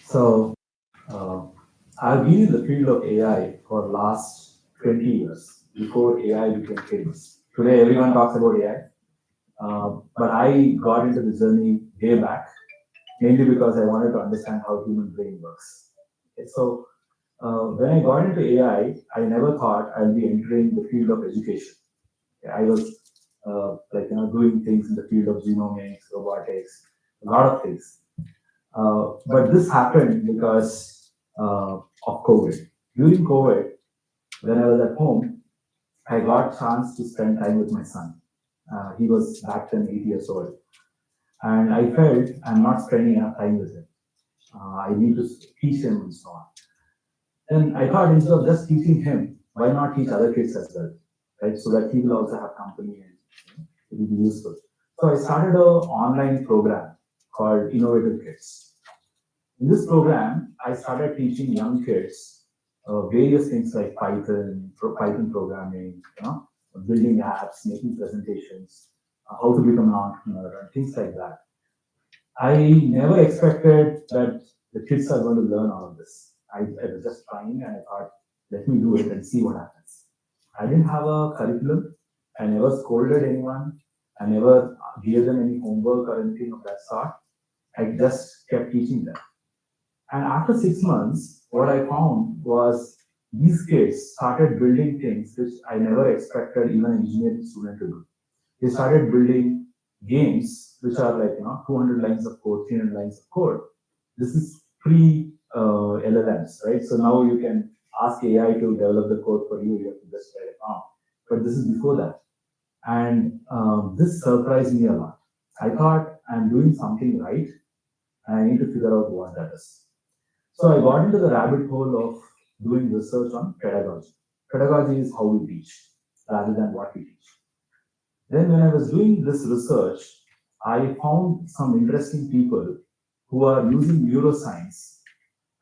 So, I've been in the field of AI for the last 20 years, before AI became famous. Today, everyone talks about AI, but I got into the journey way back, mainly because I wanted to understand how human brain works. Okay, so, when I got into AI, I never thought I'd be entering the field of education. Okay, I was doing things in the field of genomics, robotics, a lot of things. But this happened because of COVID. During COVID, when I was at home, I got a chance to spend time with my son. He was back then 8 years old. And I felt I'm not spending enough time with him. I need to teach him and so on. And I thought instead of just teaching him, why not teach other kids as well, right? So that he will also have company and it will be useful. So I started an online program called Innovative Kids. In this program, I started teaching young kids various things like Python programming, building apps, making presentations, how to become an entrepreneur, and things like that. I never expected that the kids are going to learn all of this. I was just trying and I thought, let me do it and see what happens. I didn't have a curriculum. I never scolded anyone. I never gave them any homework or anything of that sort. I just kept teaching them. And after 6 months, what I found was these kids started building things which I never expected even an engineering student to do. They started building games which are like 200 lines of code, 300 lines of code. This is pre LLMs, right? So now you can ask AI to develop the code for you. You have to just write it down. But this is before that, and this surprised me a lot. I thought I'm doing something right, and I need to figure out what that is. So I got into the rabbit hole of doing research on pedagogy. Pedagogy is how we teach rather than what we teach. Then when I was doing this research, I found some interesting people who are using neuroscience.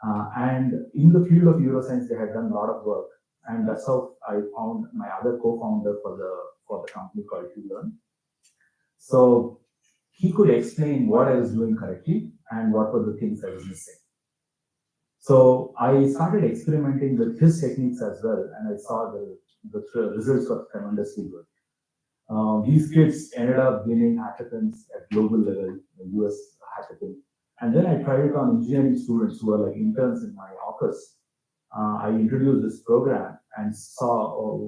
And in the field of neuroscience, they had done a lot of work. And that's how I found my other co-founder for the company called Learn. So he could explain what I was doing correctly and what were the things I was missing. So I started experimenting with his techniques as well, and I saw the results were tremendously good. These kids ended up winning hackathons at global level, the US hackathon. And then I tried it on engineering students who were like interns in my office. I introduced this program and saw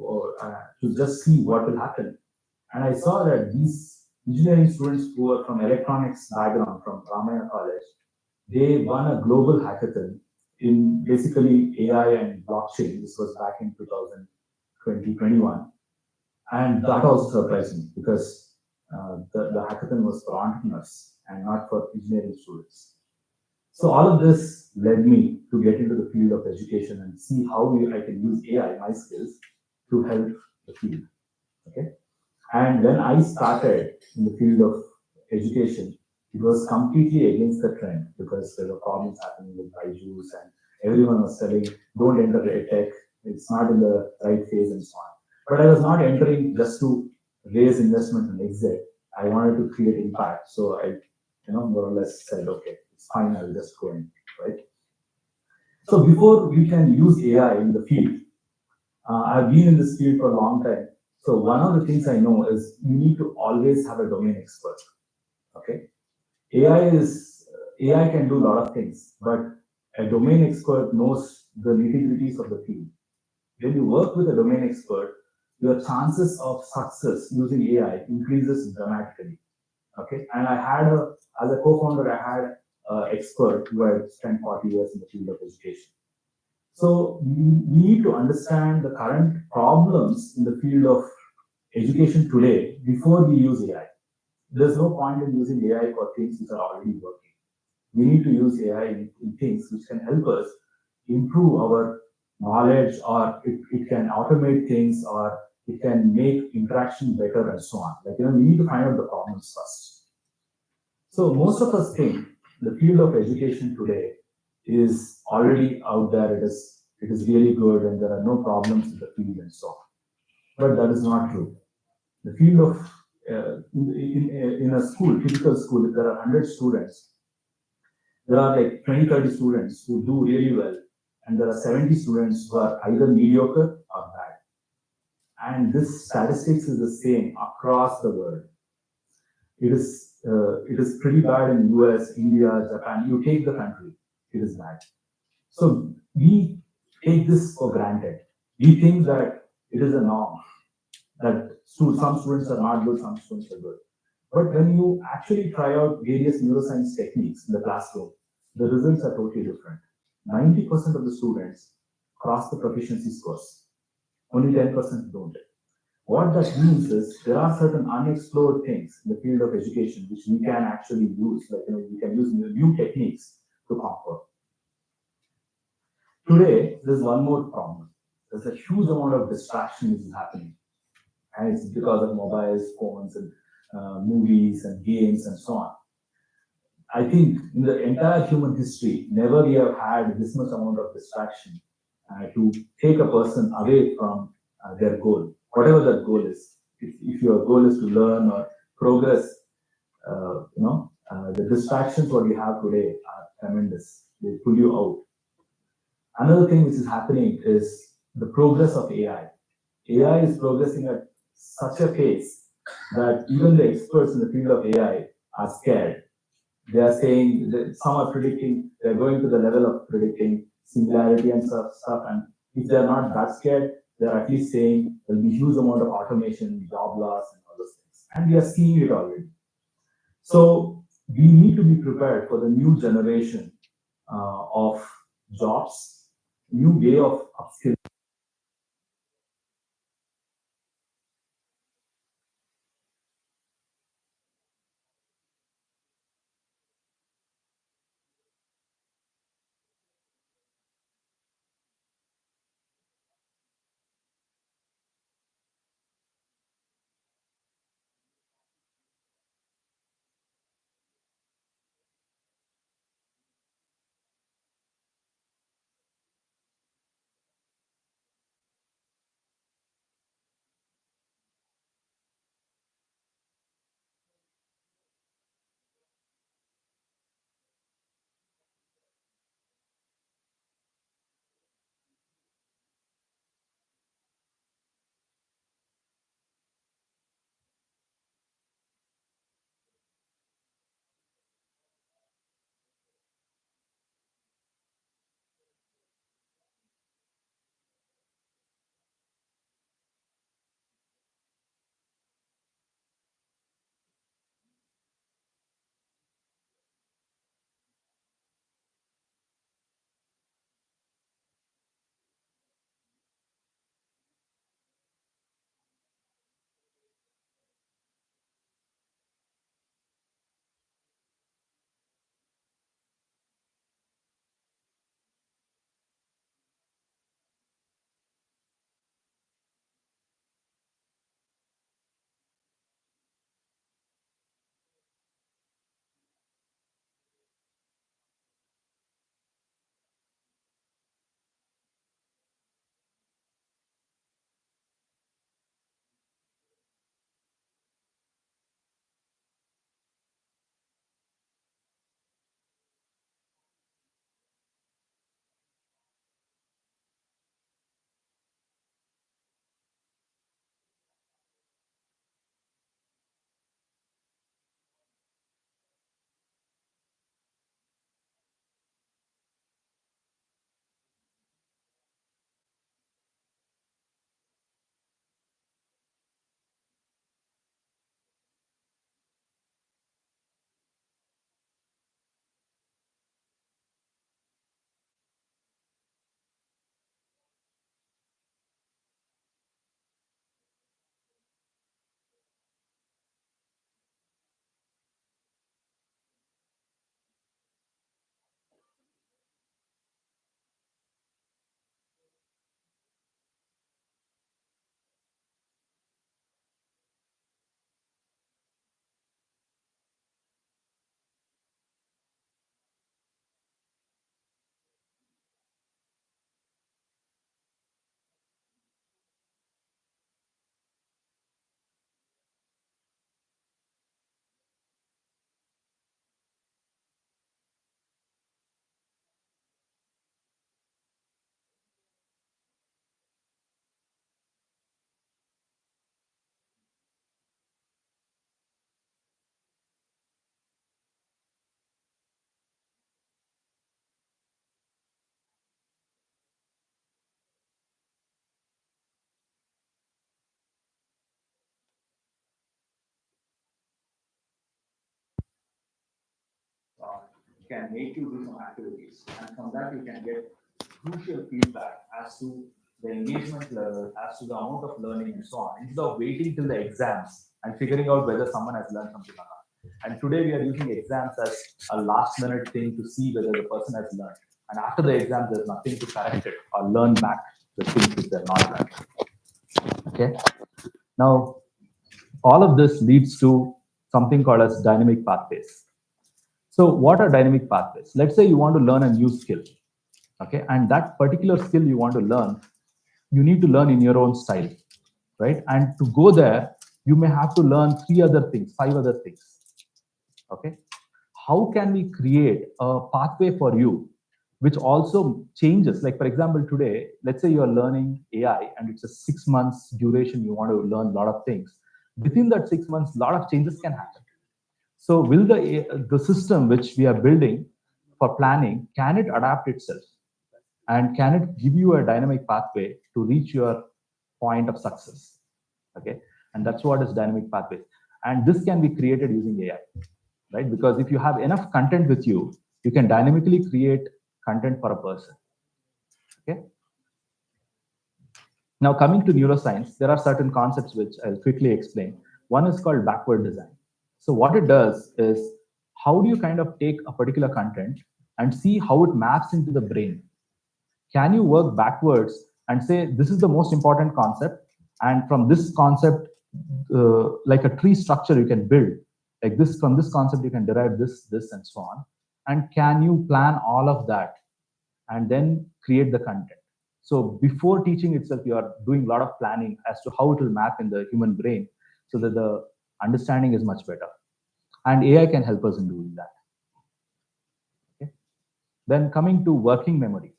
to just see what will happen. And I saw that these engineering students who were from electronics background from Ramaya College, they won a global hackathon in basically AI and blockchain. This was back in 2021. And that also surprised me because the hackathon was for entrepreneurs and not for engineering students. So all of this led me to get into the field of education and see how I can use AI, my skills, to help the field. Okay. And when I started in the field of education, it was completely against the trend because there were problems happening with Byju's and everyone was telling, don't enter edtech, it's not in the right phase and so on. But I was not entering just to raise investment and exit. I wanted to create impact. So I, more or less said, okay, it's fine, I'll just go in, right? So before we can use AI in the field, I've been in this field for a long time. So one of the things I know is you need to always have a domain expert. Okay, AI can do a lot of things, but a domain expert knows the nitty-gritties of the field. When you work with a domain expert, your chances of success using AI increases dramatically. Okay, and as a co-founder, I had an expert who had spent 40 years in the field of education. So we need to understand the current problems in the field of education today before we use AI. There's no point in using AI for things which are already working. We need to use AI in things which can help us improve our knowledge, or it can automate things, or it can make interaction better and so on. We need to find out the problems first. So most of us think the field of education today is already out there. It is really good, and there are no problems in the field and so on. But that is not true. The field of in a school, typical school, if there are 100 students, there are like 20, 30 students who do really well, and there are 70 students who are either mediocre or bad. And this statistics is the same across the world. It is pretty bad in US, India, Japan. You take the country, it is bad. So we take this for granted. We think that it is a norm, that some students are not good, some students are good. But when you actually try out various neuroscience techniques in the classroom, the results are totally different. 90% of the students cross the proficiency scores. Only 10% don't. What that means is there are certain unexplored things in the field of education which we can actually use, we can use new techniques to conquer. Today, there's one more problem. There's a huge amount of distraction which is happening. And it's because of mobiles, phones, and movies and games and so on. I think in the entire human history, never we have had this much amount of distraction to take a person away from their goal, whatever that goal is. If your goal is to learn or progress, The distractions what you have today are tremendous. They pull you out. Another thing which is happening is the progress of AI. AI is progressing at such a pace that even the experts in the field of AI are scared. They are saying that some are predicting, they're going to the level of predicting singularity and stuff. And if they're not that scared, they're at least saying there'll be huge amount of automation, job loss, and all those things. And we are seeing it already. So we need to be prepared for the new generation of jobs, new way of upskilling. Can make you do some activities, and from that you can get crucial feedback as to the engagement level, as to the amount of learning and so on, instead of waiting till the exams and figuring out whether someone has learned something or not. And today we are using exams as a last minute thing to see whether the person has learned. And after the exam, there's nothing to correct it or learn back the things which they're not learned. Okay. Now, all of this leads to something called as dynamic pathways. So what are dynamic pathways? Let's say you want to learn a new skill, okay? And that particular skill you want to learn, you need to learn in your own style, right? And to go there, you may have to learn 3 other things, 5 other things, okay? how can we create a pathway for you which also changes? Like, for example, today, let's say you're learning AI and it's a 6 months duration, you want to learn a lot of things. Within that 6 months, a lot of changes can happen. So will the system which we are building for planning, can it adapt itself? And can it give you a dynamic pathway to reach your point of success? Okay, and that's what is dynamic pathways. And this can be created using AI, right? Because if you have enough content with you, you can dynamically create content for a person. Okay. Now coming to neuroscience, there are certain concepts which I'll quickly explain. One is called backward design. So what it does is, how do you kind of take a particular content and see how it maps into the brain? Can you work backwards and say, this is the most important concept, and from this concept, like a tree structure you can build, like this, from this concept you can derive this, this, and so on. And can you plan all of that and then create the content? So before teaching itself, you are doing a lot of planning as to how it will map in the human brain so that the understanding is much better. And AI can help us in doing that. Okay. Then coming to working memory.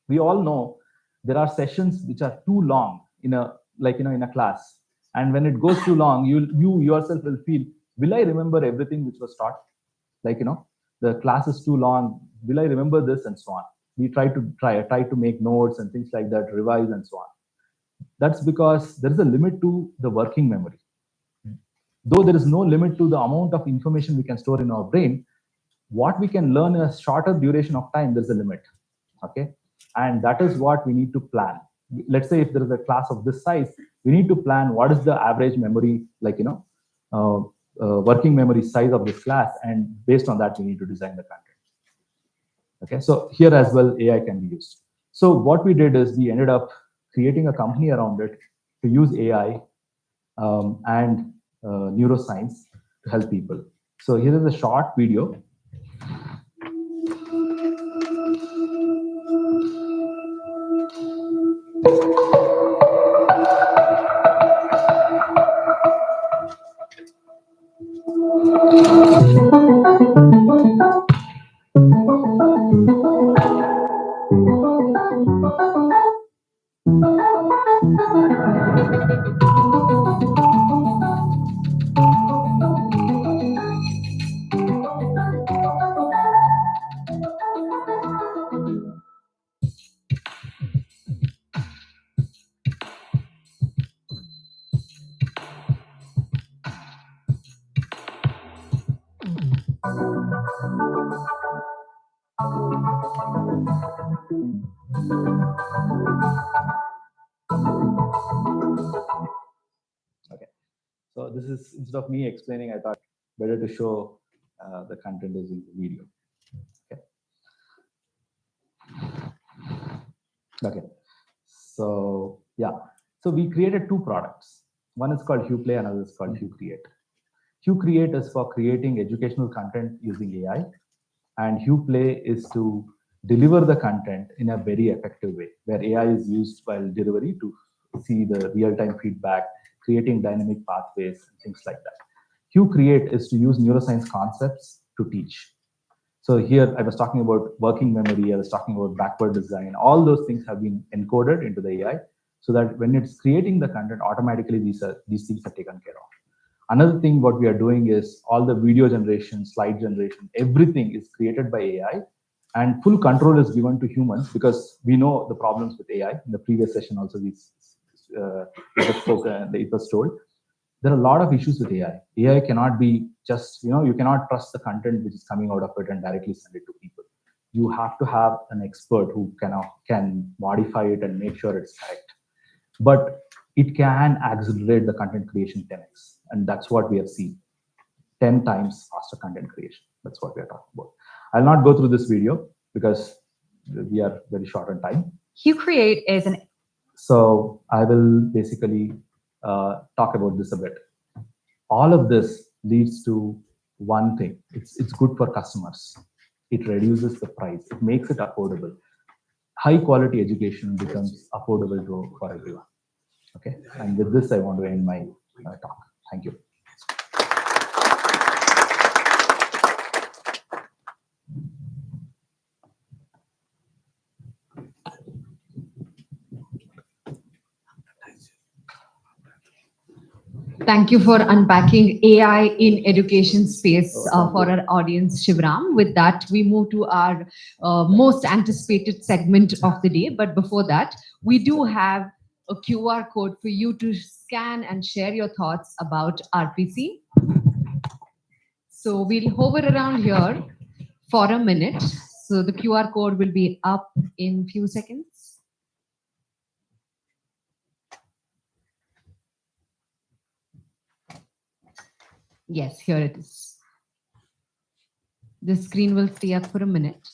We all know there are sessions which are too long in a, like, in a class. And when it goes too long, you yourself will feel, will I remember everything which was taught? Like, the class is too long. Will I remember this, and so on? We try to make notes and things like that, revise and so on. That's because there is a limit to the working memory. Though there is no limit to the amount of information we can store in our brain, what we can learn in a shorter duration of time, there's a limit. Okay. And that is what we need to plan. Let's say if there is a class of this size, we need to plan what is the average memory, like, working memory size of this class, and based on that, we need to design the content. Okay, so here as well, AI can be used. So what we did is we ended up creating a company around it to use AI and neuroscience to help people. So here is a short video. Okay, so this is, instead of me explaining, I thought better to show the content is in the video. Okay. Okay. So yeah, so we created two products. One is called HuePlay, another is called HueCreate. HueCreate is for creating educational content using AI, and HuePlay is to deliver the content in a very effective way, where AI is used while delivery to see the real-time feedback, creating dynamic pathways, and things like that. HueCreate is to use neuroscience concepts to teach. So here I was talking about working memory, I was talking about backward design. All those things have been encoded into the AI so that when it's creating the content, automatically these things are taken care of. Another thing what we are doing is all the video generation, slide generation, everything is created by AI, and full control is given to humans because we know the problems with AI. In the previous session also it was told. There are a lot of issues with AI. AI cannot be just, you cannot trust the content which is coming out of it and directly send it to people. You have to have an expert who can modify it and make sure it's correct. But it can accelerate the content creation 10x. And that's what we have seen. 10 times faster content creation. That's what we are talking about. I'll not go through this video because we are very short on time. HueCreate is an... So I will basically talk about this a bit. All of this leads to one thing. It's good for customers. It reduces the price. It makes it affordable. High quality education becomes affordable for everyone. Okay. And with this, I want to end my talk. Thank you. Thank you for unpacking AI in education space for our audience, Shivram. With that, we move to our most anticipated segment of the day. But before that, we do have a QR code for you to scan and share your thoughts about RPC. So we'll hover around here for a minute. So the QR code will be up in few seconds. Yes, here it is. The screen will stay up for a minute.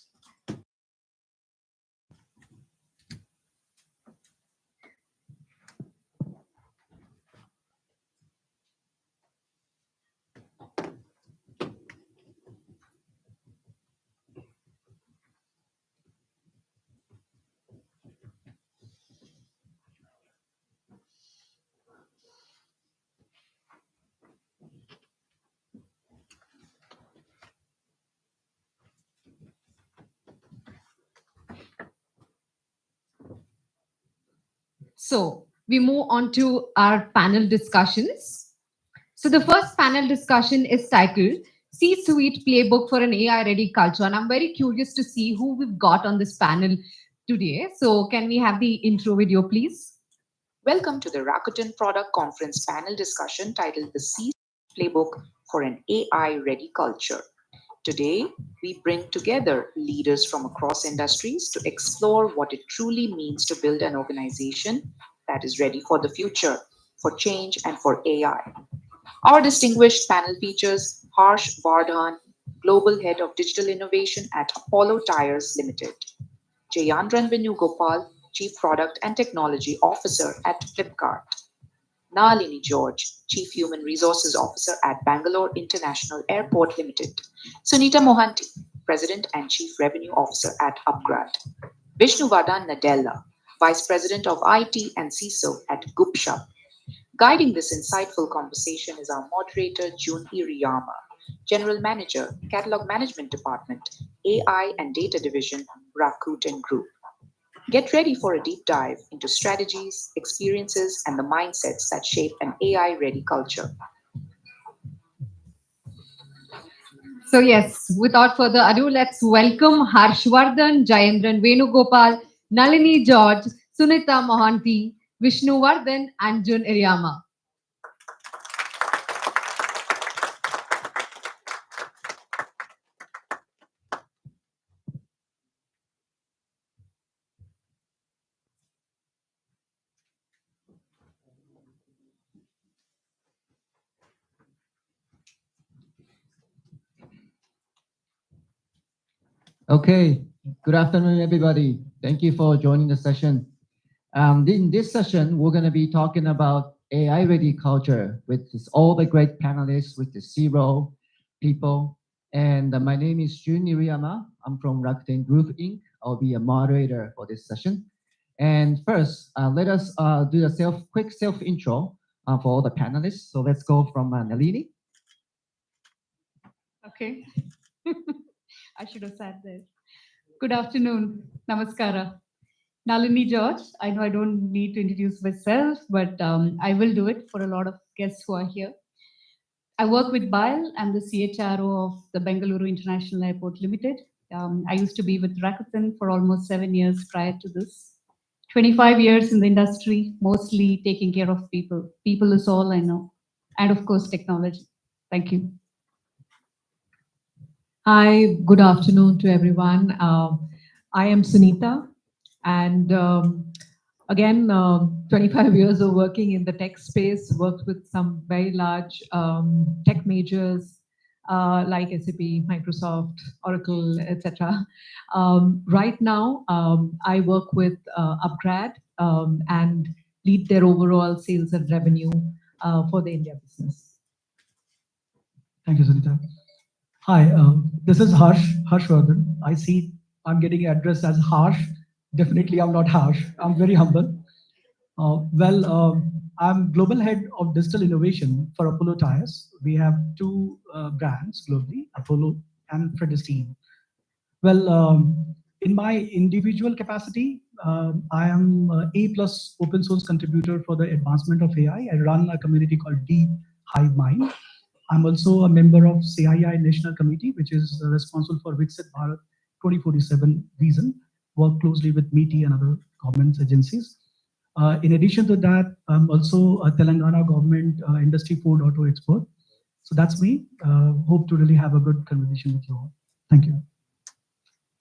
So we move on to our panel discussions. So the first panel discussion is titled C-Suite Playbook for an AI-Ready Culture. And I'm very curious to see who we've got on this panel today. So can we have the intro video, please? Welcome to the Rakuten Product Conference panel discussion titled The C Playbook for an AI Ready Culture. Today, we bring together leaders from across industries to explore what it truly means to build an organization that is ready for the future, for change, and for AI. Our distinguished panel features Harsh Vardhan, Global Head of Digital Innovation at Apollo Tyres Limited, Jayandran Venugopal, Chief Product and Technology Officer at Flipkart, Nalini George, Chief Human Resources Officer at Bangalore International Airport Limited, Sunita Mohanty, President and Chief Revenue Officer at Upgrad, Vishnuvardhan Nadella, Vice President of IT and CISO at Gupshup. Guiding this insightful conversation is our moderator, Jun Iriyama, General Manager, Catalog Management Department, AI and Data Division, Rakuten Group. Get ready for a deep dive into strategies, experiences, and the mindsets that shape an AI ready culture. So yes, without further ado, let's welcome Harshvardhan, Jayendran Venugopal, Nalini George, Sunita Mohanty, Vishnuvardhan, and Jun Iriyama. Okay, good afternoon, everybody. Thank you for joining the session. In this session, we're going to be talking about AI-ready culture with all the great panelists, with the zero people. And my name is Jun Iriyama. I'm from Rakuten Group Inc. I'll be a moderator for this session. And first, let us do a quick self-intro for all the panelists. So let's go from Nalini. Okay. I should have sat there. Good afternoon. Namaskara. Nalini George. I know I don't need to introduce myself, but I will do it for a lot of guests who are here. I work with BILE. I'm the CHRO of the Bengaluru International Airport Limited. I used to be with Rakuten for almost 7 years prior to this. 25 years in the industry, mostly taking care of people. People is all I know. And of course, technology. Thank you. Hi, good afternoon to everyone. I am Sunita, and again, 25 years of working in the tech space, worked with some very large tech majors like SAP, Microsoft, Oracle, etc. Right now, I work with Upgrad and lead their overall sales and revenue for the India business. Thank you, Sunita. Hi, this is Harshvardhan. I see I'm getting addressed as Harsh. Definitely, I'm not Harsh. I'm very humble. I'm global head of digital innovation for Apollo Tyres. We have two brands globally, Apollo and Fredestein. Well, In my individual capacity, I am a plus open source contributor for the advancement of AI. I run a community called Deep Hive Mind. I'm also a member of CII National Committee, which is responsible for Viksit Bharat 2047 vision, work closely with MITI and other government agencies. In addition to that, I'm also a Telangana government industry 4.0 expert. So that's me. Hope to really have a good conversation with you all. Thank you.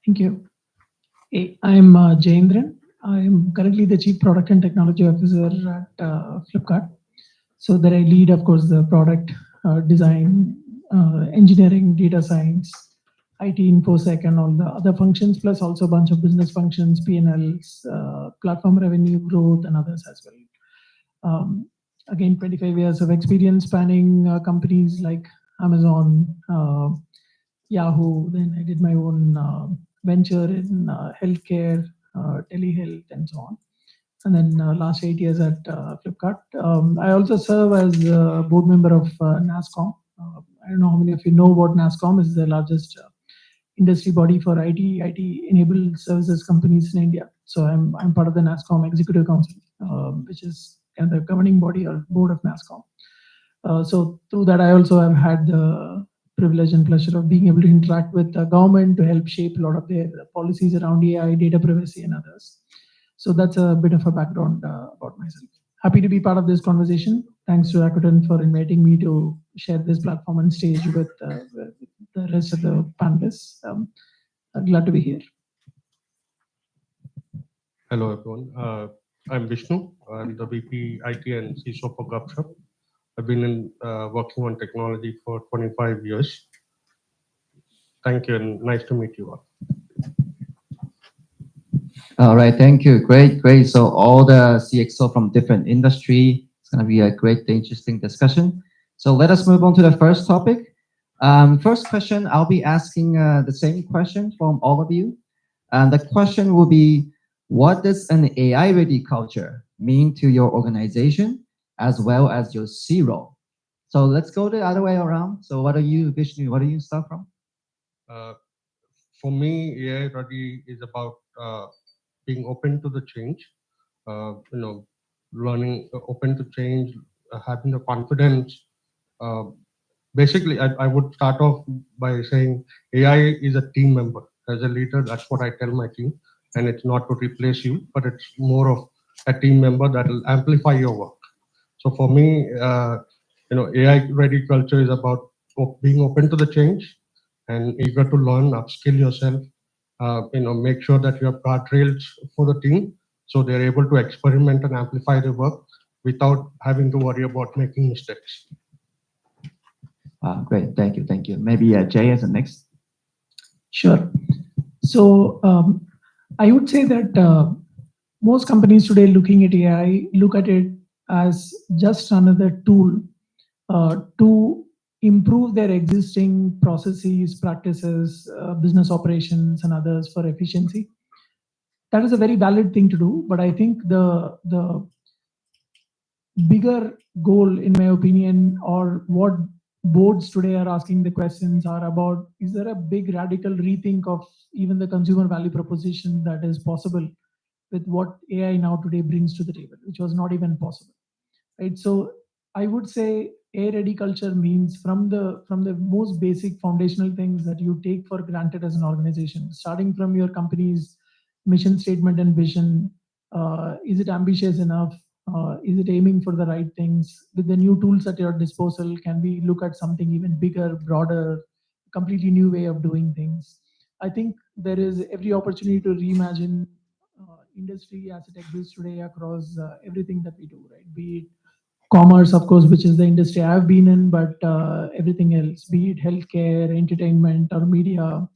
Thank you. Hey, I'm Jayendran. I'm currently the Chief Product and Technology Officer at Flipkart. So that I lead, of course, the product design, engineering, data science, IT, InfoSec, and all the other functions, plus also a bunch of business functions, P&Ls, platform revenue growth, and others as well. Again, 25 years of experience spanning companies like Amazon, Yahoo. Then I did my own venture in healthcare, telehealth, and so on. And then last 8 years at Flipkart. I also serve as a board member of NASSCOM. I don't know how many of you know what NASSCOM is, the largest industry body for IT-enabled services companies in India. So I'm part of the NASSCOM Executive Council, which is kind of the governing body or board of NASSCOM. So through that, I also have had the privilege and pleasure of being able to interact with the government to help shape a lot of their policies around AI, data privacy, and others. So that's a bit of a background about myself. Happy to be part of this conversation. Thanks to Rakuten for inviting me to share this platform and stage with the rest of the panelists. I'm glad to be here. Hello, everyone. I'm Vishnu. I'm the VP IT and CISO for GovShop. I've been working on technology for 25 years. Thank you, and nice to meet you all. All right, thank you. Great, great. So all the CXO from different industry. It's going to be a great, interesting discussion. So let us move on to the first topic. First question, I'll be asking the same question from all of you. And the question will be, what does an AI-ready culture mean to your organization as well as your C role? So let's go the other way around. So what are you, Vishnu, what do you start from? For me, AI-ready is about being open to the change, learning, open to change, having the confidence. Basically, I would start off by saying AI is a team member. As a leader, that's what I tell my team. And it's not to replace you, but it's more of a team member that will amplify your work. So for me, AI-ready culture is about being open to the change and eager to learn, upskill yourself. Make sure that you have guardrails for the team so they're able to experiment and amplify their work without having to worry about making mistakes. Great, thank you, thank you. Maybe Jay as the next. Sure. So I would say that most companies today looking at AI look at it as just another tool to improve their existing processes, practices, business operations, and others for efficiency. That is a very valid thing to do, but I think the bigger goal, in my opinion, or what boards today are asking the questions are about, is there a big radical rethink of even the consumer value proposition that is possible with what AI now today brings to the table, which was not even possible, right? So I would say AI-ready culture means from the most basic foundational things that you take for granted as an organization, starting from your company's mission statement and vision. Is it ambitious enough? Is it aiming for the right things? With the new tools at your disposal, can we look at something even bigger, broader, completely new way of doing things? I think there is every opportunity to reimagine industry as it exists today across everything that we do, right? Be it commerce, of course, which is the industry I've been in, but everything else, be it healthcare, entertainment, or media,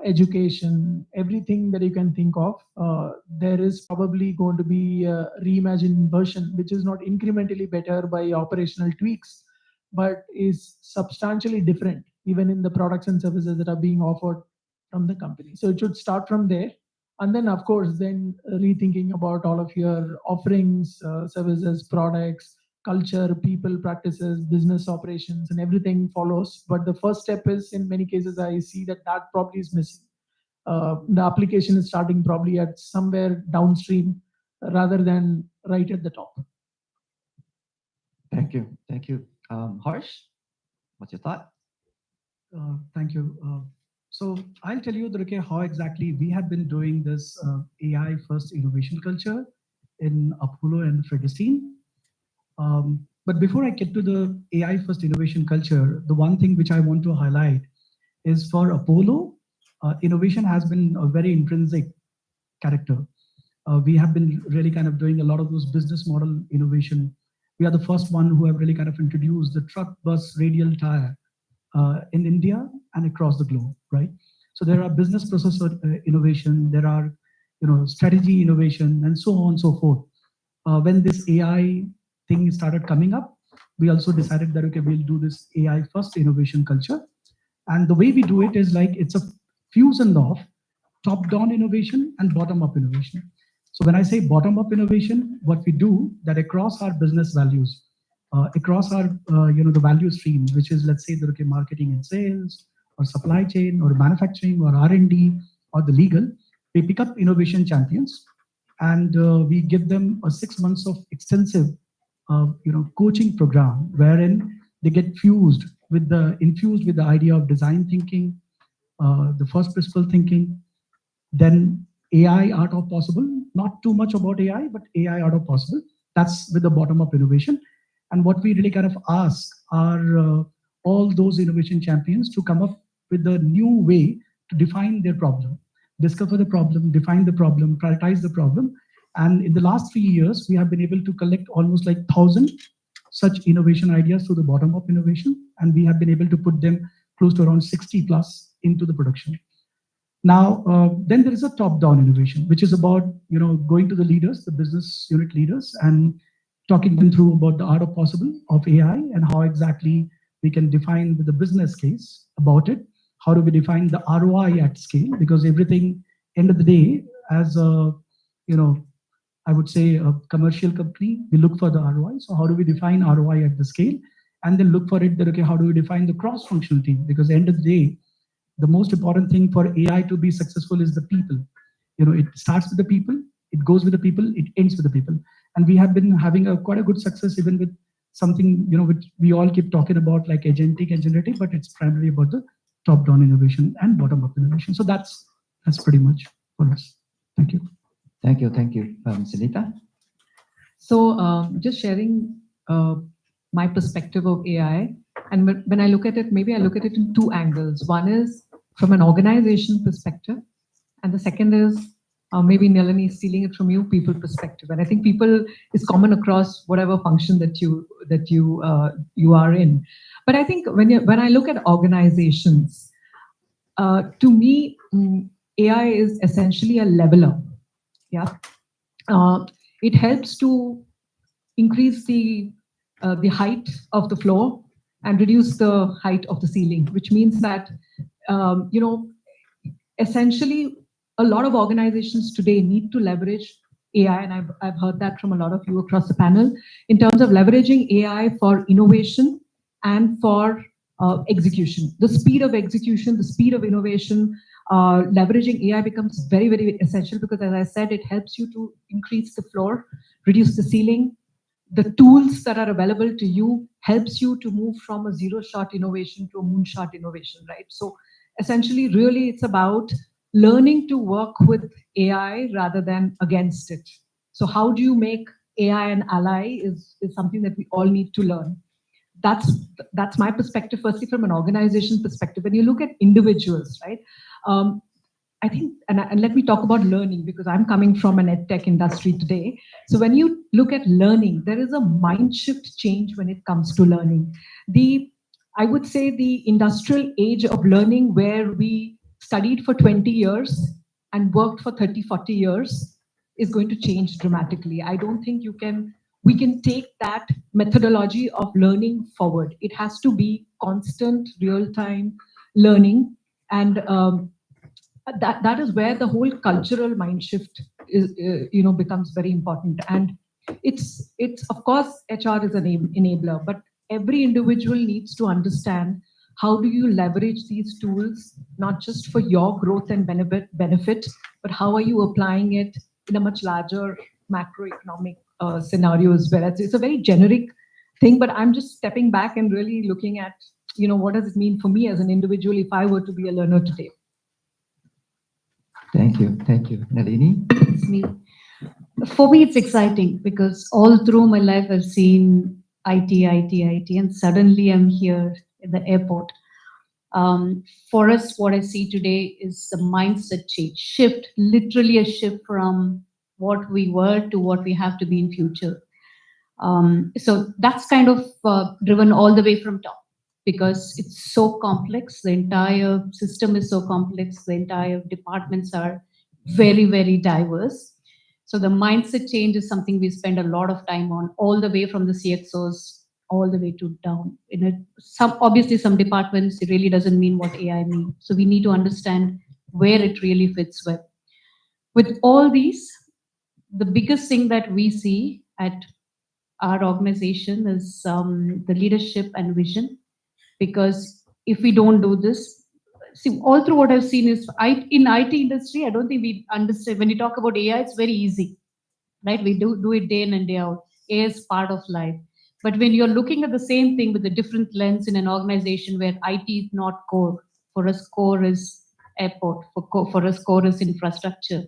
education, everything that you can think of, there is probably going to be a reimagined version, which is not incrementally better by operational tweaks, but is substantially different, even in the products and services that are being offered from the company. So it should start from there. And then, of course, then rethinking about all of your offerings, services, products, culture, people, practices, business operations, and everything follows. But the first step is, in many cases, I see that probably is missing. the application is starting probably at somewhere downstream rather than right at the top. Thank you. Thank you. Harsh, what's your thought? Thank you. So I'll tell you, okay, how exactly we have been doing this AI first innovation culture in Apollo and Fredestein. But before I get to the AI first innovation culture, the one thing which I want to highlight is for Apollo, innovation has been a very intrinsic character. We have been really kind of doing a lot of those business model innovation. We are the first one who have really kind of introduced the truck bus radial tire in India and across the globe, right? So there are business process innovation, there are strategy innovation, and so on and so forth. When this AI thing started coming up, we also decided that okay, we'll do this AI first innovation culture, and the way we do it is like it's a fusion of top-down innovation and bottom-up innovation. So when I say bottom-up innovation, what we do that across our business values, across our the value stream, which is let's say the okay, marketing and sales, or supply chain, or manufacturing, or R&D, or the legal, we pick up innovation champions, and we give them a 6 months of extensive coaching program wherein they get infused with the idea of design thinking, the first principle thinking, then AI art of possible, not too much about AI, but AI art of possible. That's with the bottom up innovation. And what we really kind of ask are all those innovation champions to come up with a new way to define their problem, discover the problem, define the problem, prioritize the problem. And in the last 3 years, we have been able to collect almost like 1,000 such innovation ideas through the bottom up innovation. And we have been able to put them close to around 60 plus into the production. Now, then there is a top-down innovation, which is about going to the leaders, the business unit leaders, and talking them through about the art of possible of AI and how exactly we can define the business case about it. How do we define the ROI at scale? Because everything, end of the day, as a I would say a commercial company, we look for the ROI. So how do we define ROI at the scale? And then look for it that okay, how do we define the cross-functional team? Because at the end of the day, the most important thing for AI to be successful is the people. It starts with the people, it goes with the people, it ends with the people. And we have been having quite a good success even with something, which we all keep talking about like agentic and generative, but it's primarily about the top-down innovation and bottom-up innovation. So that's pretty much for us. Thank you. Thank you. Thank you. Sunita? So just sharing my perspective of AI. And when I look at it, maybe I look at it in two angles. One is from an organization perspective, and the second is maybe Nalini is stealing it from you, people perspective. And I think people is common across whatever function that you are in. But I think when I look at organizations, to me, AI is essentially a leveler. Yeah, it helps to increase the height of the floor and reduce the height of the ceiling, which means that essentially a lot of organizations today need to leverage AI, and I've heard that from a lot of you across the panel, in terms of leveraging AI for innovation and for execution. The speed of execution, the speed of innovation, leveraging AI becomes very, very essential because, as I said, it helps you to increase the floor, reduce the ceiling. The tools that are available to you helps you to move from a zero-shot innovation to a moonshot innovation, right? So essentially, really, it's about learning to work with AI rather than against it. So how do you make AI an ally is something that we all need to learn. That's my perspective, firstly, from an organization perspective. When you look at individuals, right? I think, and let me talk about learning because I'm coming from an edtech industry today. So when you look at learning, there is a mind shift change when it comes to learning. I would say the industrial age of learning where we studied for 20 years and worked for 30, 40 years is going to change dramatically. I don't think we can take that methodology of learning forward. It has to be constant, real-time learning. And that is where the whole cultural mind shift is, becomes very important. And it's of course, HR is an enabler, but every individual needs to understand How do you leverage these tools, not just for your growth and benefit, but how are you applying it in a much larger macroeconomic scenarios where it's a very generic thing, but I'm just stepping back and really looking at, what does it mean for me as an individual if I were to be a learner today? Thank you. Thank you. Nalini? It's me. For me, it's exciting because all through my life, I've seen IT, and suddenly I'm here at the airport. For us, what I see today is the mindset change, shift, literally a shift from what we were to what we have to be in future. So that's kind of driven all the way from top because it's so complex. The entire system is so complex. The entire departments are very, very diverse. So the mindset change is something we spend a lot of time on, all the way from the CXOs all the way to down. In it, obviously some departments it really doesn't mean what AI means. So we need to understand where it really fits well. With all these, the biggest thing that we see at our organization is the leadership and vision. Because if we don't do this, see, all through what I've seen is in IT industry, I don't think we understand. When you talk about AI, it's very easy, right? We do it day in and day out. AI is part of life. But when you're looking at the same thing with a different lens in an organization where IT is not core, for us core is airport, for us core is infrastructure.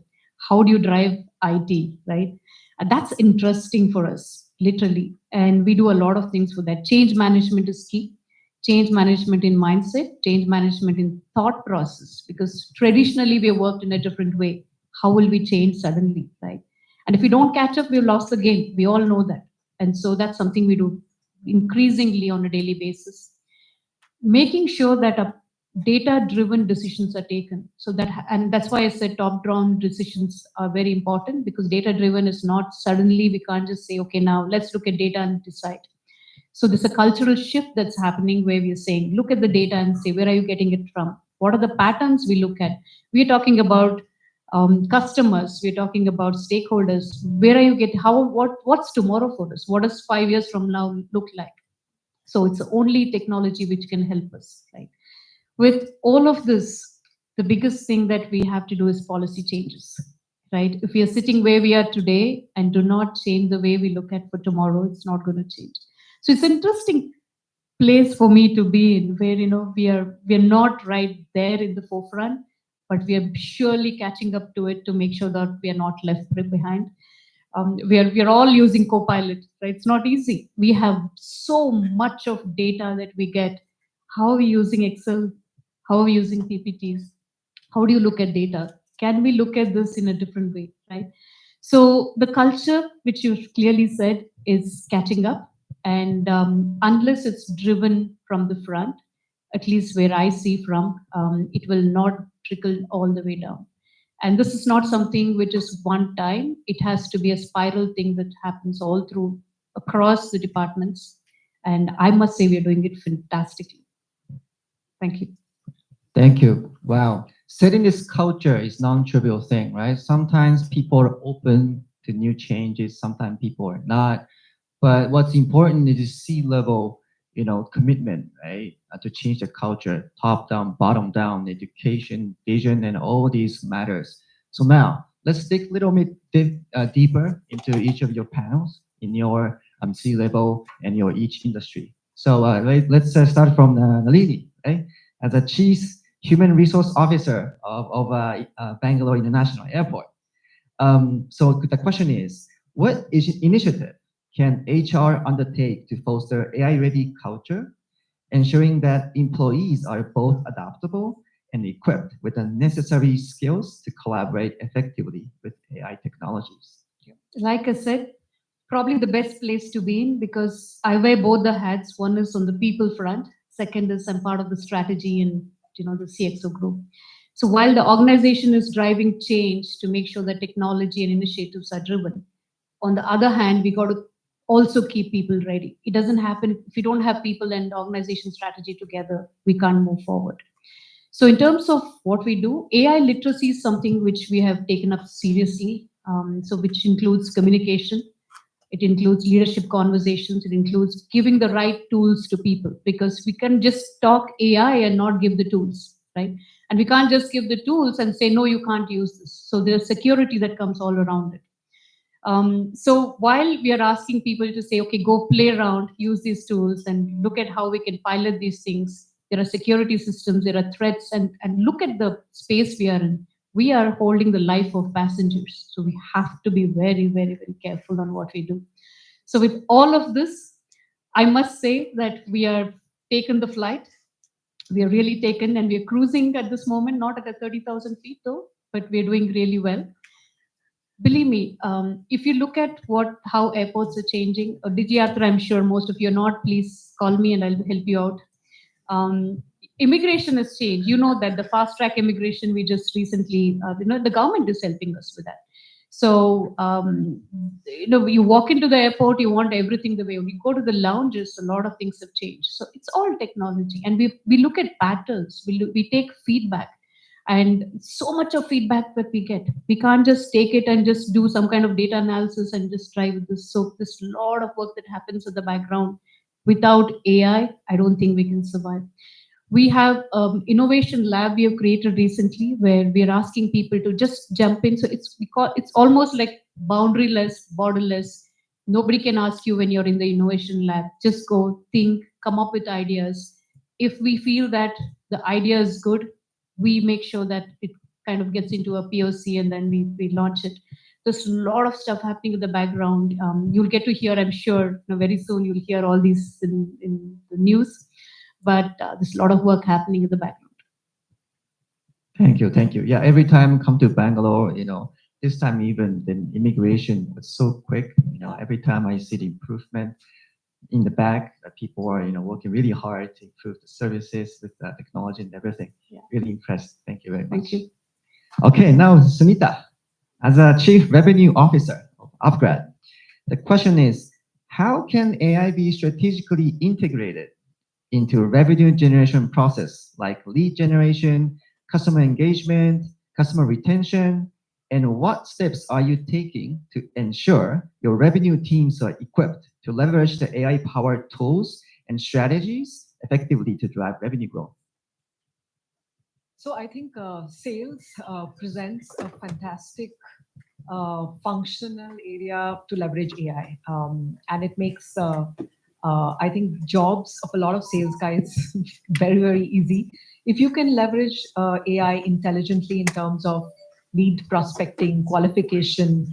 How do you drive IT, right? And that's interesting for us, literally. And we do a lot of things for that. Change management is key. Change management in mindset, change management in thought process, because traditionally we have worked in a different way. How will we change suddenly, right? And if we don't catch up, we've lost the game. We all know that. And so that's something we do increasingly on a daily basis. Making sure that data-driven decisions are taken. And that's why I said top-down decisions are very important, because data-driven is not suddenly we can't just say, okay, now let's look at data and decide. So there's a cultural shift that's happening where we're saying, look at the data and say, where are you getting it from? What are the patterns we look at? We're talking about customers. We're talking about stakeholders. Where are you getting? What's tomorrow for us? What does 5 years from now look like? So it's only technology which can help us, right? With all of this, the biggest thing that we have to do is policy changes, right? If we are sitting where we are today and do not change the way we look at for tomorrow, it's not going to change. So it's an interesting place for me to be in, where we are not right there in the forefront, but we are surely catching up to it to make sure that we are not left behind. We are all using Copilot, right? It's not easy. We have so much of data that we get. How are we using Excel? How are we using PPTs? How do you look at data? Can we look at this in a different way, right? So the culture, which you clearly said, is catching up. And unless it's driven from the front, at least where I see from, it will not trickle all the way down. And this is not something which is one time. It has to be a spiral thing that happens all through across the departments. And I must say we're doing it fantastically. Thank you. Thank you. Wow. Setting this culture is non-trivial thing, right? Sometimes people are open to new changes. Sometimes people are not. But what's important is C-level, commitment, right? To change the culture, top down, bottom down, education, vision, and all these matters. So now let's dig a little bit deeper into each of your panels in your C-level and your each industry. So let's start from Nalini, right? As a Chief Human Resource Officer of Bangalore International Airport. So the question is, what initiative can HR undertake to foster AI-ready culture, ensuring that employees are both adaptable and equipped with the necessary skills to collaborate effectively with AI technologies? Like I said, probably the best place to be in, because I wear both the hats. One is on the people front. Second is I'm part of the strategy and the CXO group. So while the organization is driving change to make sure that technology and initiatives are driven, on the other hand, we got to also keep people ready. It doesn't happen if you don't have people and organization strategy together, we can't move forward. So in terms of what we do, AI literacy is something which we have taken up seriously. So which includes communication, It includes leadership conversations. It includes giving the right tools to people, because we can just talk AI and not give the tools, right? And we can't just give the tools and say, no, you can't use this. So there's security that comes all around it. So while we are asking people to say, okay, go play around, use these tools, and look at how we can pilot these things, there are security systems, there are threats, and look at the space we are in. We are holding the life of passengers. So we have to be very, very, very careful on what we do. So with all of this, I must say that we are taken the flight. We are really taken, and we are cruising at this moment, not at a 30,000 feet though, but we're doing really well. Believe me, if you look at how airports are changing, Digiyatra, I'm sure most of you are not, please call me and I'll help you out. Immigration has changed. You know that the fast track immigration we just recently, the government is helping us with that. So, you walk into the airport, you want everything the way. When you go to the lounges, a lot of things have changed. So it's all technology, and we look at patterns. We take feedback, and so much of feedback that we get, we can't just take it and just do some kind of data analysis and just try with this. So there's a lot of work that happens in the background. Without AI, I don't think we can survive. We have innovation lab we have created recently, where we are asking people to just jump in. So it's almost like boundaryless, borderless. Nobody can ask you when you're in the innovation lab. Just go, think, come up with ideas. If we feel that the idea is good, we make sure that it kind of gets into a POC, and then we launch it. There's a lot of stuff happening in the background. You'll get to hear, I'm sure, very soon you'll hear all these in the news. But there's a lot of work happening in the background. Thank you, thank you. Yeah, every time I come to Bangalore, this time even the immigration was so quick. Every time I see the improvement in the back, that people are working really hard to improve the services with the technology and everything. Yeah. Really impressed. Thank you very much. Thank you. Okay, now Sunita, as a Chief Revenue Officer of Upgrad, the question is, how can AI be strategically integrated into revenue generation process like lead generation, customer engagement, customer retention, and what steps are you taking to ensure your revenue teams are equipped to leverage the AI-powered tools and strategies effectively to drive revenue growth? So I think sales presents a fantastic functional area to leverage AI, and it makes I think jobs of a lot of sales guys very, very easy. If you can leverage AI intelligently in terms of lead prospecting, qualification,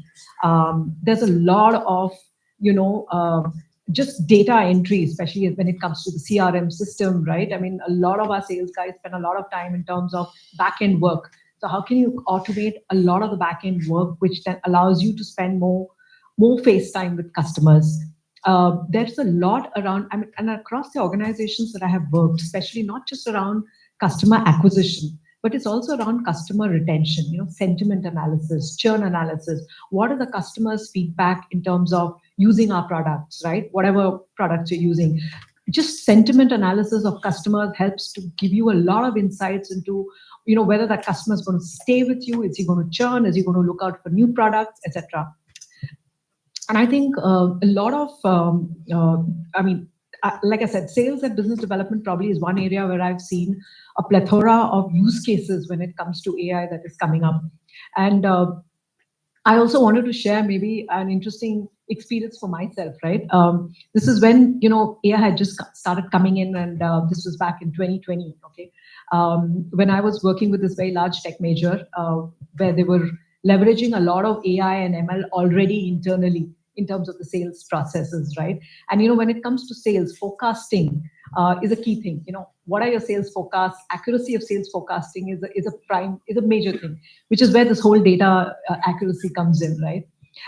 there's a lot of just data entry, especially when it comes to the CRM system, right? I mean, a lot of our sales guys spend a lot of time in terms of back-end work. So how can you automate a lot of the back-end work, which then allows you to spend more face time with customers? There's a lot around, I mean, and across the organizations that I have worked, especially not just around customer acquisition, but it's also around customer retention, sentiment analysis, churn analysis. What are the customers' feedback in terms of using our products, right? Whatever products you're using. Just sentiment analysis of customers helps to give you a lot of insights into whether that customer is going to stay with you, is he going to churn, is he going to look out for new products, etc. And I think a lot of, like I said, sales and business development probably is one area where I've seen a plethora of use cases when it comes to AI that is coming up. And I also wanted to share maybe an interesting experience for myself, right? This is when, AI had just started coming in, and this was back in 2020, okay? When I was working with this very large tech major, where they were leveraging a lot of AI and ML already internally in terms of the sales processes, right? And when it comes to sales, forecasting is a key thing. What are your sales forecasts? Accuracy of sales forecasting is a major thing, which is where this whole data accuracy comes in, right?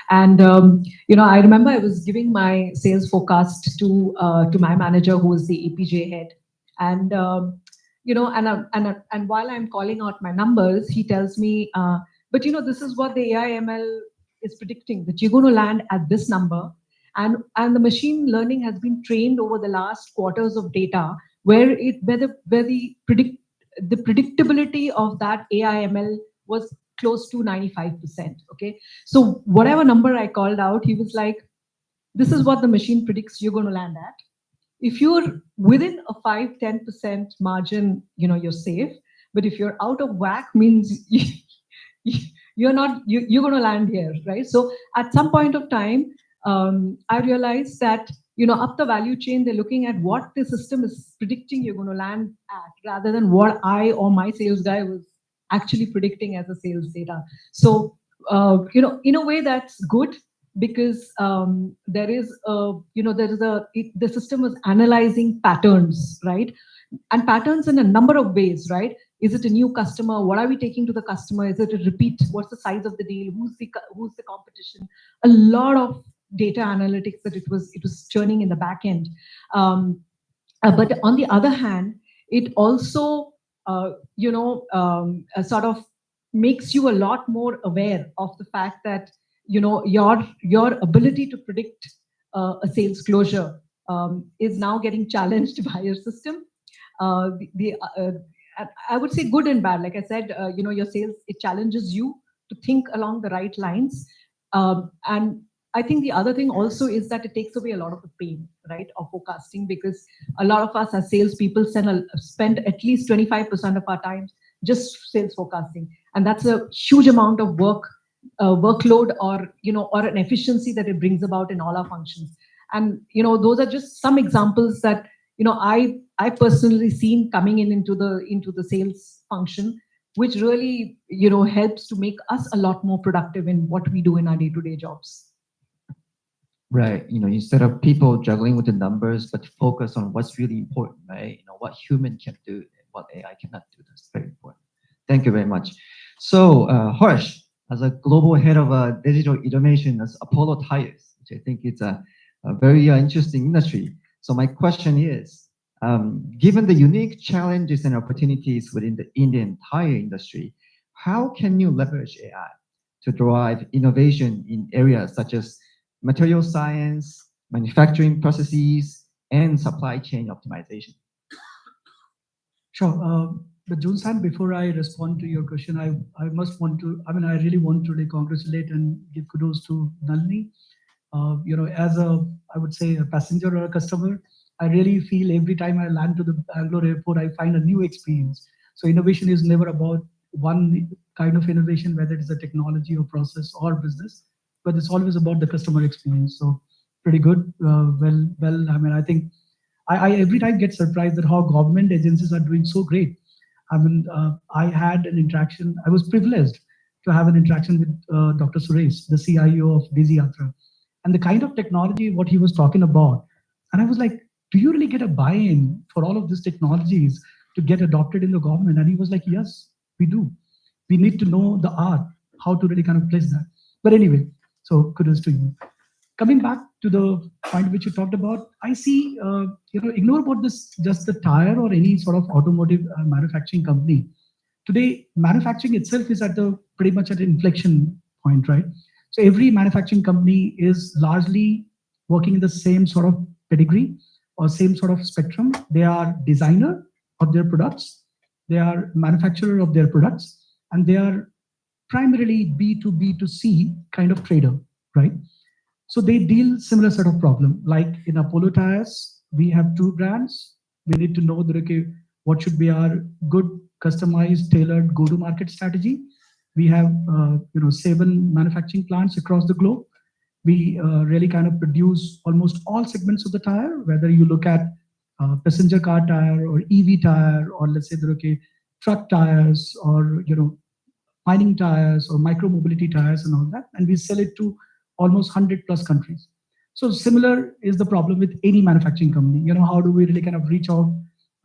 And I remember I was giving my sales forecast to my manager, who was the APJ head, and and while I'm calling out my numbers, he tells me, but this is what the AI ML is predicting, that you're going to land at this number. And the machine learning has been trained over the last quarters of data where the predictability of that AI ML was close to 95%. Okay. So whatever number I called out, he was like, this is what the machine predicts you're going to land at. If you're within a 5-10% margin, you're safe. But if you're out of whack, means you're not, you're going to land here, right? So at some point of time, I realized that, up the value chain, they're looking at what the system is predicting you're going to land at, rather than what I or my sales guy was actually predicting as a sales data. So, in a way that's good, because there is the system is analyzing patterns, right? And patterns in a number of ways, right? Is it a new customer? What are we taking to the customer? Is it a repeat? What's the size of the deal? Who's the competition? A lot of data analytics that it was churning in the back end. But on the other hand, it also sort of makes you a lot more aware of the fact that your ability to predict a sales closure is now getting challenged by your system. I would say good and bad. Like I said, your sales, it challenges you to think along the right lines. And I think the other thing also is that it takes away a lot of the pain, right, of forecasting, because a lot of us as salespeople spend at least 25% of our time just sales forecasting. And that's a huge amount of workload, or an efficiency that it brings about in all our functions. And, those are just some examples that, I personally seen coming into the sales function, which really, helps to make us a lot more productive in what we do in our day-to-day jobs. Right. Instead of people juggling with the numbers, but focus on what's really important, right? What human can do and what AI cannot do. That's very important. Thank you very much. So, Harsh, as a global head of digital innovation as Apollo Tires, which I think is a very interesting industry. So my question is, given the unique challenges and opportunities within the Indian tire industry, how can you leverage AI to drive innovation in areas such as material science, manufacturing processes, and supply chain optimization? Sure. But Joon-san, before I respond to your question, I really want to really congratulate and give kudos to Nalini. As I would say, a passenger or a customer, I really feel every time I land to the Bangalore airport, I find a new experience. So innovation is never about one kind of innovation, whether it is a technology or process or business, but it's always about the customer experience. So pretty good. I think I every time get surprised at how government agencies are doing so great. I had an interaction. I was privileged to have an interaction with Dr. Suresh, the CIO of Digi Yatra, and the kind of technology what he was talking about. And I was like, do you really get a buy-in for all of these technologies to get adopted in the government? And he was like, yes, we do. We need to know the art, how to really kind of place that. But anyway, so kudos to you. Coming back to the point which you talked about, I see, ignore about this, just the tire or any sort of automotive manufacturing company. Today, manufacturing itself is pretty much at an inflection point, right? So every manufacturing company is largely working in the same sort of pedigree or same sort of spectrum. They are designer of their products, they are manufacturer of their products, and they are primarily B2B2C kind of trader, right? So they deal similar set of problem. Like in Apollo Tires, we have two brands. We need to know that, okay, what should be our good, customized, tailored go-to-market strategy. We have 7 manufacturing plants across the globe. We really kind of produce almost all segments of the tire, whether you look at passenger car tire or EV tire, or let's say that, okay, truck tires, or mining tires or micro mobility tires and all that, and we sell it to almost 100 plus countries. So similar is the problem with any manufacturing company. How do we really kind of reach out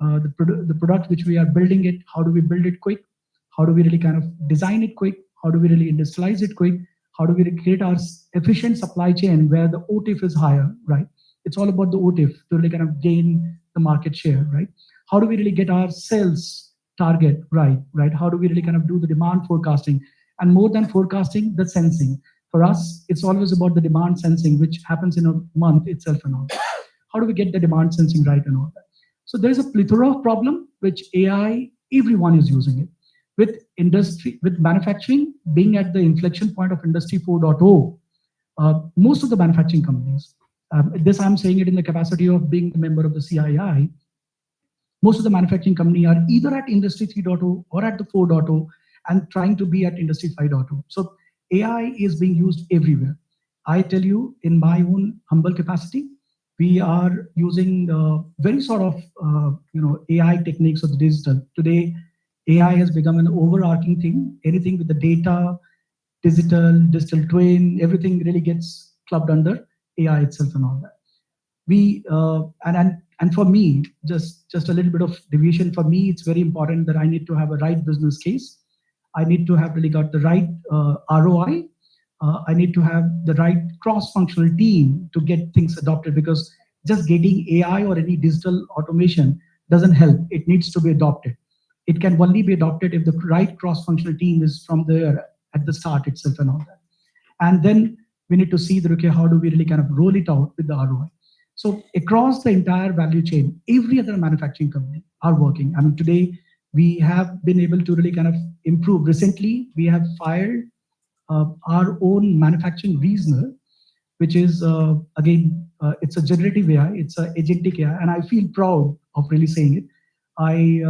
the product which we are building it? How do we build it quick? How do we really kind of design it quick? How do we really industrialize it quick? How do we create our efficient supply chain where the OTIF is higher, right? It's all about the OTIF to really kind of gain the market share, right? How do we really get our sales target right? How do we really kind of do the demand forecasting? And more than forecasting, the sensing. For us, it's always about the demand sensing, which happens in a month itself and all. How do we get the demand sensing right and all that? So there's a plethora of problem which AI, everyone is using it. With industry, with manufacturing being at the inflection point of Industry 4.0, most of the manufacturing companies, This I'm saying it in the capacity of being a member of the CII. Most of the manufacturing company are either at Industry 3.0 or at the 4.0 and trying to be at Industry 5.0. So AI is being used everywhere. I tell you, in my own humble capacity, we are using very sort of AI techniques of the digital. Today, AI has become an overarching thing. Anything with the data, digital twin, everything really gets clubbed under AI itself and all that. We and for me, just a little bit of deviation. For me, it's very important that I need to have a right business case. I need to have really got the right ROI. I need to have the right cross-functional team to get things adopted, because just getting AI or any digital automation doesn't help. It needs to be adopted. It can only be adopted if the right cross-functional team is from there at the start itself and all that. And then we need to see that, okay, how do we really kind of roll it out with the ROI? So across the entire value chain, every other manufacturing company are working. I mean, today we have been able to really kind of improve. Recently, we have fired our own manufacturing reasoner, which is again, it's a generative AI, it's a agentic AI, and I feel proud of really saying it. I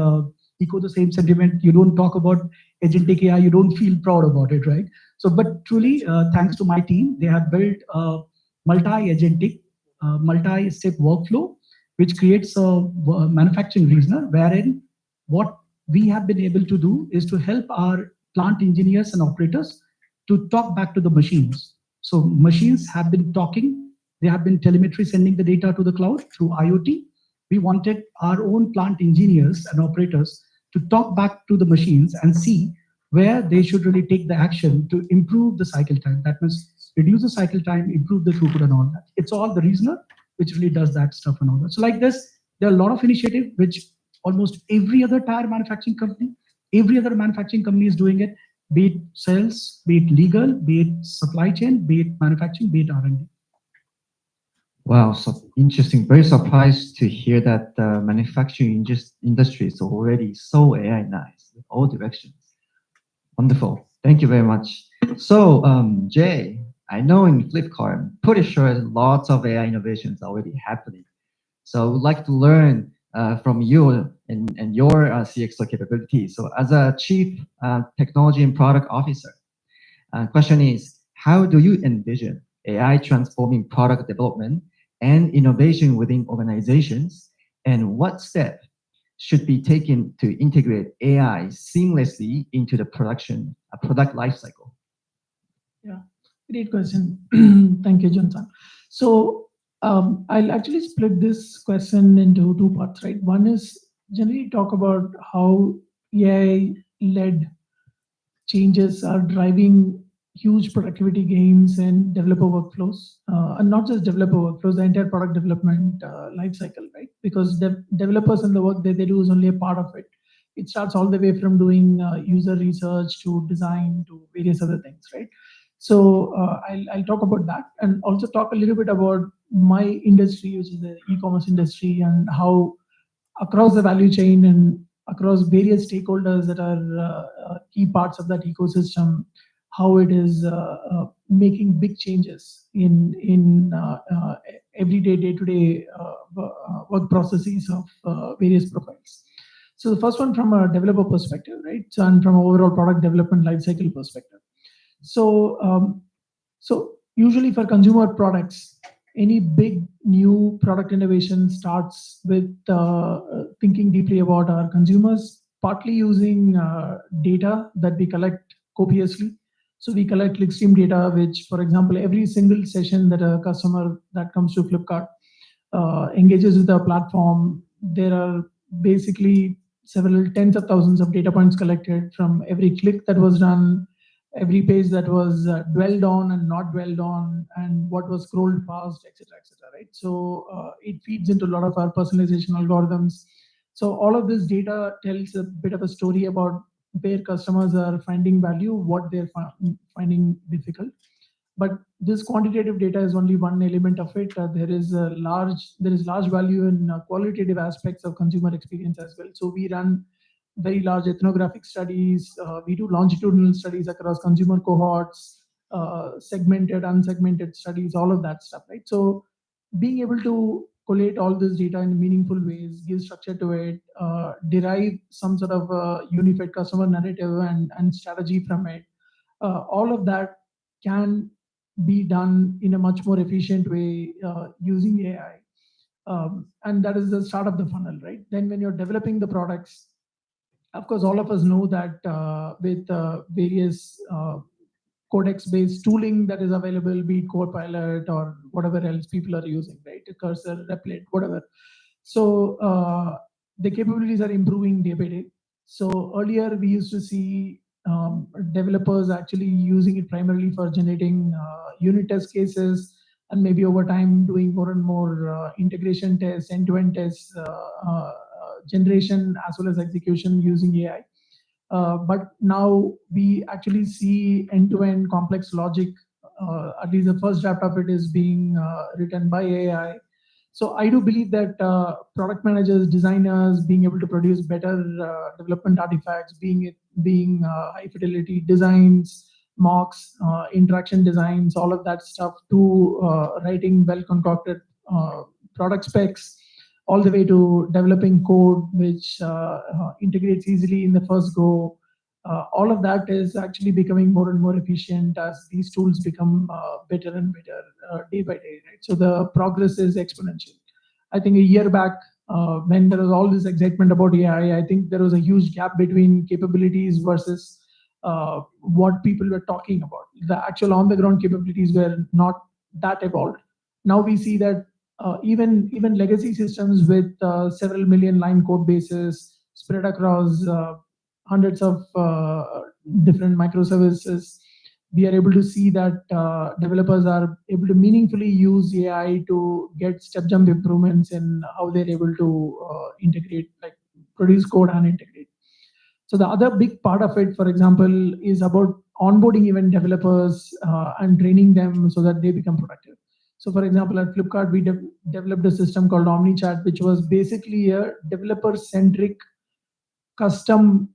echo the same sentiment. You don't talk about agentic AI, you don't feel proud about it, right? So, but truly, thanks to my team, they have built a multi-agentic, multi-step workflow, which creates a manufacturing reasoner, wherein what we have been able to do is to help our plant engineers and operators to talk back to the machines. So machines have been talking, they have been telemetry sending the data to the cloud through IoT. We wanted our own plant engineers and operators to talk back to the machines and see where they should really take the action to improve the cycle time. That means reduce the cycle time, improve the throughput and all that. It's all the reasoner which really does that stuff and all that. So like this, there are a lot of initiative which almost every other tire manufacturing company, every other manufacturing company is doing it, be it sales, be it legal, be it supply chain, be it manufacturing, be it R&D. Wow, so interesting. Very surprised to hear that the manufacturing industry is already so AI nice in all directions. Wonderful. Thank you very much. So, Jay, I know in Flipkart, I'm pretty sure lots of AI innovations already happening. So I would like to learn from you and your CXO capabilities. So as a chief technology and product officer, question is, how do you envision AI transforming product development and innovation within organizations? And what step should be taken to integrate AI seamlessly into the product lifecycle? Yeah, great question. Thank you, Johnson. So I'll actually split this question into two parts, right? One is generally talk about how AI-led changes are driving huge productivity gains and developer workflows, and not just developer workflows, the entire product development life cycle, right? Because developers and the work that they do is only a part of it. It starts all the way from doing user research to design to various other things, right? So I'll talk about that and also talk a little bit about my industry, which is the e-commerce industry, and how across the value chain and across various stakeholders that are key parts of that ecosystem, how it is making big changes in everyday, day-to-day work processes of various profiles. So the first one from a developer perspective, right? So, and from overall product development lifecycle perspective. So, so usually for consumer products, any big new product innovation starts with thinking deeply about our consumers, partly using data that we collect copiously. So we collect clickstream data, which, for example, every single session that a customer that comes to Flipkart engages with our platform, there are basically several tens of thousands of data points collected from every click that was done, every page that was dwelled on and not dwelled on, and what was scrolled past, etc., right? So it feeds into a lot of our personalization algorithms. So all of this data tells a bit of a story about where customers are finding value, what they're finding difficult. But this quantitative data is only one element of it. There is large value in qualitative aspects of consumer experience as well. So we run very large ethnographic studies. We do longitudinal studies across consumer cohorts, segmented, unsegmented studies, all of that stuff, right? So being able to collate all this data in meaningful ways, give structure to it, derive some sort of unified customer narrative and strategy from it, all of that can be done in a much more efficient way using AI. And that is the start of the funnel, right? Then when you're developing the products, of course, all of us know that with various codex-based tooling that is available, be it Copilot or whatever else people are using, right? Cursor, Replit, whatever. So the capabilities are improving day by day. So earlier we used to see developers actually using it primarily for generating unit test cases, and maybe over time doing more and more integration tests, end-to-end tests, generation as well as execution using AI. But now we actually see end-to-end complex logic. At least the first draft of it is being written by AI. So I do believe that product managers, designers, being able to produce better development artifacts, being high fidelity designs, mocks, interaction designs, all of that stuff, to writing well concocted product specs, all the way to developing code which integrates easily in the first go. All of that is actually becoming more and more efficient as these tools become better and better day by day, right? So the progress is exponential. I think a year back, when there was all this excitement about AI, I think there was a huge gap between capabilities versus what people were talking about. The actual on-the-ground capabilities were not that evolved. Now we see that even legacy systems with several million line code bases spread across hundreds of different microservices, we are able to see that developers are able to meaningfully use AI to get step jump improvements in how they're able to integrate, like produce code and integrate. So the other big part of it, for example, is about onboarding even developers and training them so that they become productive. So for example, at Flipkart, we developed a system called OmniChat, which was basically a developer-centric custom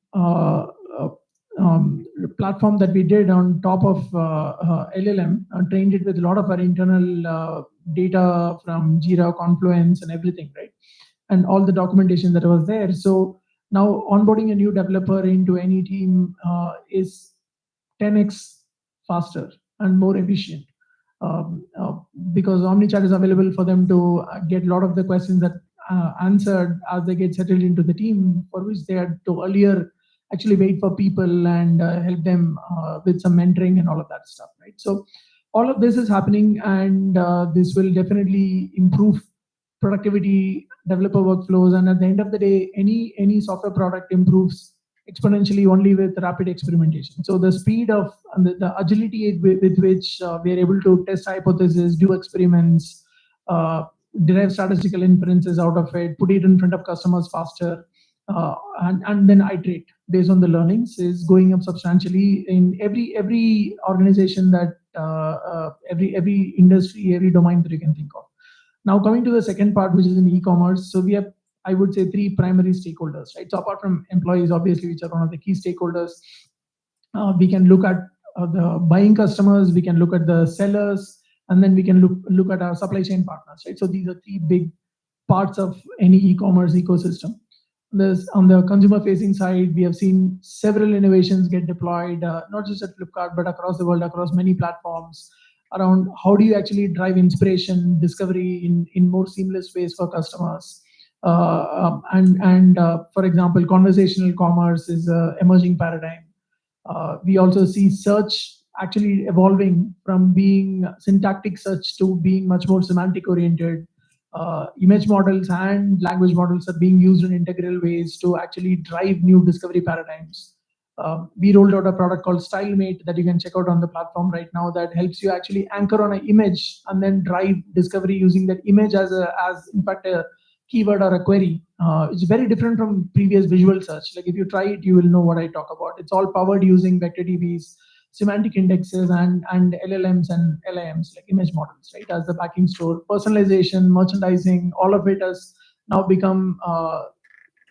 platform that we did on top of LLM, and trained it with a lot of our internal data from Jira, Confluence, and everything, right? And all the documentation that was there. So now onboarding a new developer into any team is 10x faster and more efficient, because OmniChat is available for them to get a lot of the questions that answered as they get settled into the team, for which they had to earlier actually wait for people and help them with some mentoring and all of that stuff, right? So all of this is happening, and this will definitely improve productivity, developer workflows, and at the end of the day, any software product improves exponentially only with rapid experimentation. So the speed of and the agility with which we are able to test hypotheses, do experiments, derive statistical inferences out of it, put it in front of customers faster, and then iterate based on the learnings, is going up substantially in every organization, that every industry, every domain that you can think of. Now coming to the second part, which is in e-commerce. So we have, I would say, three primary stakeholders, right? So apart from employees, obviously, which are one of the key stakeholders, we can look at the buying customers, we can look at the sellers, and then we can look at our supply chain partners, right? So these are three big parts of any e-commerce ecosystem. On the consumer-facing side, we have seen several innovations get deployed, not just at Flipkart, but across the world, across many platforms, around how do you actually drive inspiration, discovery in more seamless ways for customers. For example, conversational commerce is an emerging paradigm. We also see search actually evolving from being syntactic search to being much more semantic oriented. Image models and language models are being used in integral ways to actually drive new discovery paradigms. We rolled out a product called StyleMate that you can check out on the platform right now, that helps you actually anchor on an image and then drive discovery using that image as in fact a keyword or a query. It's very different from previous visual search. Like if you try it, you will know what I talk about. It's all powered using vector DBs, semantic indexes, and LLMs and LIMs, like image models, right, as the backing store. Personalization, merchandising, all of it has now become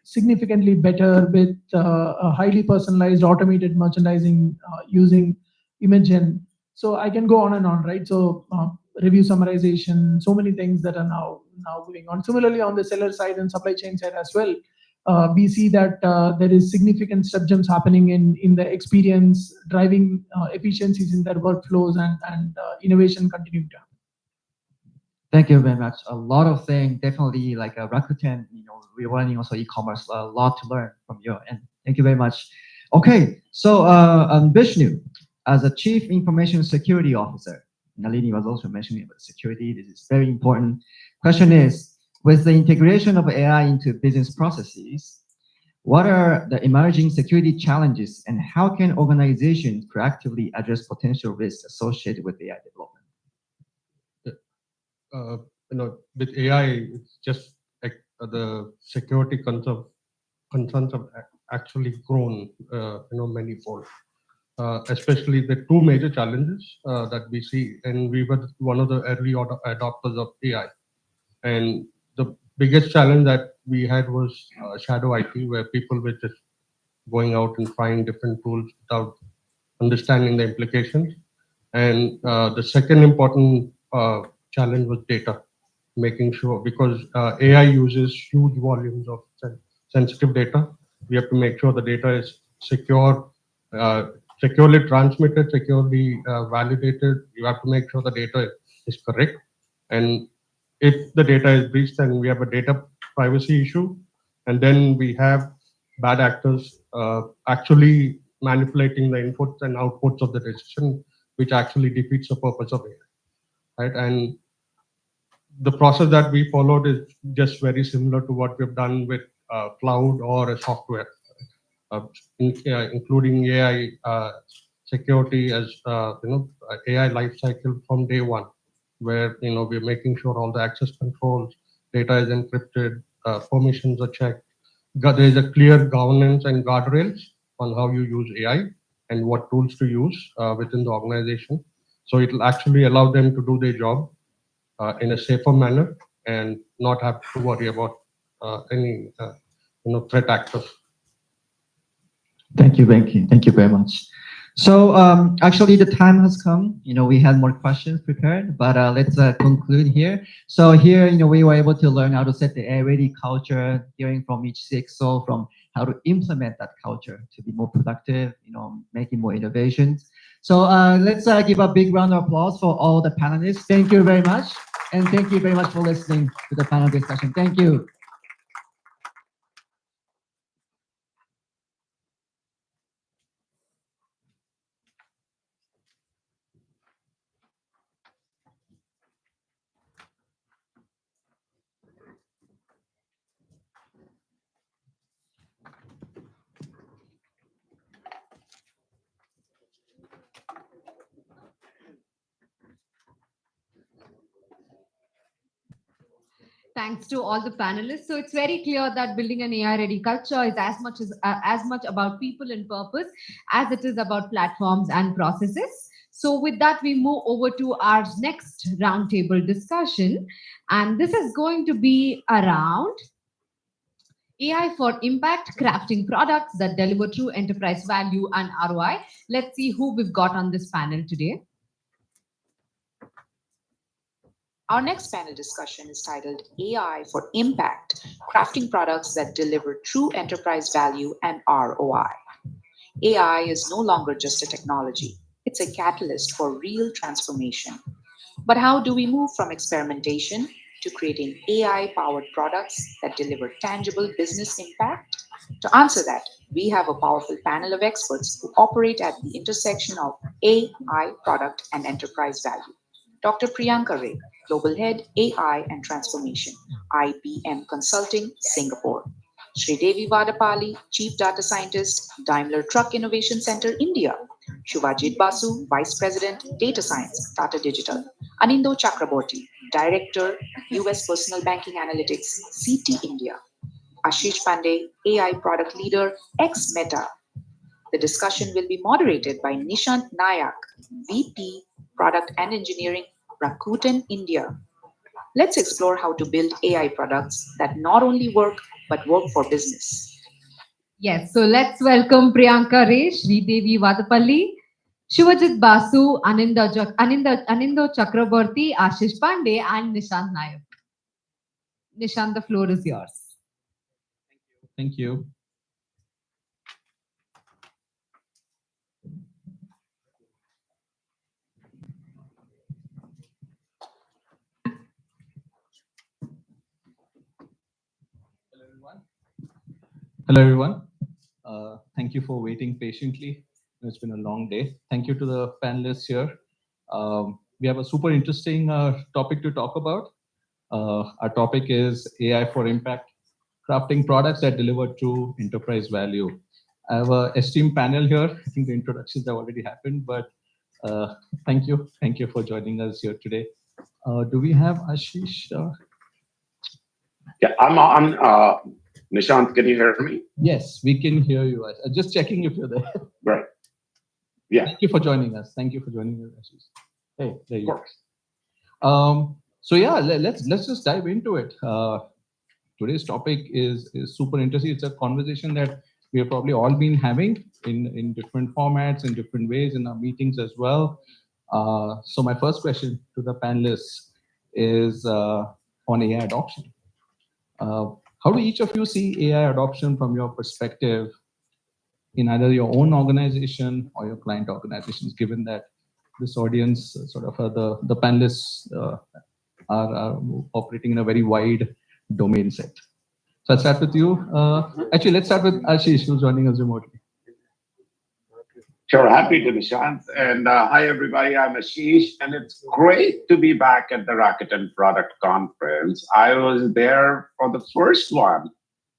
significantly better with a highly personalized automated merchandising using image gen. So I can go on and on, right? So review summarization, so many things that are now going on. Similarly, on the seller side and supply chain side as well, we see that there is significant step jumps happening in the experience, driving efficiencies in their workflows and innovation continuing to happen. Thank you very much. A lot of things, definitely like Rakuten, we're running also e-commerce, a lot to learn from you. And thank you very much. Okay, so Vishnu, as a Chief Information Security Officer, Nalini was also mentioning about security. This is very important. Question is, with the integration of AI into business processes, what are the emerging security challenges and how can organizations proactively address potential risks associated with AI development? With AI, it's just like the security concerns have actually grown, manyfold. Especially the two major challenges that we see, and we were one of the early adopters of AI. And the biggest challenge that we had was shadow IT, where people were just going out and trying different tools without understanding the implications. And the second important challenge was data, making sure, because AI uses huge volumes of sensitive data, we have to make sure the data is secure, securely transmitted, securely validated. You have to make sure the data is correct. And if the data is breached, then we have a data privacy issue. And then we have bad actors actually manipulating the inputs and outputs of the decision, which actually defeats the purpose of AI. Right? And the process that we followed is just very similar to what we've done with cloud or a software, including AI security as AI lifecycle from day one, where we're making sure all the access controls, data is encrypted, permissions are checked. There is a clear governance and guardrails on how you use AI and what tools to use within the organization. So it will actually allow them to do their job in a safer manner and not have to worry about any threat actors. Thank you, Venki. Thank you very much. So actually the time has come. We had more questions prepared, but let's conclude here. So here, we were able to learn how to set the AI-ready culture, hearing from each CXO from how to implement that culture to be more productive, making more innovations. So let's give a big round of applause for all the panelists. Thank you very much. And thank you very much for listening to the panel discussion. Thank you. Thanks to all the panelists. So it's very clear that building an AI-ready culture is as much about people and purpose as it is about platforms and processes. So with that, we move over to our next roundtable discussion, and this is going to be around AI for impact, crafting products that deliver true enterprise value and ROI. Let's see who we've got on this panel today. Our next panel discussion is titled AI for Impact, Crafting Products that Deliver True Enterprise Value and ROI. AI is no longer just a technology. It's a catalyst for real transformation. But how do we move from experimentation to creating AI-powered products that deliver tangible business impact? To answer that, we have a powerful panel of experts who operate at the intersection of AI product and enterprise value. Dr. Priyanka Ray, Global Head, AI and Transformation, IBM Consulting, Singapore. Sridevi Vadapalli, Chief Data Scientist, Daimler Truck Innovation Center, India. Shubhajit Basu, Vice President, Data Science, Tata Digital. Anindo Chakraborty, Director, US Personal Banking Analytics, CT India. Ashish Pandey, AI Product Leader, ex-Meta. The discussion will be moderated by Nishant Nayak, VP, Product and Engineering, Rakuten, India. Let's explore how to build AI products that not only work, but work for business. Yes, so let's welcome Priyanka Ray, Sridevi Vadapalli, Shivajit Basu, Anindo Chakraborty, Ashish Pandey, and Nishant Nayak. Nishant, the floor is yours. Thank you. Hello, everyone. Thank you for waiting patiently. It's been a long day. Thank you to the panelists here. We have a super interesting topic to talk about. Our topic is AI for impact, crafting products that deliver true enterprise value. I have a esteemed panel here. I think the introductions have already happened, but thank you. Thank you for joining us here today. Do we have Ashish? Yeah, I'm Nishant. Can you hear me? Yes, we can hear you. Just checking if you're there. Right. Yeah. Thank you for joining us. Thank you for joining us, Ashish. Hey, there you course. are. So yeah, let's just dive into it. Today's topic is super interesting. It's a conversation that we have probably all been having in different formats, in different ways, in our meetings as well. So my first question to the panelists is on AI adoption. How do each of you see AI adoption from your perspective in either your own organization or your client organizations, given that this audience, sort of the panelists are operating in a very wide domain set? So I'll start with you. Actually, let's start with Ashish, who's joining us remotely. Sure, happy to, Nishant. And hi, everybody. I'm Ashish, and it's great to be back at the Rakuten Product Conference. I was there for the first one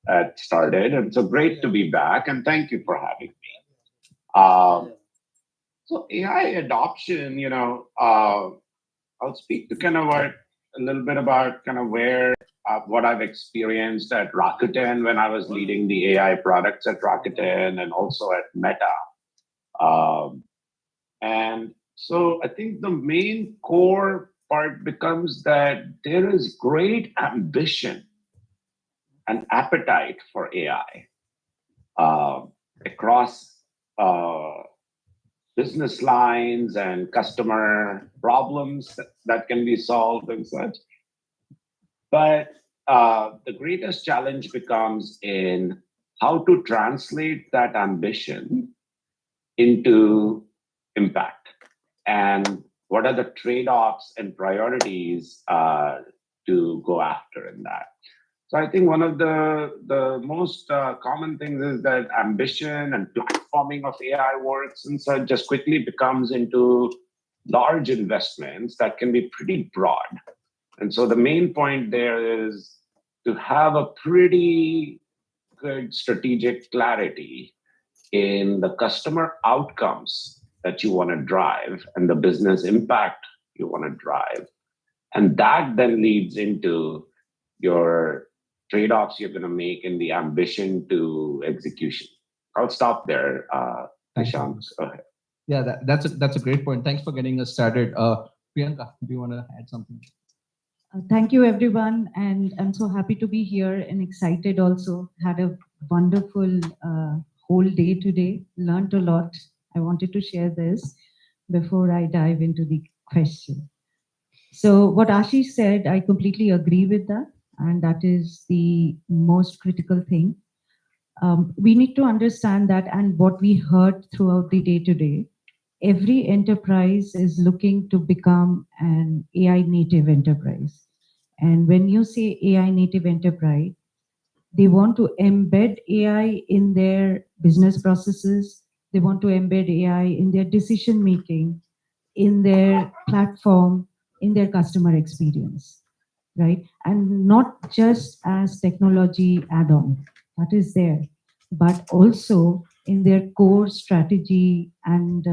that started, and so great to be back, and thank you for having me. So AI adoption, I'll speak to kind of a little bit about kind of where what I've experienced at Rakuten when I was leading the AI products at Rakuten and also at Meta. And so I think the main core part becomes that there is great ambition and appetite for AI across business lines and customer problems that can be solved and such. But the greatest challenge becomes in how to translate that ambition into impact, and what are the trade-offs and priorities to go after in that. So I think one of the most common things is that ambition and platforming of AI works and such just quickly becomes into large investments that can be pretty broad. And so the main point there is to have a pretty good strategic clarity in the customer outcomes that you want to drive and the business impact you want to drive. And that then leads into your trade-offs you're going to make in the ambition to execution. I'll stop there, Nishant. Go ahead. Yeah, that's a great point. Thanks for getting us started. Priyanka, do you want to add something? Thank you, everyone. And I'm so happy to be here and excited also. Had a wonderful whole day today, learned a lot. I wanted to share this before I dive into the question. So what Ashish said, I completely agree with that. And that is the most critical thing. We need to understand that, and what we heard throughout the day today, every enterprise is looking to become an AI native enterprise. And when you say AI native enterprise, they want to embed AI in their business processes. They want to embed AI in their decision making, in their platform, in their customer experience, right? And not just as technology add-on, that is there, but also in their core strategy and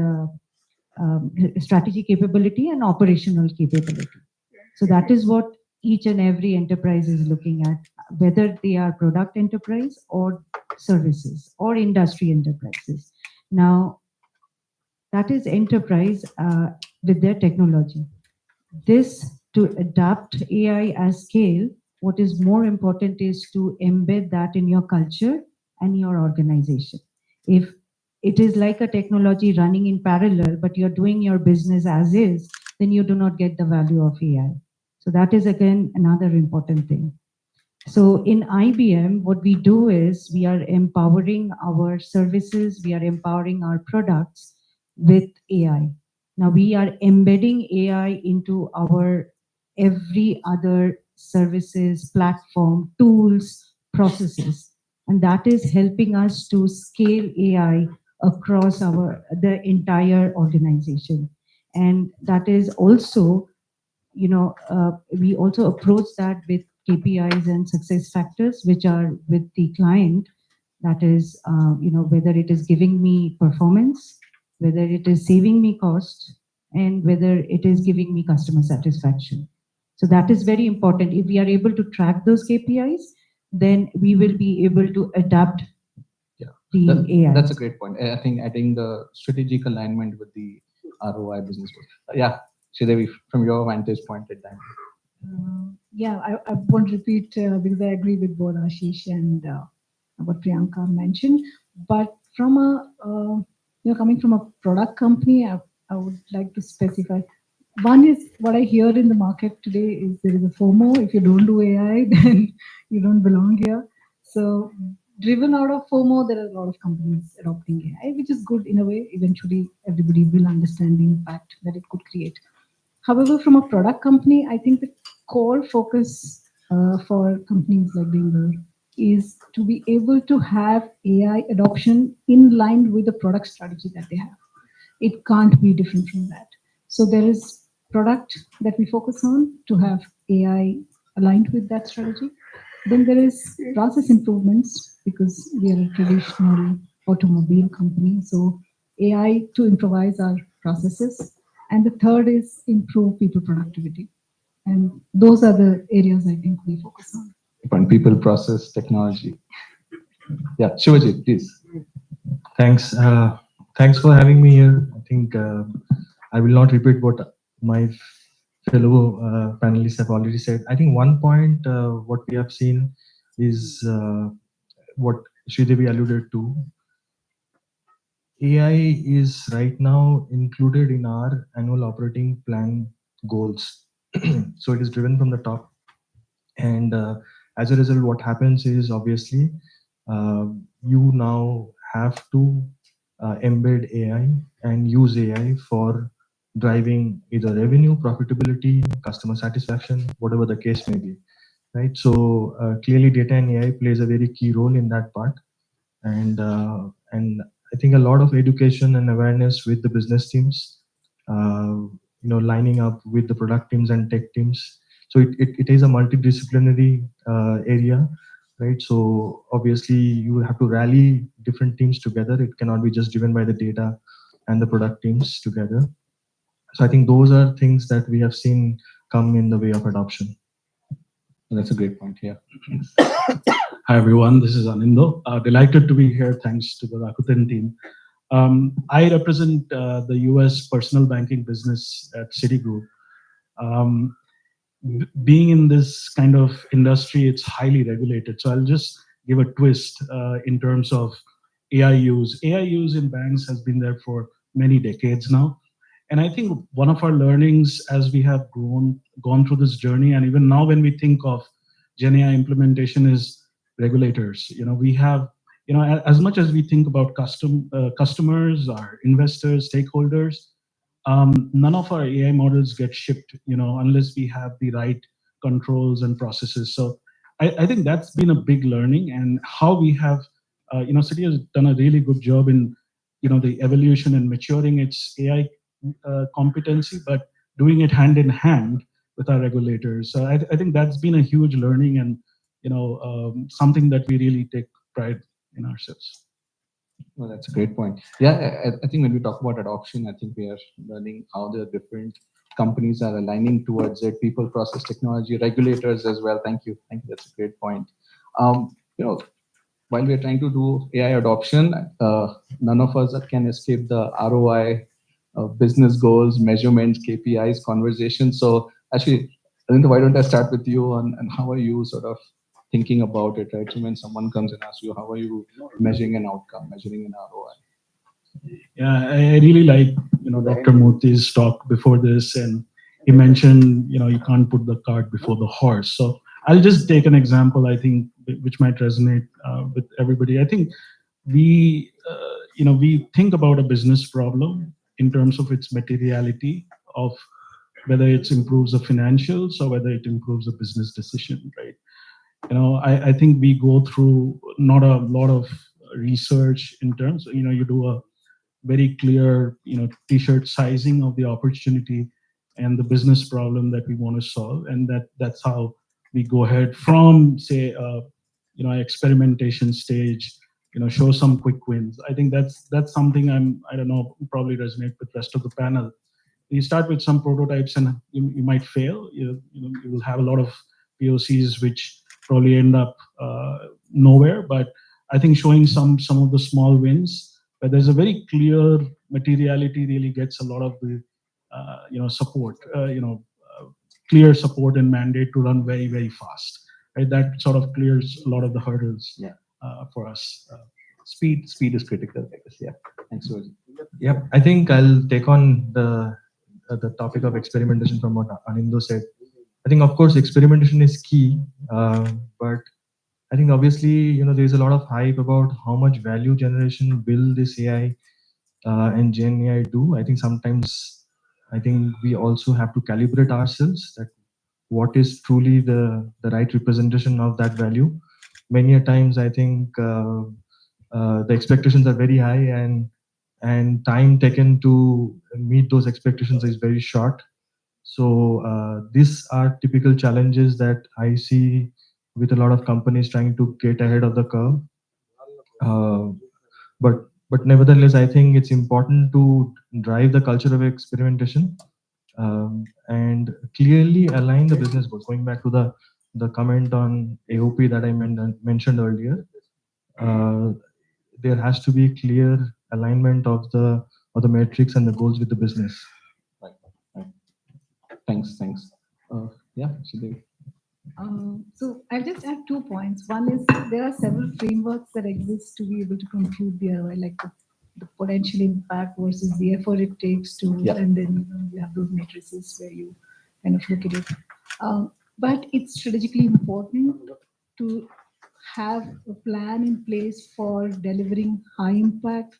strategy capability and operational capability. So that is what each and every enterprise is looking at, whether they are product enterprise or services or industry enterprises. Now, that is enterprise with their technology. This, to adapt AI as scale, what is more important is to embed that in your culture and your organization. If it is like a technology running in parallel, but you're doing your business as is, then you do not get the value of AI. So that is again another important thing. So in IBM, what we do is we are empowering our services, we are empowering our products with AI. Now we are embedding AI into our every other services, platform, tools, processes. And that is helping us to scale AI across the entire organization. And that is also, we also approach that with KPIs and success factors, which are with the client. That is, whether it is giving me performance, whether it is saving me cost, and whether it is giving me customer satisfaction. So that is very important. If we are able to track those KPIs, then we will be able to adapt the AI. That's a great point. I think adding the strategic alignment with the ROI business goals. Yeah, Sridevi, from your vantage point at time. Yeah, I won't repeat because I agree with both Ashish and what Priyanka mentioned. But from coming from a product company, I would like to specify. One is what I hear in the market today is there is a FOMO. If you don't do AI, then you don't belong here. So driven out of FOMO, there are a lot of companies adopting AI, which is good in a way. Eventually, everybody will understand the impact that it could create. However, from a product company, I think the core focus for companies like Beamer is to be able to have AI adoption in line with the product strategy that they have. It can't be different from that. So there is product that we focus on to have AI aligned with that strategy. Then there is process improvements because we are a traditional automobile company. So AI to improvise our processes. And the third is improve people productivity. And those are the areas I think we focus on. On people, process, technology. Yeah, Shivaji, please. Thanks. Thanks for having me here. I think I will not repeat what my fellow panelists have already said. I think one point what we have seen is what Sridevi alluded to. AI is right now included in our annual operating plan goals. So it is driven from the top. And as a result, what happens is obviously you now have to embed AI and use AI for driving either revenue, profitability, customer satisfaction, whatever the case may be, right? So clearly, data and AI plays a very key role in that part, and I think a lot of education and awareness with the business teams, lining up with the product teams and tech teams. So it is a multidisciplinary area, right? So obviously you have to rally different teams together. It cannot be just driven by the data and the product teams together. So I think those are things that we have seen come in the way of adoption. That's a great point here. Hi everyone, this is Anindo. Delighted to be here. Thanks to the Rakuten team. I represent the US personal banking business at Citigroup. Being in this kind of industry, it's highly regulated. So I'll just give a twist in terms of AI use. AI use in banks has been there for many decades now. And I think one of our learnings as we have gone through this journey, and even now when we think of Gen AI implementation is regulators. We have, as much as we think about customers, our investors, stakeholders, none of our AI models get shipped, unless we have the right controls and processes. So I think that's been a big learning, and how we have, Citi has done a really good job in, the evolution and maturing its AI competency, but doing it hand in hand with our regulators. So I think that's been a huge learning, and something that we really take pride in ourselves. Well, that's a great point. Yeah, I think when we talk about adoption, I think we are learning how the different companies are aligning towards it, people, process, technology, regulators as well. Thank you. That's a great point. While we're trying to do AI adoption, none of us can escape the ROI, business goals, measurements, KPIs, conversations. So actually, Alinda, why don't I start with you and how are you sort of thinking about it, right? So when someone comes and asks you, how are you measuring an outcome, measuring an ROI? Yeah, I really like, Dr. Murthy's talk before this, and he mentioned, you can't put the cart before the horse. So I'll just take an example, I think, which might resonate with everybody. I think we think about a business problem in terms of its materiality of whether it improves the financials or whether it improves the business decision, right? I think we go through not a lot of research in terms, you do a very clear, t-shirt sizing of the opportunity and the business problem that we want to solve, and that's how we go ahead from, say, experimentation stage, show some quick wins. I think that's something I don't know, probably resonate with rest of the panel. You start with some prototypes and you might fail. You will have a lot of POCs which probably end up nowhere. But I think showing some of the small wins, but there's a very clear materiality, really gets a lot of the support, clear support and mandate to run very, very fast. Right? That sort of clears a lot of the hurdles for us. Speed is critical, I guess. Yeah. Thanks, Rosie. Yep, I think I'll take on the topic of experimentation from what Anindo said. I think, of course, experimentation is key, but I think obviously, there is a lot of hype about how much value generation will this AI and Gen AI do. I think sometimes, I think we also have to calibrate ourselves that what is truly the right representation of that value. Many a times, I think the expectations are very high, and time taken to meet those expectations is very short. So these are typical challenges that I see with a lot of companies trying to get ahead of the curve. Uh, but nevertheless, I think it's important to drive the culture of experimentation and clearly align the business goals. Going back to the comment on AOP that I mentioned earlier, there has to be clear alignment of the metrics and the goals with the business. Right. Thanks. Yeah, Sudev. So I'll just add 2 points. One is there are several frameworks that exist to be able to compute the ROI, like the potential impact versus the effort it takes to, and then you have those matrices where you kind of look at it. But it's strategically important to have a plan in place for delivering high impact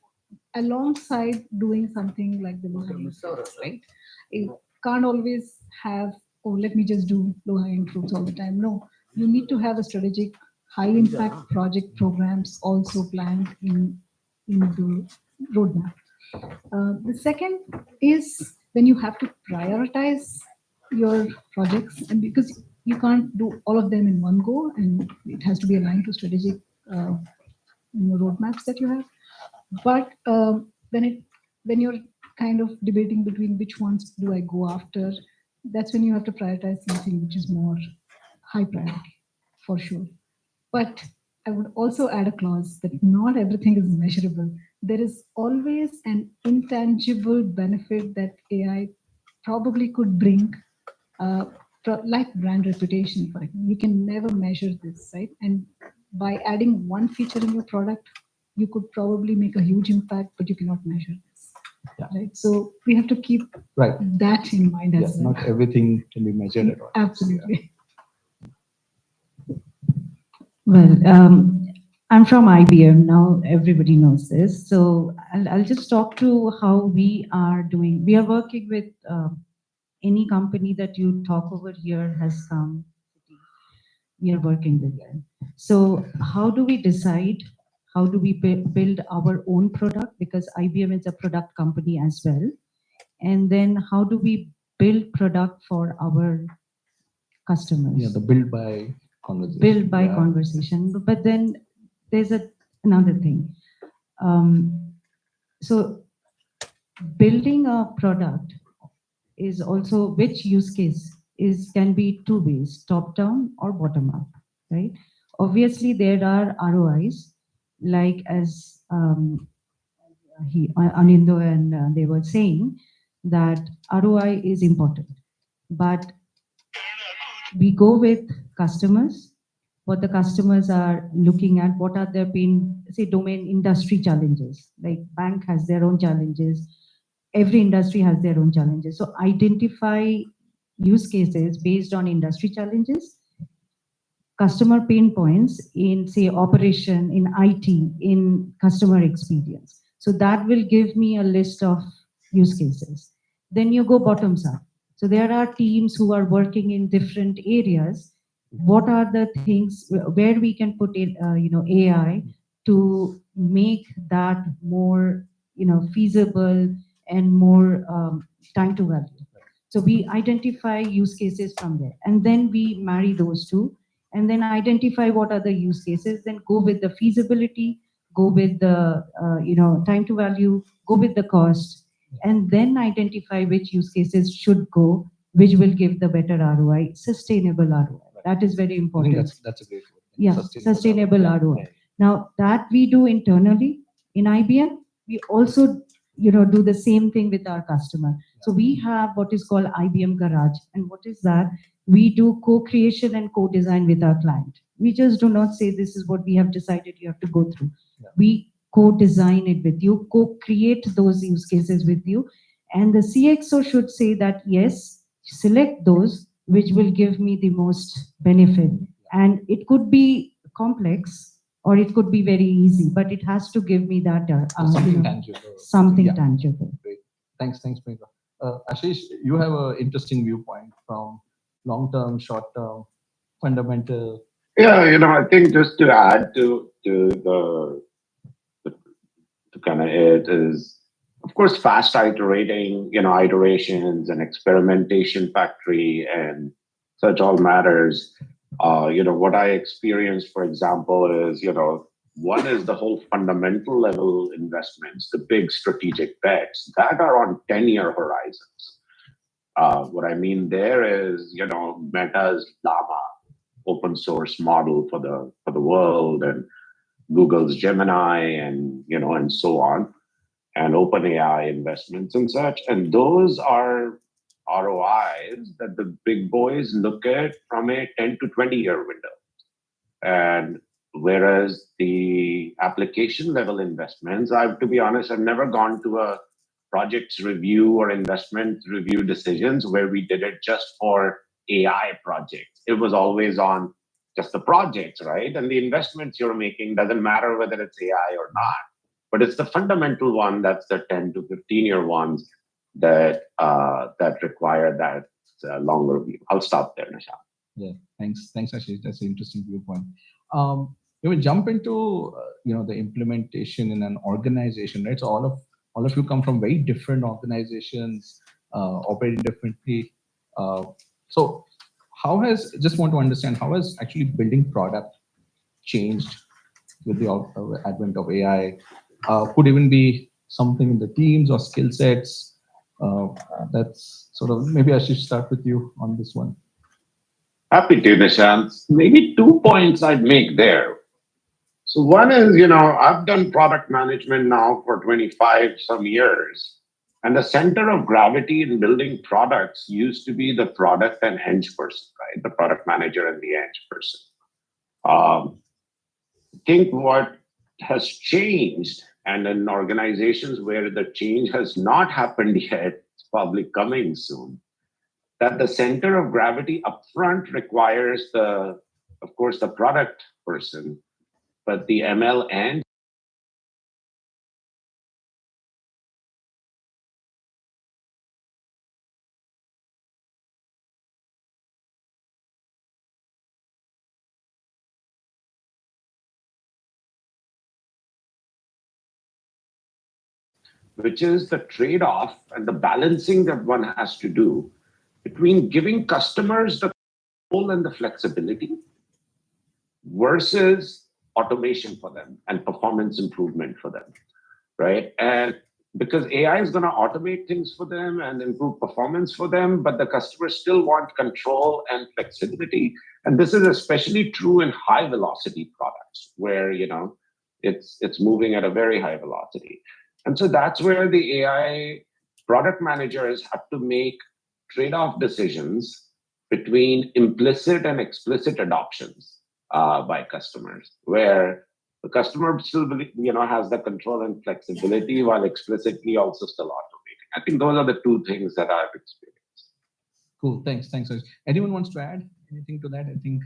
alongside doing something like the low-hanging fruits, right? You can't always have, oh, let me just do low-hanging fruits all the time. No, you need to have a strategic, high-impact project programs also planned in the roadmap. The second is when you have to prioritize your projects, and because you can't do all of them in one go, and it has to be aligned to strategic roadmaps that you have. But when you're kind of debating between which ones do I go after, that's when you have to prioritize something which is more high priority, for sure. But I would also add a clause that not everything is measurable. There is always an intangible benefit that AI probably could bring, like brand reputation, for example. You can never measure this, right? And by adding one feature in your product, you could probably make a huge impact, but you cannot measure this. Yeah. Right. So we have to keep that in mind as well. Not everything can be measured at all. Absolutely. Well, I'm from IBM now. Everybody knows this. So I'll just talk to how we are doing. We are working with any company that you talk over here has come. We are working with them. So how do we decide? How do we build our own product? Because IBM is a product company as well. And then how do we build product for our customers? Yeah, the build by conversation. Build by conversation. But then there's another thing. So building a product is also which use case can be two ways, top down or bottom up, right? Obviously there are ROIs, like as Anindo and they were saying that ROI is important, but we go with customers what the customers are looking at, what are their pain, say, domain industry challenges. Like bank has their own challenges, every industry has their own challenges. So identify use cases based on industry challenges, customer pain points in, say, operation, in IT, in customer experience. So that will give me a list of use cases. Then you go bottoms up. So there are teams who are working in different areas. What are the things where we can put in, AI to make that more, feasible and more time to value. So we identify use cases from there, and then we marry those two, and then identify what are the use cases, then go with the feasibility, go with the time to value, go with the cost, and then identify which use cases should go, which will give the better ROI, sustainable ROI. That is very I think important. that's a great word. Yeah, sustainable ROI. Now that we do internally in IBM, we also do the same thing with our customer. So we have what is called IBM Garage, and what is that? We do co-creation and co-design with our client. We just do not say this is what we have decided you have to go through. We co-design it with you, co-create those use cases with you, and the CXO should say that yes, select those which will give me the most benefit. And it could be complex or it could be very easy, but it has to give me that Something tangible. something Yeah. tangible. Great. Thanks, Priyanka. Ashish, you have an interesting viewpoint from long-term, short-term, fundamental. Yeah, I think just to add to kind of it is, of course, fast iterating, iterations and experimentation factory and such all matters. What I experienced, for example, is, one is the whole fundamental level investments, the big strategic bets that are on 10-year horizons. What I mean there is, Meta's Llama open source model for the world, and Google's Gemini, and so on, and OpenAI investments and such. And those are ROIs that the big boys look at from a 10 to 20-year window. And whereas the application level investments, to be honest, I've never gone to a projects review or investment review decisions where we did it just for AI projects. It was always on just the projects, right? And the investments you're making doesn't matter whether it's AI or not, but it's the fundamental one, that's the 10 to 15-year ones that require that longer view. I'll stop there, Nishant. Yeah, thanks, Ashish. That's an interesting viewpoint. We will jump into the implementation in an organization, right? So all of you come from very different organizations, operating differently. So just want to understand, how has actually building product changed with the advent of AI? Could even be something in the teams or skill sets. That's sort of, maybe I should start with you on this one. Happy to, Nishant. Maybe 2 points I'd make there. So one is, I've done product management now for 25 some years. And the center of gravity in building products used to be the product and eng person, right? The product manager and the eng person. I think what has changed, and in organizations where the change has not happened yet, it's probably coming soon, that the center of gravity upfront requires of course, the product person, but the ML and which is the trade-off and the balancing that one has to do between giving customers the control and the flexibility versus automation for them and performance improvement for them, right? And because AI is going to automate things for them and improve performance for them, but the customers still want control and flexibility. And this is especially true in high velocity products where, it's moving at a very high velocity. And so that's where the AI product managers have to make trade-off decisions between implicit and explicit adoptions. by customers, where the customer still has the control and flexibility while explicitly also still automating. I think those are the two things that I've experienced. Cool. Thanks. Ashish. Anyone wants to add anything to that? I think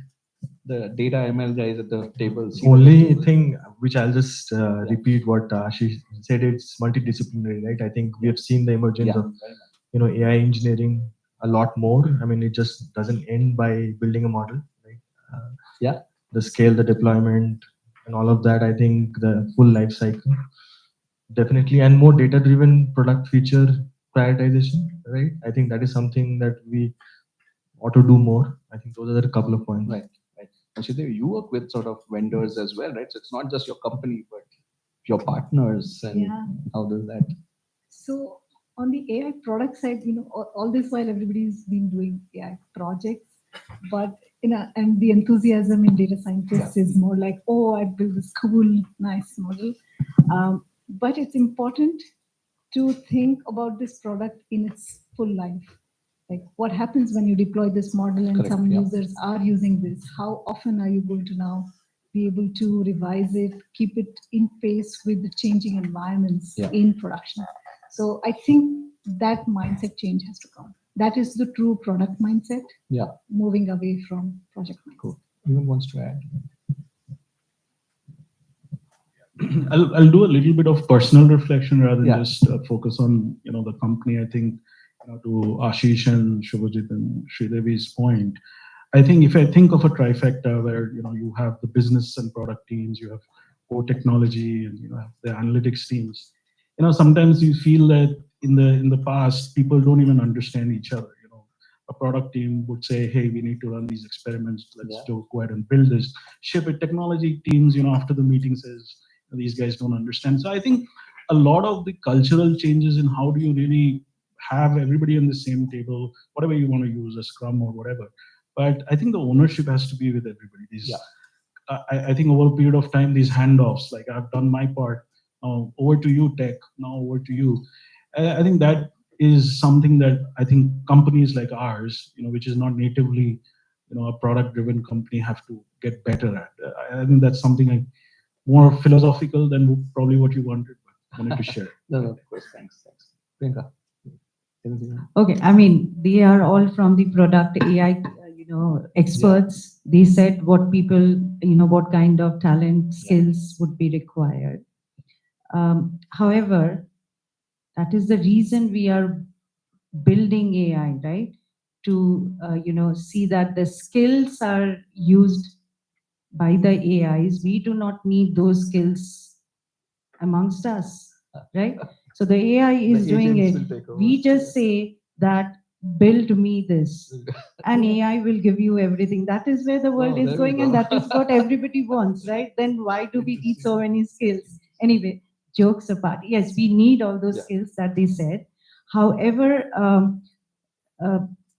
the data ML guys at the table. Only thing which I'll just repeat what Ashish said, it's multidisciplinary, right? I think we have seen the emergence of AI engineering a lot more. I mean, it just doesn't end by building a model, right? The scale, the deployment, and all of that. I think the full life cycle, definitely, and more data-driven product feature prioritization, right? I think that is something that we ought to do more. I think those are a couple of points. Right. And Shridevi, you work with sort of vendors as well, right? So it's not just your company, but your partners, and how does that? So on the AI product side, all this while everybody's been doing AI projects, but and the enthusiasm in data scientists is more like, oh, I built this cool, nice model. But it's important to think about this product in its full life. Like what happens when you deploy this model and some users are using this? How often are you going to now be able to revise it, keep it in pace with the changing environments in production? So I think that mindset change has to come. That is the true product mindset. Moving away from project mindset. Cool. Anyone wants to add? I'll do a little bit of personal reflection rather than just focus on the company. I think to Ashish and Shubhajit and Sridevi's point, I think if I think of a trifecta where you have the business and product teams, you have core technology, and you have the analytics teams. Sometimes you feel that in the past people don't even understand each other. A product team would say, "Hey, we need to run these experiments. Let's go ahead and build this, ship it." Technology teams, after the meeting says, "These guys don't understand." So I think a lot of the cultural changes in how do you really have everybody on the same table, whatever you want to use, a Scrum or whatever. But I think the ownership has to be with everybody. I think over a period of time, these handoffs, like I've done my part, over to you, tech, now over to you. I think that is something that I think companies like ours, which is not natively, a product-driven company, have to get better at. I think that's something more philosophical than probably what you wanted to share. No, of course. Thanks. Priyanka. Okay, I mean, they are all from the product AI, experts. They said what people, what kind of talent, skills would be required. However, that is the reason we are building AI, right? To, see that the skills are used by the AIs. We do not need those skills amongst us, right? So the AI is doing it. We just say that build me this, and AI will give you everything. That is where the world is going, and that is what everybody wants, right? Then why do we need so many skills? Anyway, jokes apart, yes, we need all those skills that they said. However,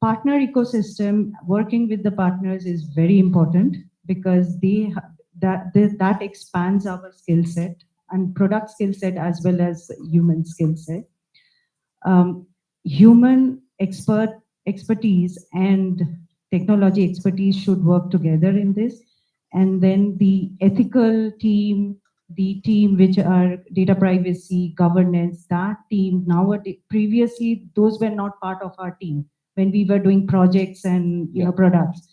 partner ecosystem, working with the partners is very important because that expands our skill set and product skill set as well as human skill set. Human expertise and technology expertise should work together in this. And then the ethical team, the team which are data privacy, governance, that team nowadays, previously, those were not part of our team when we were doing projects and products.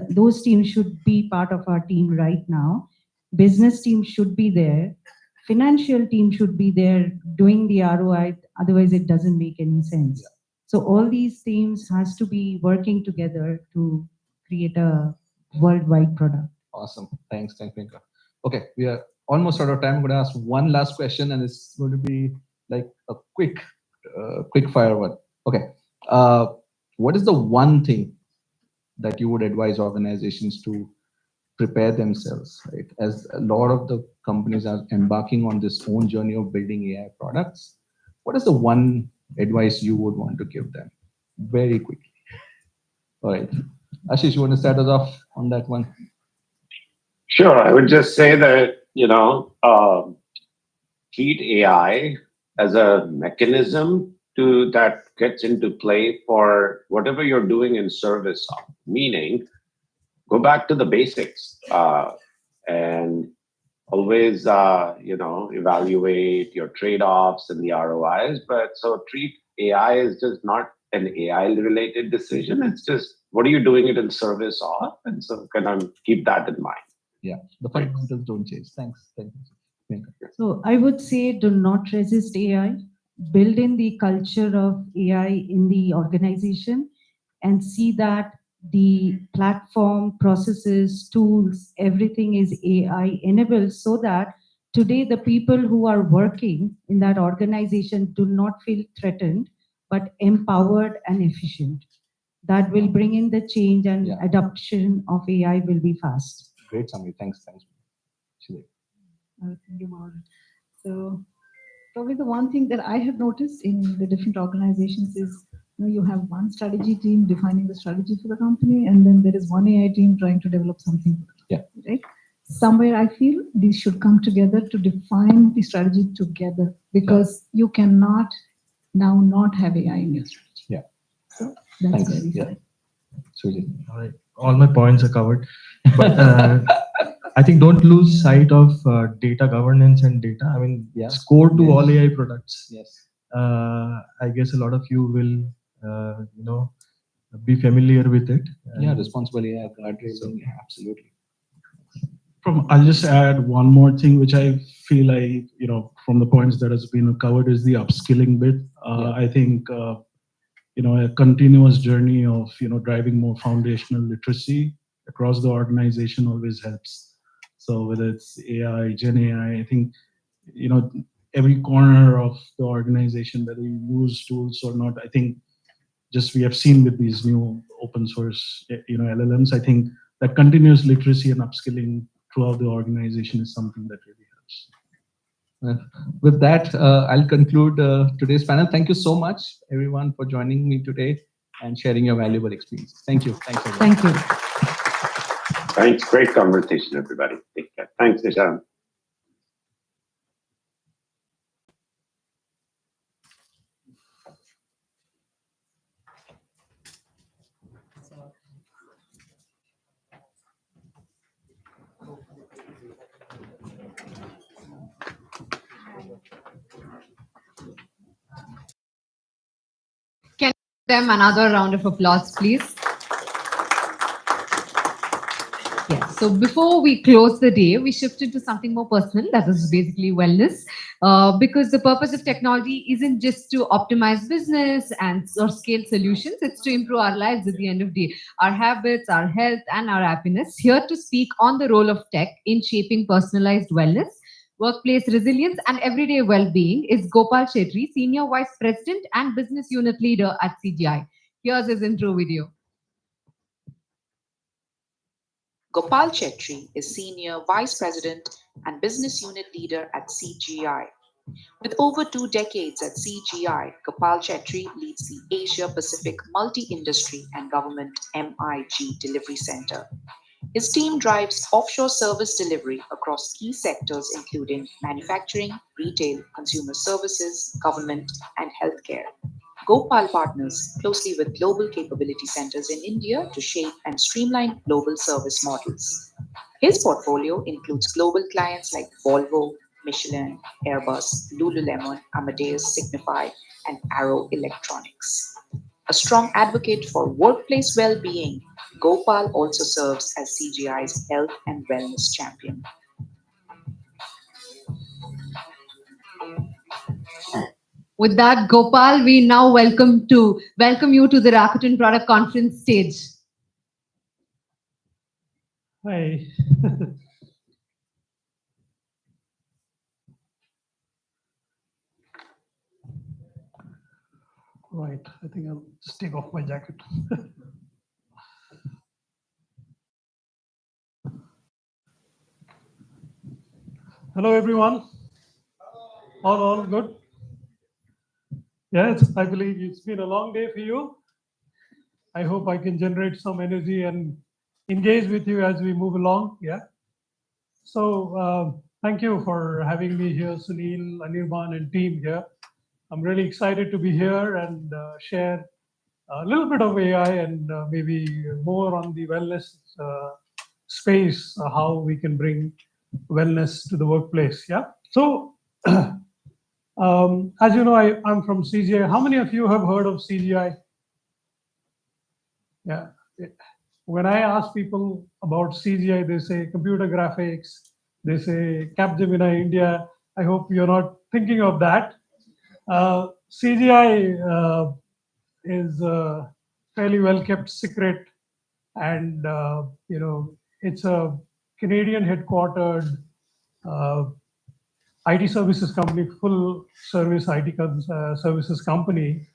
Those teams should be part of our team right now. Business team should be there. Financial team should be there doing the ROI, otherwise it doesn't make any sense. So all these teams has to be working together to create a worldwide product. Awesome. Thanks, Priyanka. Okay, we are almost out of time. I'm going to ask one last question, and it's going to be like a quick fire one. Okay. What is the one thing that you would advise organizations to prepare themselves, right? As a lot of the companies are embarking on this own journey of building AI products, what is the one advice you would want to give them very quickly? All right. Ashish, you want to start us off on that one? Sure. I would just say that, treat AI as a mechanism that gets into play for whatever you're doing in service of. Meaning, go back to the basics and always, evaluate your trade-offs and the ROIs. But so treat AI as just not an AI-related decision. It's just what are you doing it in service of, and so kind of keep that in mind. Yeah, the fundamentals don't change. Thanks. Thank you. So I would say do not resist AI. Build in the culture of AI in the organization and see that the platform, processes, tools, everything is AI enabled so that today the people who are working in that organization do not feel threatened, but empowered and efficient. That will bring in the change and adoption of AI will be fast. Great summary. Thanks. Shilay. Thank you, Maureen. So probably the one thing that I have noticed in the different organizations is you have one strategy team defining the strategy for the company, and then there is one AI team trying to develop something. Yeah. Right. Somewhere I feel these should come together to define the strategy together, because you cannot now not have AI in your strategy. Yeah. So that's very Yeah. fine. Suji. All my points are covered, but I think don't lose sight of data governance and data. I mean, it's core to all AI products. Yes. I guess a lot of you will, be familiar with it. Yeah, responsible AI guardrails. Absolutely. I'll just add one more thing, which I feel from the points that has been covered is the upskilling bit. I think, a continuous journey of, driving more foundational literacy across the organization always helps. So whether it's AI, Gen AI, I think, every corner of the organization, whether you use tools or not, I think just we have seen with these new open source, LLMs, I think that continuous literacy and upskilling throughout the organization is something that really helps. With that, I'll conclude today's panel. Thank you so much, everyone, for joining me today and sharing your valuable experience. Thank you. Thanks, everyone. Thank you. Thanks. Great conversation, everybody. Take care. Thanks, Nishan. Can we give them another round of applause, please? Yes. So before we close the day, we shifted to something more personal. That is basically wellness, because the purpose of technology isn't just to optimize business or scale solutions. It's to improve our lives at the end of the day, our habits, our health, and our happiness. Here to speak on the role of tech in shaping personalized wellness, workplace resilience, and everyday well-being is Gopal Chetri, Senior Vice President and Business Unit Leader at CGI. Here's his intro video. Gopal Chetri is Senior Vice President and Business Unit Leader at CGI. With over 2 decades at CGI, Gopal Chetri leads the Asia Pacific Multi-Industry and Government MIG Delivery Center. His team drives offshore service delivery across key sectors including manufacturing, retail, consumer services, government, and healthcare. Gopal partners closely with global capability centers in India to shape and streamline global service models. His portfolio includes global clients like Volvo, Michelin, Airbus, Lululemon, Amadeus, Signify, and Arrow Electronics. A strong advocate for workplace well-being, Gopal also serves as CGI's health and wellness champion. With that, Gopal, we now welcome you to the Rakuten Product Conference stage. Hi. Right, I think I'll just take off my jacket. Hello, everyone. All good? Yes, I believe it's been a long day for you. I hope I can generate some energy and engage with you as we move along. Yeah. So thank you for having me here, Sunil, Anirban, and team here. I'm really excited to be here and share a little bit of AI and maybe more on the wellness space, how we can bring wellness to the workplace. Yeah. So, as you know, I'm from CGI. How many of you have heard of CGI? Yeah. When I ask people about CGI, they say computer graphics, they say Capgemini India. I hope you're not thinking of that. CGI is a fairly well kept secret, and it's a Canadian headquartered uh, IT services company, full service services company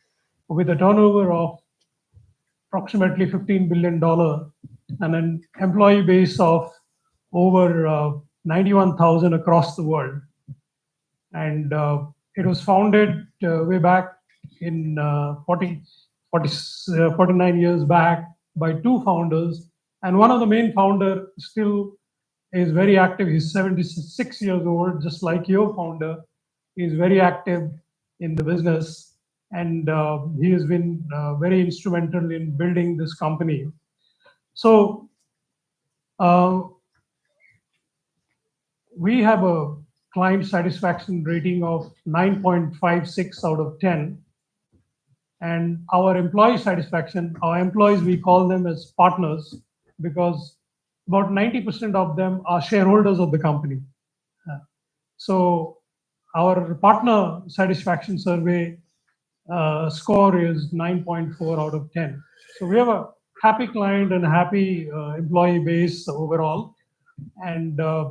with a turnover of approximately $15 billion and an employee base of over 91,000 across the world. And it was founded way back in 49 years back by two founders. And one of the main founder still is very active. He's 76 years old, just like your founder. He's very active in the business, and he has been very instrumental in building this company. So we have a client satisfaction rating of 9.56 out of 10. And our employee satisfaction, our employees, we call them as partners because about 90% of them are shareholders of the company. So our partner satisfaction survey score is 9.4 out of 10. So we have a happy client and happy employee base overall. And uh,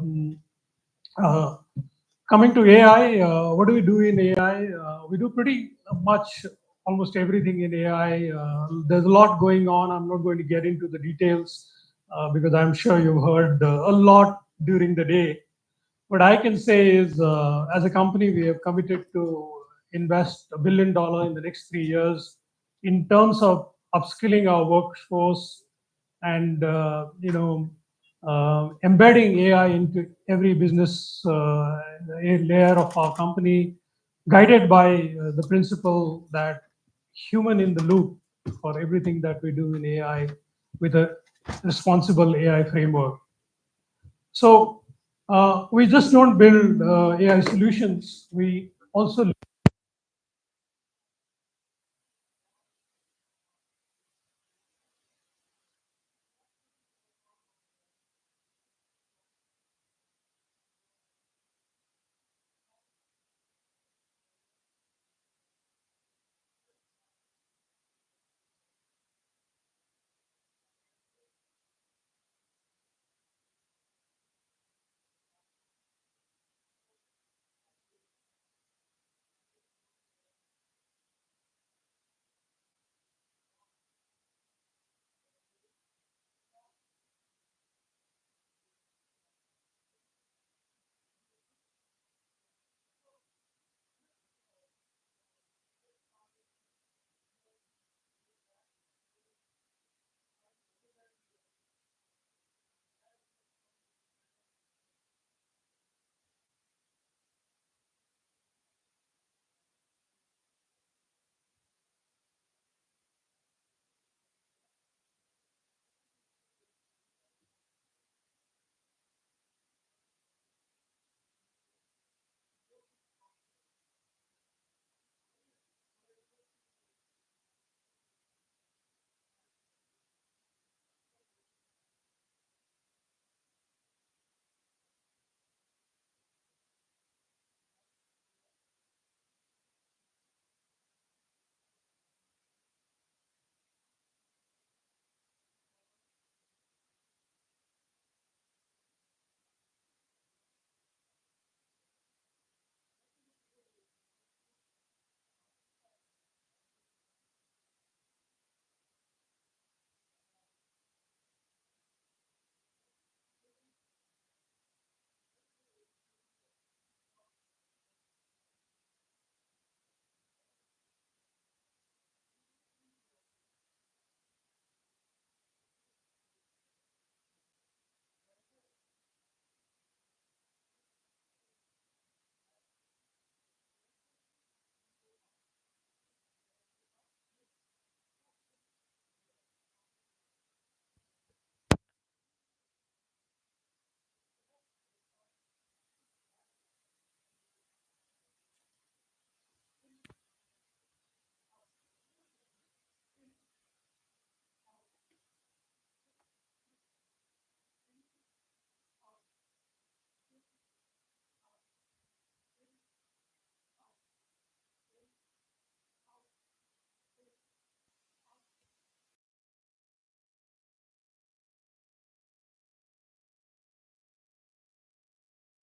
coming to AI, what do we do in AI? We do pretty much almost everything in AI. There's a lot going on. I'm not going to get into the details because I'm sure you've heard a lot during the day. What I can say is, as a company, we have committed to invest $1 billion in the next 3 years in terms of upskilling our workforce and embedding AI into every business layer of our company, guided by the principle that human in the loop for everything that we do in AI with a responsible AI framework. So we just don't build AI solutions. We also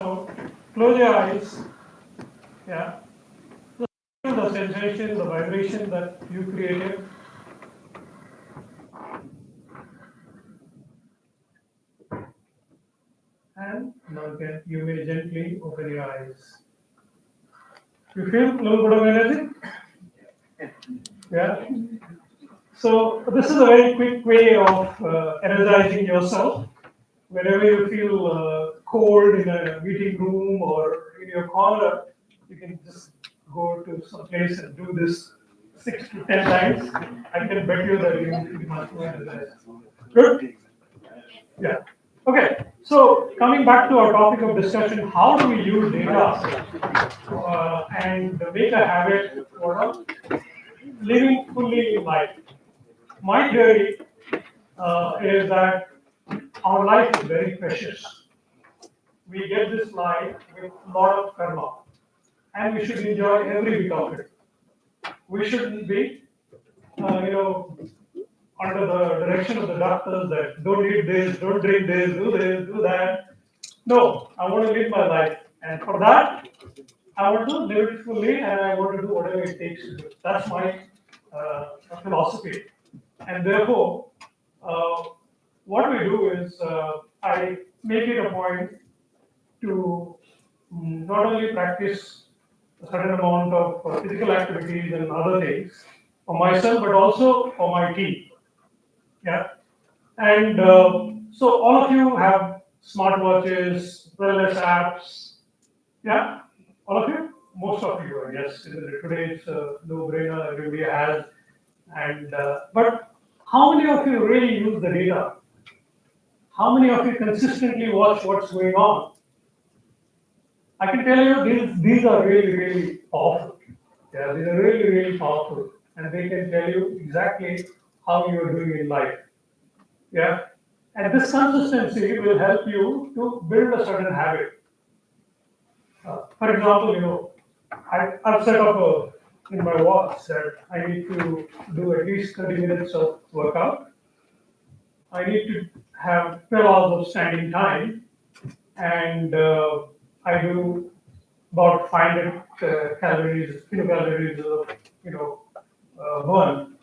Now, close your eyes. Yeah. Feel the sensation, the vibration that you created. And now you may gently open your eyes. You feel a little bit of energy? Yeah. So this is a very quick way of energizing yourself. Whenever you feel cold in a meeting room or in your corner, you can just go to some place and do this 6 to 10 times. I can bet you that you will feel much more energized. Good? Yeah. Okay. So coming back to our topic of discussion, how do we use data and make a habit of living fully in life? My theory is that our life is very precious. We get this life with a lot of karma, and we should enjoy every bit of it. We shouldn't be, under the direction of the doctors that don't eat this, don't drink this, do that. No, I want to live my life, and for that, I want to live it fully, and I want to do whatever it takes to do it. That's my philosophy, and therefore, what we do is I make it a point to not only practice a certain amount of physical activities and other things for myself, but also for my team. Yeah, and so all of you have smartwatches, wellness apps. Yeah, all of you, most of you, I guess. Today it's a no-brainer. Everybody has, and but how many of you really use the data? How many of you consistently watch what's going on? I can tell you these are really, really powerful. Yeah, these are really, really powerful. And they can tell you exactly how you are doing in life. Yeah. And this consistency will help you to build a certain habit. For example, I've set up in my watch that I need to do at least 30 minutes of workout. I need to have 12 hours of standing time, and I do about 500 kilocalories of burn.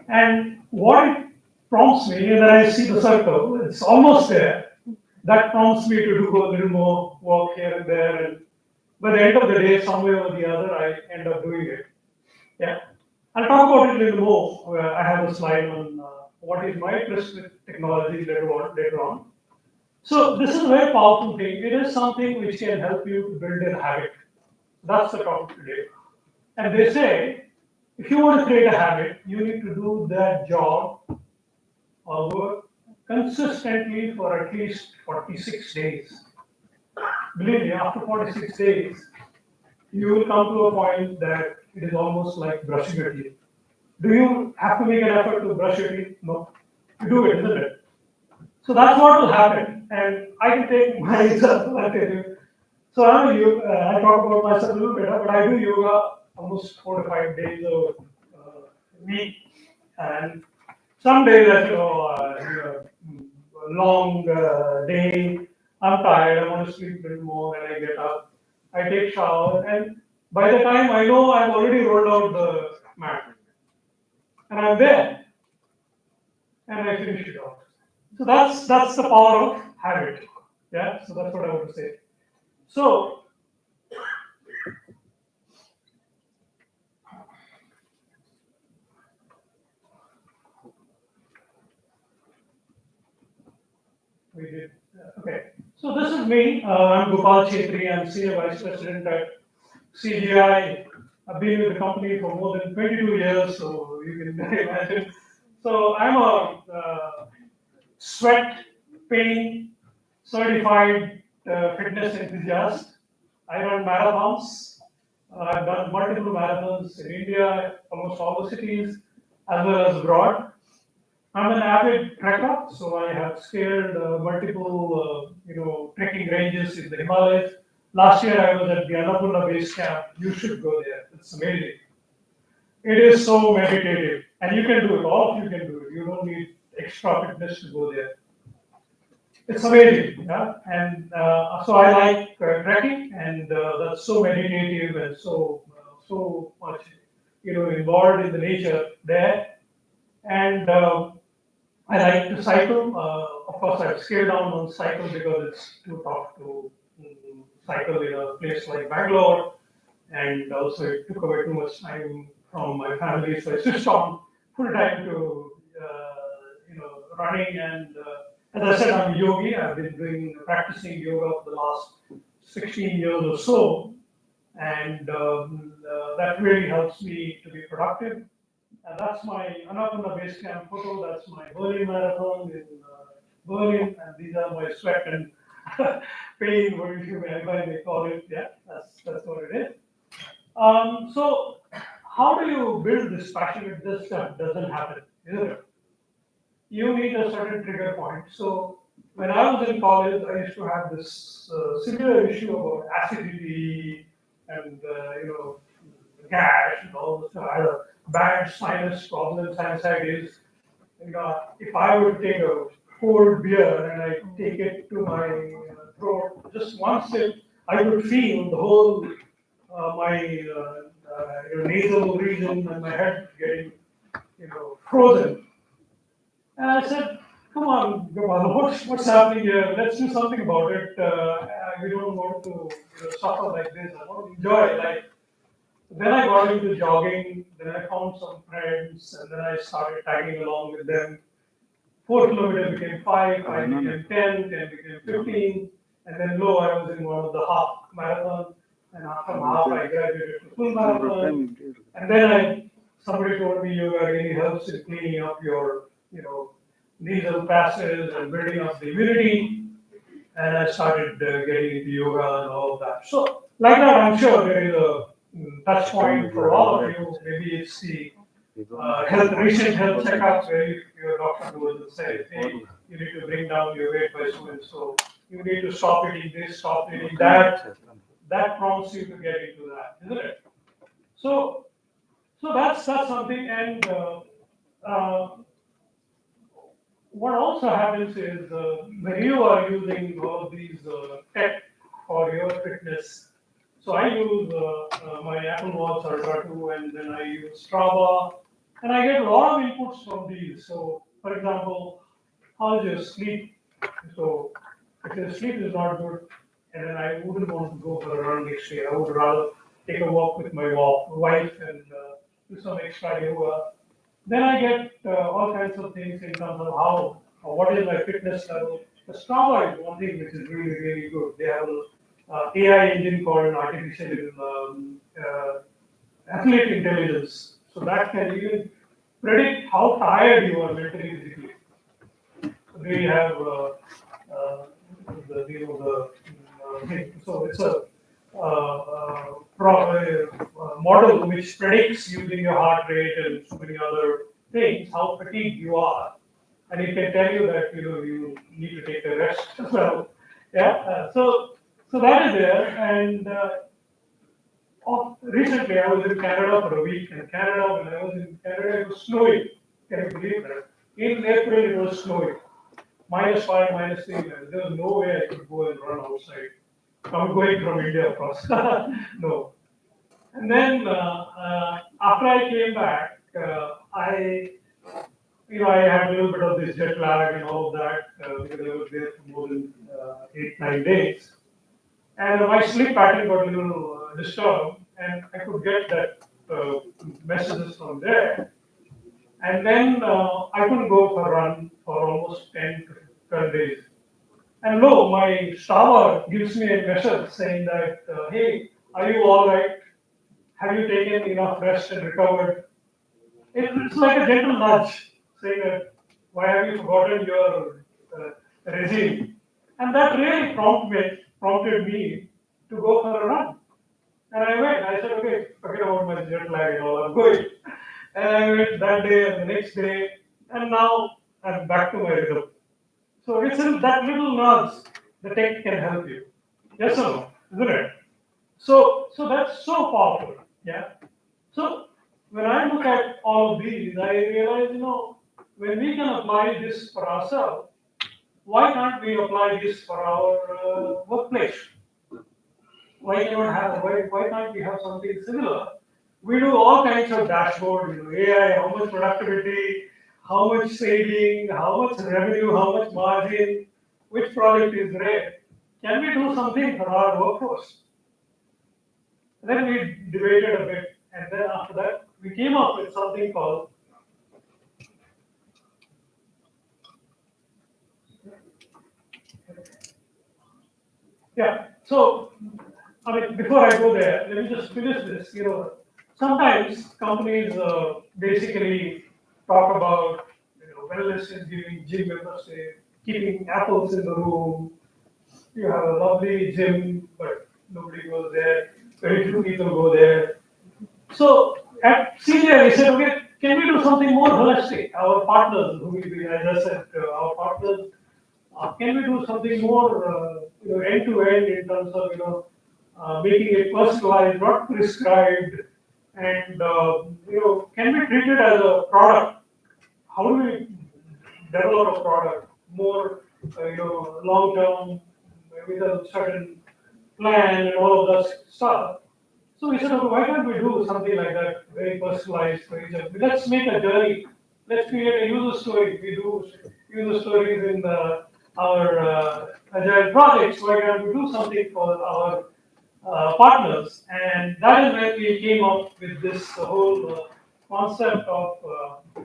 And what it prompts me, and then I see the circle, it's almost there. That prompts me to do a little more work here and there, and by the end of the day, some way or the other, I end up doing it. Yeah, I'll talk about it a little more. I have a slide on what is my interest with technology later on. So this is a very powerful thing. It is something which can help you to build a habit. That's the topic today. And they say, if you want to create a habit, you need to do that job or work consistently for at least 46 days. Believe me, after 46 days, you will come to a point that it is almost like brushing your teeth. Do you have to make an effort to brush your teeth? No. You do it, isn't it? So that's what will happen. And I can take my example, I'll tell you. So I talk about myself a little bit, but I do yoga almost 4 to 5 days a week. And some days, a long day, I'm tired, I want to sleep a little more, and I get up. I take shower, and by the time I know I've already rolled out the mat, and I'm there, and I finish it off. So that's the power of habit. Yeah, so that's what I want to say. So we did. Okay. So this is me. I'm Gopal Chetri. I'm Senior Vice President at CGI. I've been with the company for more than 22 years, so you can imagine. So I'm a sweat, pain, certified fitness enthusiast. I run marathons. I've done multiple marathons in India, almost all the cities, as well as abroad. I'm an avid trekker, so I have scaled multiple, trekking ranges in the Himalayas. Last year I was at the Annapurna base camp. You should go there. It's amazing. It is so meditative, and you can do it. All of you can do it. You don't need extra fitness to go there. it's amazing. Yeah? And so I like trekking, and that's so meditative and so much, involved in the nature there. And I like to cycle. Of course, I've scaled down on cycle because it's too tough to cycle in a place like Bangalore, and also it took away too much time from my family, so I switched on full time to running. And as I said, I'm a yogi. I've been practicing yoga for the last 16 years or so, and that really helps me to be productive. And that's my Annapurna Base Camp photo. That's my Berlin Marathon in Berlin, and these are my sweat and pain, whatever you may call it. Yeah, that's what it is. So, how do you build this passion if this stuff doesn't happen, isn't it? You need a certain trigger point. So, when I was in college, I used to have this similar issue about acidity and gash and all this. I had a bad sinus problem, sinusitis. If I would take a cold beer and I take it to my throat, just one sip, I could feel the whole my nasal region and my head getting frozen. And I said, "Come on, Gopal, what's happening here? Let's do something about it. We don't want to suffer like this. I want to enjoy life." Then I got into jogging. Then I found some friends, and then I started tagging along with them. 4 kilometers became 5, 5 became 10, 10 became 15, and then lo, I was in one of the half marathon, and from half I graduated to full marathon. And then somebody told me yoga really helps in cleaning up your, nasal passages and building up the immunity. And I started getting into yoga and all of that. So, like that, I'm sure there is a touch point for all of you. Maybe it's the recent health checkups where your doctor goes and says, "Hey, you need to bring down your weight by so and so. You need to stop eating this, stop eating that." That prompts you to get into that, isn't it? So, that's something. And uh, what also happens is when you are using all of these tech for your fitness. So I use my Apple Watch or Rakuten, and then I use Strava, and I get a lot of inputs from these. So, for example, how's your sleep? So, if your sleep is not good, and then I wouldn't want to go for a run next day. I would rather take a walk with my wife and do some extra yoga. Then I get all kinds of things in terms of what is my fitness level. The Strava is one thing which is really, really good. They have an AI engine called artificial athlete intelligence. So that can even predict how tired you are mentally, physically. So they have thing. So it's a model which predicts using your heart rate and so many other things how fatigued you are, and it can tell you that you need to take a rest as well. Yeah. So that is there. And recently I was in Canada for a week. In Canada, when I was in Canada, it was snowing. Can you believe that? In April, it was snowing. -5, -3. There was no way I could go and run outside. I'm going from India, of course. No. And then after I came back, I had a little bit of this jet lag and all of that because I was there for more than 8, 9 days. And my sleep pattern got a little disturbed, and I could get that messages from there. And then I couldn't go for a run for almost 10 to 12 days. And lo, my Strava gives me a message saying that, "Hey, are you all right? Have you taken enough rest and recovered?" It's like a gentle nudge saying that, "Why have you forgotten your regime?" And that really prompted me to go for a run. And I went. I said, "Okay, forget about my jet lag and all. I'm going." And I went that day and the next day, and now I'm back to my rhythm. So it's in that little nudge the tech can help you. Yes or no? Isn't it? So that's so powerful. Yeah. So when I look at all of these, I realize, when we can apply this for ourselves, why can't we apply this for our workplace? Why can't we have something similar? We do all kinds of dashboard, AI, how much productivity, how much saving, how much revenue, how much margin, which product is great. Can we do something for our workforce? Then we debated a bit, and then after that, we came up with something called yeah. So, I mean, before I go there, let me just finish this. Sometimes companies basically talk about wellness is giving gym membership, keeping apples in the room. You have a lovely gym, but nobody goes there. Very few people go there. So at CJ, we said, okay, can we do something more holistic? Our partners, who we, as I said, our partners, can we do something more, end to end in terms of, making it personalized, not prescribed, and can we treat it as a product? How do we develop a product more, long term with a certain plan and all of that stuff? So we said, okay, why can't we do something like that, very personalized for each other? Let's make a journey. Let's create a user story. We do user stories in our agile projects. Why can't we do something for our partners? And that is when we came up with this whole concept of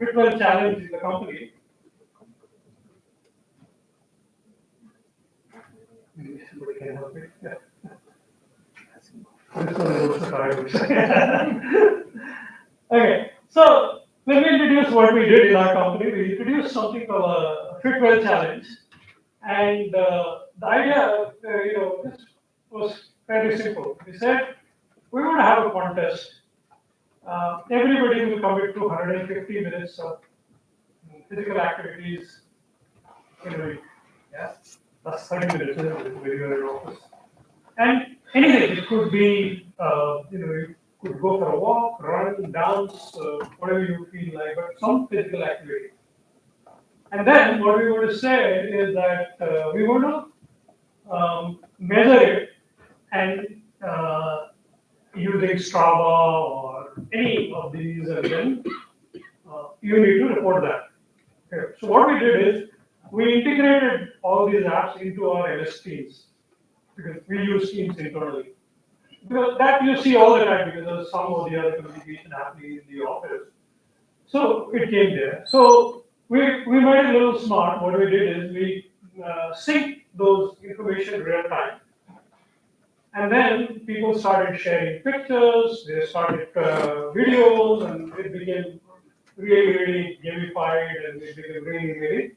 Fitwell challenge in the company. Maybe somebody can help me. Yeah. This one looks okay, so let me introduce what we did in our company. We introduced something called a Fitwell challenge, and the idea, this was very simple. We said we would have a contest. Everybody will commit to 150 minutes of physical activities in a week. Yeah, that's 30 minutes when you're in office. And anything, it could be, you could go for a walk, run, dance, whatever you feel like, but some physical activity. And then what we want to say is that we want to measure it and using Strava or any of these, and then you need to report that. Okay. So what we did is we integrated all these apps into our MS Teams because we use Teams internally. Because that you see all the time because there's some or the other communication happening in the office. So it came there. So we made it a little smart. What we did is we sync those information real time. And then people started sharing pictures, they started videos, and it became really, really gamified and it became really, really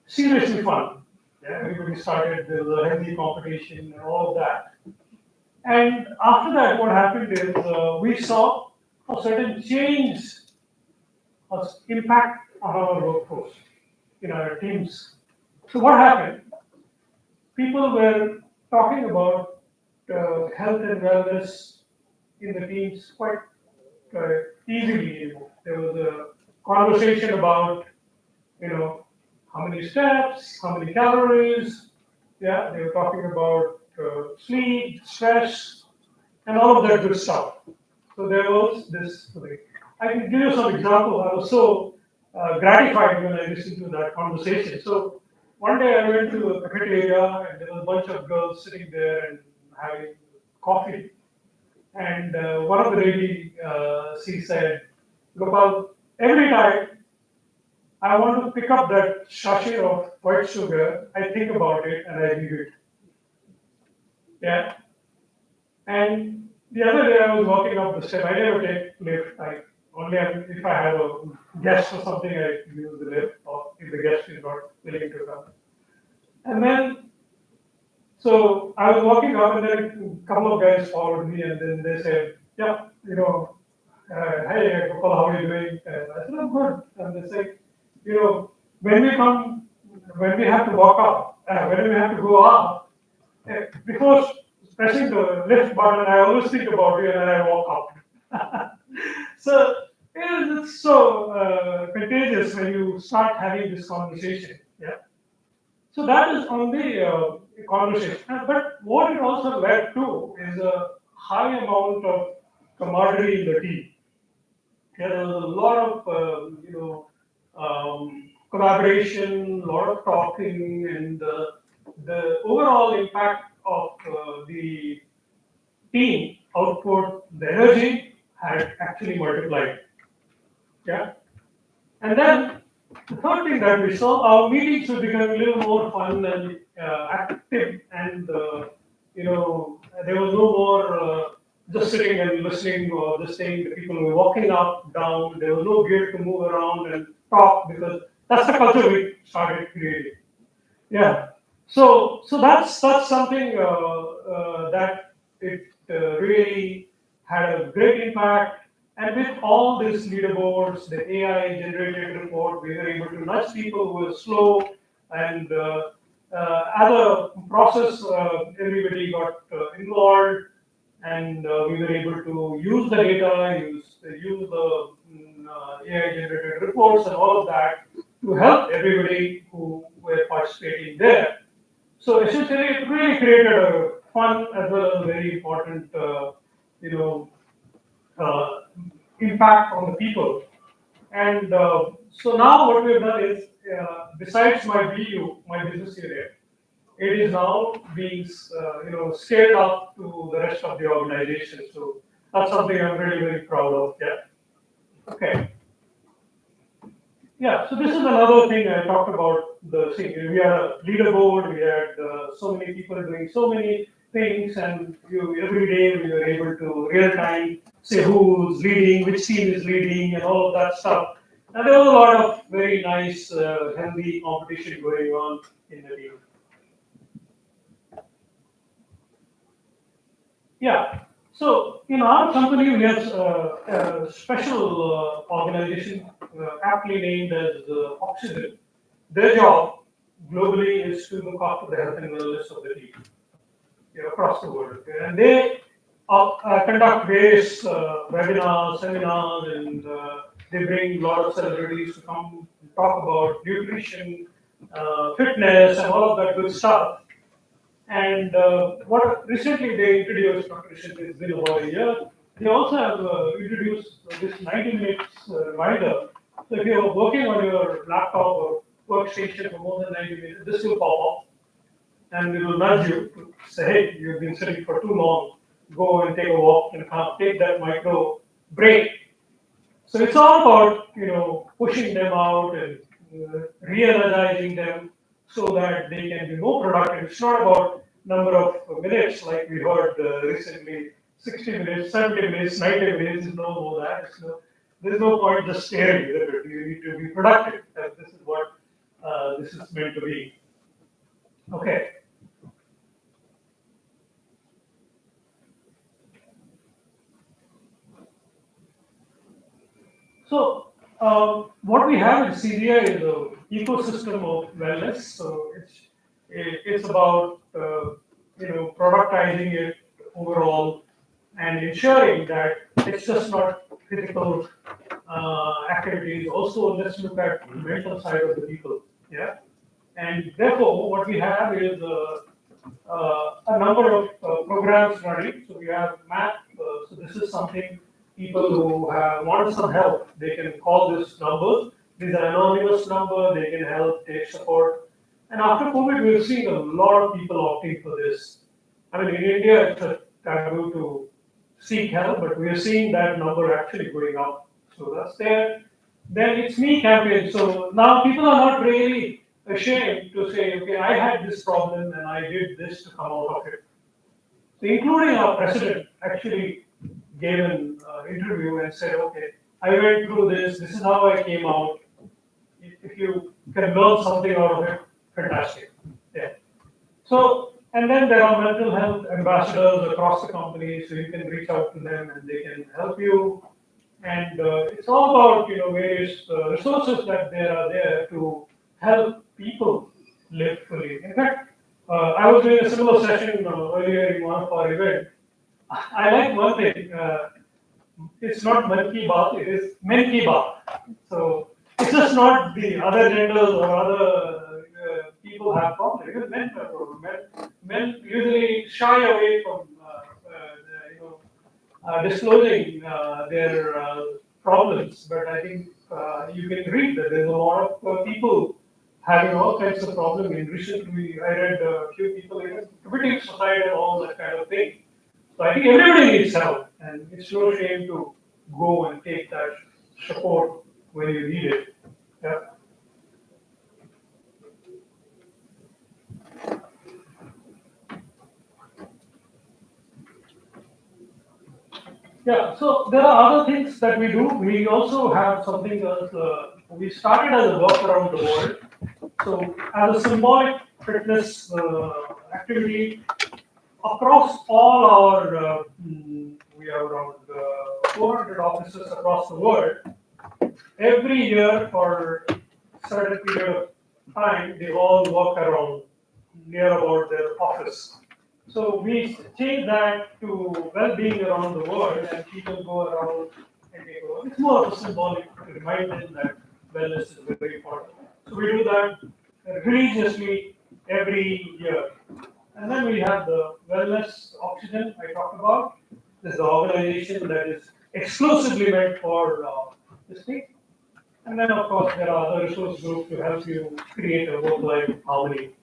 seriously fun. Yeah, everybody started, there was a healthy competition and all of that. And after that, what happened is we saw a certain change, impact on our workforce, in our teams. So what happened? People were talking about health and wellness in the teams quite easily. There was a conversation about, how many steps, how many calories. Yeah, they were talking about sleep, stress, and all of that good stuff. So there was this. I can give you some example. I was so gratified when I listened to that conversation. So one day I went to a cafeteria and there was a bunch of girls sitting there and having coffee. And one of the lady, she said, Gopal, every time I want to pick up that sachet of white sugar, I think about it and I leave it. Yeah. And the other day I was walking up the step. I never take lift. Only if I have a guest or something, I use the lift, or if the guest is not willing to come. And then, so I was walking up, and then a couple of guys followed me, and then they said, "Yeah, hey, Gopal, how are you doing?" And I said, "I'm good." And they said, when we have to walk up, when we have to go up, before pressing the lift button, I always think about you and then I walk up. So it's so contagious when you start having this conversation. Yeah. So that is on the conversation. But what it also led to is a high amount of camaraderie in the team. Okay, there was a lot of collaboration, a lot of talking, and the overall impact of the team output, the energy had actually multiplied. Yeah. And then the third thing that we saw, our meetings were becoming a little more fun and active, and there was no more just sitting and listening or just saying the people were walking up, down. There was no gear to move around and talk because that's the culture we started creating. Yeah. So that's something that it really had a great impact. And with all these leaderboards, the AI generated report, we were able to nudge people who were slow, and as a process, everybody got involved, and we were able to use the data, use the AI generated reports and all of that to help everybody who were participating there. So essentially, it really created a fun as well as a very important, you know, uh, impact on the people. And so now what we've done is, besides my BU, my business unit, it is now being scaled up to the rest of the organization. So that's something I'm really very proud of. Yeah. Okay. Yeah. So this is another thing I talked about. The thing we had a leaderboard. We had so many people doing so many things, and every day we were able to real time say who's leading, which team is leading, and all of that stuff. And there was a lot of very nice, healthy competition going on in the team. Yeah. So in our company, we have a special organization aptly named as Oxygen. Their job globally is to look after the health and wellness of the team across the world. Okay? And they conduct various webinars, seminars, and they bring a lot of celebrities to come and talk about nutrition, fitness, and all of that good stuff. And what recently they introduced, not recently, it's been about a year, they also have introduced this 90 minutes reminder. So if you're working on your laptop or workstation for more than 90 minutes, this will pop up and it will nudge you to say, hey, you've been sitting for too long, go and take a walk and take that micro break. So it's all about, pushing them out and re-energizing them so that they can be more productive. It's not about number of minutes like we heard recently, 60 minutes, 70 minutes, 90 minutes, no more that. There's no point just staring. You need to be productive. And this is what this is meant to be. Okay. So what we have at CDI is an ecosystem of wellness. So it's about productizing it overall and ensuring that it's just not physical activities. Also, let's look at the mental side of the people. Yeah, and therefore, what we have is a number of programs running. So we have MAP. So this is something people who want some help, they can call this number. These are anonymous number. They can help, take support. And after COVID, we've seen a lot of people opting for this. I mean, in India, it's a taboo to seek help, but we are seeing that number actually going up. So that's there. Then it's me campaign. So now people are not really ashamed to say, okay, I had this problem and I did this to come out of it. So including our president actually gave an interview and said, okay, I went through this, this is how I came out. If you can learn something out of it, fantastic. Yeah. So, and then there are mental health ambassadors across the company, so you can reach out to them and they can help you. And it's all about various resources that there are there to help people live fully. In fact, I was doing a similar session earlier in one of our events. I like one thing. It's not Man Ki Baat, it is Men Ki Baat. So it's just not the other genders or other people have problems. Even men have problems. Men usually shy away from disclosing their problems. But I think you can read that there's a lot of people having all kinds of problems. In recently, I read a few people even committing suicide and all that kind of thing. So I think everybody needs help, and it's no shame to go and take that support when you need it. Yeah. Yeah, so there are other things that we do. We also have something else. We started as a walk around the world. So as a symbolic fitness activity across all our, we have around 400 offices across the world. Every year for a certain period of time, they all walk around near about their office. So we change that to well-being around the world, and people go around and they go. It's more of a symbolic to remind them that wellness is very important. So we do that religiously every year. And then we have the wellness oxygen I talked about. This is the organization that is exclusively meant for this thing. And then, of course, there are other resource groups to help you create a work-life harmony.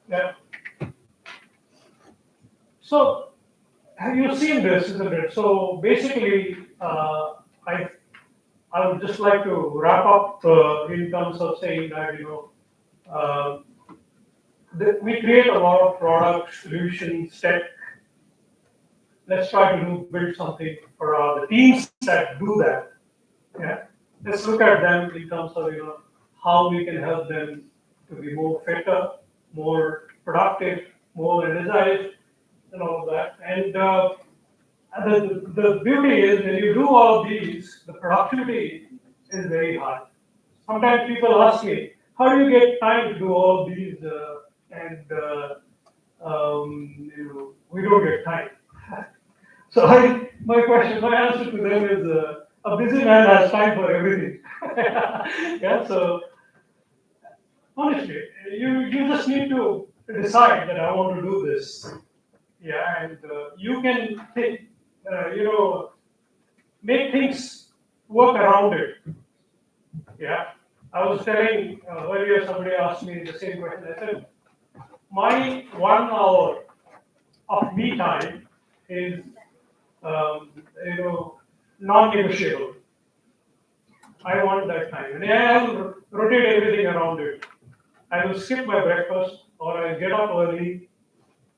Yeah. So, have you seen this, isn't it? So, basically, I would just like to wrap up in terms of saying that, we create a lot of products, solutions, tech. Let's try to build something for the teams that do that. Yeah. Let's look at them in terms of how we can help them to be more fitter, more productive, more energized, and all of that. And the beauty is when you do all of these, the productivity is very high. Sometimes people ask me, how do you get time to do all of these? We don't get time. So my answer to them is a busy man has time for everything. Yeah, so honestly, you just need to decide that I want to do this. Yeah, and you can think, make things work around it. Yeah, I was telling earlier, somebody asked me the same question. I said, my 1 hour of me time is, non-negotiable. I want that time, and I will rotate everything around it. I will skip my breakfast, or I'll get up early,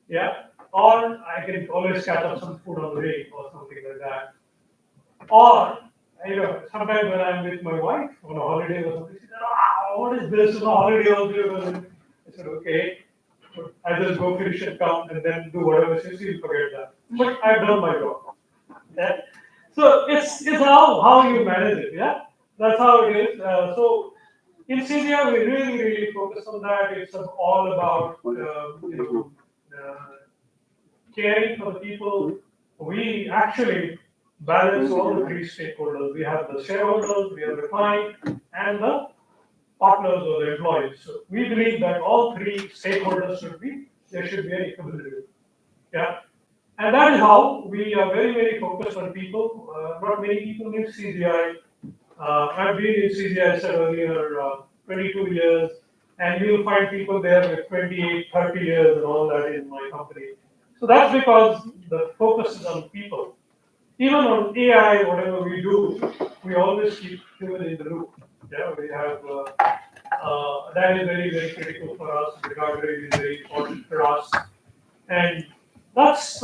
yeah, or I can always catch up some food on the way, or something like that. Or, sometimes when I'm with my wife on a holiday or something, she said, what is this on a holiday also? I said, okay, I just go finish and come and then do whatever she says, you'll forget that. But I've done my job. Yeah? So it's how you manage it, yeah? That's how it is. So in CDR, we really focus on that. It's all about caring for the people. We actually balance all the three stakeholders. We have the shareholders, we have the client, and the partners or the employees. So we believe that all three stakeholders should be an equilibrium. Yeah. And that is how we are very focused on people. Not many people in CGI. I've been in CGI, I said earlier, 22 years, and you'll find people there with 28, 30 years and all that in my company. So that's because the focus is on people. Even on AI, whatever we do, we always keep human in the loop. Yeah, we have that is very critical for us. The guardrail is very important for us, and that's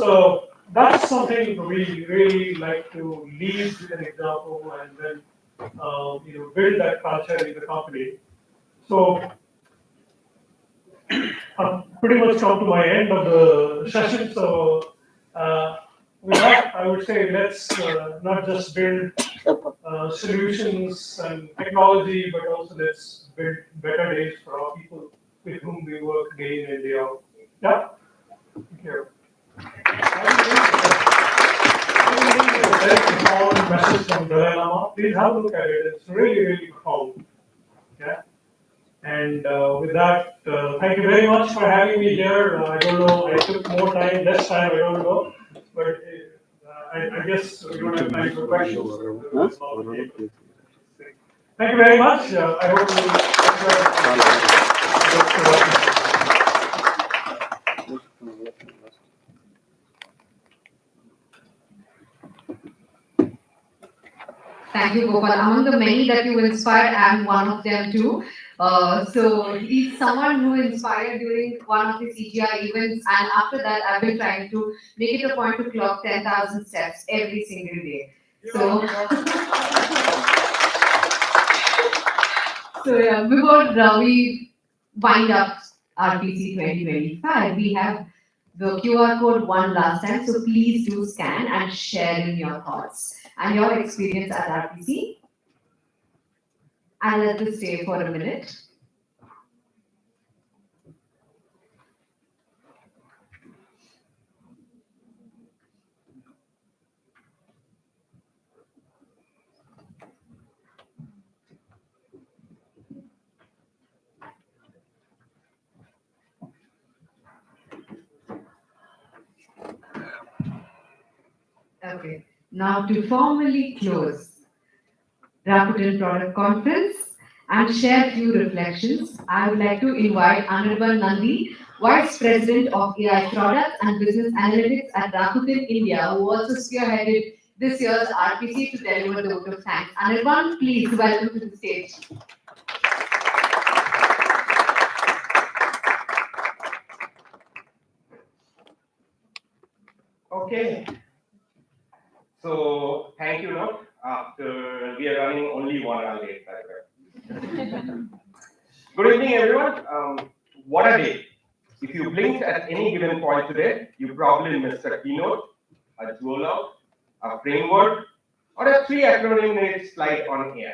something we really like to lead with an example, and then build that culture in the company. So I've pretty much come to my end of the session. So with that, I would say let's not just build solutions and technology, but also let's build better days for our people with whom we work day in and day out. Yeah. Thank you. Very profound message from Dalai Lama. Please have a look at it. It's really profound. Yeah. And with that, thank you very much for having me here. I don't know, I took more time, less time, I don't know. But I guess we don't have time for questions. Thank you very much. I hope you Thank you, Gopal. Among the many that you inspired, I'm one of them too. So he's someone who inspired during one of the CGI events, and after that, I've been trying to make it a point to clock 10,000 steps every single day. So, before we wind up RPC 2025, we have the QR code one last time. So please do scan and share in your thoughts and your experience at RPC. I'll let this stay for a minute. Okay. Now to formally close Rakuten Product Conference and share few reflections, I would like to invite Anirban Nandi, Vice President of AI Products and Business Analytics at Rakuten India, who also spearheaded this year's RPC to deliver the vote of thanks. Anirban, please welcome to the stage. Okay. So thank you, Note. After we are running only 1 hour late. Good evening, everyone. What a day. If you blinked at any given point today, you probably missed a keynote, a rollout, a framework, or a 3 acronym-minute slide on AI.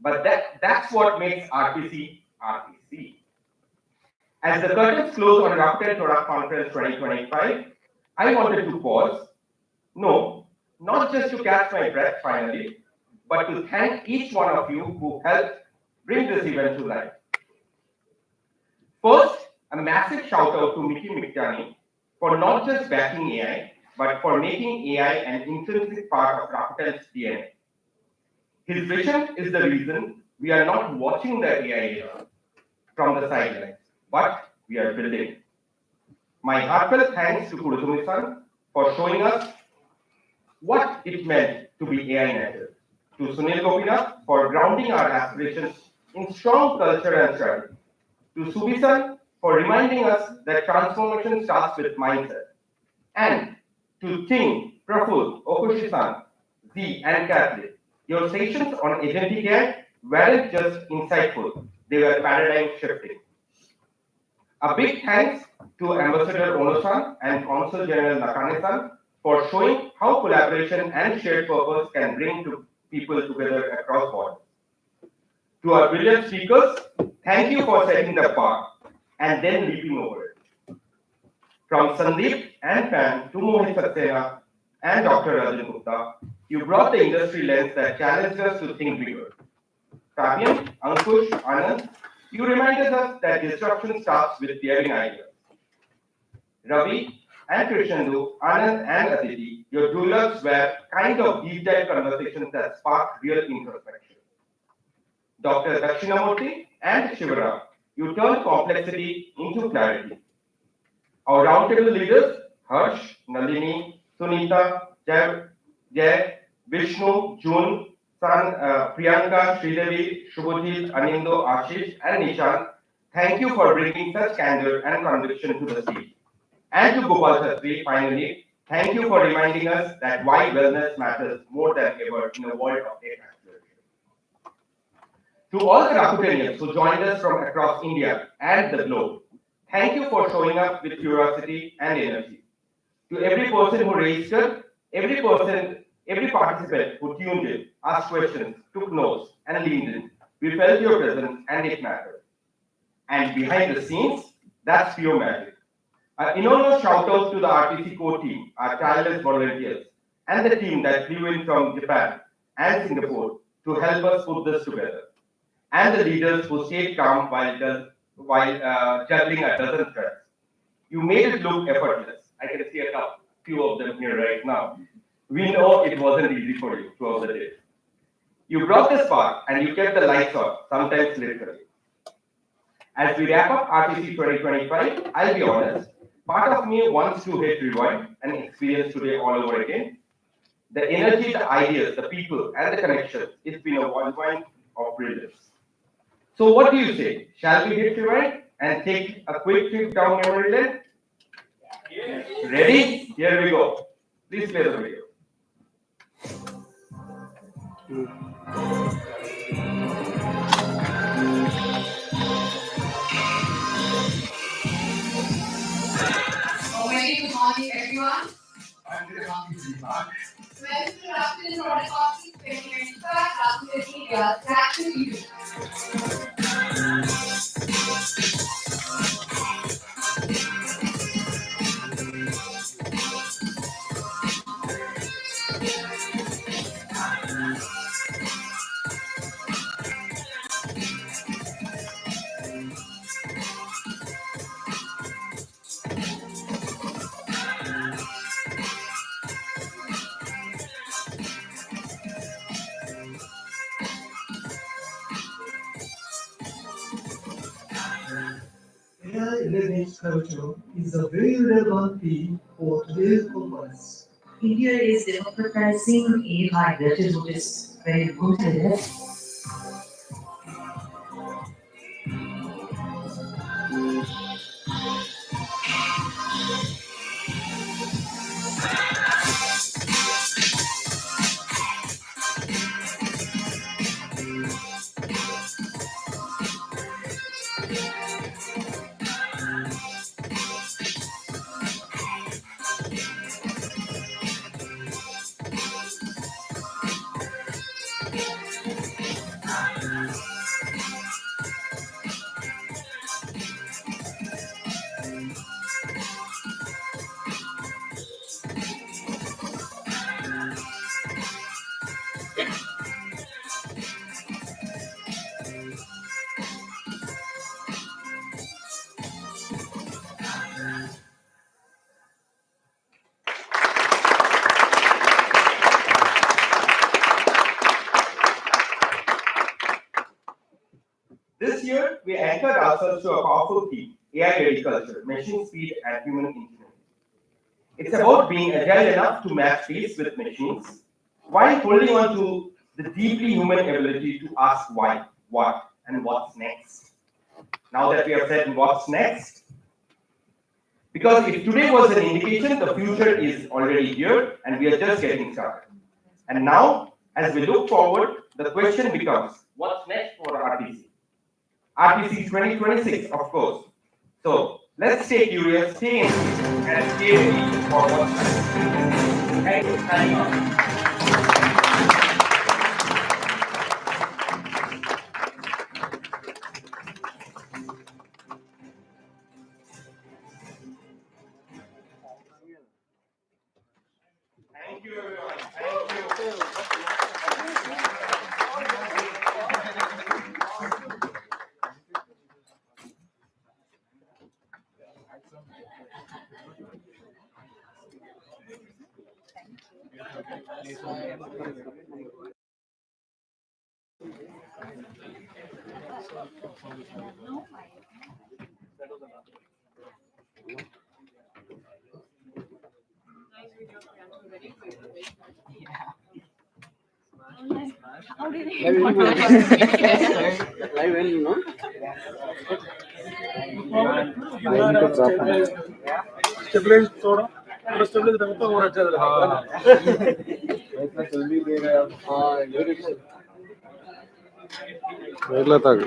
But that's what makes RPC RPC. As the curtains close on Rakuten Product Conference 2025, I wanted to pause. No, not just to catch my breath finally, but to thank each one of you who helped bring this event to life. First, a massive shout out to Miki Miktani for not just backing AI, but for making AI an intrinsic part of Rakuten's DNA. His vision is the reason we are not watching the AI era from the sidelines, but we are building. My heartfelt thanks to Kurutumi-san for showing us what it meant to be AI native, to Sunil Gopinath for grounding our aspirations in strong culture and strategy, to Subi-san for reminding us that transformation starts with mindset, and to Ting, Praful, Okushi-san, Z, and Kathleen. Your sessions on agentic AI weren't just insightful, they were paradigm shifting. A big thanks to Ambassador Ono-san and Consul General Nakane-san for showing how collaboration and shared purpose can bring people together across borders. To our brilliant speakers, thank you for setting the bar and then leaping over it. From Sandeep and Pan to Mohit Saxena and Dr. Rajan Gupta, you brought the industry lens that challenged us to think bigger. Fabian, Ankush, Anand, you reminded us that disruption starts with daring ideas. Ravi and Krishnendu, Anand and Aditi, your duologues were kind of deep dive conversations that sparked real introspection. Dr. Dakshinamurthy and Shivara, you turned complexity into clarity. Our roundtable leaders, Harsh, Nalini, Sunita, Jay, Vishnu, June, San, Priyanka, Sridevi, Shubhajit, Anindo, Ashish, and Nishan, thank you for bringing such candor and conviction to the stage. And to Gopal Sastry, finally, thank you for reminding us that why wellness matters more than ever in a world of tech acceleration. To all the Rakutenians who joined us from across India and the globe, thank you for showing up with curiosity and energy. To every person who registered, every participant who tuned in, asked questions, took notes, and leaned in, we felt your presence and it mattered. And behind the scenes, that's pure magic. An enormous shout out to the RTC core team, our tireless volunteers, and the team that flew in from Japan and Singapore to help us put this together. and the leaders who stayed calm while juggling a dozen threats. You made it look effortless. I can see few of them here right now. We know it wasn't easy for you throughout the day. You brought the spark and you kept the lights on, sometimes literally. As we wrap up RTC 2025, I'll be honest, part of me wants to hit rewind and experience today all over again. The energy, the ideas, the people, and the connections, it's been a whirlwind of brilliance. So what do you say? Shall we hit rewind and take a quick trip down memory lane? Ready? Here we go. Please play the video. Very good morning, everyone. Welcome to Rakuten Broadcast 2025 Rakuten Media Traction Event. AI enables culture is a very relevant theme for today's conference. India is democratizing AI, that is what is very good in it. This year, we anchored ourselves to a powerful theme, AI-ready culture, machine speed, and human engineering. It's about being agile enough to match pace with machines, while holding on to the deeply human ability to ask why, what, and what's next. Now that we have said what's next, because if today was an indication, the future is already here, and we are just getting started. And now, as we look forward, the question becomes, what's next for RTC? RTC 2026, of course. So let's stay curious, stay interested, and stay ready for what's next. Thank you. Signing off. Thank you, everyone. Thank you. How did he- Live and you know? Stabilise थोड़ा थोड़ा stabilise रखो तो और अच्छा रहेगा इतना जल्दी दे रहे हैं हाँ वेला तक